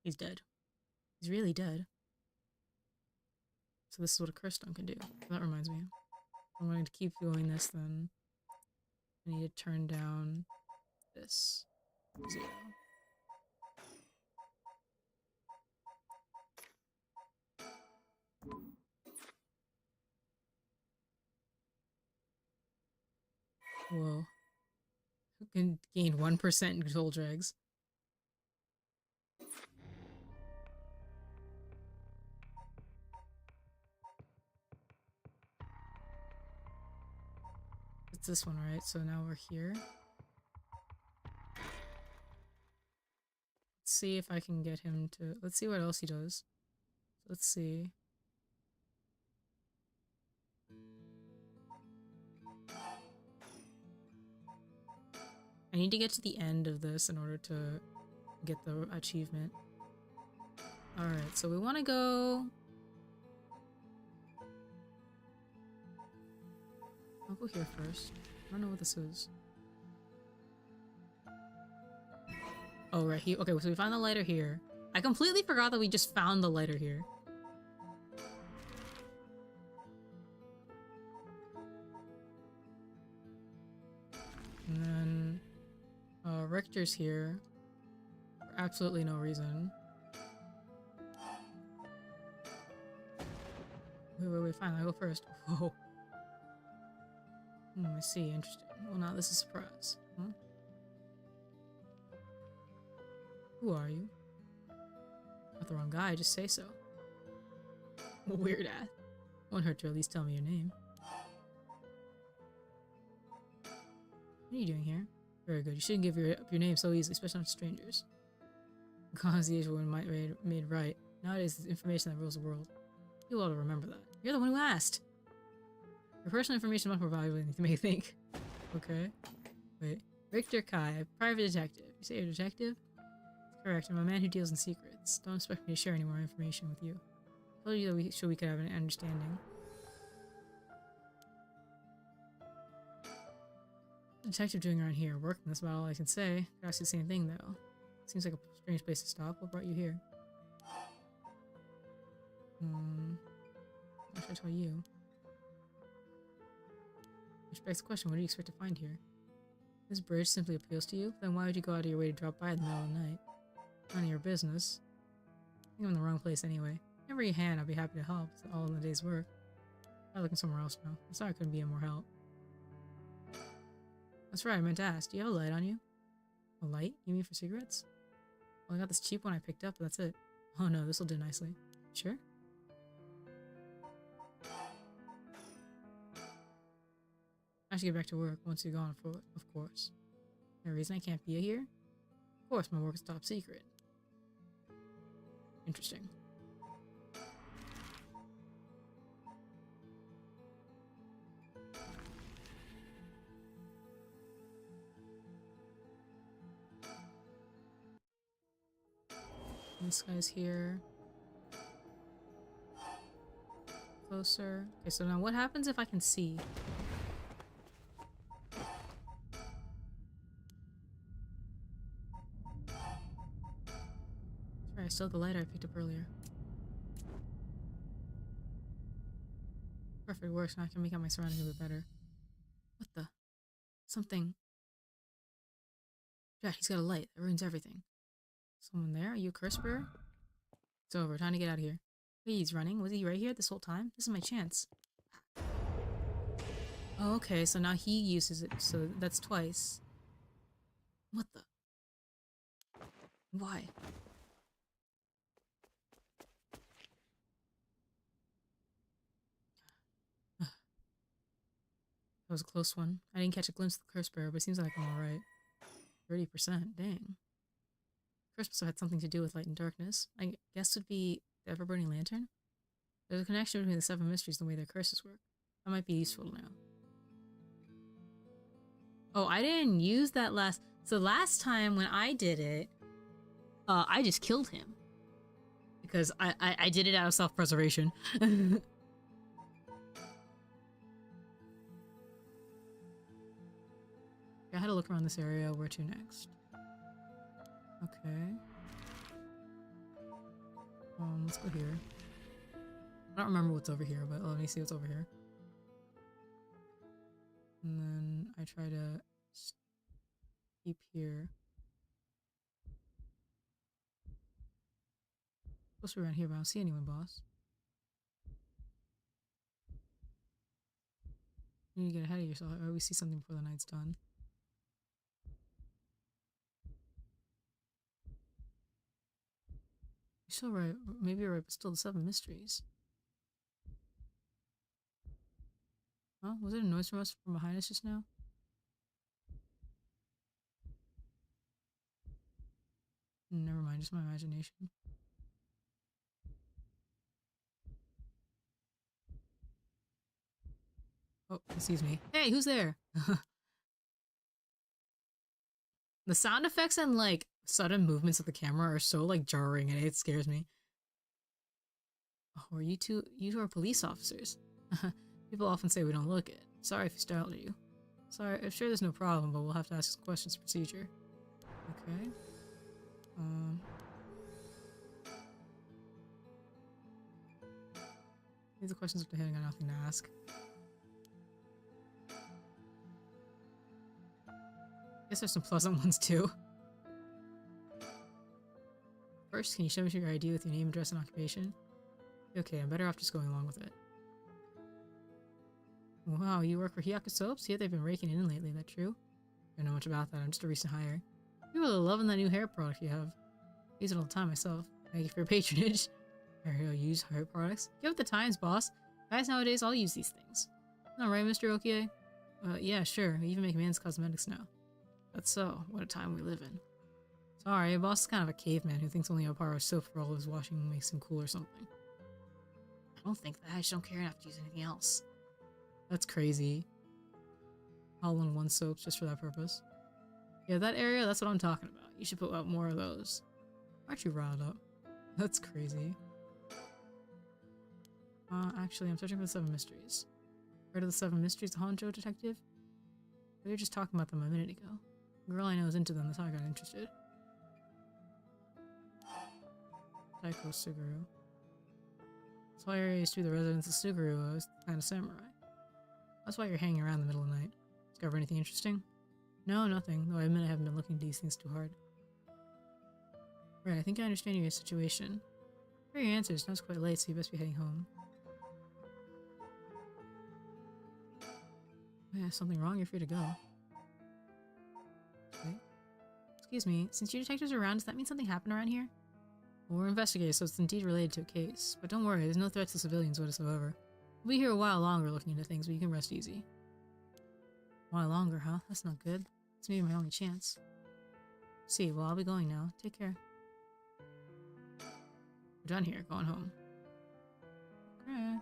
He's dead. He's really dead. So this is what a curse stone can do. That reminds me. I'm going to keep doing this then. I need to turn down this. 0. Whoa. Who can gain 1% in control dregs? It's this one, right? So now we're here. Let's see if I can get him to... Let's see what else he does. Let's see. need to get to the end of this in order to get the achievement. Alright, so we want to go... I'll go here first. I don't know what this is. Oh, right here. Okay, so we found the lighter here. I completely forgot that we just found the lighter here. And then... Richter's here. For absolutely no reason. Wait, fine, I'll go first. Whoa. I see, interesting. Well, now this is a surprise. Huh? Who are you? Not the wrong guy, just say so. Weird ass. Won't hurt to at least tell me your name. What are you doing here? Very good. You shouldn't give up your name so easily, especially to strangers. Because the age one might be made right. Nowadays, it's information that rules the world. You ought to remember that. You're the one who asked. Your personal information must provide anything to make you think. Okay. Wait. Richter Kai, private detective. You say you're a detective? That's correct. I'm a man who deals in secrets. Don't expect me to share any more information with you. I told you that we could have an understanding. What's a detective doing around here? Working, that's about all I can say. Could ask you the same thing though. Seems like a strange place to stop. What brought you here? What should I tell you? Which begs the question, what do you expect to find here? This bridge simply appeals to you? Then why would you go out of your way to drop by in the middle of the night? None of your business. I think I'm in the wrong place anyway. Every hand, I'd be happy to help. It's all in the day's work. I'm looking somewhere else now. I'm sorry I couldn't be of more help. That's right, I meant to ask. Do you have a light on you? A light? You mean for cigarettes? Well, I got this cheap one I picked up, but that's it. Oh no, this'll do nicely. Sure? I should get back to work once you're gone, of course. Any reason I can't be here? Of course, my work is top secret. Interesting. This guy's here. Closer. Okay, so now what happens if I can see? Sorry, I still have the lighter I picked up earlier. Perfect, works. Now I can make out my surroundings a bit better. What the? Something. Jack, he's got a light. That ruins everything. Someone there? Are you a curse bearer? It's over. Time to get out of here. Wait, he's running? Was he right here this whole time? This is my chance. Oh, okay. So now he uses it. So that's twice. What the? Why? That was a close one. I didn't catch a glimpse of the curse bearer, but it seems like I'm alright. 30%. Dang. Curse must have had something to do with light and darkness. I guess would be the ever-burning lantern? There's a connection between the 7 mysteries and the way their curses work. That might be useful now. Oh, I didn't use that last... So last time when I did it, I just killed him. Because I did it out of self-preservation. I had to look around this area. Where to next? Okay. Let's go here. I don't remember what's over here, but let me see what's over here. And then I try to keep here. Supposed to be around here, but I don't see anyone, boss. You need to get ahead of yourself. I always see something before the night's done. You're still right. Maybe you're right, but still the 7 mysteries. Huh? Was it a noise from us from behind us just now? Never mind, just my imagination. Oh, excuse me. Hey, who's there? The sound effects and like sudden movements of the camera are so like jarring and it scares me. Oh, are you two are police officers? People often say we don't look it. Sorry if we startled you. Sorry, I'm sure there's no problem, but we'll have to ask some questions procedure. Okay. These are questions of the heading, I got nothing to ask. Guess there's some pleasant ones too. First, can you show me your ID with your name, address, and occupation? Okay, I'm better off just going along with it. Wow, you work for Hyaku Soaps? Yeah, they've been raking in lately, that true? I don't know much about that, I'm just a recent hire. People are loving that new hair product you have. I use it all the time myself. Thank you for your patronage. I use hair products. Give it the times, boss. Guys nowadays all use these things. Alright, Mr. Okie? Yeah, sure. We even make men's cosmetics now. That's so. What a time we live in. Sorry, boss is kind of a caveman who thinks only Oparo soap for all his washing makes him cool or something. I don't think that. I just don't care enough to use anything else. That's crazy. All in one soaps just for that purpose. Yeah, that area, that's what I'm talking about. You should put out more of those. Aren't you riled up? That's crazy. Actually, I'm searching for the 7 mysteries. Heard of the 7 mysteries, the Honjo detective? We were just talking about them a minute ago. The girl I know is into them, that's how I got interested. Taiko Suguru. That's why I used to be the residence of Suguru. I was kind of samurai. That's why you're hanging around in the middle of the night. Discover anything interesting? No, nothing, though I admit I haven't been looking at these things too hard. Right, I think I understand your situation. For your answers, now it's quite late, so you best be heading home. Yeah, something wrong? You're free to go. Okay. Excuse me, since your detectives are around, does that mean something happened around here? Well, we're investigating, so it's indeed related to a case. But don't worry, there's no threat to civilians whatsoever. We'll be here a while longer looking into things, but you can rest easy. A while longer, huh? That's not good. It's maybe my only chance. See, well, I'll be going now. Take care. We're done here. Going home. Okay.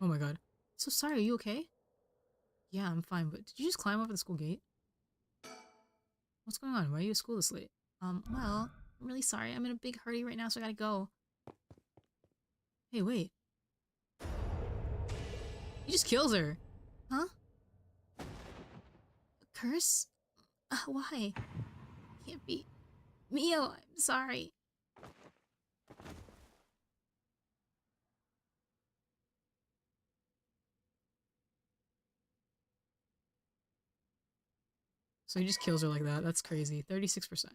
Oh my god. So sorry, are you okay? Yeah, I'm fine, but did you just climb over the school gate? What's going on? Why are you at school this late? Well, I'm really sorry. I'm in a big hurry right now, so I gotta go. Hey, wait. He just kills her. Huh? A curse? Why? Can't be. Mio, I'm sorry. So he just kills her like that. That's crazy. 36%.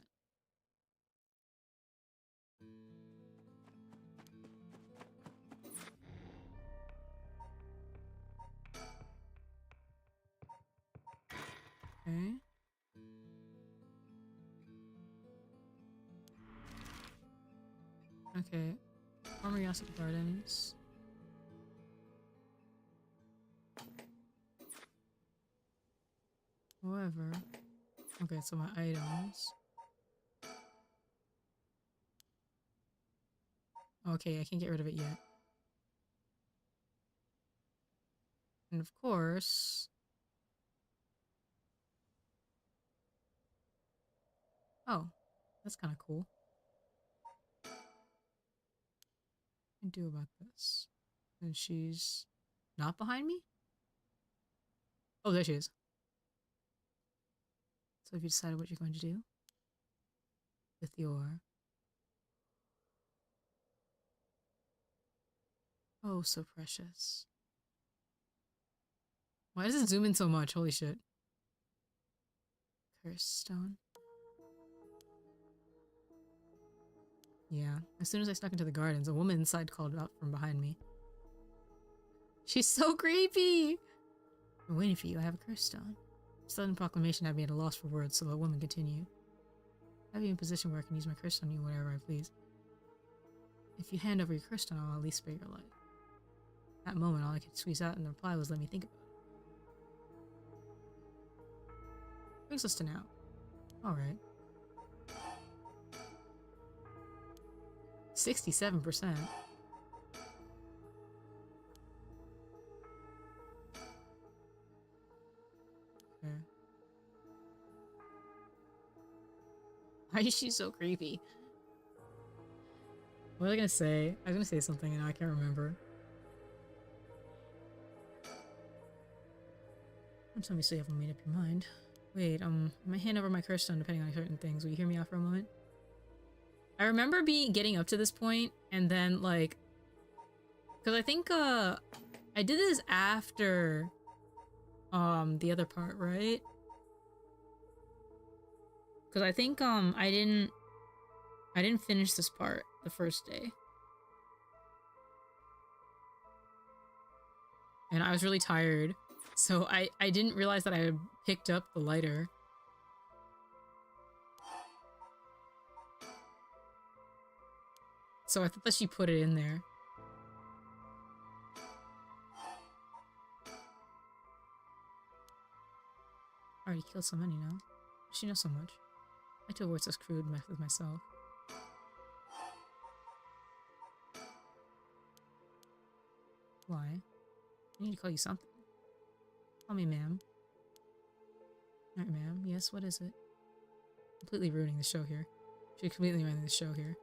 Okay. Okay. Farmer Yasuko Gardens. However. Okay, so my items. Okay, I can't get rid of it yet. And of course... Oh, that's kind of cool. What can I do about this? And she's not behind me? Oh, there she is. So have you decided what you're going to do? With your... Oh, so precious. Why does it zoom in so much? Holy shit. Cursed stone. Yeah. As soon as I snuck into the gardens, a woman inside called out from behind me. She's so creepy! I'm waiting for you. I have a cursed stone. Sudden proclamation had me at a loss for words, so the woman continued. I have you in a position where I can use my curse stone on you whenever I please. If you hand over your curse stone, I'll at least spare your life. At that moment, all I could squeeze out in the reply was, let me think about it. Brings us to now. Alright. 67%. Why is she so creepy? What was I gonna say? I was gonna say something and I can't remember. Don't tell me so you haven't made up your mind. Wait, I might hand over my curse stone depending on certain things. Will you hear me out for a moment? I remember getting up to this point and then like, because I think I did this after the other part, right? Because I think I didn't finish this part the first day. And I was really tired. So I didn't realize that I had picked up the lighter. So I thought that she put it in there. I already killed so many now. She knows so much. I like to avoid such crude methods myself. Why? I need to call you something. Call me ma'am. Alright, ma'am. Yes, what is it? Completely ruining the show here. She's completely ruining the show here.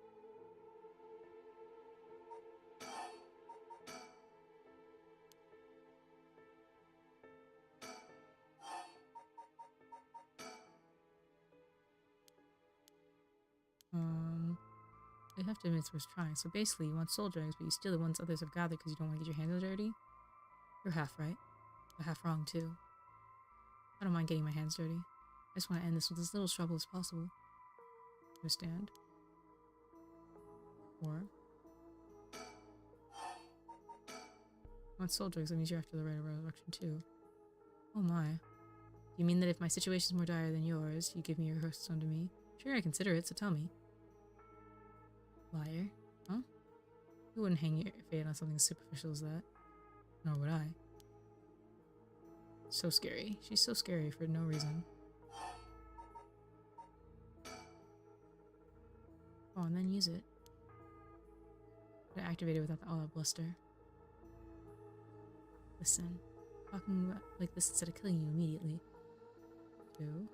I have to admit it's worth trying. So basically, you want soul dregs, but you steal the ones others have gathered because you don't want to get your hands dirty? You're half right, but half wrong too. I don't mind getting my hands dirty. I just want to end this with as little trouble as possible. Understand? Or... you want soul dregs, that means you're after the right of resurrection too. Oh my. You mean that if my situation is more dire than yours, you give me your hearthstone to me? Sure, I consider it, so tell me. Liar. Huh? You wouldn't hang your fate on something as superficial as that. Nor would I. So scary. She's so scary for no reason. Oh, and then use it. But activate it without the all-out bluster. Listen. Talking about like this instead of killing you immediately. 2.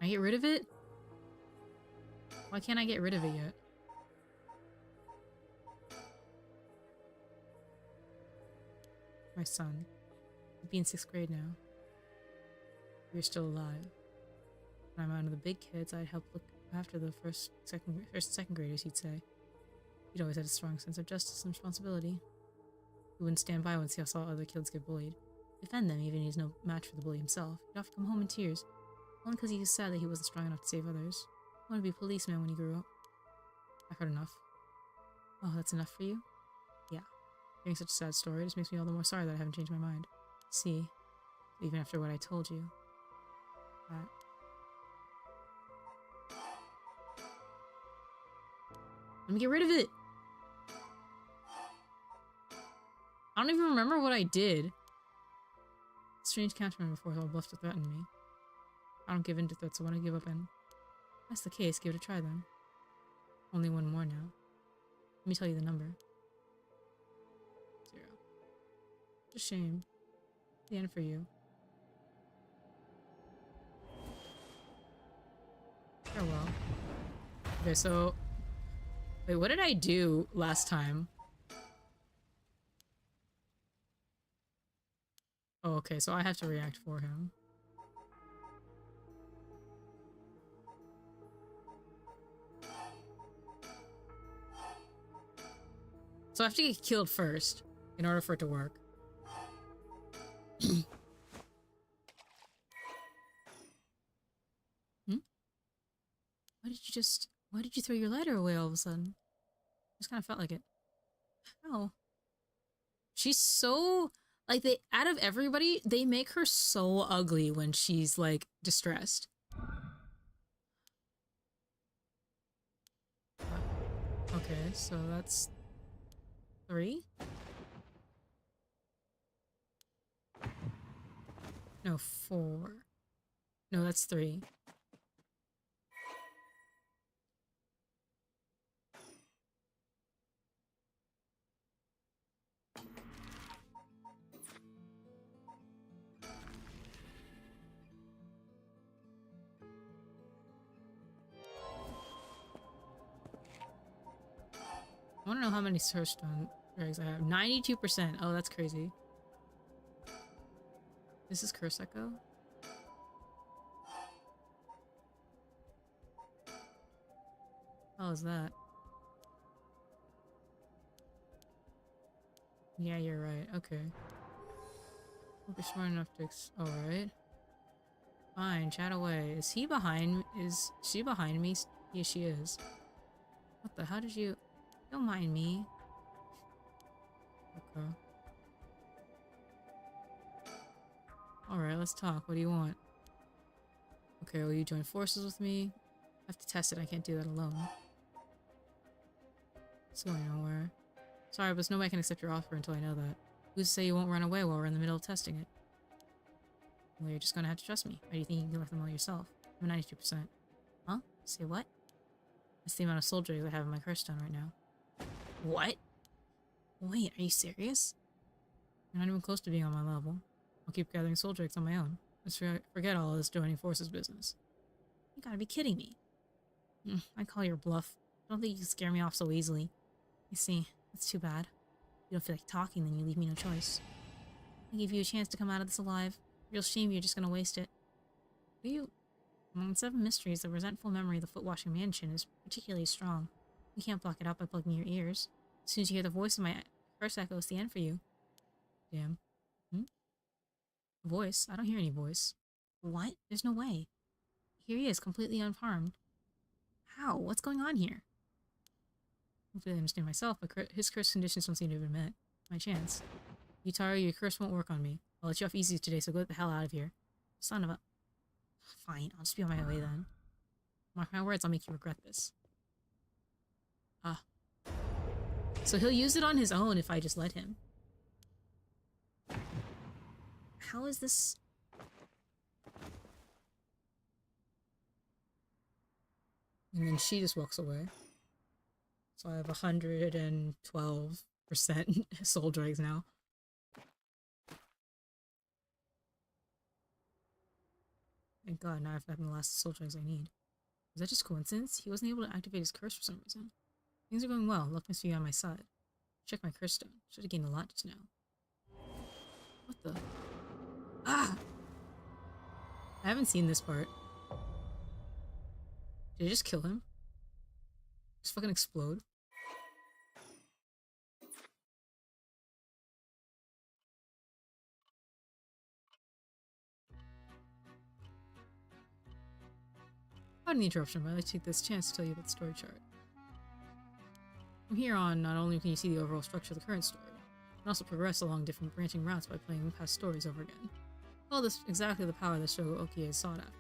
Can I get rid of it? Why can't I get rid of it yet? My son. He'd be in 6th grade now. You're still alive. When I'm out of the big kids, I'd help look after the first and second graders, he'd say. He'd always had a strong sense of justice and responsibility. He wouldn't stand by once he saw other kids get bullied. Defend them even if he's no match for the bully himself. He'd often come home in tears. Only because he was sad that he wasn't strong enough to save others. He wanted to be a policeman when he grew up. I've heard enough. Oh, that's enough for you? Yeah. Hearing such a sad story just makes me all the more sorry that I haven't changed my mind. See, even after what I told you. Let me get rid of it! I don't even remember what I did. Strange counterman before all bluff to threaten me. I don't give in to threats, so when I give up and... if that's the case, give it a try then. Only one more now. Let me tell you the number. 0. It's a shame. The end for you. Farewell. Okay, so... wait, what did I do last time? Oh, okay, so I have to react for him. So I have to get killed first in order for it to work. Hmm? Why did you throw your lighter away all of a sudden? Just kind of felt like it. Oh. She's so... like, out of everybody, they make her so ugly when she's, like, distressed. Okay, so that's... 3? No, 4. No, that's 3. I want to know how many Surstone drags I have. 92%. Oh, that's crazy. This is Curse Echo. How is that? Yeah, you're right. Okay. Hope you're smart enough to alright. Fine, chat away. Is he behind? Is she behind me? Yes, she is. What the? How did you? Don't mind me. Okay. Alright, let's talk. What do you want? Okay, will you join forces with me? I have to test it. I can't do that alone. It's going nowhere. Sorry, but nobody can accept your offer until I know that. Who's to say you won't run away while we're in the middle of testing it? Well, you're just gonna have to trust me. Or do you think you can lift them all yourself? I'm 92%. Huh? Say what? That's the amount of soldiers I have in my curse stone right now. What? Wait, are you serious? You're not even close to being on my level. I'll keep gathering soul drakes on my own. Let's forget all of this joining forces business. You gotta be kidding me. I call your bluff. I don't think you can scare me off so easily. You see, that's too bad. If you don't feel like talking, then you leave me no choice. I give you a chance to come out of this alive. Real shame you're just gonna waste it. Do you? Among 7 mysteries, the resentful memory of the foot-washing mansion is particularly strong. You can't block it out by plugging your ears. As soon as you hear the voice of my curse echo, it's the end for you. Damn. Voice? I don't hear any voice. What? There's no way. Here he is, completely unharmed. How? What's going on here? Hopefully I understand myself, but his curse conditions don't seem to have been met. My chance. Yutaro, your curse won't work on me. I'll let you off easy today, so get the hell out of here. Son of a... Fine, I'll just be on my way then. Mark my words, I'll make you regret this. Ah. So he'll use it on his own if I just let him. How is this... And then she just walks away. So I have 112% soul dregs now. Thank God, now I've gotten the last soul dregs I need. Is that just coincidence? He wasn't able to activate his curse for some reason. Things are going well. Luck must be on my side. Check my curse stone. Should have gained a lot just now. What the? Ah! I haven't seen this part. Did I just kill him? Just fucking explode? Pardon the interruption, but I'd like to take this chance to tell you about the story chart. From here on, not only can you see the overall structure of the current story, you can also progress along different branching routes by playing past stories over again. All this exactly the power that Shogo Okie has sought after.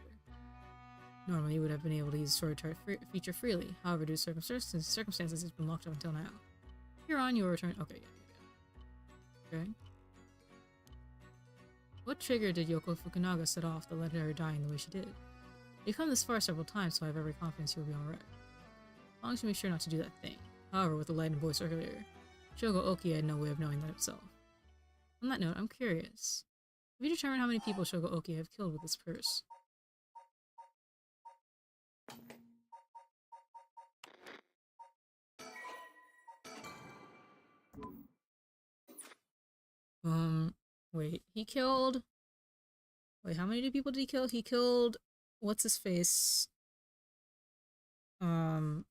Normally, you would have been able to use the story chart feature freely, however, due to circumstances, it's been locked up until now. Here on, you will return. Okay, yeah. Okay. What trigger did Yoko Fukunaga set off that led her dying the way she did? You've come this far several times, so I have every confidence you'll be alright. As long as you make sure not to do that thing. However, with the light and voice earlier, Shogo Oki had no way of knowing that himself. On that note, I'm curious. Have you determined how many people Shogo Oki have killed with this curse? Wait, he killed... Wait, how many people did he kill? He killed... What's his face? The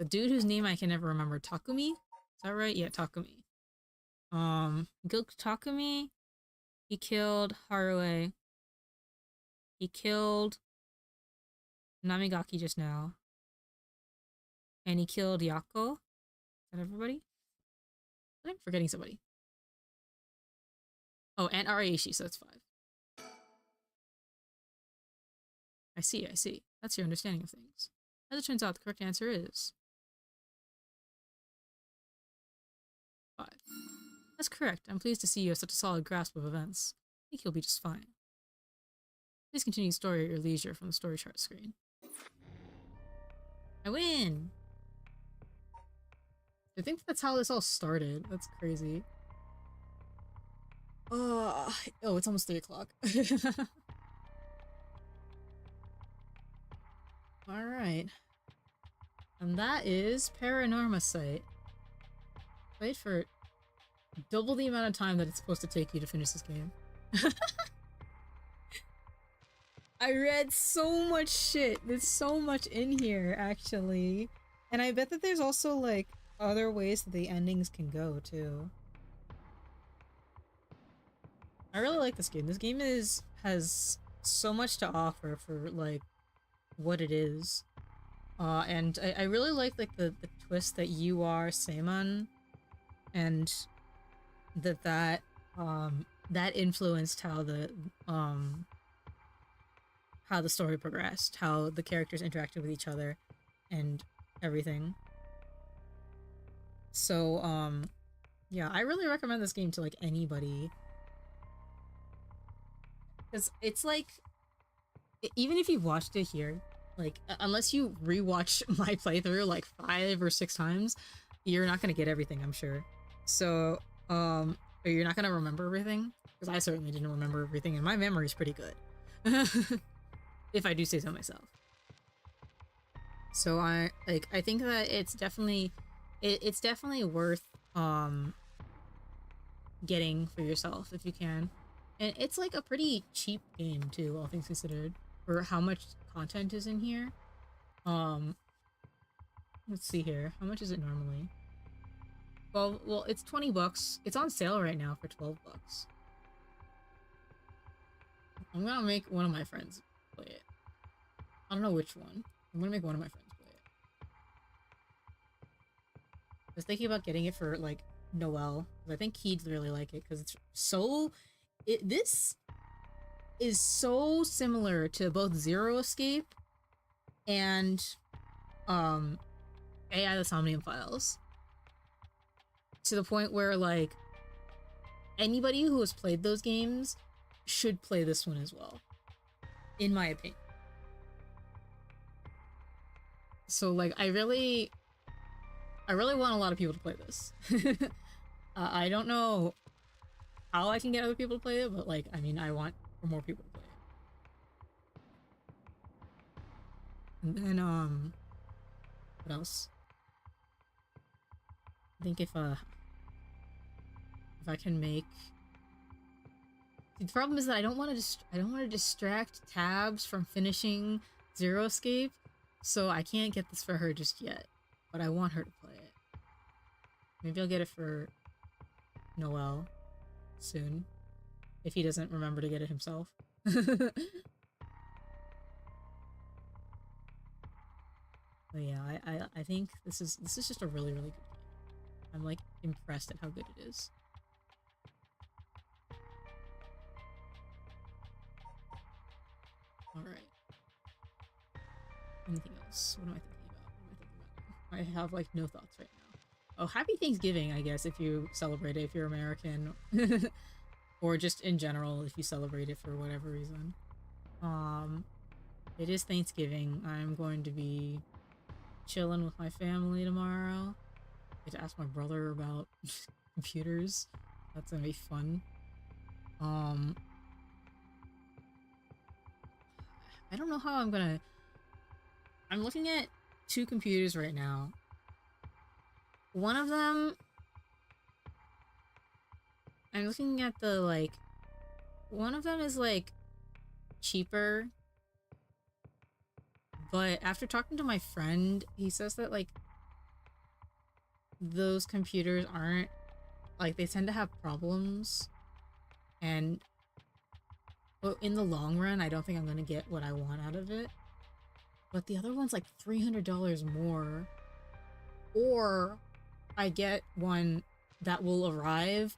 dude whose name I can never remember. Takumi? Is that right? Yeah, Takumi. He killed Takumi. He killed Harue. He killed Namigaki just now. And he killed Yako. Is that everybody? I'm forgetting somebody. Oh, and Araishi, so that's 5. I see, I see. That's your understanding of things. As it turns out, the correct answer is 5. That's correct. I'm pleased to see you have such a solid grasp of events. I think you'll be just fine. Please continue the story at your leisure from the story chart screen. I win! I think that's how this all started. That's crazy. Oh, it's almost 3 o'clock. Alright. And that is Paranormasight. Played for double the amount of time that it's supposed to take you to finish this game. I read so much shit. There's so much in here, actually. And I bet that there's also, like, other ways that the endings can go, too. I really like this game. This game has so much to offer for, like, what it is. And I really like the twist that you are Seimon, and that influenced how the story progressed, how the characters interacted with each other, and everything. So, yeah, I really recommend this game to, like, anybody. Because it's like, even if you've watched it here, like, unless you rewatch my playthrough like 5 or 6 times, you're not gonna get everything, I'm sure. So, or you're not gonna remember everything, because I certainly didn't remember everything, and my memory's pretty good. If I do say so myself. So I think that it's definitely worth getting for yourself if you can. And it's like a pretty cheap game too, all things considered, for how much content is in here. Let's see here. How much is it normally? Well, it's 20 bucks. It's on sale right now for 12 bucks. I'm gonna make one of my friends play it. I don't know which one. I'm gonna make one of my friends play it. I was thinking about getting it for, like, Noel, because I think he'd really like it, because it's so... this is so similar to both Zero Escape and, AI the Somnium Files. To the point where, like, anybody who has played those games should play this one as well, in my opinion. So, like, I really want a lot of people to play this. I don't know how I can get other people to play it, but, like, I mean, I want for more people to play it. And then, what else? I think if I can make... The problem is that I don't want to distract Tabs from finishing Zero Escape, so I can't get this for her just yet. But I want her to play it. Maybe I'll get it for Noel soon, if he doesn't remember to get it himself. But yeah, I think this is just a really, really good game. I'm, like, impressed at how good it is. Alright. Anything else? What am I thinking about? I have, like, no thoughts right now. Oh, happy Thanksgiving, I guess, if you celebrate it, if you're American. Or just in general, if you celebrate it for whatever reason. It is Thanksgiving. I'm going to be chilling with my family tomorrow. I get to ask my brother about computers. That's gonna be fun. I don't know how I'm gonna... I'm looking at 2 computers right now. One of them... I'm looking at the, like... One of them is, like, cheaper. But after talking to my friend, he says that, like, those computers aren't... Like, they tend to have problems. And... But in the long run, I don't think I'm gonna get what I want out of it. But the other one's like $300 more. Or I get one that will arrive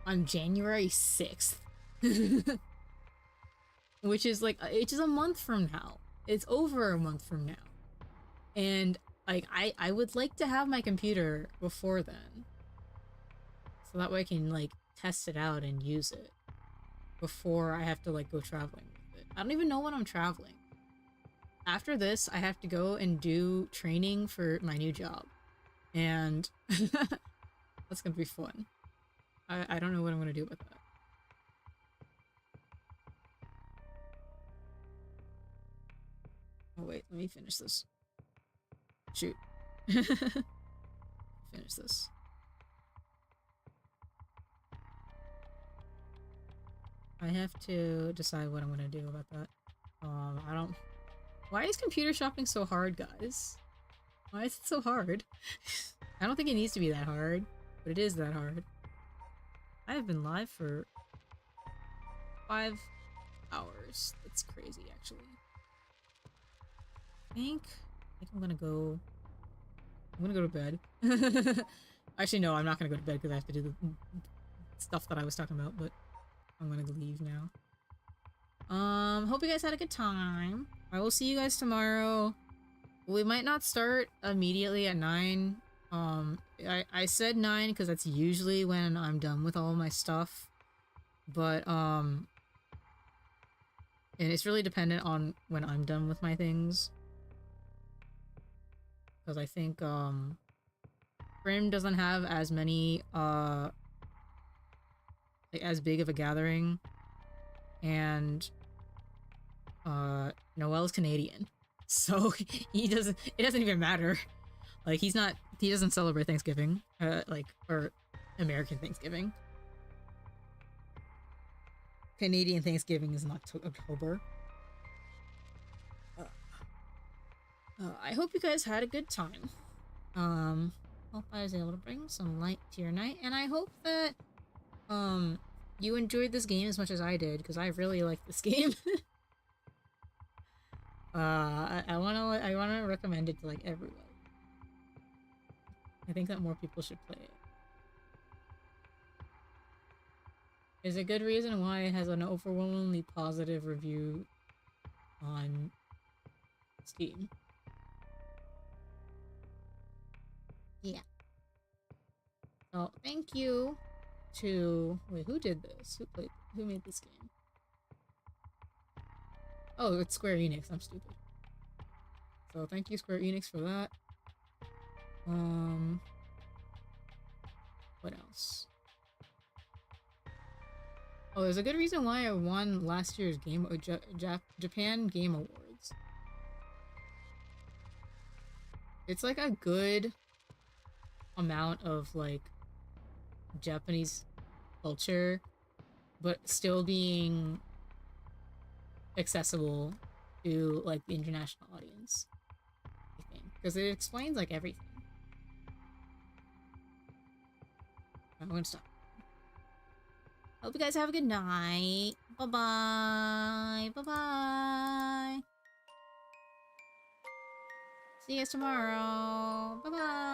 on January 6th. Which is like, it's just a month from now. It's over a month from now. And like, I would like to have my computer before then. So that way I can like test it out and use it before I have to like go traveling with it. I don't even know when I'm traveling. After this, I have to go and do training for my new job. And that's gonna be fun. I don't know what I'm gonna do with that. Oh wait. wait, let me finish this. Shoot. Finish this. I have to decide what I'm gonna do about that. I don't... Why is computer shopping so hard, guys? Why is it so hard? I don't think it needs to be that hard, but it is that hard. I have been live for 5 hours. That's crazy, actually. I think I'm gonna go... I'm gonna go to bed. Actually, no, I'm not gonna go to bed because I have to do the stuff that I was talking about, but I'm gonna leave now. Hope you guys had a good time. I will see you guys tomorrow. We might not start immediately at 9. I said 9 because that's usually when I'm done with all my stuff. But, and it's really dependent on when I'm done with my things. Because I think, Prim doesn't have as many, like, as big of a gathering. And, Noel's Canadian. So, it doesn't even matter. Like, he doesn't celebrate Thanksgiving. Or American Thanksgiving. Canadian Thanksgiving is in October. I hope you guys had a good time. Hope I was able to bring some light to your night, and I hope that, you enjoyed this game as much as I did, because I really like this game. I wanna recommend it to, like, everyone. I think that more people should play it. There's a good reason why it has an overwhelmingly positive review on Steam. Yeah. So, thank you to... Wait, who did this? Who made this game? Oh, it's Square Enix. I'm stupid. So, thank you, Square Enix, for that. What else? Oh, there's a good reason why I won last year's Japan Game Awards. It's like a good amount of, like, Japanese culture, but still being accessible to, like, the international audience, I think. Because it explains, like, everything. I'm gonna stop. Hope you guys have a good night. Bye-bye. Bye-bye. See you guys tomorrow. Bye-bye.